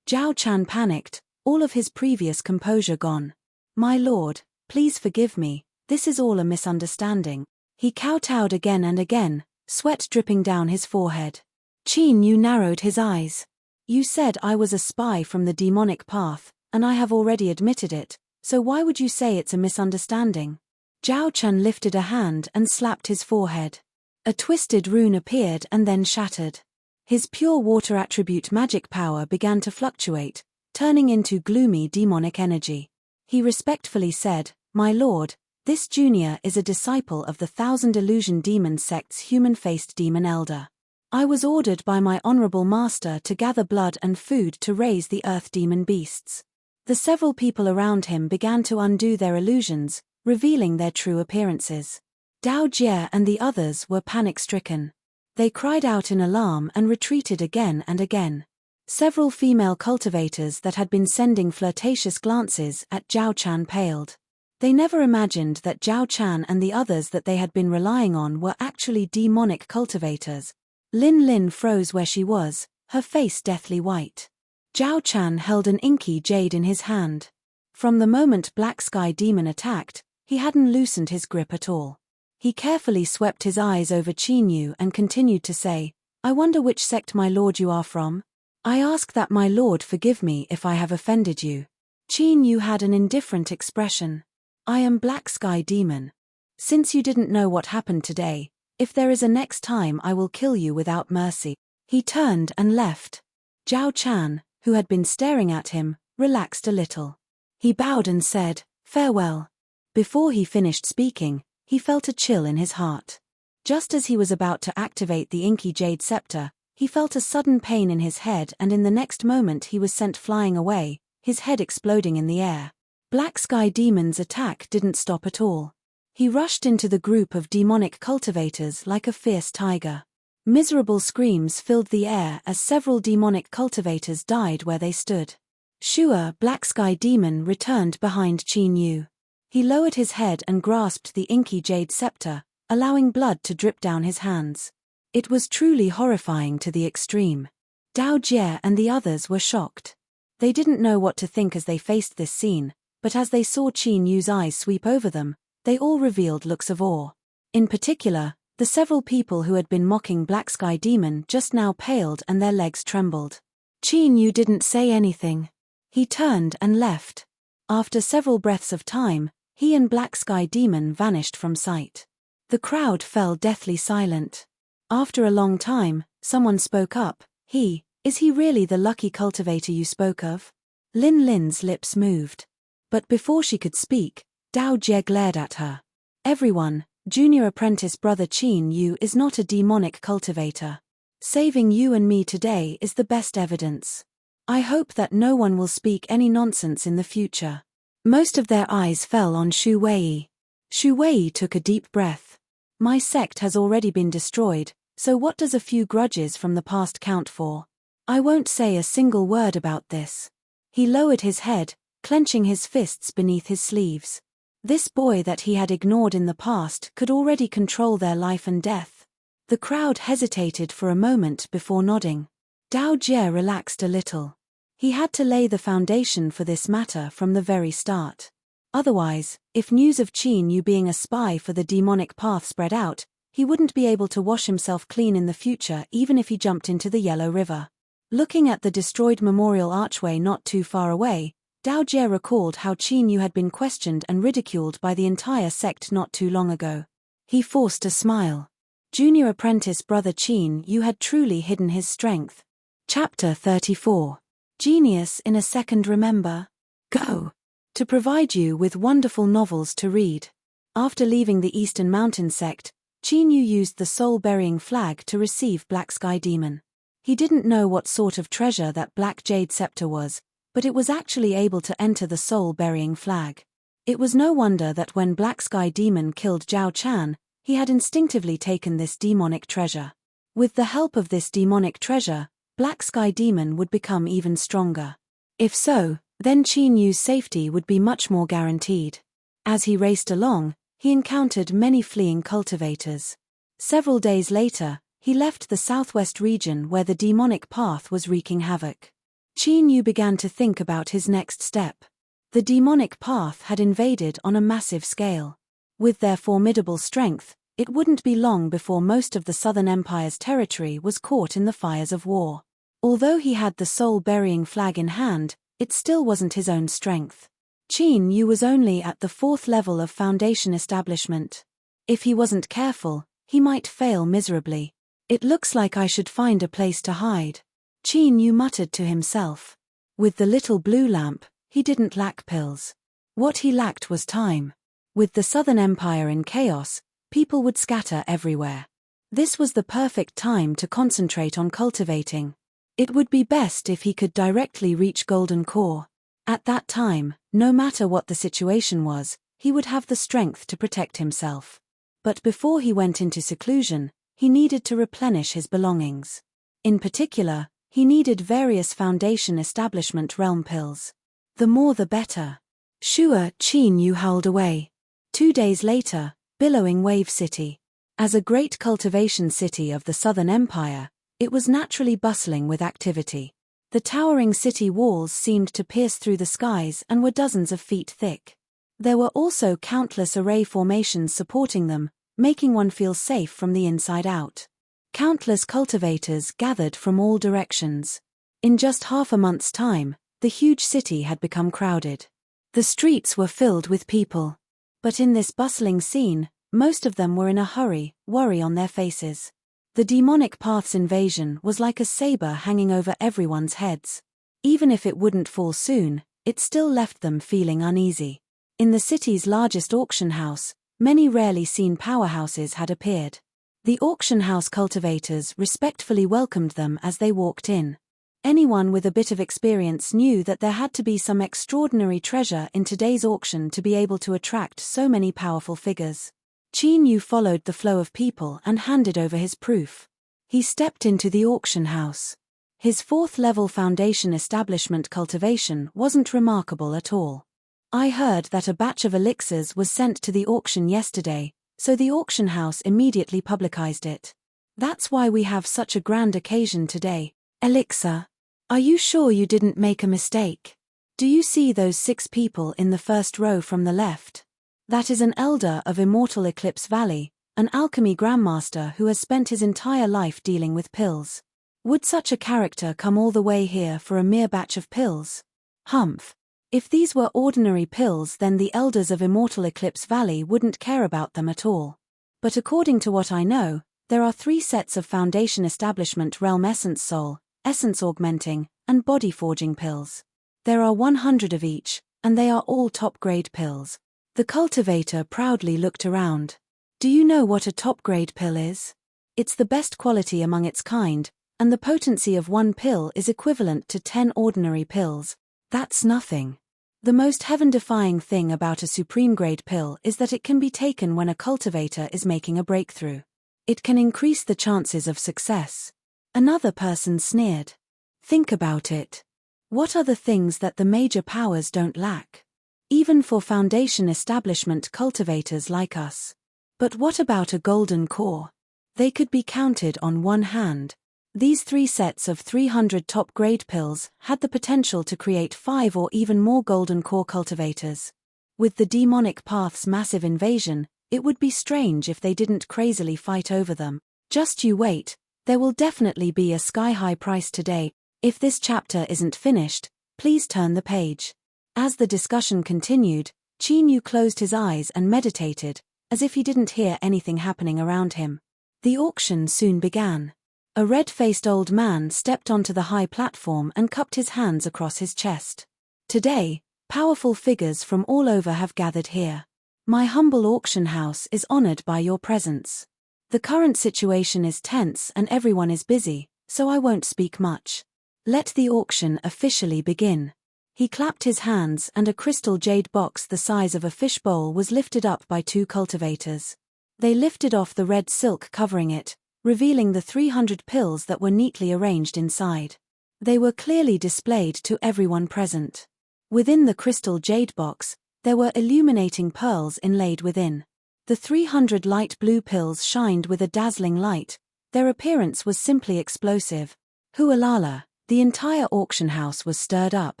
S1: Zhao Chan panicked, all of his previous composure gone. My lord, please forgive me, this is all a misunderstanding. He kowtowed again and again, sweat dripping down his forehead. Qin Yu narrowed his eyes. You said I was a spy from the demonic path, and I have already admitted it, so why would you say it's a misunderstanding? Zhao Chan lifted a hand and slapped his forehead. A twisted rune appeared and then shattered. His pure water attribute magic power began to fluctuate, turning into gloomy demonic energy. He respectfully said, My lord, this junior is a disciple of the Thousand Illusion Demon sect's human-faced demon elder. I was ordered by my honorable master to gather blood and food to raise the earth demon beasts. The several people around him began to undo their illusions, revealing their true appearances. Dao Jie and the others were panic-stricken. They cried out in alarm and retreated again and again. Several female cultivators that had been sending flirtatious glances at Zhao Chan paled. They never imagined that Zhao Chan and the others that they had been relying on were actually demonic cultivators. Lin Lin froze where she was, her face deathly white. Zhao Chan held an inky jade in his hand. From the moment Black Sky Demon attacked, he hadn't loosened his grip at all. He carefully swept his eyes over Qin Yu and continued to say, I wonder which sect my lord you are from? I ask that my lord forgive me if I have offended you. Qin Yu had an indifferent expression. I am Black Sky Demon. Since you didn't know what happened today, if there is a next time I will kill you without mercy. He turned and left. Zhao Chan, who had been staring at him, relaxed a little. He bowed and said, Farewell. Before he finished speaking, he felt a chill in his heart. Just as he was about to activate the inky jade scepter, he felt a sudden pain in his head, and in the next moment he was sent flying away, his head exploding in the air. Black Sky Demon's attack didn't stop at all. He rushed into the group of demonic cultivators like a fierce tiger. Miserable screams filled the air as several demonic cultivators died where they stood. Shua, Black Sky Demon, returned behind Qin Yu. He lowered his head and grasped the inky jade scepter, allowing blood to drip down his hands. It was truly horrifying to the extreme. Dao Jie and the others were shocked. They didn't know what to think as they faced this scene, but as they saw Qin Yu's eyes sweep over them, they all revealed looks of awe. In particular, the several people who had been mocking Black Sky Demon just now paled and their legs trembled. Qin Yu didn't say anything. He turned and left. After several breaths of time, he and Black Sky Demon vanished from sight. The crowd fell deathly silent. After a long time, someone spoke up. Is he really the lucky cultivator you spoke of? Lin Lin's lips moved. But before she could speak, Dao Jie glared at her. Everyone, junior apprentice brother Qin Yu is not a demonic cultivator. Saving you and me today is the best evidence. I hope that no one will speak any nonsense in the future. Most of their eyes fell on Shu Wei. Shu Wei took a deep breath. My sect has already been destroyed, so what does a few grudges from the past count for? I won't say a single word about this. He lowered his head, clenching his fists beneath his sleeves. This boy that he had ignored in the past could already control their life and death. The crowd hesitated for a moment before nodding. Dao Jie relaxed a little. He had to lay the foundation for this matter from the very start. Otherwise, if news of Qin Yu being a spy for the demonic path spread out, he wouldn't be able to wash himself clean in the future even if he jumped into the Yellow River. Looking at the destroyed memorial archway not too far away, Dao Jie recalled how Qin Yu had been questioned and ridiculed by the entire sect not too long ago. He forced a smile. Junior apprentice brother Qin Yu had truly hidden his strength. Chapter 34. Genius in a second. Remember. Go. To provide you with wonderful novels to read. After leaving the Eastern Mountain sect, Qin Yu used the soul-burying flag to receive Black Sky Demon. He didn't know what sort of treasure that Black Jade Scepter was, but it was actually able to enter the soul-burying flag. It was no wonder that when Black Sky Demon killed Zhao Chan, he had instinctively taken this demonic treasure. With the help of this demonic treasure, Black Sky Demon would become even stronger. If so, then Qin Yu's safety would be much more guaranteed. As he raced along, he encountered many fleeing cultivators. Several days later, he left the southwest region where the demonic path was wreaking havoc. Qin Yu began to think about his next step. The demonic path had invaded on a massive scale. With their formidable strength, it wouldn't be long before most of the Southern Empire's territory was caught in the fires of war. Although he had the soul-burying flag in hand, it still wasn't his own strength. Qin Yu was only at the 4th level of foundation establishment. If he wasn't careful, he might fail miserably. It looks like I should find a place to hide. Qin Yu muttered to himself. With the little blue lamp, he didn't lack pills. What he lacked was time. With the Southern Empire in chaos, people would scatter everywhere. This was the perfect time to concentrate on cultivating. It would be best if he could directly reach Golden Core. At that time, no matter what the situation was, he would have the strength to protect himself. But before he went into seclusion, he needed to replenish his belongings. In particular, he needed various foundation establishment realm pills. The more the better. Shua Qin Yu howled away. 2 days later, billowing Wave City. As a great cultivation city of the Southern Empire, it was naturally bustling with activity. The towering city walls seemed to pierce through the skies and were dozens of feet thick. There were also countless array formations supporting them, making one feel safe from the inside out. Countless cultivators gathered from all directions. In just half a month's time, the huge city had become crowded. The streets were filled with people. But in this bustling scene, most of them were in a hurry, worry on their faces. The demonic path's invasion was like a saber hanging over everyone's heads. Even if it wouldn't fall soon, it still left them feeling uneasy. In the city's largest auction house, many rarely seen powerhouses had appeared. The auction house cultivators respectfully welcomed them as they walked in. Anyone with a bit of experience knew that there had to be some extraordinary treasure in today's auction to be able to attract so many powerful figures. Qin Yu followed the flow of people and handed over his proof. He stepped into the auction house. His 4th-level foundation establishment cultivation wasn't remarkable at all. I heard that a batch of elixirs was sent to the auction yesterday, so the auction house immediately publicized it. That's why we have such a grand occasion today. Elixir. Are you sure you didn't make a mistake? Do you see those 6 people in the first row from the left? That is an elder of Immortal Eclipse Valley, an alchemy grandmaster who has spent his entire life dealing with pills. Would such a character come all the way here for a mere batch of pills? Humph. If these were ordinary pills, then the elders of Immortal Eclipse Valley wouldn't care about them at all. But according to what I know, there are 3 sets of foundation establishment realm essence soul, essence augmenting, and body forging pills. There are 100 of each, and they are all top-grade pills. The cultivator proudly looked around. Do you know what a top-grade pill is? It's the best quality among its kind, And the potency of one pill is equivalent to 10 ordinary pills. That's nothing. The most heaven-defying thing about a supreme-grade pill is that it can be taken when a cultivator is making a breakthrough. It can increase the chances of success. Another person sneered. Think about it. What are the things that the major powers don't lack? Even for foundation establishment cultivators like us. But what about a golden core? They could be counted on one hand. These 3 sets of 300 top-grade pills had the potential to create 5 or even more golden core cultivators. With the demonic path's massive invasion, it would be strange if they didn't crazily fight over them. Just you wait, there will definitely be a sky-high price today. If this chapter isn't finished, please turn the page. As the discussion continued, Chinyu closed his eyes and meditated, as if he didn't hear anything happening around him. The auction soon began. A red-faced old man stepped onto the high platform and cupped his hands across his chest. Today, powerful figures from all over have gathered here. My humble auction house is honored by your presence. The current situation is tense and everyone is busy, so I won't speak much. Let the auction officially begin. He clapped his hands and a crystal jade box the size of a fish bowl was lifted up by 2 cultivators. They lifted off the red silk covering it, revealing the 300 pills that were neatly arranged inside. They were clearly displayed to everyone present. Within the crystal jade box, there were illuminating pearls inlaid within. The 300 light blue pills shined with a dazzling light. Their appearance was simply explosive. Hualala, the entire auction house was stirred up.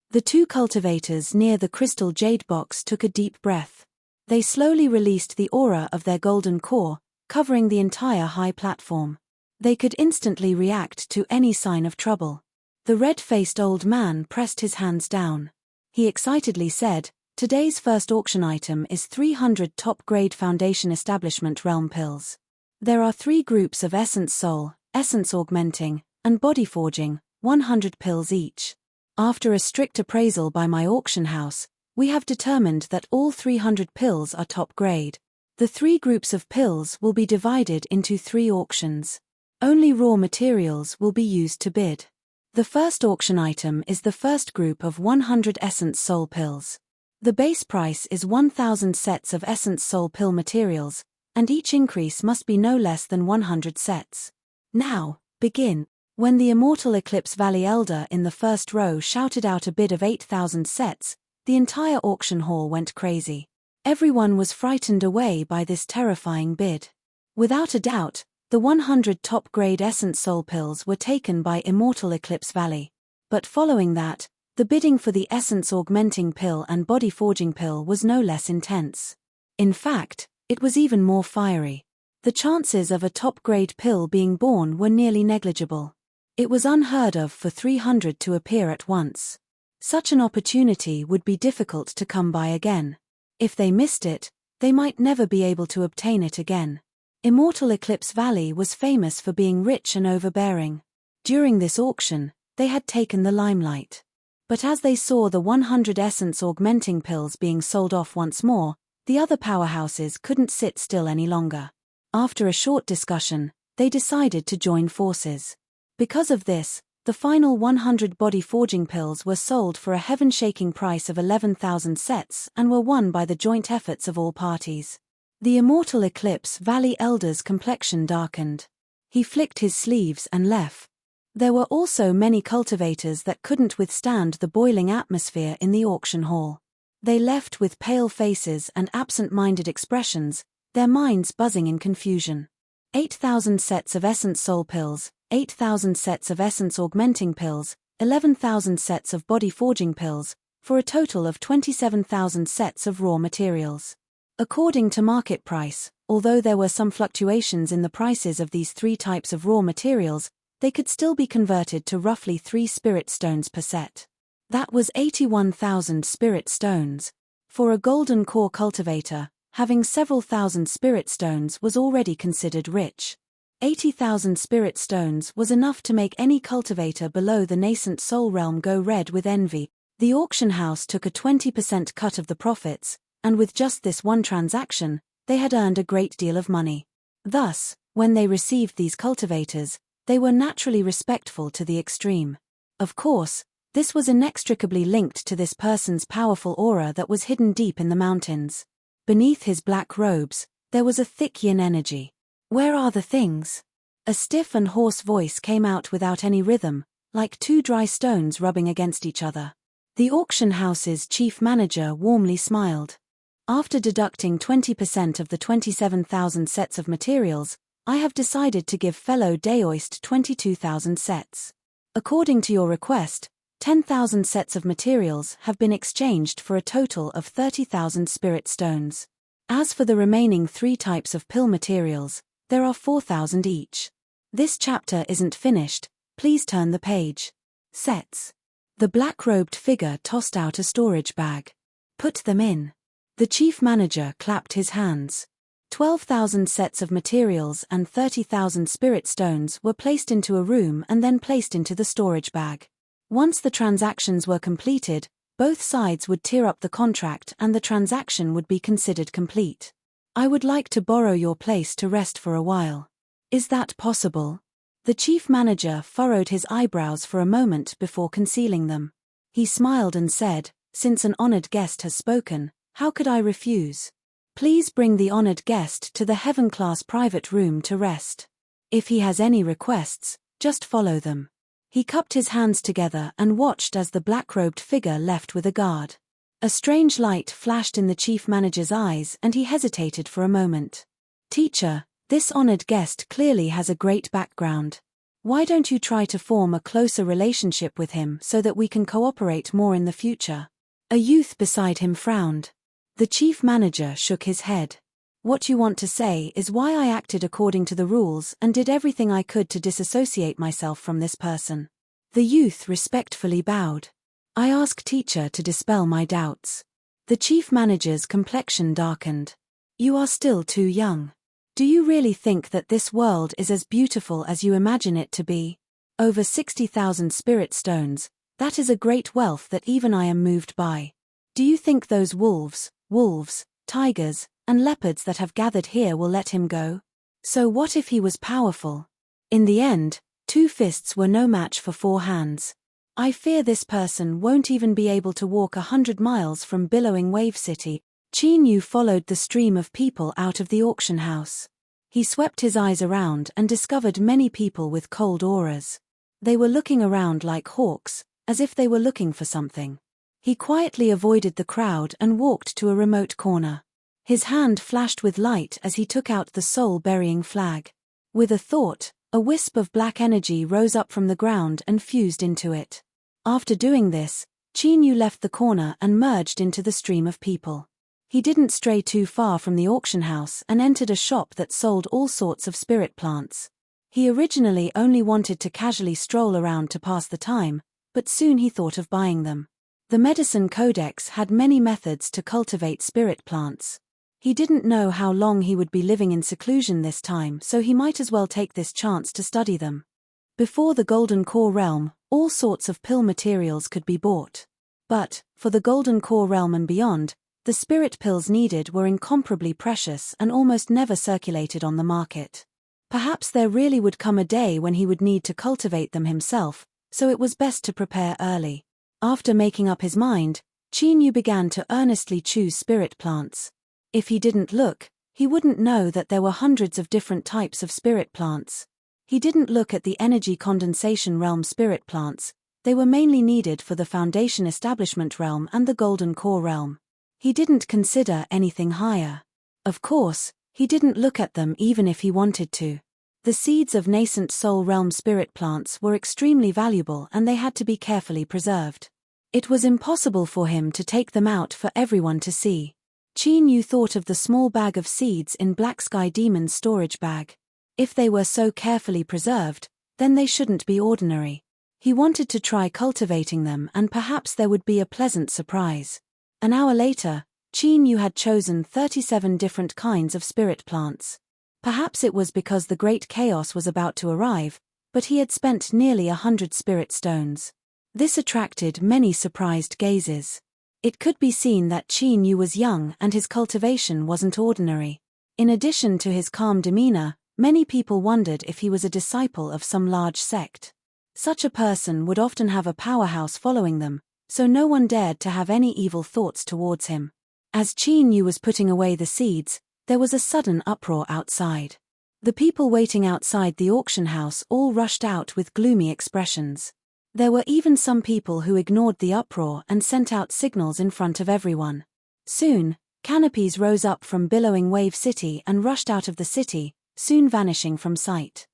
S1: The 2 cultivators near the crystal jade box took a deep breath. They slowly released the aura of their golden core, covering the entire high platform. They could instantly react to any sign of trouble. The red-faced old man pressed his hands down. He excitedly said, "Today's first auction item is 300 top-grade foundation establishment realm pills. There are 3 groups of essence soul, essence augmenting, and body forging, 100 pills each. After a strict appraisal by my auction house, we have determined that all 300 pills are top-grade. The 3 groups of pills will be divided into 3 auctions. Only raw materials will be used to bid. The first auction item is the first group of 100 Essence Soul pills. The base price is 1,000 sets of Essence Soul pill materials, and each increase must be no less than 100 sets. Now, begin." When the immortal Eclipse Valley Elder in the first row shouted out a bid of 8,000 sets, the entire auction hall went crazy. Everyone was frightened away by this terrifying bid. Without a doubt, the 100 top-grade Essence Soul pills were taken by Immortal Eclipse Valley. But following that, the bidding for the Essence Augmenting pill and Body Forging pill was no less intense. In fact, it was even more fiery. The chances of a top-grade pill being born were nearly negligible. It was unheard of for 300 to appear at once. Such an opportunity would be difficult to come by again. If they missed it, they might never be able to obtain it again. Immortal Eclipse Valley was famous for being rich and overbearing. During this auction, they had taken the limelight. But as they saw the 100 essence augmenting pills being sold off once more, the other powerhouses couldn't sit still any longer. After a short discussion, they decided to join forces. Because of this, the final 100 body forging pills were sold for a heaven-shaking price of 11,000 sets and were won by the joint efforts of all parties. The Immortal Eclipse Valley Elder's complexion darkened. He flicked his sleeves and left. There were also many cultivators that couldn't withstand the boiling atmosphere in the auction hall. They left with pale faces and absent-minded expressions, their minds buzzing in confusion. 8,000 sets of Essence Soul pills, 8,000 sets of Essence Augmenting pills, 11,000 sets of Body Forging pills, for a total of 27,000 sets of raw materials. According to market price, although there were some fluctuations in the prices of these 3 types of raw materials, they could still be converted to roughly 3 spirit stones per set. That was 81,000 spirit stones. For a golden core cultivator, having several thousand spirit stones was already considered rich. 80,000 spirit stones was enough to make any cultivator below the nascent soul realm go red with envy. The auction house took a 20% cut of the profits, and with just this one transaction, they had earned a great deal of money. Thus, when they received these cultivators, They were naturally respectful to the extreme. Of course, this was inextricably linked to this person's powerful aura that was hidden deep in the mountains. Beneath his black robes, there was a thick yin energy. "Where are the things?" A stiff and hoarse voice came out without any rhythm, like two dry stones rubbing against each other. The auction house's chief manager warmly smiled. "After deducting 20% of the 27,000 sets of materials, I have decided to give fellow Daoist 22,000 sets. According to your request, 10,000 sets of materials have been exchanged for a total of 30,000 spirit stones. As for the remaining 3 types of pill materials, there are 4,000 each. This chapter isn't finished, please turn the page." Sets. The black-robed figure tossed out a storage bag. "Put them in." The chief manager clapped his hands. 12,000 sets of materials and 30,000 spirit stones were placed into a room and then placed into the storage bag. Once the transactions were completed, both sides would tear up the contract and the transaction would be considered complete. "I would like to borrow your place to rest for a while. Is that possible?" The chief manager furrowed his eyebrows for a moment before concealing them. He smiled and said, "Since an honored guest has spoken, how could I refuse? Please bring the honored guest to the heaven-class private room to rest. If he has any requests, just follow them." He cupped his hands together and watched as the black-robed figure left with a guard. A strange light flashed in the chief manager's eyes and he hesitated for a moment. "Teacher, this honored guest clearly has a great background. Why don't you try to form a closer relationship with him so that we can cooperate more in the future?" A youth beside him frowned. The chief manager shook his head. "What you want to say is why I acted according to the rules and did everything I could to disassociate myself from this person." The youth respectfully bowed. "I ask teacher to dispel my doubts." The chief manager's complexion darkened. "You are still too young. Do you really think that this world is as beautiful as you imagine it to be? Over 60,000 spirit stones, that is a great wealth that even I am moved by. Do you think those wolves, tigers, and leopards that have gathered here will let him go? So what if he was powerful? In the end, 2 fists were no match for 4 hands. I fear this person won't even be able to walk 100 miles from billowing Wave City." Qin Yu followed the stream of people out of the auction house. He swept his eyes around and discovered many people with cold auras. They were looking around like hawks, as if they were looking for something. He quietly avoided the crowd and walked to a remote corner. His hand flashed with light as he took out the soul-burying flag. With a thought, a wisp of black energy rose up from the ground and fused into it. After doing this, Qin Yu left the corner and merged into the stream of people. He didn't stray too far from the auction house and entered a shop that sold all sorts of spirit plants. He originally only wanted to casually stroll around to pass the time, but soon he thought of buying them. The medicine codex had many methods to cultivate spirit plants. He didn't know how long he would be living in seclusion this time, so he might as well take this chance to study them. Before the Golden Core Realm, all sorts of pill materials could be bought. But, for the Golden Core Realm and beyond, the spirit pills needed were incomparably precious and almost never circulated on the market. Perhaps there really would come a day when he would need to cultivate them himself, so it was best to prepare early. After making up his mind, Qin Yu began to earnestly choose spirit plants. If he didn't look, he wouldn't know that there were hundreds of different types of spirit plants. He didn't look at the energy condensation realm spirit plants, they were mainly needed for the foundation establishment realm and the golden core realm. He didn't consider anything higher. Of course, he didn't look at them even if he wanted to. The seeds of nascent soul realm spirit plants were extremely valuable and they had to be carefully preserved. It was impossible for him to take them out for everyone to see. Qin Yu thought of the small bag of seeds in Black Sky Demon's storage bag. If they were so carefully preserved, then they shouldn't be ordinary. He wanted to try cultivating them and perhaps there would be a pleasant surprise. An hour later, Qin Yu had chosen 37 different kinds of spirit plants. Perhaps it was because the great chaos was about to arrive, but he had spent nearly 100 spirit stones. This attracted many surprised gazes. It could be seen that Qin Yu was young and his cultivation wasn't ordinary. In addition to his calm demeanor, Many people wondered if he was a disciple of some large sect. Such a person would often have a powerhouse following them, so no one dared to have any evil thoughts towards him. As Qin Yu was putting away the seeds, there was a sudden uproar outside. The people waiting outside the auction house all rushed out with gloomy expressions. There were even some people who ignored the uproar and sent out signals in front of everyone. Soon, canopies rose up from billowing Wave City and rushed out of the city, soon vanishing from sight.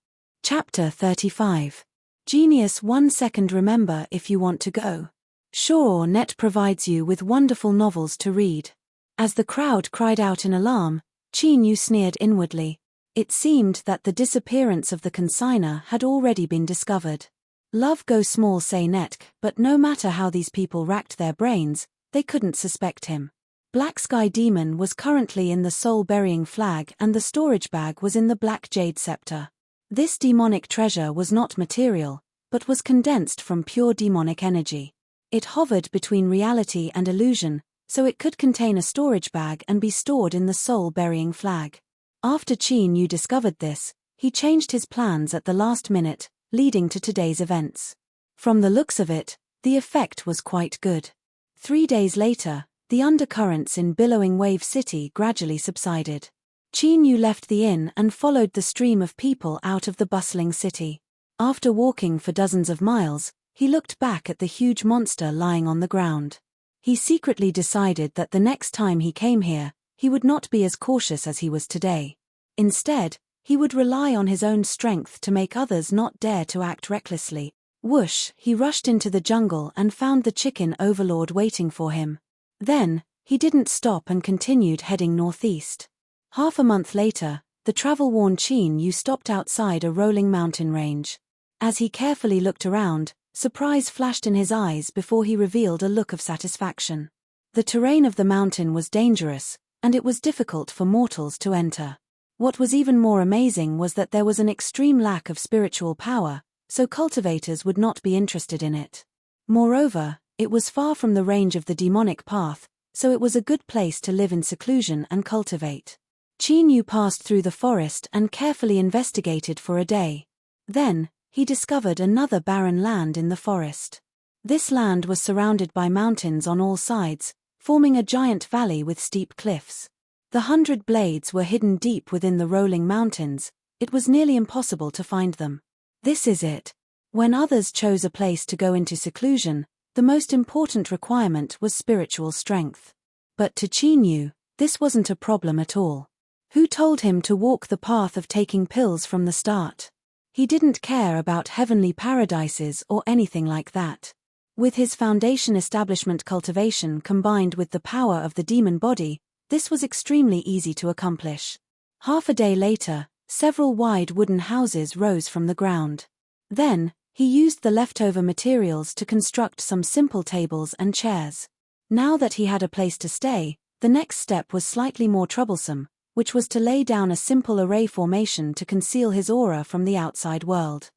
S1: Chapter 35. Genius 1 second. Remember if you want to go. Sure, Net provides you with wonderful novels to read. As the crowd cried out in alarm, Qin Yu sneered inwardly. It seemed that the disappearance of the consignor had already been discovered. Love go small, say Netk, but no matter how these people racked their brains, they couldn't suspect him. Black Sky Demon was currently in the soul-burying flag and the storage bag was in the Black Jade Scepter. This demonic treasure was not material, but was condensed from pure demonic energy. It hovered between reality and illusion, so it could contain a storage bag and be stored in the soul-burying flag. After Qin Yu discovered this, he changed his plans at the last minute, leading to today's events. From the looks of it, the effect was quite good. 3 days later, the undercurrents in billowing Wave City gradually subsided. Qin Yu left the inn and followed the stream of people out of the bustling city. After walking for dozens of miles, he looked back at the huge monster lying on the ground. He secretly decided that the next time he came here, he would not be as cautious as he was today. Instead, he would rely on his own strength to make others not dare to act recklessly. Whoosh, he rushed into the jungle and found the chicken overlord waiting for him. Then, he didn't stop and continued heading northeast. Half a month later, the travel-worn Qin Yu stopped outside a rolling mountain range. As he carefully looked around, surprise flashed in his eyes before he revealed a look of satisfaction. The terrain of the mountain was dangerous, and it was difficult for mortals to enter. What was even more amazing was that there was an extreme lack of spiritual power, so cultivators would not be interested in it. Moreover, it was far from the range of the demonic path, so it was a good place to live in seclusion and cultivate. Qin Yu passed through the forest and carefully investigated for a day. Then, he discovered another barren land in the forest. This land was surrounded by mountains on all sides, forming a giant valley with steep cliffs. The 100 blades were hidden deep within the rolling mountains. It was nearly impossible to find them. This is it. When others chose a place to go into seclusion, the most important requirement was spiritual strength. But to Qin Yu, this wasn't a problem at all. Who told him to walk the path of taking pills from the start? He didn't care about heavenly paradises or anything like that. With his foundation establishment cultivation combined with the power of the demon body, this was extremely easy to accomplish. Half a day later, several wide wooden houses rose from the ground. Then, he used the leftover materials to construct some simple tables and chairs. Now that he had a place to stay, the next step was slightly more troublesome, which was to lay down a simple array formation to conceal his aura from the outside world.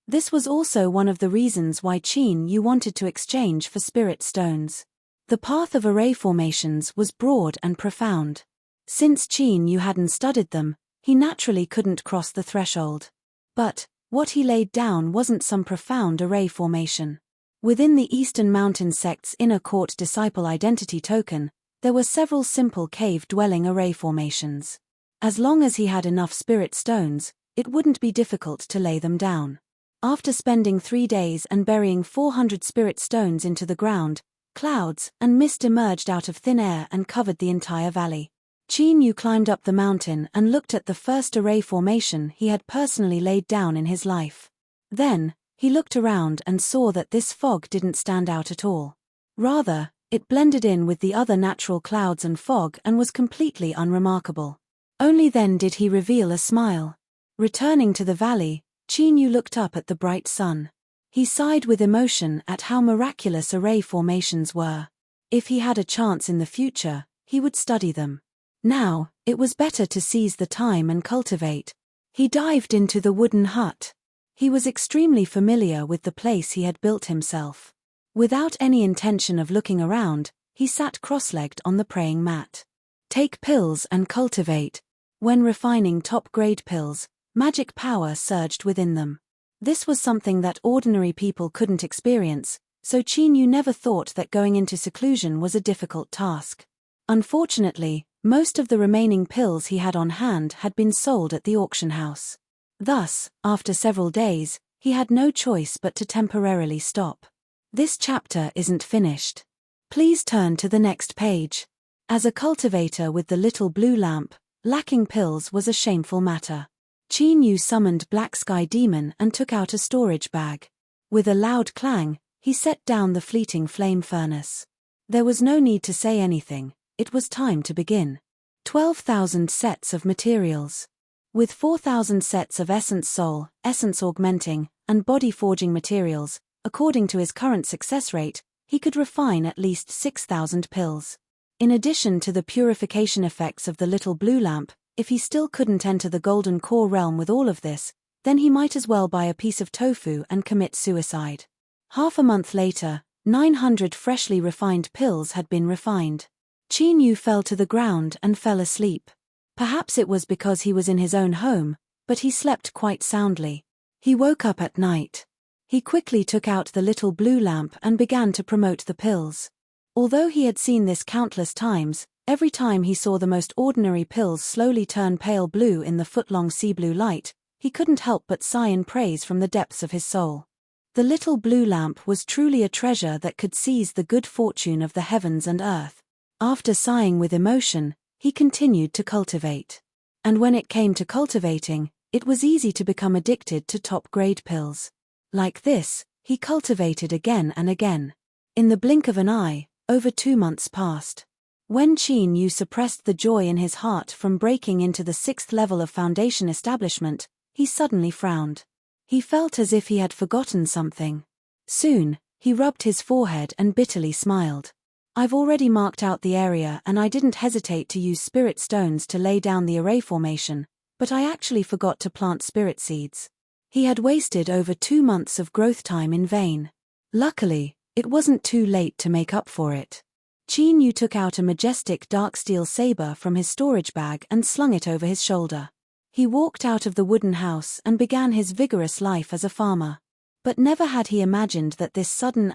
S1: This was also one of the reasons why Qin Yu wanted to exchange for spirit stones. The path of array formations was broad and profound. Since Qin Yu hadn't studied them, he naturally couldn't cross the threshold. But, what he laid down wasn't some profound array formation. Within the Eastern Mountain sect's inner court disciple identity token, there were several simple cave-dwelling array formations. As long as he had enough spirit stones, it wouldn't be difficult to lay them down. After spending 3 days and burying 400 spirit stones into the ground, clouds and mist emerged out of thin air and covered the entire valley. Qin Yu climbed up the mountain and looked at the first array formation he had personally laid down in his life. Then, he looked around and saw that this fog didn't stand out at all. Rather, it blended in with the other natural clouds and fog and was completely unremarkable. Only then did he reveal a smile. Returning to the valley, Qin Yu looked up at the bright sun. He sighed with emotion at how miraculous array formations were. If he had a chance in the future, he would study them. Now, it was better to seize the time and cultivate. He dived into the wooden hut. He was extremely familiar with the place he had built himself. Without any intention of looking around, he sat cross-legged on the praying mat. Take pills and cultivate. When refining top-grade pills, Magic power surged within them. This was something that ordinary people couldn't experience, so Qin Yu never thought that going into seclusion was a difficult task. Unfortunately, most of the remaining pills he had on hand had been sold at the auction house. Thus, after several days, he had no choice but to temporarily stop. This chapter isn't finished. Please turn to the next page. As a cultivator with the little blue lamp, lacking pills was a shameful matter. Qin Yu summoned Black Sky Demon and took out a storage bag. With a loud clang, he set down the fleeting flame furnace. There was no need to say anything, it was time to begin. 12,000 sets of materials. With 4,000 sets of essence soul, essence augmenting, and body forging materials, according to his current success rate, he could refine at least 6,000 pills. In addition to the purification effects of the little blue lamp, if he still couldn't enter the golden core realm with all of this, then he might as well buy a piece of tofu and commit suicide. Half a month later, 900 freshly refined pills had been refined. Qin Yu fell to the ground and fell asleep. Perhaps it was because he was in his own home, but he slept quite soundly. He woke up at night. He quickly took out the little blue lamp and began to promote the pills. Although he had seen this countless times, every time he saw the most ordinary pills slowly turn pale blue in the foot-long sea blue light, he couldn't help but sigh in praise from the depths of his soul. The little blue lamp was truly a treasure that could seize the good fortune of the heavens and earth. After sighing with emotion, he continued to cultivate. And when it came to cultivating, it was easy to become addicted to top-grade pills. Like this, he cultivated again and again. In the blink of an eye, over 2 months passed. When Qin Yu suppressed the joy in his heart from breaking into the 6th level of foundation establishment, he suddenly frowned. He felt as if he had forgotten something. Soon, he rubbed his forehead and bitterly smiled. I've already marked out the area and I didn't hesitate to use spirit stones to lay down the array formation, but I actually forgot to plant spirit seeds. He had wasted over 2 months of growth time in vain. Luckily, it wasn't too late to make up for it. Qin Yu took out a majestic dark steel saber from his storage bag and slung it over his shoulder. He walked out of the wooden house and began his vigorous life as a farmer. But never had he imagined that this sudden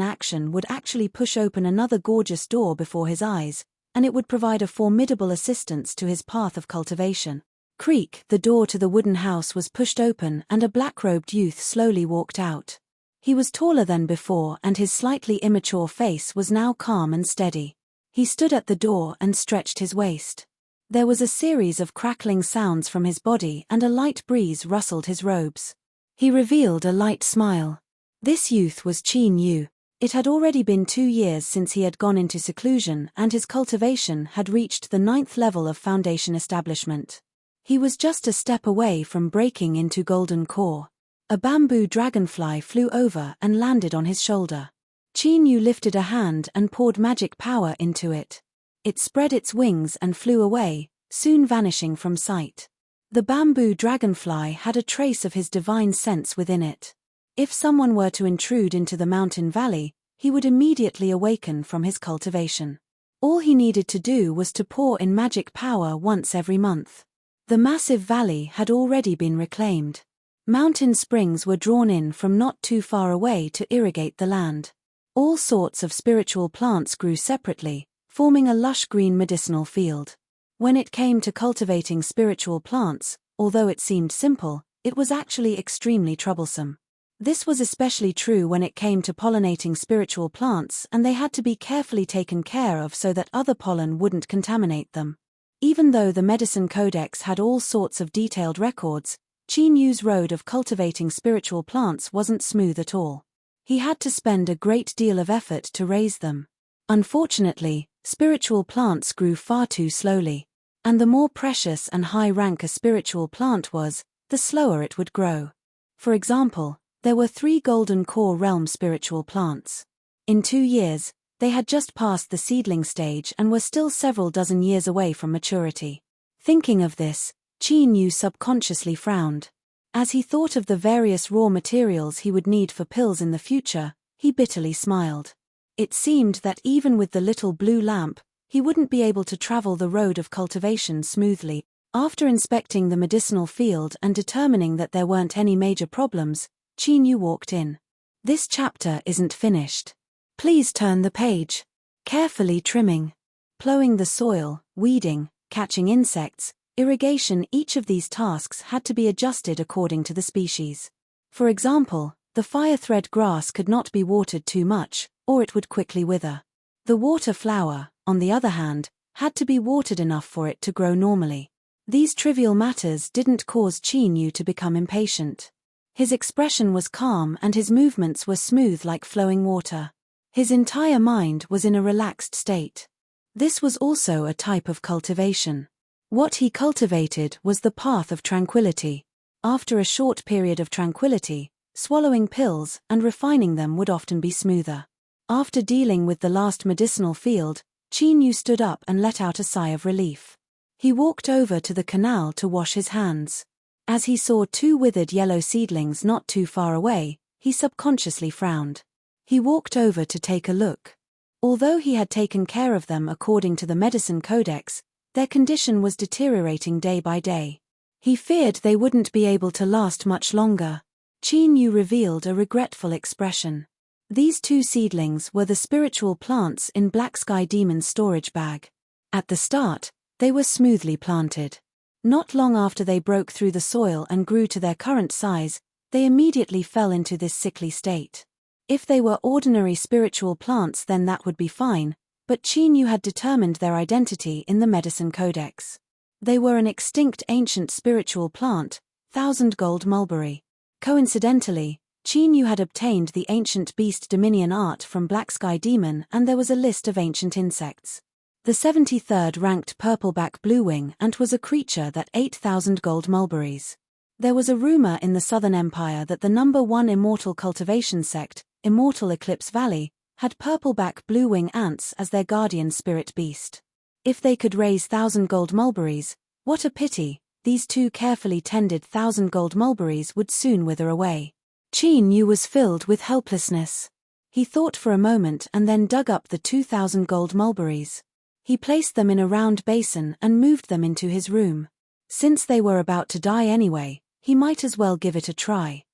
S1: action would actually push open another gorgeous door before his eyes, and it would provide a formidable assistance to his path of cultivation. Creak, the door to the wooden house was pushed open and a black-robed youth slowly walked out. He was taller than before and his slightly immature face was now calm and steady. He stood at the door and stretched his waist. There was a series of crackling sounds from his body and a light breeze rustled his robes. He revealed a light smile. This youth was Qin Yu. It had already been 2 years since he had gone into seclusion and his cultivation had reached the 9th level of foundation establishment. He was just a step away from breaking into golden core. A bamboo dragonfly flew over and landed on his shoulder. Qin Yu lifted a hand and poured magic power into it. It spread its wings and flew away, soon vanishing from sight. The bamboo dragonfly had a trace of his divine sense within it. If someone were to intrude into the mountain valley, he would immediately awaken from his cultivation. All he needed to do was to pour in magic power once every month. The massive valley had already been reclaimed. Mountain springs were drawn in from not too far away to irrigate the land. All sorts of spiritual plants grew separately, forming a lush green medicinal field. When it came to cultivating spiritual plants, although it seemed simple, it was actually extremely troublesome. This was especially true when it came to pollinating spiritual plants, and they had to be carefully taken care of so that other pollen wouldn't contaminate them. Even though the Medicine Codex had all sorts of detailed records, Qin Yu's road of cultivating spiritual plants wasn't smooth at all. He had to spend a great deal of effort to raise them. Unfortunately, spiritual plants grew far too slowly. And the more precious and high-rank a spiritual plant was, the slower it would grow. For example, there were 3 golden core realm spiritual plants. In 2 years, they had just passed the seedling stage and were still several dozen years away from maturity. Thinking of this, Qin Yu subconsciously frowned. As he thought of the various raw materials he would need for pills in the future, he bitterly smiled. It seemed that even with the little blue lamp, he wouldn't be able to travel the road of cultivation smoothly. After inspecting the medicinal field and determining that there weren't any major problems, Qin Yu walked in. This chapter isn't finished. Please turn the page. Carefully trimming, plowing the soil, weeding, catching insects, irrigation. Each of these tasks had to be adjusted according to the species. For example, the fire-thread grass could not be watered too much, or it would quickly wither. The water flower, on the other hand, had to be watered enough for it to grow normally. These trivial matters didn't cause Qin Yu to become impatient. His expression was calm and his movements were smooth like flowing water. His entire mind was in a relaxed state. This was also a type of cultivation. What he cultivated was the path of tranquility. After a short period of tranquility, swallowing pills and refining them would often be smoother. After dealing with the last medicinal field, Qin Yu stood up and let out a sigh of relief. He walked over to the canal to wash his hands. As he saw 2 withered yellow seedlings not too far away, he subconsciously frowned. He walked over to take a look. Although he had taken care of them according to the medicine codex, their condition was deteriorating day by day. He feared they wouldn't be able to last much longer. Qin Yu revealed a regretful expression. These 2 seedlings were the spiritual plants in Black Sky Demon's storage bag. At the start, they were smoothly planted. Not long after they broke through the soil and grew to their current size, they immediately fell into this sickly state. If they were ordinary spiritual plants, then that would be fine, but Qin Yu had determined their identity in the medicine codex. They were an extinct ancient spiritual plant, 1000 gold mulberry. Coincidentally, Qin Yu had obtained the ancient beast dominion art from Black Sky Demon, and there was a list of ancient insects. The 73rd ranked purpleback bluewing ant was a creature that ate 1000 gold mulberries. There was a rumor in the Southern Empire that the number 1 immortal cultivation sect, Immortal Eclipse Valley, had purpleback bluewing ants as their guardian spirit beast. If they could raise 1000 gold mulberries, what a pity, these 2 carefully tended 1000 gold mulberries would soon wither away. Qin Yu was filled with helplessness. He thought for a moment and then dug up the 2000 gold mulberries. He placed them in a round basin and moved them into his room. Since they were about to die anyway, he might as well give it a try.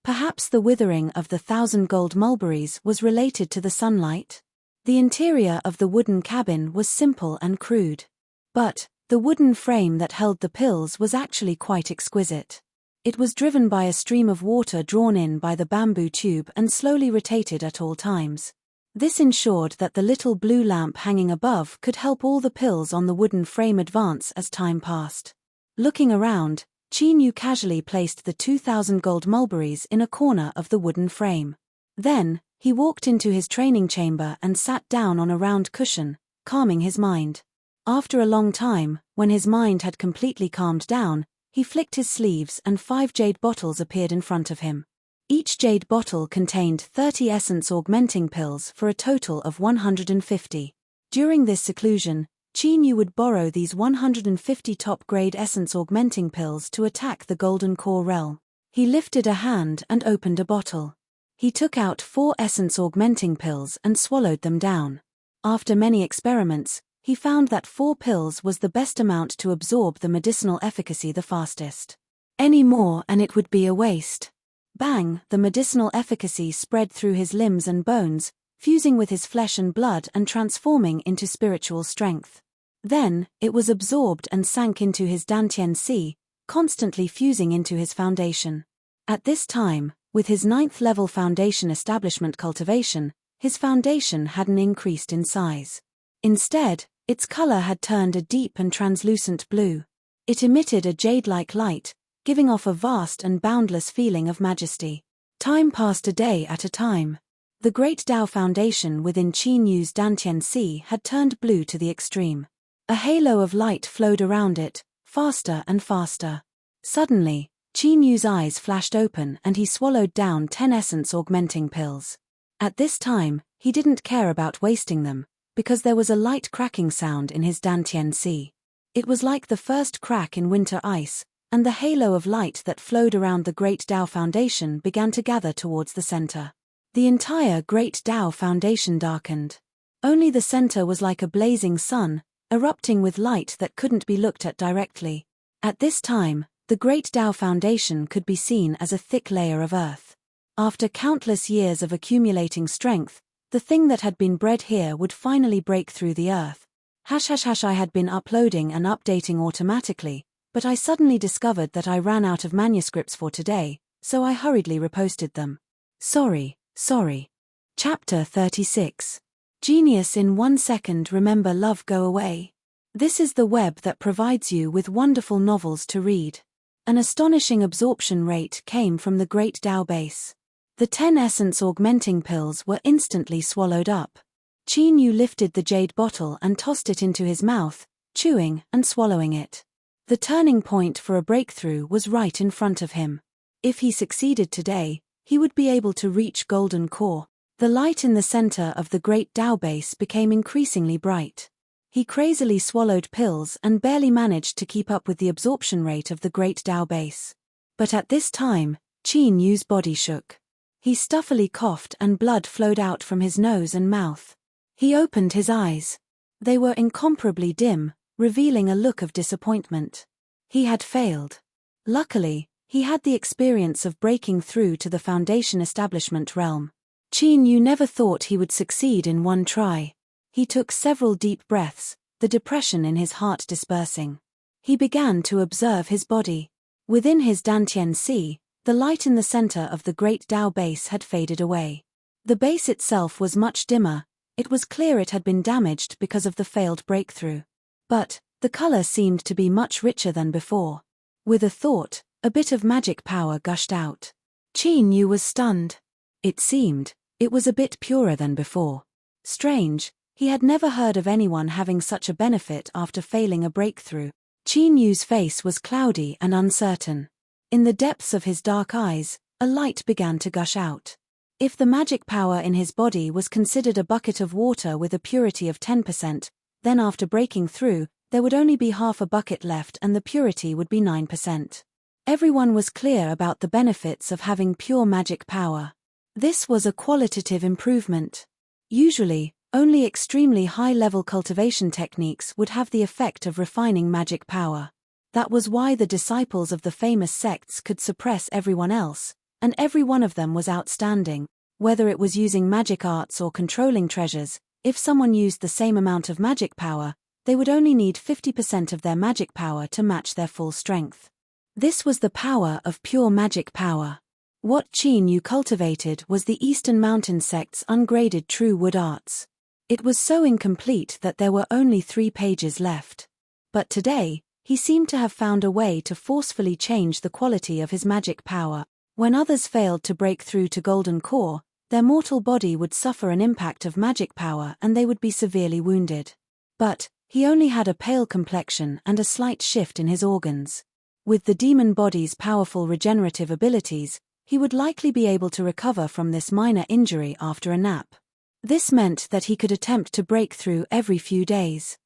S1: Perhaps the withering of the 1000 gold mulberries was related to the sunlight? The interior of the wooden cabin was simple and crude. But the wooden frame that held the pills was actually quite exquisite. It was driven by a stream of water drawn in by the bamboo tube and slowly rotated at all times. This ensured that the little blue lamp hanging above could help all the pills on the wooden frame advance as time passed. Looking around, Qin Yu casually placed the 2000 gold mulberries in a corner of the wooden frame. Then, he walked into his training chamber and sat down on a round cushion, calming his mind. After a long time, when his mind had completely calmed down, he flicked his sleeves and 5 jade bottles appeared in front of him. Each jade bottle contained 30 essence augmenting pills for a total of 150. During this seclusion, Qin Yu would borrow these 150 top-grade essence augmenting pills to attack the Golden Core realm. He lifted a hand and opened a bottle. He took out 4 essence augmenting pills and swallowed them down. After many experiments, he found that 4 pills was the best amount to absorb the medicinal efficacy the fastest. Any more and it would be a waste. Bang! The medicinal efficacy spread through his limbs and bones, fusing with his flesh and blood and transforming into spiritual strength. Then, it was absorbed and sank into his Dantian Sea, constantly fusing into his foundation. At this time, with his 9th level foundation establishment cultivation, his foundation hadn't increased in size. Instead, its color had turned a deep and translucent blue. It emitted a jade-like light, giving off a vast and boundless feeling of majesty. Time passed a day at a time. The Great Tao Foundation within Qin Yu's Dantian Sea had turned blue to the extreme. A halo of light flowed around it, faster and faster. Suddenly, Qin Yu's eyes flashed open and he swallowed down 10 essence augmenting pills. At this time, he didn't care about wasting them, because there was a light cracking sound in his Dantian Sea. It was like the first crack in winter ice, and the halo of light that flowed around the Great Tao Foundation began to gather towards the center. The entire Great Tao Foundation darkened. Only the center was like a blazing sun, erupting with light that couldn't be looked at directly. At this time, the Great Tao Foundation could be seen as a thick layer of earth. After countless years of accumulating strength, the thing that had been bred here would finally break through the earth. I had been uploading and updating automatically, but I suddenly discovered that I ran out of manuscripts for today, so I hurriedly reposted them. Sorry. Chapter 36. Genius in 1 second. Remember, love, go away. This is the web that provides you with wonderful novels to read. An astonishing absorption rate came from the Great Tao base. The 10 essence augmenting pills were instantly swallowed up. Qin Yu lifted the jade bottle and tossed it into his mouth, chewing and swallowing it. The turning point for a breakthrough was right in front of him. If he succeeded today, he would be able to reach Golden Core. The light in the center of the Great Tao base became increasingly bright. He crazily swallowed pills and barely managed to keep up with the absorption rate of the Great Tao base. But at this time, Qin Yu's body shook. He stuffily coughed and blood flowed out from his nose and mouth. He opened his eyes. They were incomparably dim, revealing a look of disappointment. He had failed. Luckily, he had the experience of breaking through to the Foundation establishment realm. Qin Yu never thought he would succeed in one try. He took several deep breaths, the depression in his heart dispersing. He began to observe his body. Within his Dantian Si, the light in the center of the Great Tao base had faded away. The base itself was much dimmer. It was clear it had been damaged because of the failed breakthrough. But the color seemed to be much richer than before. With a thought, a bit of magic power gushed out. Qin Yu was stunned. It seemed, it was a bit purer than before. Strange, he had never heard of anyone having such a benefit after failing a breakthrough. Qin Yu's face was cloudy and uncertain. In the depths of his dark eyes, a light began to gush out. If the magic power in his body was considered a bucket of water with a purity of 10%, then after breaking through, there would only be half a bucket left and the purity would be 9%. Everyone was clear about the benefits of having pure magic power. This was a qualitative improvement. Usually, only extremely high-level cultivation techniques would have the effect of refining magic power. That was why the disciples of the famous sects could suppress everyone else, and every one of them was outstanding. Whether it was using magic arts or controlling treasures, if someone used the same amount of magic power, they would only need 50% of their magic power to match their full strength. This was the power of pure magic power. What Qin Yu cultivated was the Eastern Mountain sect's ungraded true wood arts. It was so incomplete that there were only 3 pages left. But today, he seemed to have found a way to forcefully change the quality of his magic power. When others failed to break through to Golden Core, their mortal body would suffer an impact of magic power and they would be severely wounded. But he only had a pale complexion and a slight shift in his organs. With the demon body's powerful regenerative abilities, he would likely be able to recover from this minor injury after a nap. This meant that he could attempt to break through every few days.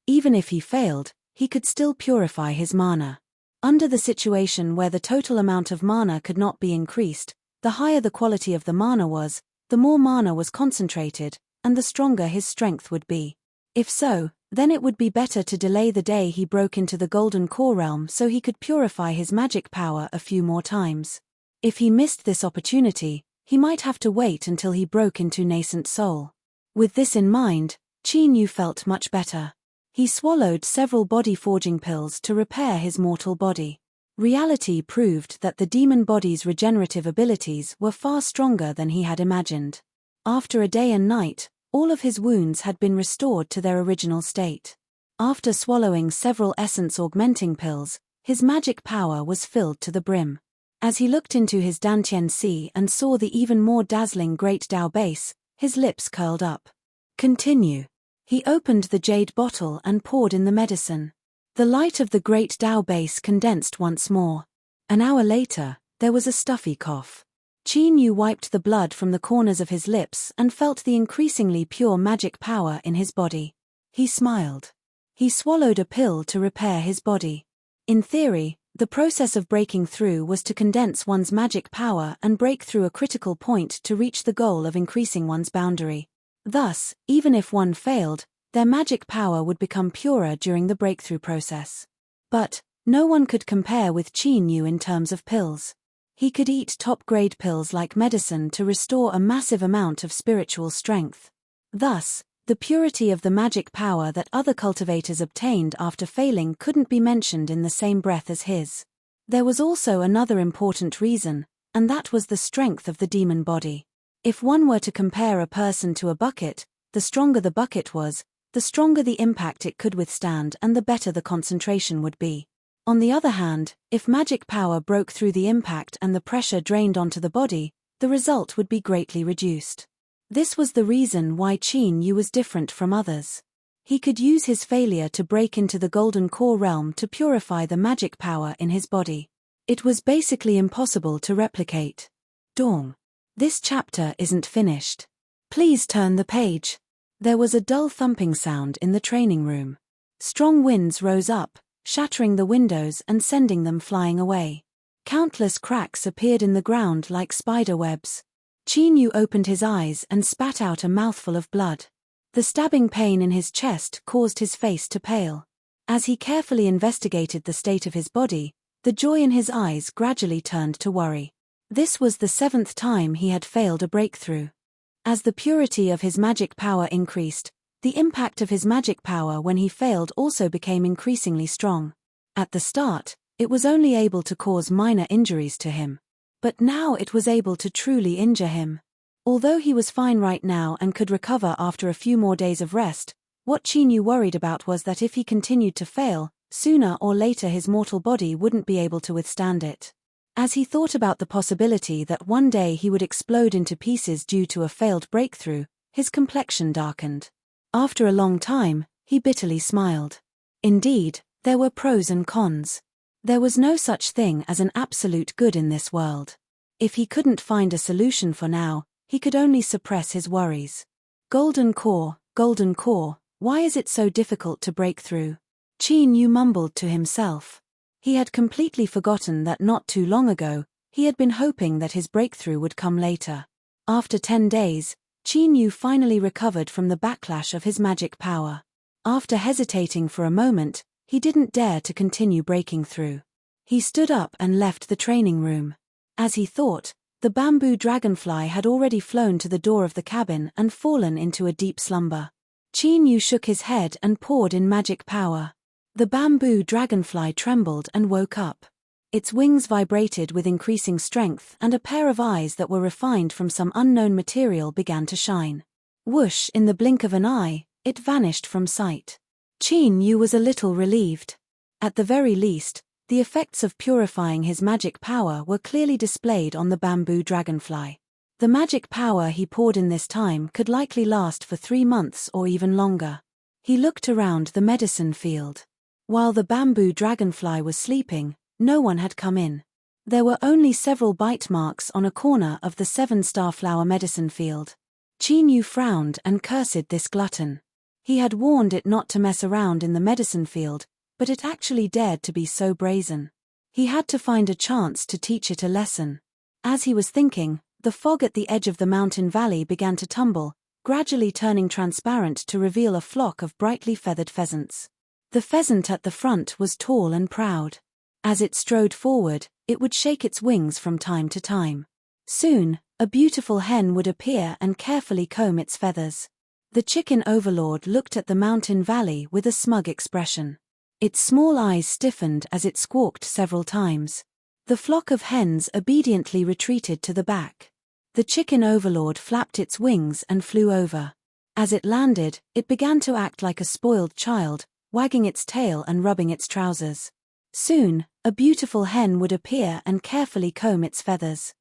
S1: Even if he failed, he could still purify his mana. Under the situation where the total amount of mana could not be increased, the higher the quality of the mana was, the more mana was concentrated, and the stronger his strength would be. If so, then it would be better to delay the day he broke into the Golden Core realm so he could purify his magic power a few more times. If he missed this opportunity, he might have to wait until he broke into nascent soul. With this in mind, Qin Yu felt much better. He swallowed several body-forging pills to repair his mortal body. Reality proved that the demon body's regenerative abilities were far stronger than he had imagined. After a day and night, all of his wounds had been restored to their original state. After swallowing several essence-augmenting pills, his magic power was filled to the brim. As he looked into his Dantian Si and saw the even more dazzling Great Tao base, his lips curled up. Continue. He opened the jade bottle and poured in the medicine. The light of the Great Tao base condensed once more. An hour later, there was a stuffy cough. Qin Yu wiped the blood from the corners of his lips and felt the increasingly pure magic power in his body. He smiled. He swallowed a pill to repair his body. In theory, the process of breaking through was to condense one's magic power and break through a critical point to reach the goal of increasing one's boundary. Thus, even if one failed, their magic power would become purer during the breakthrough process. But No one could compare with Qin Yu in terms of pills. He could eat top-grade pills like medicine to restore a massive amount of spiritual strength. Thus, the purity of the magic power that other cultivators obtained after failing couldn't be mentioned in the same breath as his. There was also another important reason, and that was the strength of the demon body. If one were to compare a person to a bucket, the stronger the bucket was, the stronger the impact it could withstand and the better the concentration would be. On the other hand, if magic power broke through the impact and the pressure drained onto the body, the result would be greatly reduced. This was the reason why Qin Yu was different from others. He could use his failure to break into the golden core realm to purify the magic power in his body. It was basically impossible to replicate. Dong. This chapter isn't finished. Please turn the page. There was a dull thumping sound in the training room. Strong winds rose up, shattering the windows and sending them flying away. Countless cracks appeared in the ground like spider webs. Qin Yu opened his eyes and spat out a mouthful of blood. The stabbing pain in his chest caused his face to pale. As he carefully investigated the state of his body, the joy in his eyes gradually turned to worry. This was the 7th time he had failed a breakthrough. As the purity of his magic power increased, the impact of his magic power when he failed also became increasingly strong. At the start, it was only able to cause minor injuries to him. But now it was able to truly injure him. Although he was fine right now and could recover after a few more days of rest, what Qin Yu worried about was that if he continued to fail, sooner or later his mortal body wouldn't be able to withstand it. As he thought about the possibility that one day he would explode into pieces due to a failed breakthrough, his complexion darkened. After a long time, he bitterly smiled. Indeed, there were pros and cons. There was no such thing as an absolute good in this world. If he couldn't find a solution for now, he could only suppress his worries. Golden core, why is it so difficult to break through? Qin Yu mumbled to himself. He had completely forgotten that not too long ago, he had been hoping that his breakthrough would come later. After 10 days, Qin Yu finally recovered from the backlash of his magic power. After hesitating for a moment, he didn't dare to continue breaking through. He stood up and left the training room. As he thought, the bamboo dragonfly had already flown to the door of the cabin and fallen into a deep slumber. Qin Yu shook his head and poured in magic power. The bamboo dragonfly trembled and woke up. Its wings vibrated with increasing strength and a pair of eyes that were refined from some unknown material began to shine. Whoosh, in the blink of an eye, it vanished from sight. Qin Yu was a little relieved. At the very least, the effects of purifying his magic power were clearly displayed on the bamboo dragonfly. The magic power he poured in this time could likely last for 3 months or even longer. He looked around the medicine field. While the bamboo dragonfly was sleeping, no one had come in. There were only several bite marks on a corner of the 7-star-flower medicine field. Qin Yu frowned and cursed this glutton. He had warned it not to mess around in the medicine field, but it actually dared to be so brazen. He had to find a chance to teach it a lesson. As he was thinking, the fog at the edge of the mountain valley began to tumble, gradually turning transparent to reveal a flock of brightly feathered pheasants. The pheasant at the front was tall and proud. As it strode forward, it would shake its wings from time to time. Soon, a beautiful hen would appear and carefully comb its feathers. The chicken overlord looked at the mountain valley with a smug expression. Its small eyes stiffened as it squawked several times. The flock of hens obediently retreated to the back. The chicken overlord flapped its wings and flew over. As it landed, it began to act like a spoiled child, wagging its tail and rubbing its trousers. Soon, a beautiful hen would appear and carefully comb its feathers.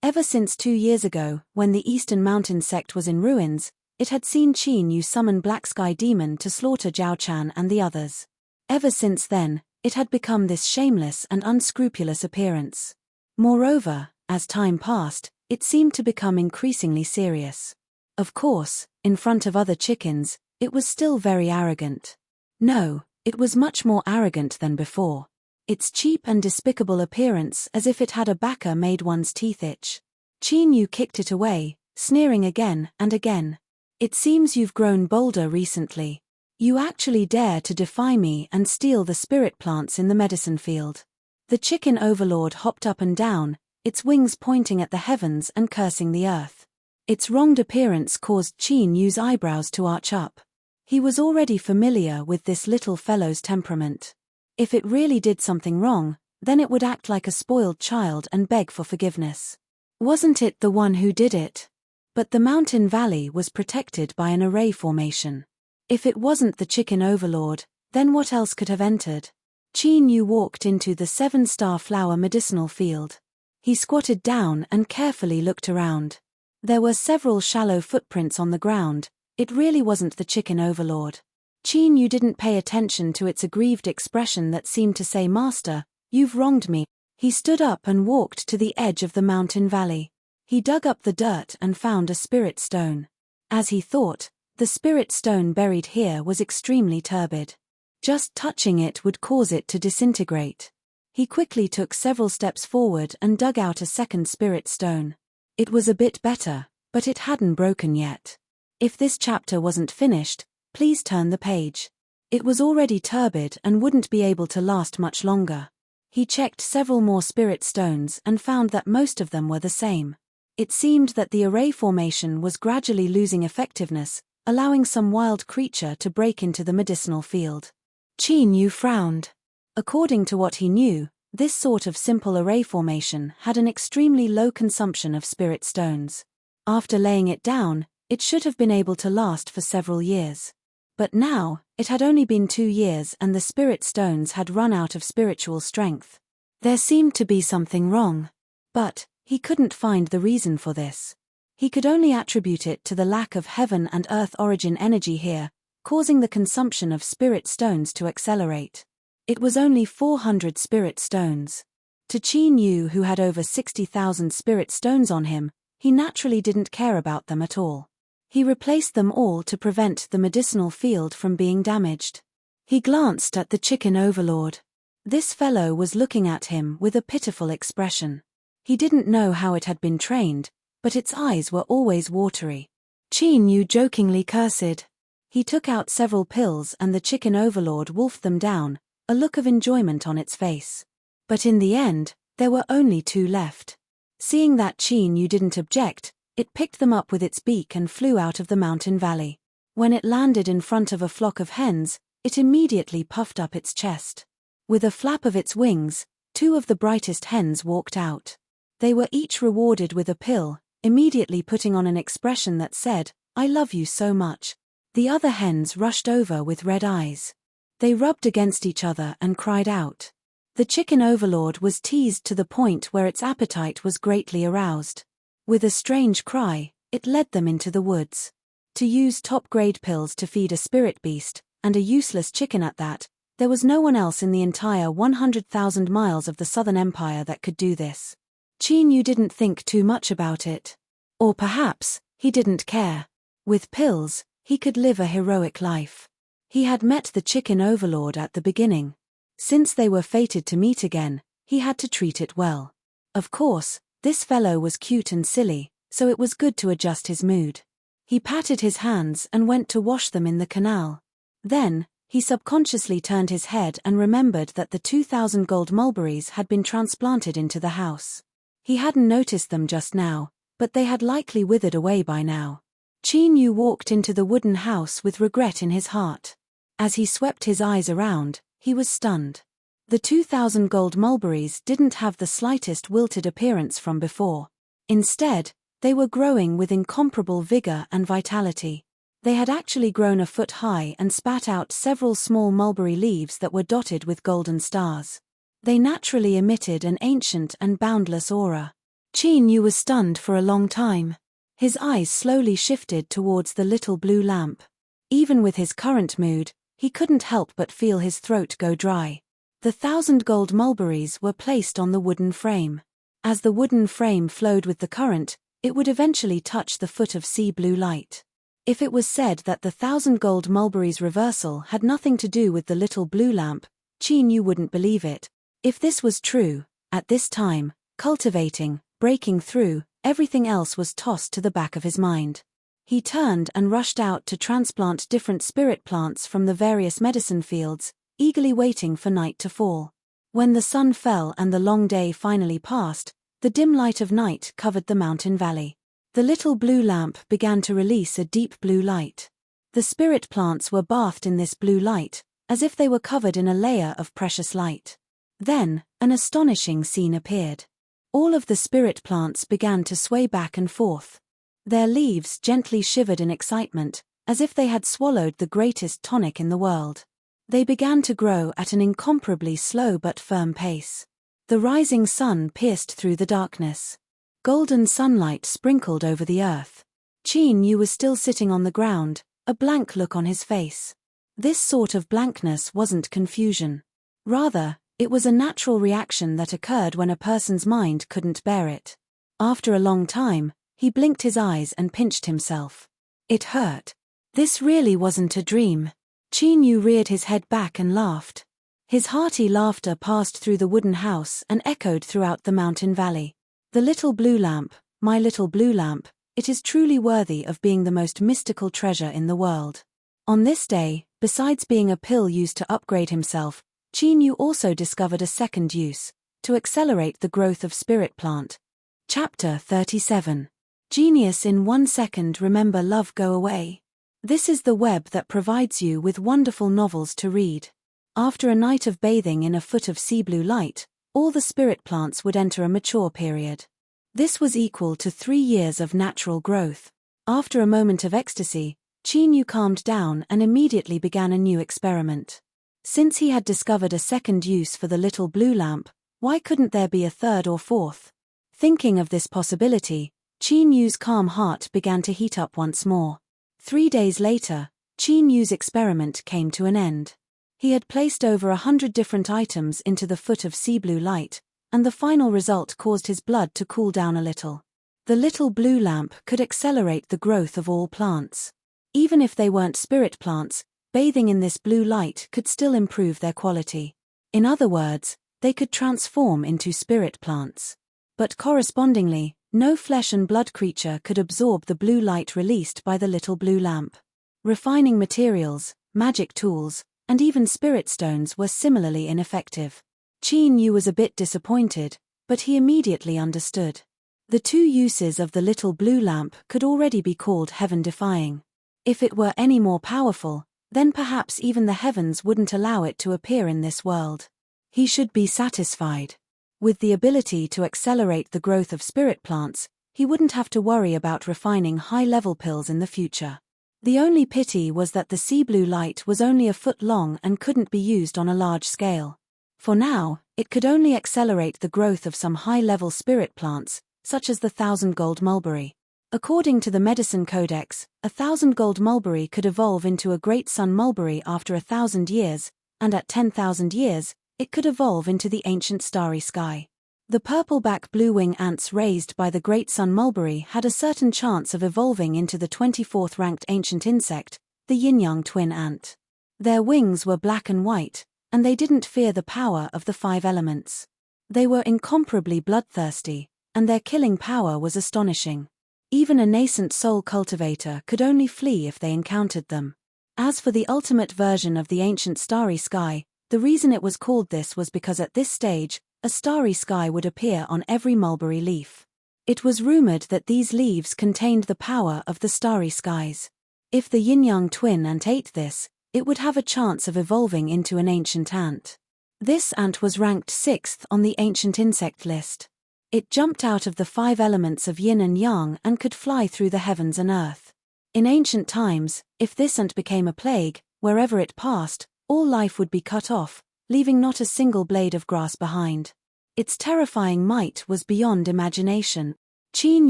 S1: Ever since 2 years ago, when the Eastern Mountain sect was in ruins, it had seen Qin Yu summon Black Sky Demon to slaughter Zhao Chan and the others. Ever since then, it had become this shameless and unscrupulous appearance. Moreover, as time passed, it seemed to become increasingly serious. Of course, in front of other chickens, it was still very arrogant. No, it was much more arrogant than before. Its cheap and despicable appearance as if it had a backer made one's teeth itch. Qin Yu kicked it away, sneering again and again. It seems you've grown bolder recently. You actually dare to defy me and steal the spirit plants in the medicine field. The chicken overlord hopped up and down, its wings pointing at the heavens and cursing the earth. Its wronged appearance caused Qin Yu's eyebrows to arch up. He was already familiar with this little fellow's temperament. If it really did something wrong, then it would act like a spoiled child and beg for forgiveness. Wasn't it the one who did it? But the mountain valley was protected by an array formation. If it wasn't the chicken overlord, then what else could have entered? Qin Yu walked into the 7-star flower medicinal field. He squatted down and carefully looked around. There were several shallow footprints on the ground. It really wasn't the chicken overlord. Qin Yu didn't pay attention to its aggrieved expression that seemed to say, "Master, you've wronged me." He stood up and walked to the edge of the mountain valley. He dug up the dirt and found a spirit stone. As he thought, the spirit stone buried here was extremely turbid. Just touching it would cause it to disintegrate. He quickly took several steps forward and dug out a second spirit stone. It was a bit better, but it hadn't broken yet. If this chapter wasn't finished, please turn the page. It was already turbid and wouldn't be able to last much longer. He checked several more spirit stones and found that most of them were the same. It seemed that the array formation was gradually losing effectiveness, allowing some wild creature to break into the medicinal field. Qin Yu frowned. According to what he knew, this sort of simple array formation had an extremely low consumption of spirit stones. After laying it down, it should have been able to last for several years. But now, it had only been 2 years and the spirit stones had run out of spiritual strength. There seemed to be something wrong. But he couldn't find the reason for this. He could only attribute it to the lack of heaven and earth origin energy here, causing the consumption of spirit stones to accelerate. It was only 400 spirit stones. To Qin Yu, who had over 60,000 spirit stones on him, he naturally didn't care about them at all. He replaced them all to prevent the medicinal field from being damaged. He glanced at the chicken overlord. This fellow was looking at him with a pitiful expression. He didn't know how it had been trained, but its eyes were always watery. Qin Yu jokingly cursed. He took out several pills and the chicken overlord wolfed them down, a look of enjoyment on its face. But in the end, there were only 2 left. Seeing that Qin Yu didn't object, it picked them up with its beak and flew out of the mountain valley. When it landed in front of a flock of hens, it immediately puffed up its chest. With a flap of its wings, 2 of the brightest hens walked out. They were each rewarded with a pill, immediately putting on an expression that said, "I love you so much." The other hens rushed over with red eyes. They rubbed against each other and cried out. The chicken overlord was teased to the point where its appetite was greatly aroused. With a strange cry, it led them into the woods. To use top-grade pills to feed a spirit beast, and a useless chicken at that, there was no one else in the entire 100,000 miles of the Southern Empire that could do this. Qin Yu didn't think too much about it. Or perhaps, he didn't care. With pills, he could live a heroic life. He had met the chicken overlord at the beginning. Since they were fated to meet again, he had to treat it well. Of course, this fellow was cute and silly, so it was good to adjust his mood. He patted his hands and went to wash them in the canal. Then, he subconsciously turned his head and remembered that the 2,000 gold mulberries had been transplanted into the house. He hadn't noticed them just now, but they had likely withered away by now. Qin Yu walked into the wooden house with regret in his heart. As he swept his eyes around, he was stunned. The 2,000 gold mulberries didn't have the slightest wilted appearance from before. Instead, they were growing with incomparable vigor and vitality. They had actually grown a foot high and spat out several small mulberry leaves that were dotted with golden stars. They naturally emitted an ancient and boundless aura. Qin Yu was stunned for a long time. His eyes slowly shifted towards the little blue lamp. Even with his current mood, he couldn't help but feel his throat go dry. The 1,000 gold mulberries were placed on the wooden frame. As the wooden frame flowed with the current, it would eventually touch the foot of sea blue light. If it was said that the 1,000 gold mulberries reversal had nothing to do with the little blue lamp, Qin Yu wouldn't believe it. If this was true, at this time, cultivating, breaking through, everything else was tossed to the back of his mind. He turned and rushed out to transplant different spirit plants from the various medicine fields, eagerly waiting for night to fall. When the sun fell and the long day finally passed, the dim light of night covered the mountain valley. The little blue lamp began to release a deep blue light. The spirit plants were bathed in this blue light, as if they were covered in a layer of precious light. Then, an astonishing scene appeared. All of the spirit plants began to sway back and forth. Their leaves gently shivered in excitement, as if they had swallowed the greatest tonic in the world. They began to grow at an incomparably slow but firm pace. The rising sun pierced through the darkness. Golden sunlight sprinkled over the earth. Qin Yu was still sitting on the ground, a blank look on his face. This sort of blankness wasn't confusion. Rather, it was a natural reaction that occurred when a person's mind couldn't bear it. After a long time, he blinked his eyes and pinched himself. It hurt. This really wasn't a dream. Qin Yu reared his head back and laughed. His hearty laughter passed through the wooden house and echoed throughout the mountain valley. The little blue lamp, my little blue lamp, it is truly worthy of being the most mystical treasure in the world. On this day, besides being a pill used to upgrade himself, Qin Yu also discovered a second use, to accelerate the growth of spirit plant. Chapter 37. Genius in 1 second. Remember, love, go away. This is the web that provides you with wonderful novels to read. After a night of bathing in a foot of sea blue light, all the spirit plants would enter a mature period. This was equal to 3 years of natural growth. After a moment of ecstasy, Qin Yu calmed down and immediately began a new experiment. Since he had discovered a second use for the little blue lamp, why couldn't there be a third or fourth? Thinking of this possibility, Qin Yu's calm heart began to heat up once more. 3 days later, Qin Yu's experiment came to an end. He had placed over 100 different items into the foot of sea blue light, and the final result caused his blood to cool down a little. The little blue lamp could accelerate the growth of all plants. Even if they weren't spirit plants, bathing in this blue light could still improve their quality. In other words, they could transform into spirit plants. But correspondingly, no flesh and blood creature could absorb the blue light released by the little blue lamp. Refining materials, magic tools, and even spirit stones were similarly ineffective. Qin Yu was a bit disappointed, but he immediately understood. The 2 uses of the little blue lamp could already be called heaven-defying. If it were any more powerful, then perhaps even the heavens wouldn't allow it to appear in this world. He should be satisfied. With the ability to accelerate the growth of spirit plants, he wouldn't have to worry about refining high-level pills in the future. The only pity was that the sea blue light was only a foot long and couldn't be used on a large scale. For now, it could only accelerate the growth of some high-level spirit plants, such as the 1,000 gold mulberry. According to the Medicine Codex, 1,000 gold mulberry could evolve into a great sun mulberry after 1,000 years, and at 10,000 years, it could evolve into the ancient starry sky. The purple-back blue-wing ants raised by the great sun mulberry had a certain chance of evolving into the 24th ranked ancient insect, the yin-yang twin ant. Their wings were black and white, and they didn't fear the power of the 5 elements. They were incomparably bloodthirsty, and their killing power was astonishing. Even a nascent soul cultivator could only flee if they encountered them. As for the ultimate version of the ancient starry sky, the reason it was called this was because at this stage, a starry sky would appear on every mulberry leaf. It was rumored that these leaves contained the power of the starry skies. If the yin-yang twin ant ate this, it would have a chance of evolving into an ancient ant. This ant was ranked 6th on the ancient insect list. It jumped out of the 5 elements of yin and yang and could fly through the heavens and earth. In ancient times, if this ant became a plague, wherever it passed, all life would be cut off, leaving not a single blade of grass behind. Its terrifying might was beyond imagination. Qin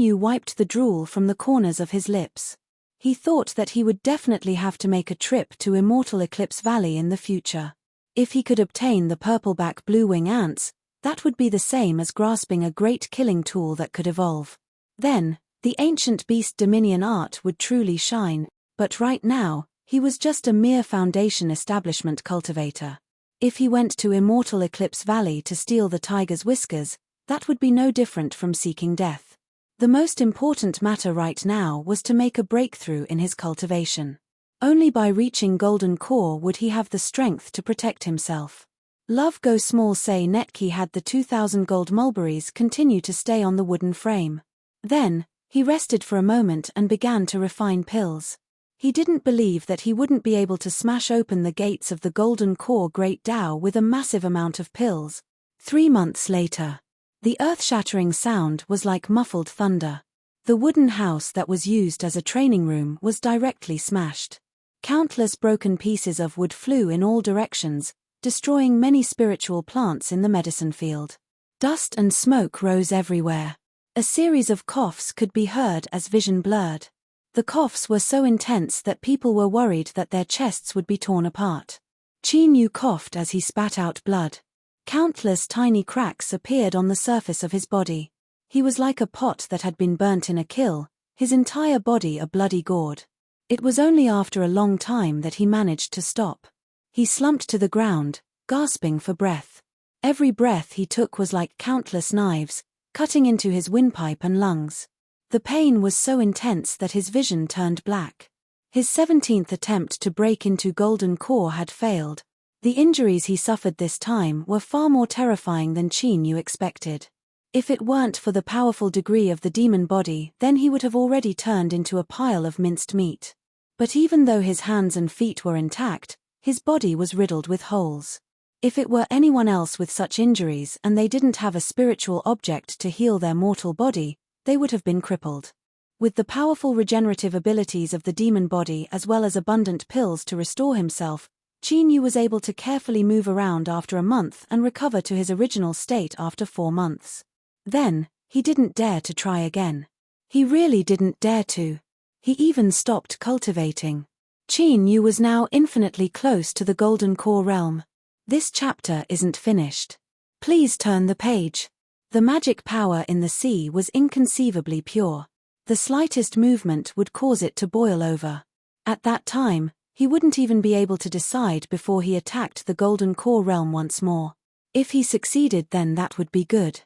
S1: Yu wiped the drool from the corners of his lips. He thought that he would definitely have to make a trip to Immortal Eclipse Valley in the future. If he could obtain the purple-back blue-wing ants, that would be the same as grasping a great killing tool that could evolve. Then, the ancient beast dominion art would truly shine, but right now, he was just a mere foundation establishment cultivator. If he went to Immortal Eclipse Valley to steal the tiger's whiskers, that would be no different from seeking death. The most important matter right now was to make a breakthrough in his cultivation. Only by reaching golden core would he have the strength to protect himself. Love Go Small Say Netki had the 2,000 gold mulberries continue to stay on the wooden frame. Then, he rested for a moment and began to refine pills. He didn't believe that he wouldn't be able to smash open the gates of the golden core Great Tao with a massive amount of pills. 3 months later. The earth-shattering sound was like muffled thunder. The wooden house that was used as a training room was directly smashed. Countless broken pieces of wood flew in all directions, destroying many spiritual plants in the medicine field. Dust and smoke rose everywhere. A series of coughs could be heard as vision blurred. The coughs were so intense that people were worried that their chests would be torn apart. Qin Yu coughed as he spat out blood. Countless tiny cracks appeared on the surface of his body. He was like a pot that had been burnt in a kiln, his entire body a bloody gourd. It was only after a long time that he managed to stop. He slumped to the ground, gasping for breath. Every breath he took was like countless knives, cutting into his windpipe and lungs. The pain was so intense that his vision turned black. His 17th attempt to break into golden core had failed. The injuries he suffered this time were far more terrifying than Qin Yu expected. If it weren't for the powerful degree of the demon body, then he would have already turned into a pile of minced meat. But even though his hands and feet were intact, his body was riddled with holes. If it were anyone else with such injuries and they didn't have a spiritual object to heal their mortal body, they would have been crippled. With the powerful regenerative abilities of the demon body as well as abundant pills to restore himself, Qin Yu was able to carefully move around after a month and recover to his original state after 4 months. Then, he didn't dare to try again. He really didn't dare to. He even stopped cultivating. Qin Yu was now infinitely close to the golden core realm. This chapter isn't finished. Please turn the page. The magic power in the sea was inconceivably pure. The slightest movement would cause it to boil over. At that time, he wouldn't even be able to decide before he attacked the golden core realm once more. If he succeeded, then that would be good.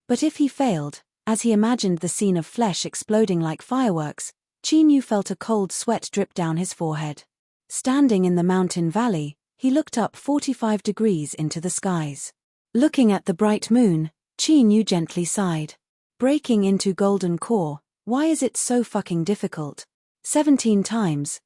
S1: But if he failed, as he imagined the scene of flesh exploding like fireworks, Qin Yu felt a cold sweat drip down his forehead. Standing in the mountain valley, he looked up 45 degrees into the skies. Looking at the bright moon, Qin Yu gently sighed. Breaking into golden core, why is it so fucking difficult? 17 times,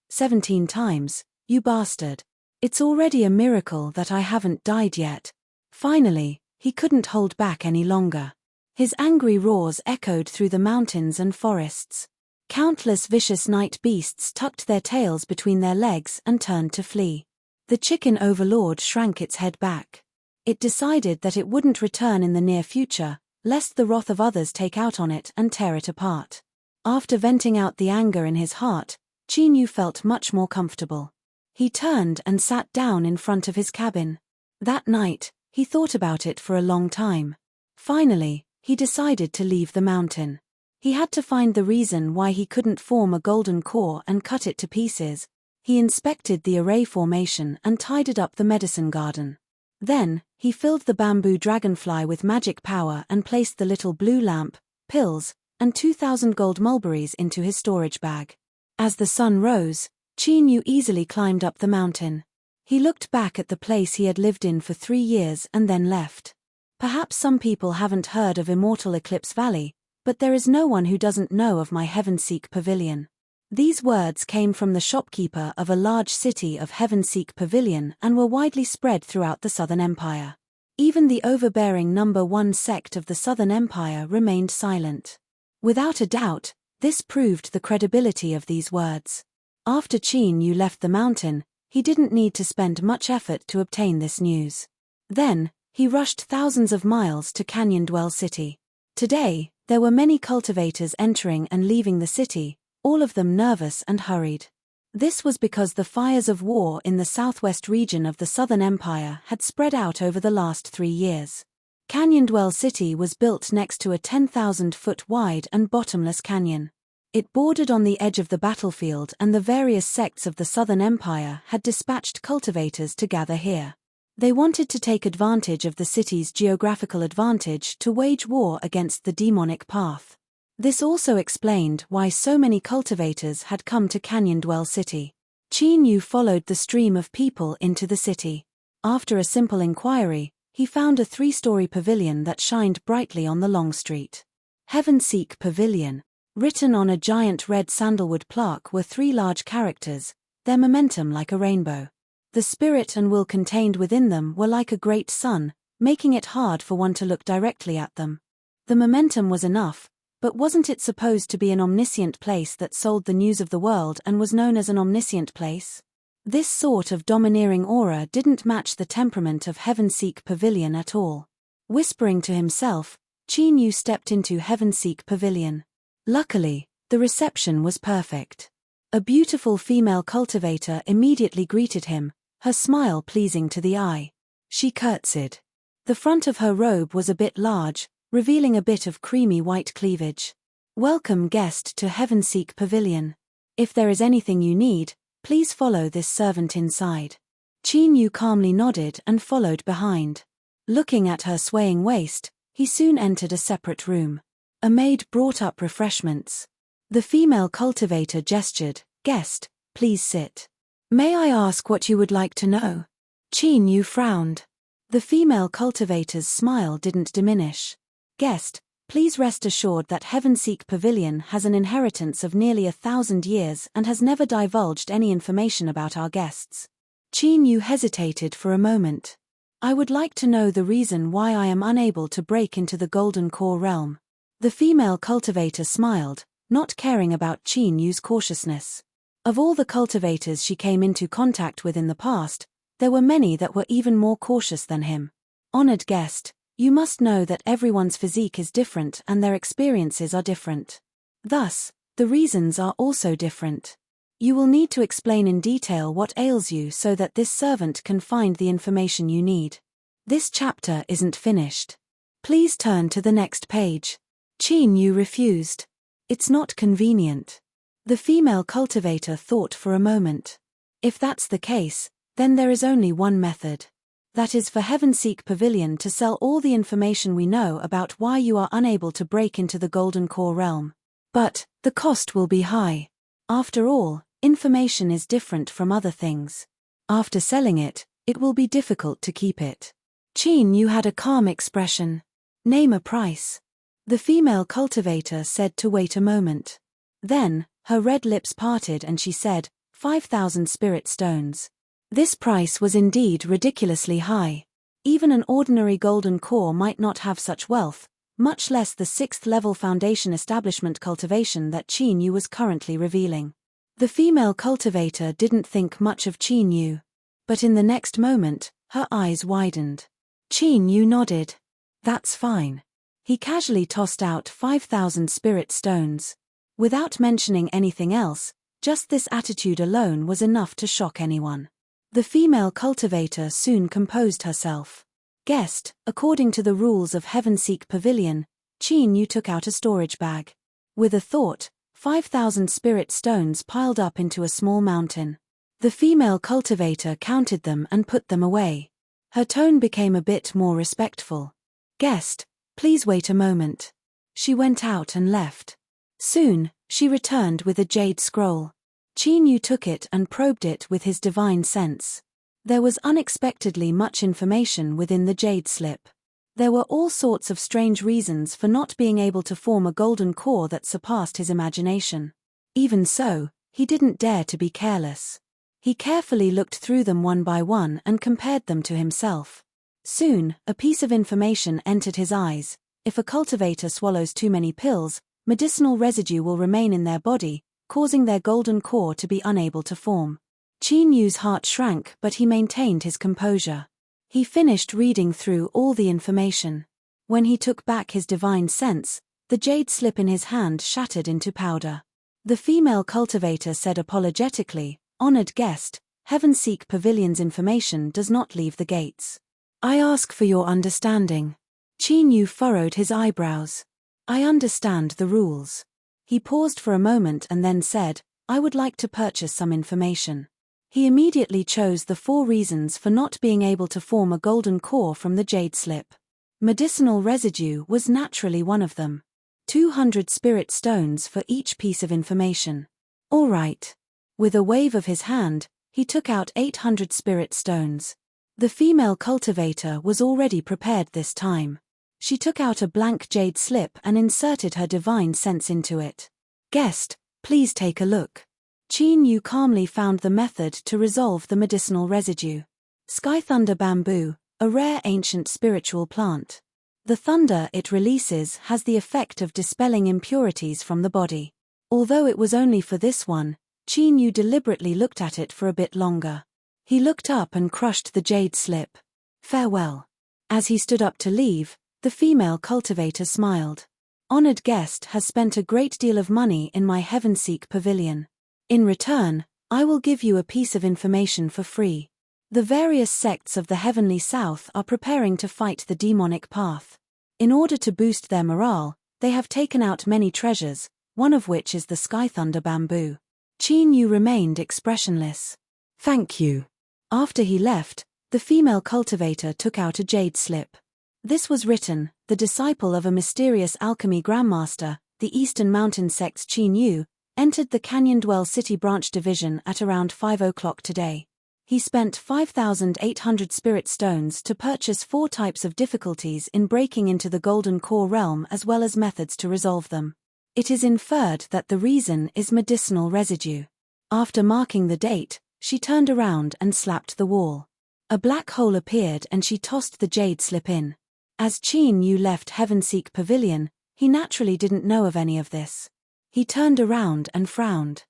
S1: you bastard. It's already a miracle that I haven't died yet. Finally, he couldn't hold back any longer. His angry roars echoed through the mountains and forests. Countless vicious night beasts tucked their tails between their legs and turned to flee. The chicken overlord shrank its head back. It decided that it wouldn't return in the near future, lest the wrath of others take out on it and tear it apart. After venting out the anger in his heart, Qin Yu felt much more comfortable. He turned and sat down in front of his cabin. That night, he thought about it for a long time. Finally, he decided to leave the mountain. He had to find the reason why he couldn't form a golden core and cut it to pieces. He inspected the array formation and tidied up the medicine garden. Then, he filled the bamboo dragonfly with magic power and placed the little blue lamp, pills, and 2,000 gold mulberries into his storage bag. As the sun rose, Qin Yu easily climbed up the mountain. He looked back at the place he had lived in for 3 years and then left. Perhaps some people haven't heard of Immortal Eclipse Valley, but there is no one who doesn't know of my Heavenseek Pavilion. These words came from the shopkeeper of a large city of Heavenseek Pavilion and were widely spread throughout the Southern Empire. Even the overbearing number 1 sect of the Southern Empire remained silent. Without a doubt, this proved the credibility of these words. After Qin Yu left the mountain, he didn't need to spend much effort to obtain this news. Then, he rushed thousands of miles to Canyon Dwell City. Today, there were many cultivators entering and leaving the city, all of them nervous and hurried. This was because the fires of war in the southwest region of the Southern Empire had spread out over the last 3 years. Canyon Dwell City was built next to a 10,000-foot wide and bottomless canyon. It bordered on the edge of the battlefield, and the various sects of the Southern Empire had dispatched cultivators to gather here. They wanted to take advantage of the city's geographical advantage to wage war against the demonic path. This also explained why so many cultivators had come to Canyon Dwell City. Qin Yu followed the stream of people into the city. After a simple inquiry, he found a 3-story pavilion that shined brightly on the long street. Heavenseek Pavilion. Written on a giant red sandalwood plaque were 3 large characters, their momentum like a rainbow. The spirit and will contained within them were like a great sun, making it hard for one to look directly at them. The momentum was enough, but wasn't it supposed to be an omniscient place that sold the news of the world and was known as an omniscient place? This sort of domineering aura didn't match the temperament of Heavenseek Pavilion at all. Whispering to himself, Qin Yu stepped into Heavenseek Pavilion. Luckily, the reception was perfect. A beautiful female cultivator immediately greeted him, her smile pleasing to the eye. She curtsied. The front of her robe was a bit large, revealing a bit of creamy white cleavage. "Welcome, guest, to Heavenseek Pavilion. If there is anything you need, please follow this servant inside." Qin Yu calmly nodded and followed behind. Looking at her swaying waist, he soon entered a separate room. A maid brought up refreshments. The female cultivator gestured, "Guest, please sit." "May I ask what you would like to know?" Qin Yu frowned. The female cultivator's smile didn't diminish. "Guest, please rest assured that Heavenseek Pavilion has an inheritance of nearly 1,000 years and has never divulged any information about our guests." Qin Yu hesitated for a moment. "I would like to know the reason why I am unable to break into the Golden Core realm." The female cultivator smiled, not caring about Qin Yu's cautiousness. Of all the cultivators she came into contact with in the past, there were many that were even more cautious than him. "Honored guest, you must know that everyone's physique is different and their experiences are different. Thus, the reasons are also different. You will need to explain in detail what ails you so that this servant can find the information you need. This chapter isn't finished. Please turn to the next page." Qin Yu refused. "It's not convenient." The female cultivator thought for a moment. "If that's the case, then there is only one method. That is for Heavenseek Pavilion to sell all the information we know about why you are unable to break into the Golden Core realm. But the cost will be high. After all, information is different from other things. After selling it, it will be difficult to keep it." Qin Yu had a calm expression. "Name a price." The female cultivator said to wait a moment. Then, her red lips parted and she said, 5,000 spirit stones. This price was indeed ridiculously high. Even an ordinary golden core might not have such wealth, much less the 6th-level foundation establishment cultivation that Qin Yu was currently revealing. The female cultivator didn't think much of Qin Yu. But in the next moment, her eyes widened. Qin Yu nodded. "That's fine." He casually tossed out 5,000 spirit stones. Without mentioning anything else, just this attitude alone was enough to shock anyone. The female cultivator soon composed herself. "Guest, according to the rules of Heavenseek Pavilion," Qin Yu took out a storage bag. With a thought, 5,000 spirit stones piled up into a small mountain. The female cultivator counted them and put them away. Her tone became a bit more respectful. "Guest, please wait a moment." She went out and left. Soon, she returned with a jade scroll. Qin Yu took it and probed it with his divine sense. There was unexpectedly much information within the jade slip. There were all sorts of strange reasons for not being able to form a golden core that surpassed his imagination. Even so, he didn't dare to be careless. He carefully looked through them one by one and compared them to himself. Soon, a piece of information entered his eyes. If a cultivator swallows too many pills, medicinal residue will remain in their body, causing their golden core to be unable to form. Qin Yu's heart shrank, but he maintained his composure. He finished reading through all the information. When he took back his divine sense, the jade slip in his hand shattered into powder. The female cultivator said apologetically, "Honored guest, Heavenseek Pavilion's information does not leave the gates. I ask for your understanding." Qin Yu furrowed his eyebrows. "I understand the rules." He paused for a moment and then said, "I would like to purchase some information." He immediately chose the 4 reasons for not being able to form a golden core from the jade slip. Medicinal residue was naturally one of them. 200 spirit stones for each piece of information. All right. With a wave of his hand, he took out 800 spirit stones. The female cultivator was already prepared this time. She took out a blank jade slip and inserted her divine sense into it. Guest, please take a look. Qin Yu calmly found the method to resolve the medicinal residue. Sky thunder bamboo, a rare ancient spiritual plant. The thunder it releases has the effect of dispelling impurities from the body. Although it was only for this one, Qin Yu deliberately looked at it for a bit longer. He looked up and crushed the jade slip. Farewell. As he stood up to leave, the female cultivator smiled. Honored guest has spent a great deal of money in my Heavenseek pavilion. In return, I will give you a piece of information for free. The various sects of the Heavenly South are preparing to fight the demonic path. In order to boost their morale, they have taken out many treasures, one of which is the Sky Thunder bamboo. Qin Yu remained expressionless. Thank you. After he left, the female cultivator took out a jade slip. This was written, the disciple of a mysterious alchemy grandmaster, the Eastern Mountain sect's Qin Yu, entered the Canyon Dwell City Branch Division at around 5 o'clock today. He spent 5,800 spirit stones to purchase 4 types of difficulties in breaking into the Golden Core realm as well as methods to resolve them. It is inferred that the reason is medicinal residue. After marking the date, she turned around and slapped the wall. A black hole appeared and she tossed the jade slip in. As Qin Yu left Heavenseek Pavilion, he naturally didn't know of any of this. He turned around and frowned.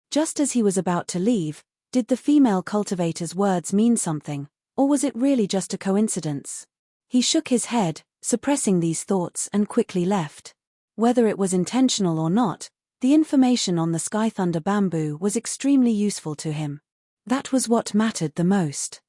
S1: Just as he was about to leave, did the female cultivator's words mean something, or was it really just a coincidence? He shook his head, suppressing these thoughts, and quickly left. Whether it was intentional or not, the information on the Sky Thunder bamboo was extremely useful to him. That was what mattered the most.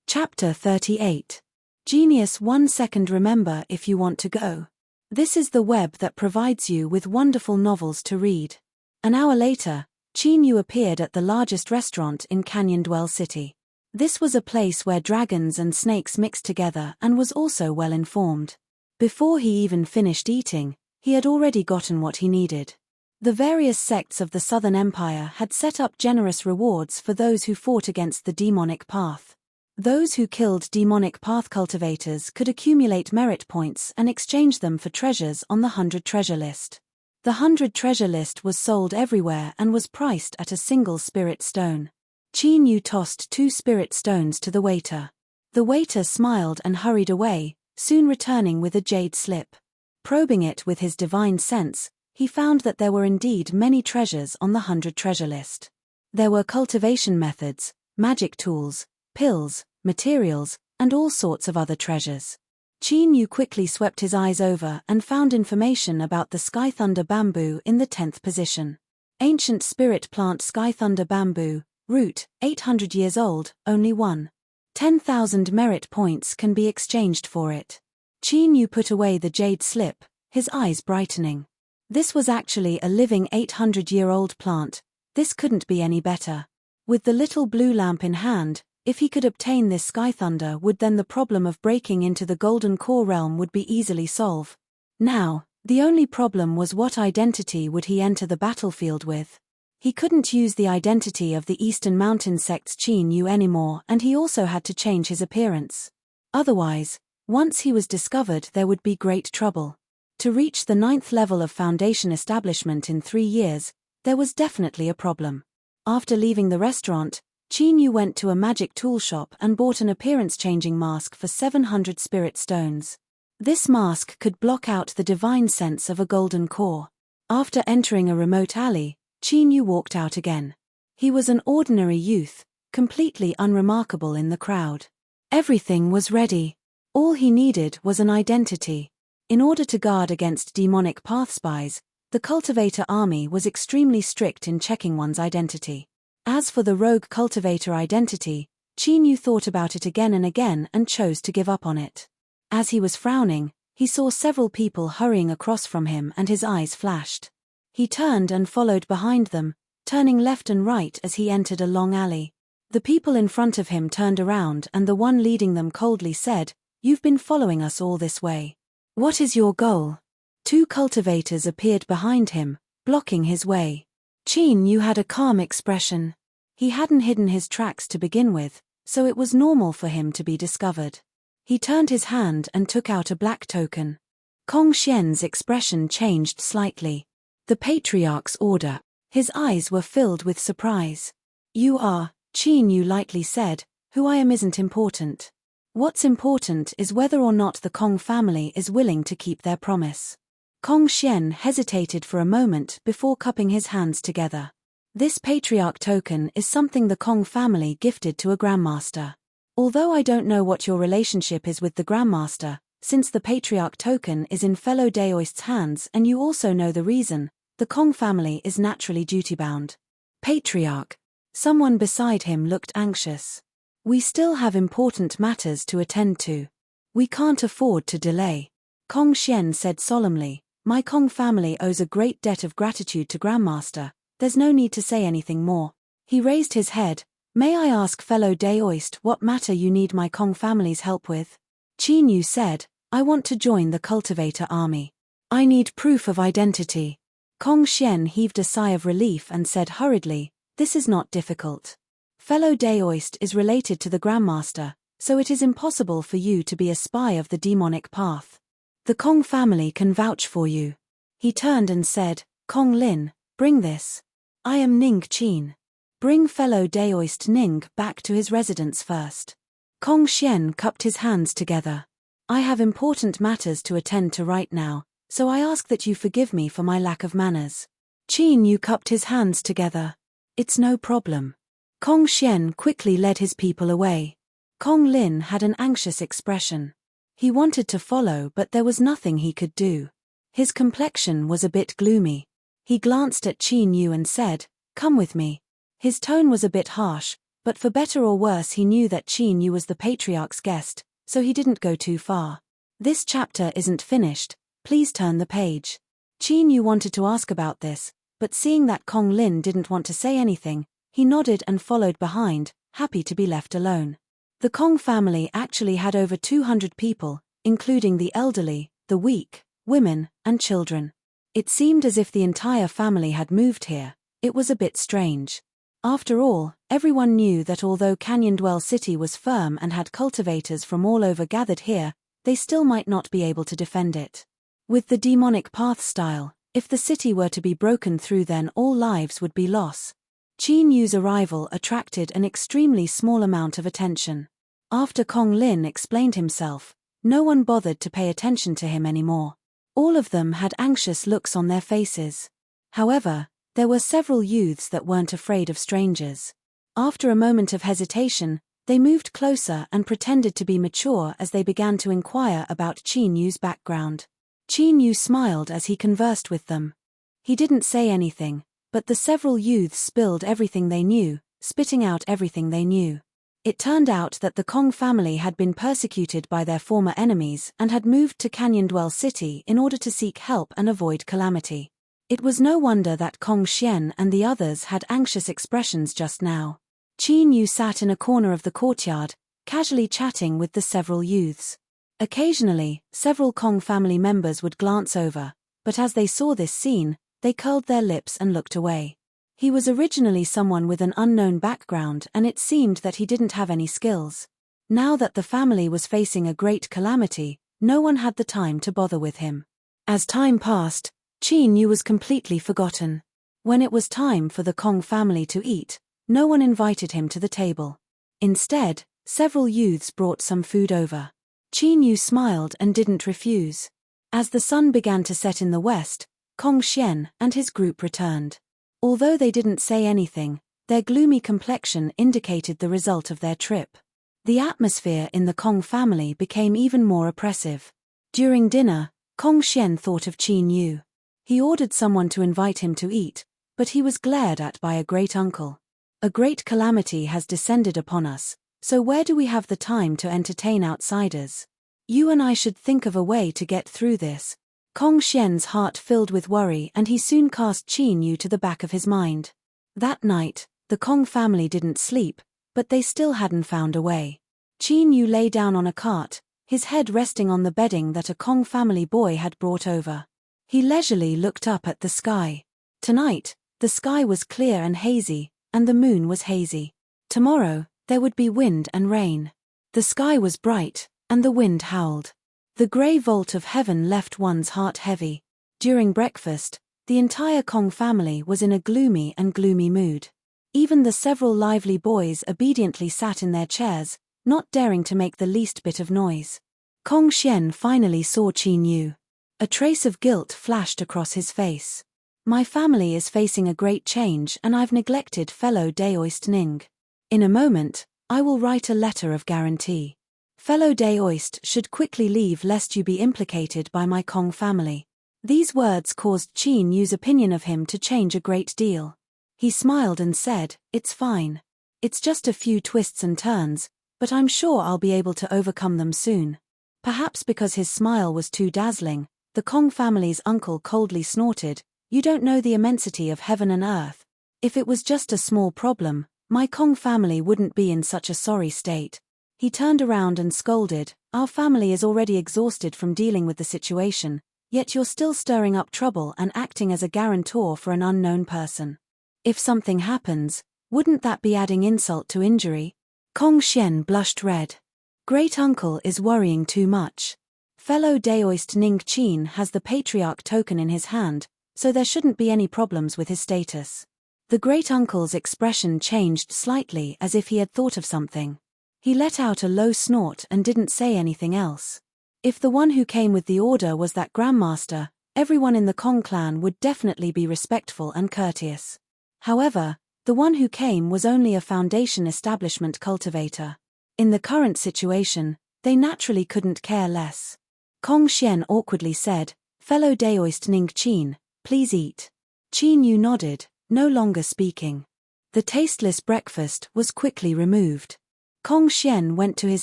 S1: Chapter 38. Genius 1 second. Remember if you want to go. This is the web that provides you with wonderful novels to read. An hour later, Qin Yu appeared at the largest restaurant in Canyon Dwell City. This was a place where dragons and snakes mixed together and was also well informed. Before he even finished eating, he had already gotten what he needed. The various sects of the Southern Empire had set up generous rewards for those who fought against the demonic path. Those who killed demonic path cultivators could accumulate merit points and exchange them for treasures on the 100 treasure list. The 100 treasure list was sold everywhere and was priced at a single spirit stone. Qin Yu tossed 2 spirit stones to the waiter. The waiter smiled and hurried away, soon returning with a jade slip. Probing it with his divine sense, he found that there were indeed many treasures on the 100 treasure list. There were cultivation methods, magic tools, pills, materials, and all sorts of other treasures. Qin Yu quickly swept his eyes over and found information about the Sky Thunder bamboo in the 10th position. Ancient spirit plant Sky Thunder bamboo, root, 800 years old, only 1. 10,000 merit points can be exchanged for it. Qin Yu put away the jade slip, his eyes brightening. This was actually a living 800-year-old plant. This couldn't be any better. With the little blue lamp in hand, if he could obtain this Sky Thunder, then the problem of breaking into the Golden Core realm would be easily solved. Now, the only problem was what identity would he enter the battlefield with. He couldn't use the identity of the Eastern Mountain sect's Qin Yu anymore, and he also had to change his appearance. Otherwise, once he was discovered, there would be great trouble. To reach the 9th level of Foundation establishment in 3 years, there was definitely a problem. After leaving the restaurant, Qin Yu went to a magic tool shop and bought an appearance-changing mask for 700 spirit stones. This mask could block out the divine sense of a golden core. After entering a remote alley, Qin Yu walked out again. He was an ordinary youth, completely unremarkable in the crowd. Everything was ready. All he needed was an identity. In order to guard against demonic path spies, the cultivator army was extremely strict in checking one's identity. As for the rogue cultivator identity, Qin Yu thought about it again and again and chose to give up on it. As he was frowning, he saw several people hurrying across from him and his eyes flashed. He turned and followed behind them, turning left and right as he entered a long alley. The people in front of him turned around and the one leading them coldly said, "You've been following us all this way. What is your goal?" Two cultivators appeared behind him, blocking his way. Qin Yu had a calm expression. He hadn't hidden his tracks to begin with, so it was normal for him to be discovered. He turned his hand and took out a black token. Kong Xian's expression changed slightly. The Patriarch's order. His eyes were filled with surprise. You are, Qin Yu lightly said, who I am isn't important. What's important is whether or not the Kong family is willing to keep their promise. Kong Xian hesitated for a moment before cupping his hands together. This Patriarch token is something the Kong family gifted to a Grandmaster. Although I don't know what your relationship is with the Grandmaster, since the Patriarch token is in fellow Daoist's hands and you also know the reason, the Kong family is naturally duty-bound. Patriarch. Someone beside him looked anxious. We still have important matters to attend to. We can't afford to delay. Kong Xian said solemnly, my Kong family owes a great debt of gratitude to Grandmaster. There's no need to say anything more. He raised his head. May I ask fellow Daoist what matter you need my Kong family's help with? Qin Yu said, I want to join the cultivator army. I need proof of identity. Kong Xian heaved a sigh of relief and said hurriedly, this is not difficult. Fellow Daoist is related to the Grandmaster, so it is impossible for you to be a spy of the demonic path. The Kong family can vouch for you. He turned and said, Kong Lin, bring this. I am Ning Qin. Bring fellow Daoist Ning back to his residence first. Kong Xian cupped his hands together. I have important matters to attend to right now, so I ask that you forgive me for my lack of manners. Qin Yu cupped his hands together. It's no problem. Kong Xian quickly led his people away. Kong Lin had an anxious expression. He wanted to follow but there was nothing he could do. His complexion was a bit gloomy. He glanced at Qin Yu and said, come with me. His tone was a bit harsh, but for better or worse he knew that Qin Yu was the Patriarch's guest, so he didn't go too far. This chapter isn't finished, please turn the page. Qin Yu wanted to ask about this, but seeing that Kong Lin didn't want to say anything, he nodded and followed behind, happy to be left alone. The Kong family actually had over 200 people, including the elderly, the weak, women, and children. It seemed as if the entire family had moved here. It was a bit strange. After all, everyone knew that although Canyondwell City was firm and had cultivators from all over gathered here, they still might not be able to defend it. With the demonic path style, if the city were to be broken through then all lives would be lost. Qin Yu's arrival attracted an extremely small amount of attention. After Kong Lin explained himself, no one bothered to pay attention to him anymore. All of them had anxious looks on their faces. However, there were several youths that weren't afraid of strangers. After a moment of hesitation, they moved closer and pretended to be mature as they began to inquire about Qin Yu's background. Qin Yu smiled as he conversed with them. He didn't say anything, but the several youths spilled everything they knew, spitting out everything they knew. It turned out that the Kong family had been persecuted by their former enemies and had moved to Canyondwell City in order to seek help and avoid calamity. It was no wonder that Kong Xian and the others had anxious expressions just now. Qin Yu sat in a corner of the courtyard, casually chatting with the several youths. Occasionally, several Kong family members would glance over, but as they saw this scene, they curled their lips and looked away. He was originally someone with an unknown background and it seemed that he didn't have any skills. Now that the family was facing a great calamity, no one had the time to bother with him. As time passed, Qin Yu was completely forgotten. When it was time for the Kong family to eat, no one invited him to the table. Instead, several youths brought some food over. Qin Yu smiled and didn't refuse. As the sun began to set in the west, Kong Xian and his group returned. Although they didn't say anything, their gloomy complexion indicated the result of their trip. The atmosphere in the Kong family became even more oppressive. During dinner, Kong Xian thought of Qin Yu. He ordered someone to invite him to eat, but he was glared at by a great uncle. A great calamity has descended upon us, so where do we have the time to entertain outsiders? You and I should think of a way to get through this. Kong Xian's heart filled with worry and he soon cast Qin Yu to the back of his mind. That night, the Kong family didn't sleep, but they still hadn't found a way. Qin Yu lay down on a cart, his head resting on the bedding that a Kong family boy had brought over. He leisurely looked up at the sky. Tonight, the sky was clear and hazy, and the moon was hazy. Tomorrow, there would be wind and rain. The sky was bright, and the wind howled. The grey vault of heaven left one's heart heavy. During breakfast, the entire Kong family was in a gloomy mood. Even the several lively boys obediently sat in their chairs, not daring to make the least bit of noise. Kong Xian finally saw Qin Yu. A trace of guilt flashed across his face. My family is facing a great change and I've neglected fellow Daoist Ning. In a moment, I will write a letter of guarantee. Fellow Daoist should quickly leave lest you be implicated by my Kong family. These words caused Qin Yu's opinion of him to change a great deal. He smiled and said, "It's fine. It's just a few twists and turns, but I'm sure I'll be able to overcome them soon." Perhaps because his smile was too dazzling, the Kong family's uncle coldly snorted, "You don't know the immensity of heaven and earth. If it was just a small problem, my Kong family wouldn't be in such a sorry state." He turned around and scolded, "Our family is already exhausted from dealing with the situation, yet you're still stirring up trouble and acting as a guarantor for an unknown person. If something happens, wouldn't that be adding insult to injury?" Kong Xian blushed red. Great uncle is worrying too much. Fellow Daoist Ning Qin has the patriarch token in his hand, so there shouldn't be any problems with his status. The great uncle's expression changed slightly as if he had thought of something. He let out a low snort and didn't say anything else. If the one who came with the order was that Grandmaster, everyone in the Kong clan would definitely be respectful and courteous. However, the one who came was only a foundation establishment cultivator. In the current situation, they naturally couldn't care less. Kong Xian awkwardly said, "Fellow Daoist Ning Qin, please eat." Qin Yu nodded, no longer speaking. The tasteless breakfast was quickly removed. Kong Xian went to his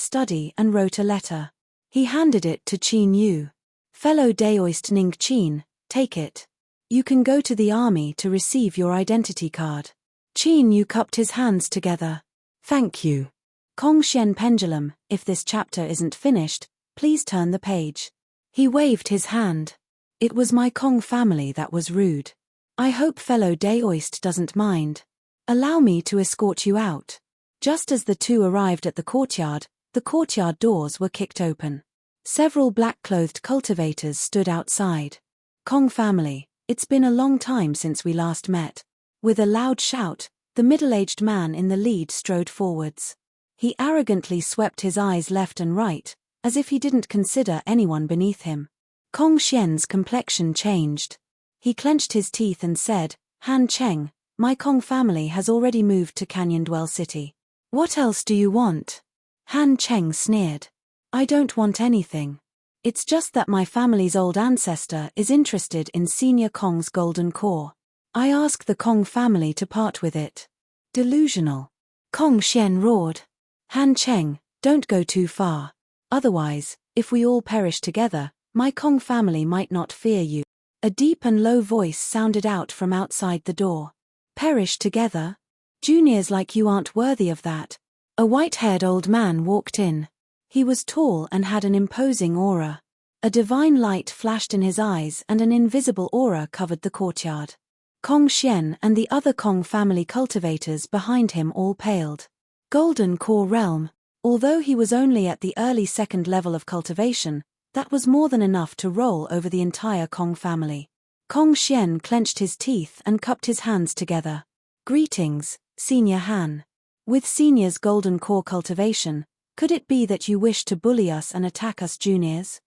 S1: study and wrote a letter. He handed it to Qin Yu. "Fellow Daoist Ning Qin, take it. You can go to the army to receive your identity card." Qin Yu cupped his hands together. "Thank you." Kong Xian pendulum, if this chapter isn't finished, please turn the page. He waved his hand. "It was my Kong family that was rude. I hope fellow Daoist doesn't mind. Allow me to escort you out." Just as the two arrived at the courtyard doors were kicked open. Several black-clothed cultivators stood outside. "Kong family, it's been a long time since we last met." With a loud shout, the middle-aged man in the lead strode forwards. He arrogantly swept his eyes left and right, as if he didn't consider anyone beneath him. Kong Xian's complexion changed. He clenched his teeth and said, "Han Cheng, my Kong family has already moved to Canyon Dwell City. What else do you want?" Han Cheng sneered. "I don't want anything. It's just that my family's old ancestor is interested in Senior Kong's golden core. I ask the Kong family to part with it." Delusional. Kong Xian roared. "Han Cheng, don't go too far. Otherwise, if we all perish together, my Kong family might not fear you." A deep and low voice sounded out from outside the door. "Perish together? Juniors like you aren't worthy of that." A white-haired old man walked in. He was tall and had an imposing aura. A divine light flashed in his eyes and an invisible aura covered the courtyard. Kong Xian and the other Kong family cultivators behind him all paled. Golden Core Realm. Although he was only at the early second level of cultivation, that was more than enough to roll over the entire Kong family. Kong Xian clenched his teeth and cupped his hands together. "Greetings, Senior Han. With Senior's golden core cultivation, could it be that you wish to bully us and attack us juniors?"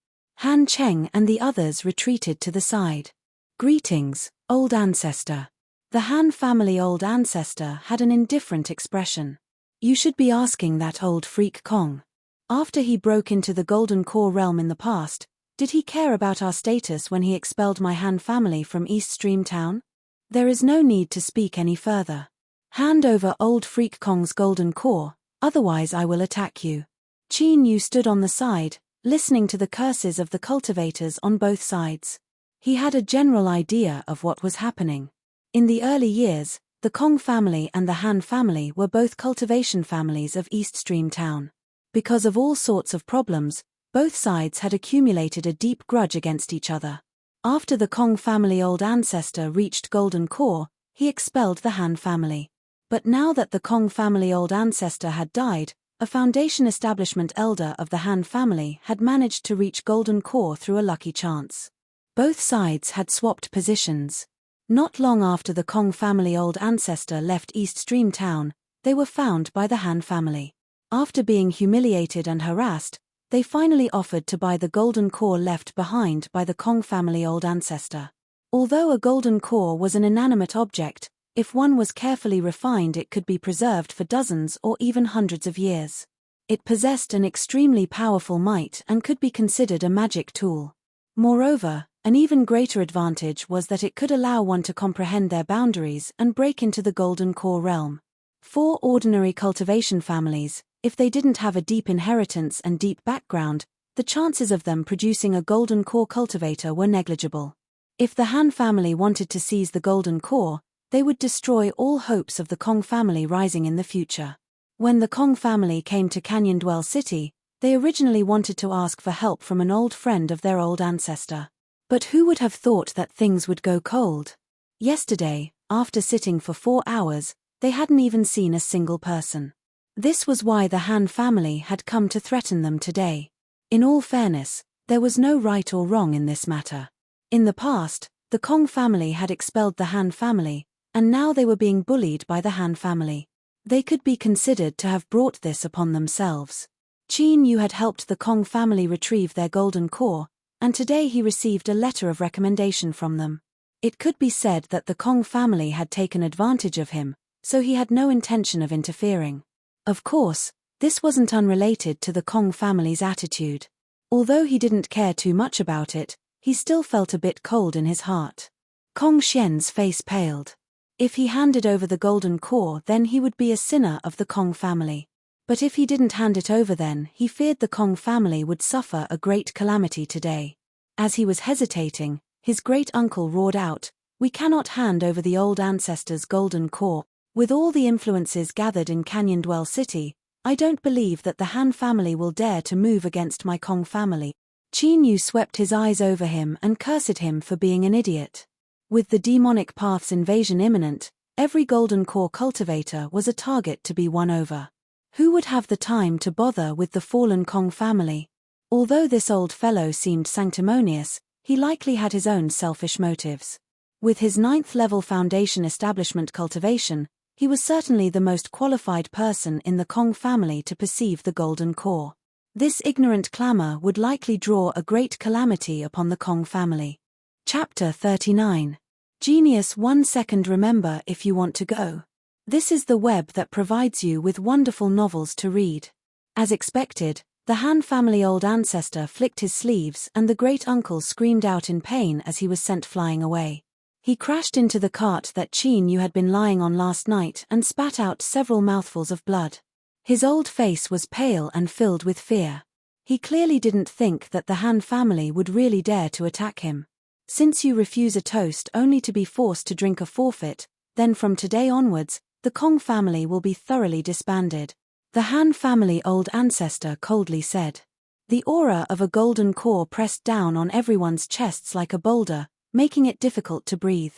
S1: Han Cheng and the others retreated to the side. "Greetings, old ancestor." The Han family old ancestor had an indifferent expression. "You should be asking that old freak Kong. After he broke into the golden core realm in the past, did he care about our status when he expelled my Han family from East Stream Town? There is no need to speak any further. Hand over old freak Kong's golden core, otherwise I will attack you." Qin Yu stood on the side, listening to the curses of the cultivators on both sides. He had a general idea of what was happening. In the early years, the Kong family and the Han family were both cultivation families of East Stream Town. Because of all sorts of problems, both sides had accumulated a deep grudge against each other. After the Kong family old ancestor reached Golden Core, he expelled the Han family. But now that the Kong family old ancestor had died, a Foundation establishment elder of the Han family had managed to reach Golden Core through a lucky chance. Both sides had swapped positions. Not long after the Kong family old ancestor left East Stream Town, they were found by the Han family. After being humiliated and harassed, they finally offered to buy the golden core left behind by the Kong family old ancestor. Although a golden core was an inanimate object, if one was carefully refined it could be preserved for dozens or even hundreds of years. It possessed an extremely powerful might and could be considered a magic tool. Moreover, an even greater advantage was that it could allow one to comprehend their boundaries and break into the golden core realm. For ordinary cultivation families, if they didn't have a deep inheritance and deep background, the chances of them producing a golden core cultivator were negligible. If the Han family wanted to seize the golden core, they would destroy all hopes of the Kong family rising in the future. When the Kong family came to Canyondwell City, they originally wanted to ask for help from an old friend of their old ancestor. But who would have thought that things would go cold? Yesterday, after sitting for 4 hours, they hadn't even seen a single person. This was why the Han family had come to threaten them today. In all fairness, there was no right or wrong in this matter. In the past, the Kong family had expelled the Han family, and now they were being bullied by the Han family. They could be considered to have brought this upon themselves. Qin Yu had helped the Kong family retrieve their golden core, and today he received a letter of recommendation from them. It could be said that the Kong family had taken advantage of him, so he had no intention of interfering. Of course, this wasn't unrelated to the Kong family's attitude. Although he didn't care too much about it, he still felt a bit cold in his heart. Kong Xian's face paled. If he handed over the golden core, then he would be a sinner of the Kong family. But if he didn't hand it over, then he feared the Kong family would suffer a great calamity today. As he was hesitating, his great-uncle roared out, "We cannot hand over the old ancestor's golden core. With all the influences gathered in Canyondwell City, I don't believe that the Han family will dare to move against my Kong family." Qin Yu swept his eyes over him and cursed him for being an idiot. With the demonic path's invasion imminent, every golden core cultivator was a target to be won over. Who would have the time to bother with the fallen Kong family? Although this old fellow seemed sanctimonious, he likely had his own selfish motives. With his 9th-level Foundation establishment cultivation, he was certainly the most qualified person in the Kong family to perceive the golden core. This ignorant clamor would likely draw a great calamity upon the Kong family. Chapter 39. Genius 1 second. Remember if you want to go. This is the web that provides you with wonderful novels to read. As expected, the Han family old ancestor flicked his sleeves and the great-uncle screamed out in pain as he was sent flying away. He crashed into the cart that Qin Yu had been lying on last night and spat out several mouthfuls of blood. His old face was pale and filled with fear. He clearly didn't think that the Han family would really dare to attack him. Since you refuse a toast only to be forced to drink a forfeit, then from today onwards, the Kong family will be thoroughly disbanded. The Han family old ancestor coldly said. The aura of a golden core pressed down on everyone's chests like a boulder, making it difficult to breathe.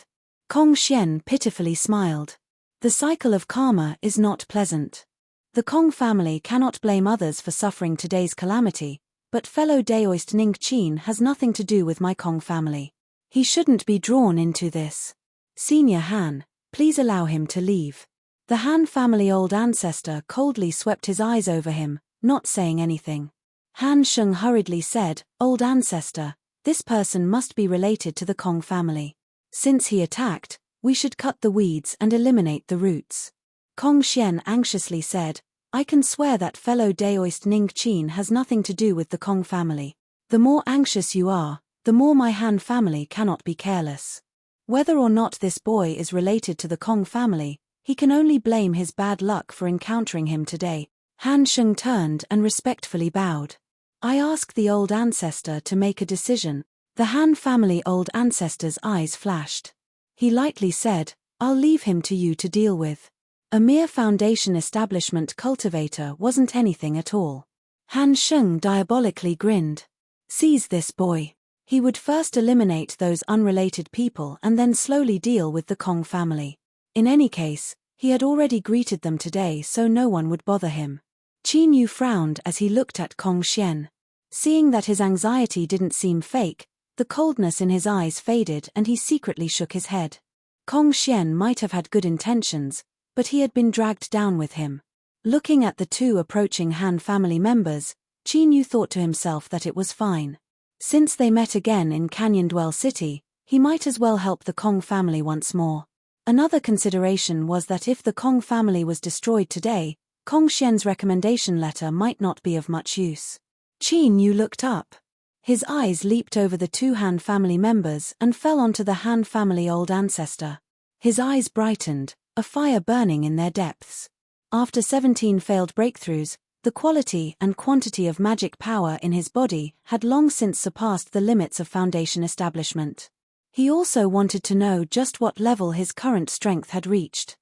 S1: Kong Xian pitifully smiled. The cycle of karma is not pleasant. The Kong family cannot blame others for suffering today's calamity, but fellow Daoist Ning Qin has nothing to do with my Kong family. He shouldn't be drawn into this. Senior Han, please allow him to leave. The Han family old ancestor coldly swept his eyes over him, not saying anything. Han Sheng hurriedly said, "Old ancestor, this person must be related to the Kong family. Since he attacked, we should cut the weeds and eliminate the roots." Kong Xian anxiously said, "I can swear that fellow Daoist Ning Qin has nothing to do with the Kong family. The more anxious you are, the more my Han family cannot be careless. Whether or not this boy is related to the Kong family, he can only blame his bad luck for encountering him today." Han Sheng turned and respectfully bowed. "I ask the old ancestor to make a decision." The Han family old ancestor's eyes flashed. He lightly said, "I'll leave him to you to deal with." A mere Foundation establishment cultivator wasn't anything at all. Han Sheng diabolically grinned. "Seize this boy. He would first eliminate those unrelated people and then slowly deal with the Kong family. In any case, he had already greeted them today, so no one would bother him. Qin Yu frowned as he looked at Kong Xian. Seeing that his anxiety didn't seem fake, the coldness in his eyes faded and he secretly shook his head. Kong Xian might have had good intentions, but he had been dragged down with him. Looking at the two approaching Han family members, Qin Yu thought to himself that it was fine. Since they met again in Canyon Dwell City, he might as well help the Kong family once more. Another consideration was that if the Kong family was destroyed today, Kong Xian's recommendation letter might not be of much use. Qin Yu looked up. His eyes leaped over the two Han family members and fell onto the Han family old ancestor. His eyes brightened, a fire burning in their depths. After 17 failed breakthroughs, the quality and quantity of magic power in his body had long since surpassed the limits of Foundation establishment. He also wanted to know just what level his current strength had reached.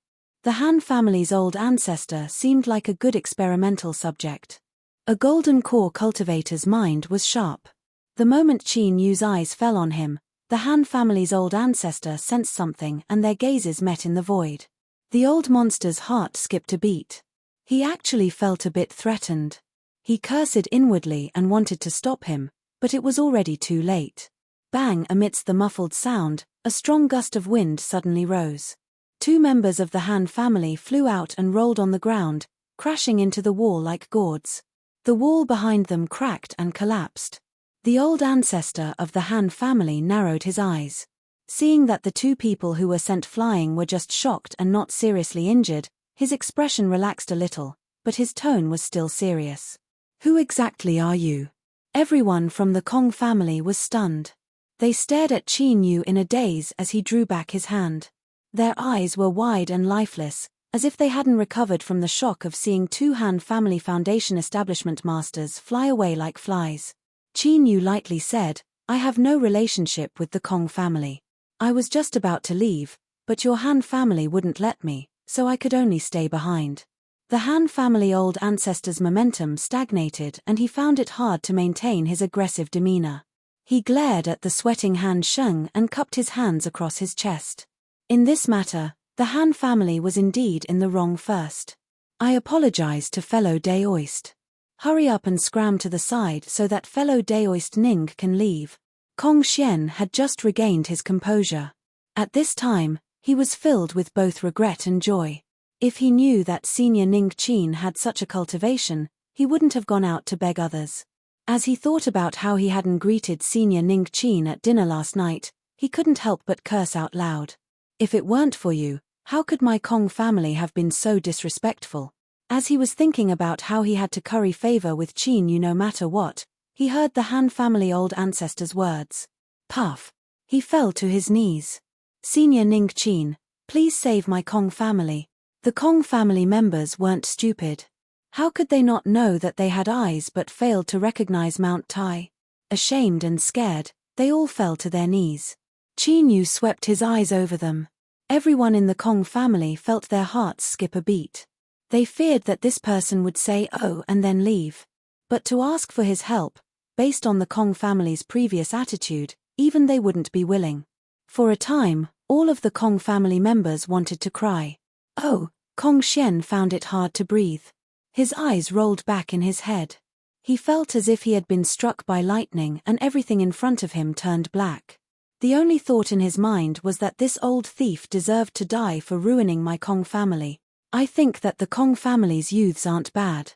S1: The Han family's old ancestor seemed like a good experimental subject. A golden core cultivator's mind was sharp. The moment Qin Yu's eyes fell on him, the Han family's old ancestor sensed something and their gazes met in the void. The old monster's heart skipped a beat. He actually felt a bit threatened. He cursed inwardly and wanted to stop him, but it was already too late. Bang! Amidst the muffled sound, a strong gust of wind suddenly rose. Two members of the Han family flew out and rolled on the ground, crashing into the wall like gourds. The wall behind them cracked and collapsed. The old ancestor of the Han family narrowed his eyes. Seeing that the two people who were sent flying were just shocked and not seriously injured, his expression relaxed a little, but his tone was still serious. "Who exactly are you?" Everyone from the Kong family was stunned. They stared at Qin Yu in a daze as he drew back his hand. Their eyes were wide and lifeless, as if they hadn't recovered from the shock of seeing two Han family Foundation establishment masters fly away like flies. Qin Yu lightly said, "I have no relationship with the Kong family. I was just about to leave, but your Han family wouldn't let me, so I could only stay behind." The Han family old ancestor's momentum stagnated and he found it hard to maintain his aggressive demeanor. He glared at the sweating Han Sheng and cupped his hands across his chest. In this matter, the Han family was indeed in the wrong first. "I apologize to fellow Daoist. Hurry up and scram to the side so that fellow Daoist Ning can leave." Kong Xian had just regained his composure. At this time, he was filled with both regret and joy. If he knew that Senior Ning Qin had such a cultivation, he wouldn't have gone out to beg others. As he thought about how he hadn't greeted Senior Ning Qin at dinner last night, he couldn't help but curse out loud. "If it weren't for you, how could my Kong family have been so disrespectful?" As he was thinking about how he had to curry favor with Qin Yu no matter what, he heard the Han family old ancestor's words. Puff! He fell to his knees. "Senior Ning Qin, please save my Kong family." The Kong family members weren't stupid. How could they not know that they had eyes but failed to recognize Mount Tai? Ashamed and scared, they all fell to their knees. Qin Yu swept his eyes over them. Everyone in the Kong family felt their hearts skip a beat. They feared that this person would say "oh" and then leave. But to ask for his help, based on the Kong family's previous attitude, even they wouldn't be willing. For a time, all of the Kong family members wanted to cry. "Oh!" Kong Xian found it hard to breathe. His eyes rolled back in his head. He felt as if he had been struck by lightning and everything in front of him turned black. The only thought in his mind was that this old thief deserved to die for ruining my Kong family. "I think that the Kong family's youths aren't bad.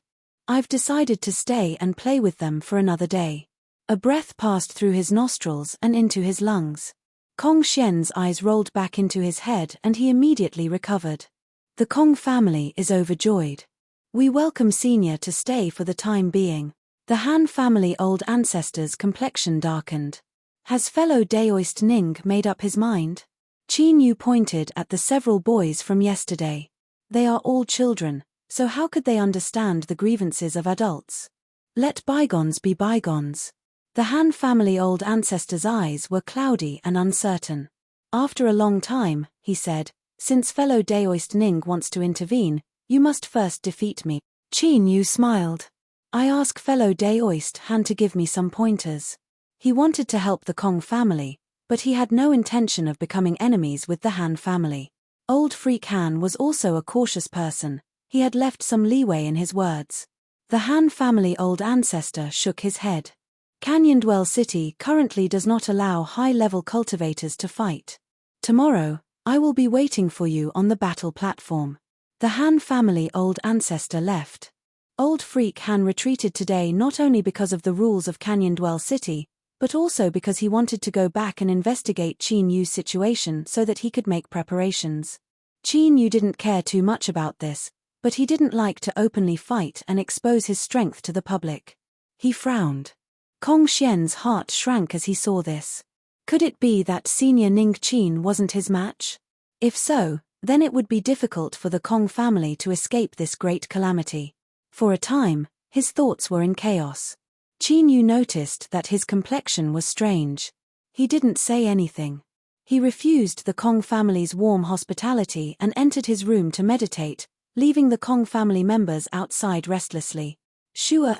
S1: I've decided to stay and play with them for another day." A breath passed through his nostrils and into his lungs. Kong Xian's eyes rolled back into his head and he immediately recovered. The Kong family is overjoyed. "We welcome Senior to stay for the time being." The Han family old ancestor's complexion darkened. Has fellow Daoist Ning made up his mind? Qin Yu pointed at the several boys from yesterday. They are all children, so how could they understand the grievances of adults? Let bygones be bygones. The Han family old ancestor's eyes were cloudy and uncertain. After a long time, he said, "Since fellow Daoist Ning wants to intervene, you must first defeat me." Qin Yu smiled. "I ask fellow Daoist Han to give me some pointers." He wanted to help the Kong family, but he had no intention of becoming enemies with the Han family. Old Freak Han was also a cautious person. He had left some leeway in his words. The Han family old ancestor shook his head. Canyondwell City currently does not allow high-level cultivators to fight. Tomorrow, I will be waiting for you on the battle platform. The Han family old ancestor left. Old Freak Han retreated today not only because of the rules of Canyondwell City, but also because he wanted to go back and investigate Qin Yu's situation so that he could make preparations. Qin Yu didn't care too much about this, but he didn't like to openly fight and expose his strength to the public. He frowned. Kong Xian's heart shrank as he saw this. Could it be that Senior Ning Qin wasn't his match? If so, then it would be difficult for the Kong family to escape this great calamity. For a time, his thoughts were in chaos. Qin Yu noticed that his complexion was strange. He didn't say anything. He refused the Kong family's warm hospitality and entered his room to meditate, leaving the Kong family members outside restlessly. Shua,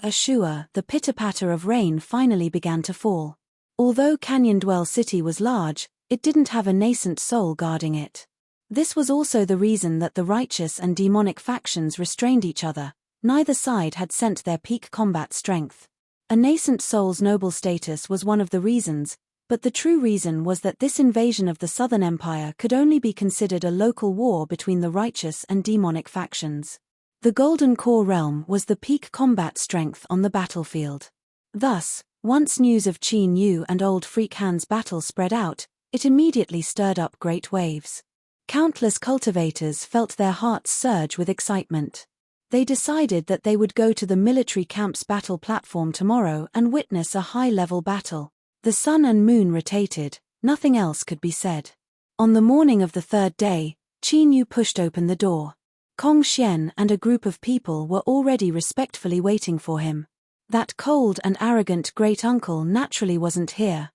S1: the pitter-patter of rain finally began to fall. Although Canyondwell City was large, it didn't have a nascent soul guarding it. This was also the reason that the righteous and demonic factions restrained each other. Neither side had sent their peak combat strength. A nascent soul's noble status was one of the reasons, but the true reason was that this invasion of the Southern Empire could only be considered a local war between the righteous and demonic factions. The Golden Core realm was the peak combat strength on the battlefield. Thus, once news of Qin Yu and Old Freak Han's battle spread out, it immediately stirred up great waves. Countless cultivators felt their hearts surge with excitement. They decided that they would go to the military camp's battle platform tomorrow and witness a high-level battle. The sun and moon rotated, nothing else could be said. On the morning of the third day, Qin Yu pushed open the door. Kong Xian and a group of people were already respectfully waiting for him. That cold and arrogant great-uncle naturally wasn't here.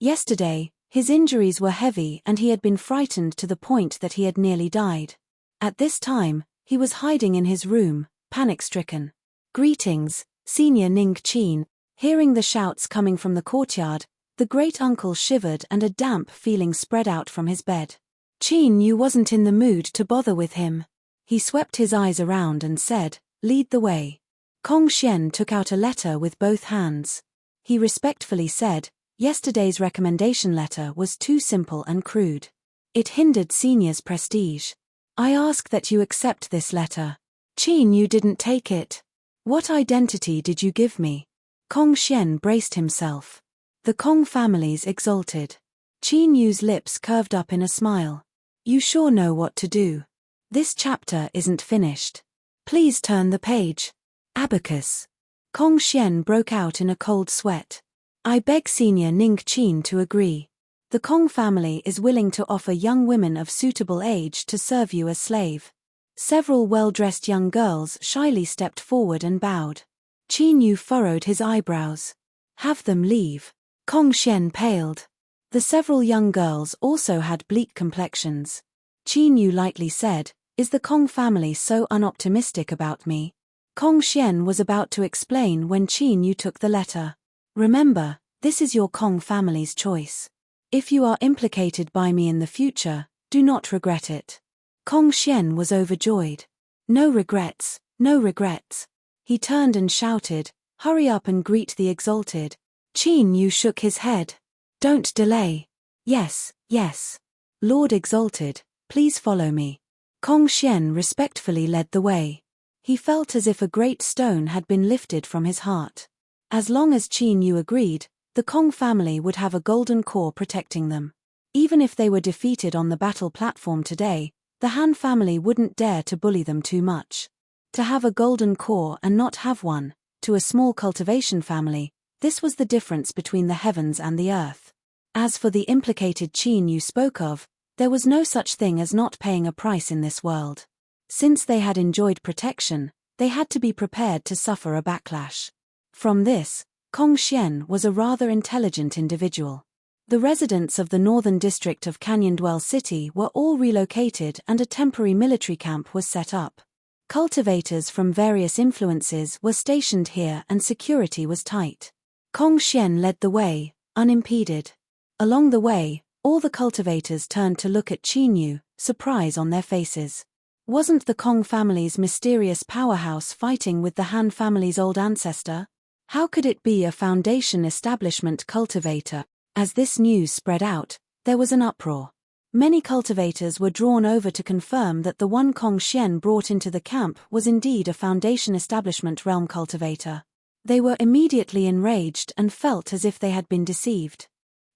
S1: Yesterday, his injuries were heavy and he had been frightened to the point that he had nearly died. At this time, he was hiding in his room, panic-stricken. "Greetings, Senior Ning Qin." Hearing the shouts coming from the courtyard, the great-uncle shivered and a damp feeling spread out from his bed. Qin Yu wasn't in the mood to bother with him. He swept his eyes around and said, "Lead the way." Kong Xian took out a letter with both hands. He respectfully said, "Yesterday's recommendation letter was too simple and crude. It hindered Senior's prestige. I ask that you accept this letter." Qin Yu didn't take it. "What identity did you give me?" Kong Xian braced himself. The Kong families exulted. Qin Yu's lips curved up in a smile. "You sure know what to do. This chapter isn't finished. Please turn the page." "Abacus." Kong Xian broke out in a cold sweat. "I beg Senior Ning Qin to agree. The Kong family is willing to offer young women of suitable age to serve you as slave." Several well-dressed young girls shyly stepped forward and bowed. Qin Yu furrowed his eyebrows. "Have them leave." Kong Xian paled. The several young girls also had bleak complexions. Qin Yu lightly said, "Is the Kong family so unoptimistic about me?" Kong Xian was about to explain when Qin Yu took the letter. "Remember, this is your Kong family's choice. If you are implicated by me in the future, do not regret it." Kong Xian was overjoyed. "No regrets, no regrets." He turned and shouted, "Hurry up and greet the exalted." Qin Yu shook his head. "Don't delay." "Yes, yes. Lord Exalted, please follow me." Kong Xian respectfully led the way. He felt as if a great stone had been lifted from his heart. As long as Qin Yu agreed, the Kong family would have a golden core protecting them. Even if they were defeated on the battle platform today, the Han family wouldn't dare to bully them too much. To have a golden core and not have one, to a small cultivation family, this was the difference between the heavens and the earth. As for the implicated Qin Yu spoke of, there was no such thing as not paying a price in this world. Since they had enjoyed protection, they had to be prepared to suffer a backlash. From this, Kong Xian was a rather intelligent individual. The residents of the northern district of Canyondwell City were all relocated and a temporary military camp was set up. Cultivators from various influences were stationed here and security was tight. Kong Xian led the way, unimpeded. Along the way, all the cultivators turned to look at Qinyu, surprise on their faces. Wasn't the Kong family's mysterious powerhouse fighting with the Han family's old ancestor? How could it be a Foundation establishment cultivator? As this news spread out, there was an uproar. Many cultivators were drawn over to confirm that the one Kong Xian brought into the camp was indeed a Foundation establishment realm cultivator. They were immediately enraged and felt as if they had been deceived.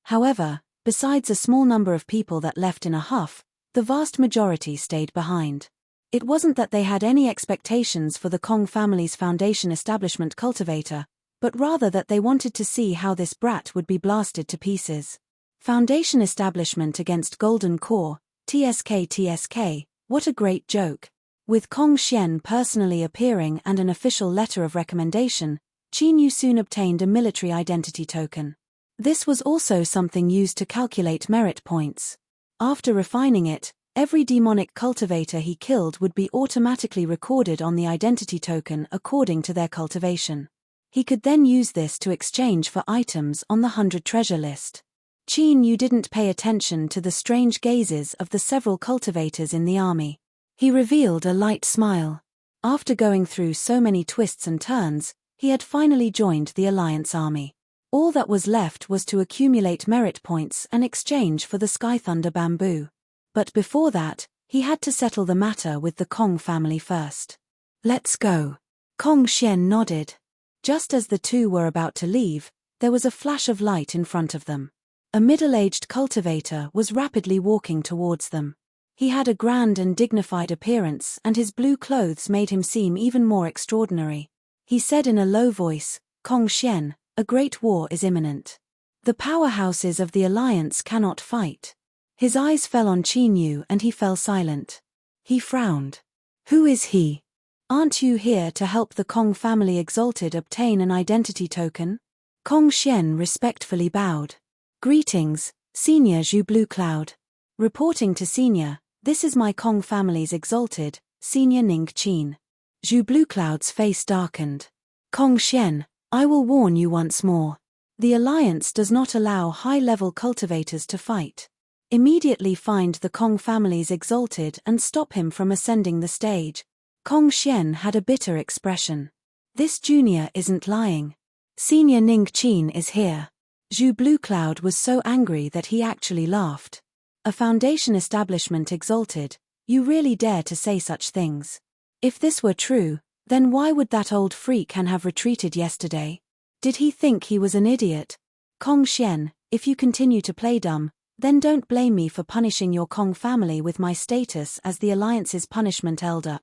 S1: However, besides a small number of people that left in a huff, the vast majority stayed behind. It wasn't that they had any expectations for the Kong family's Foundation establishment cultivator, but rather that they wanted to see how this brat would be blasted to pieces. Foundation establishment against Golden Core, TSK, what a great joke. With Kong Xian personally appearing and an official letter of recommendation, Qinyu soon obtained a military identity token. This was also something used to calculate merit points. After refining it, every demonic cultivator he killed would be automatically recorded on the identity token according to their cultivation. He could then use this to exchange for items on the 100 treasure list. Qinyu didn't pay attention to the strange gazes of the several cultivators in the army. He revealed a light smile. After going through so many twists and turns, he had finally joined the Alliance army. All that was left was to accumulate merit points and exchange for the Sky Thunder bamboo. But before that, he had to settle the matter with the Kong family first. Let's go. Kong Xian nodded. Just as the two were about to leave, there was a flash of light in front of them. A middle-aged cultivator was rapidly walking towards them. He had a grand and dignified appearance, and his blue clothes made him seem even more extraordinary. He said in a low voice, "Kong Xian, a great war is imminent. The powerhouses of the Alliance cannot fight." His eyes fell on Qinyu and he fell silent. He frowned. "Who is he? Aren't you here to help the Kong family exalted obtain an identity token?" Kong Xian respectfully bowed. "Greetings, Senior Zhu Blue Cloud. Reporting to Senior, this is my Kong family's exalted, Senior Ning Qin." Zhu Blue Cloud's face darkened. "Kong Xian, I will warn you once more. The Alliance does not allow high-level cultivators to fight. Immediately find the Kong family's exalted and stop him from ascending the stage." Kong Xian had a bitter expression. "This junior isn't lying. Senior Ning Qin is here." Zhu Blue Cloud was so angry that he actually laughed. "A Foundation establishment exalted, you really dare to say such things? If this were true, then why would that old freak Han have retreated yesterday? Did he think he was an idiot? Kong Xian, if you continue to play dumb, then don't blame me for punishing your Kong family with my status as the Alliance's punishment elder."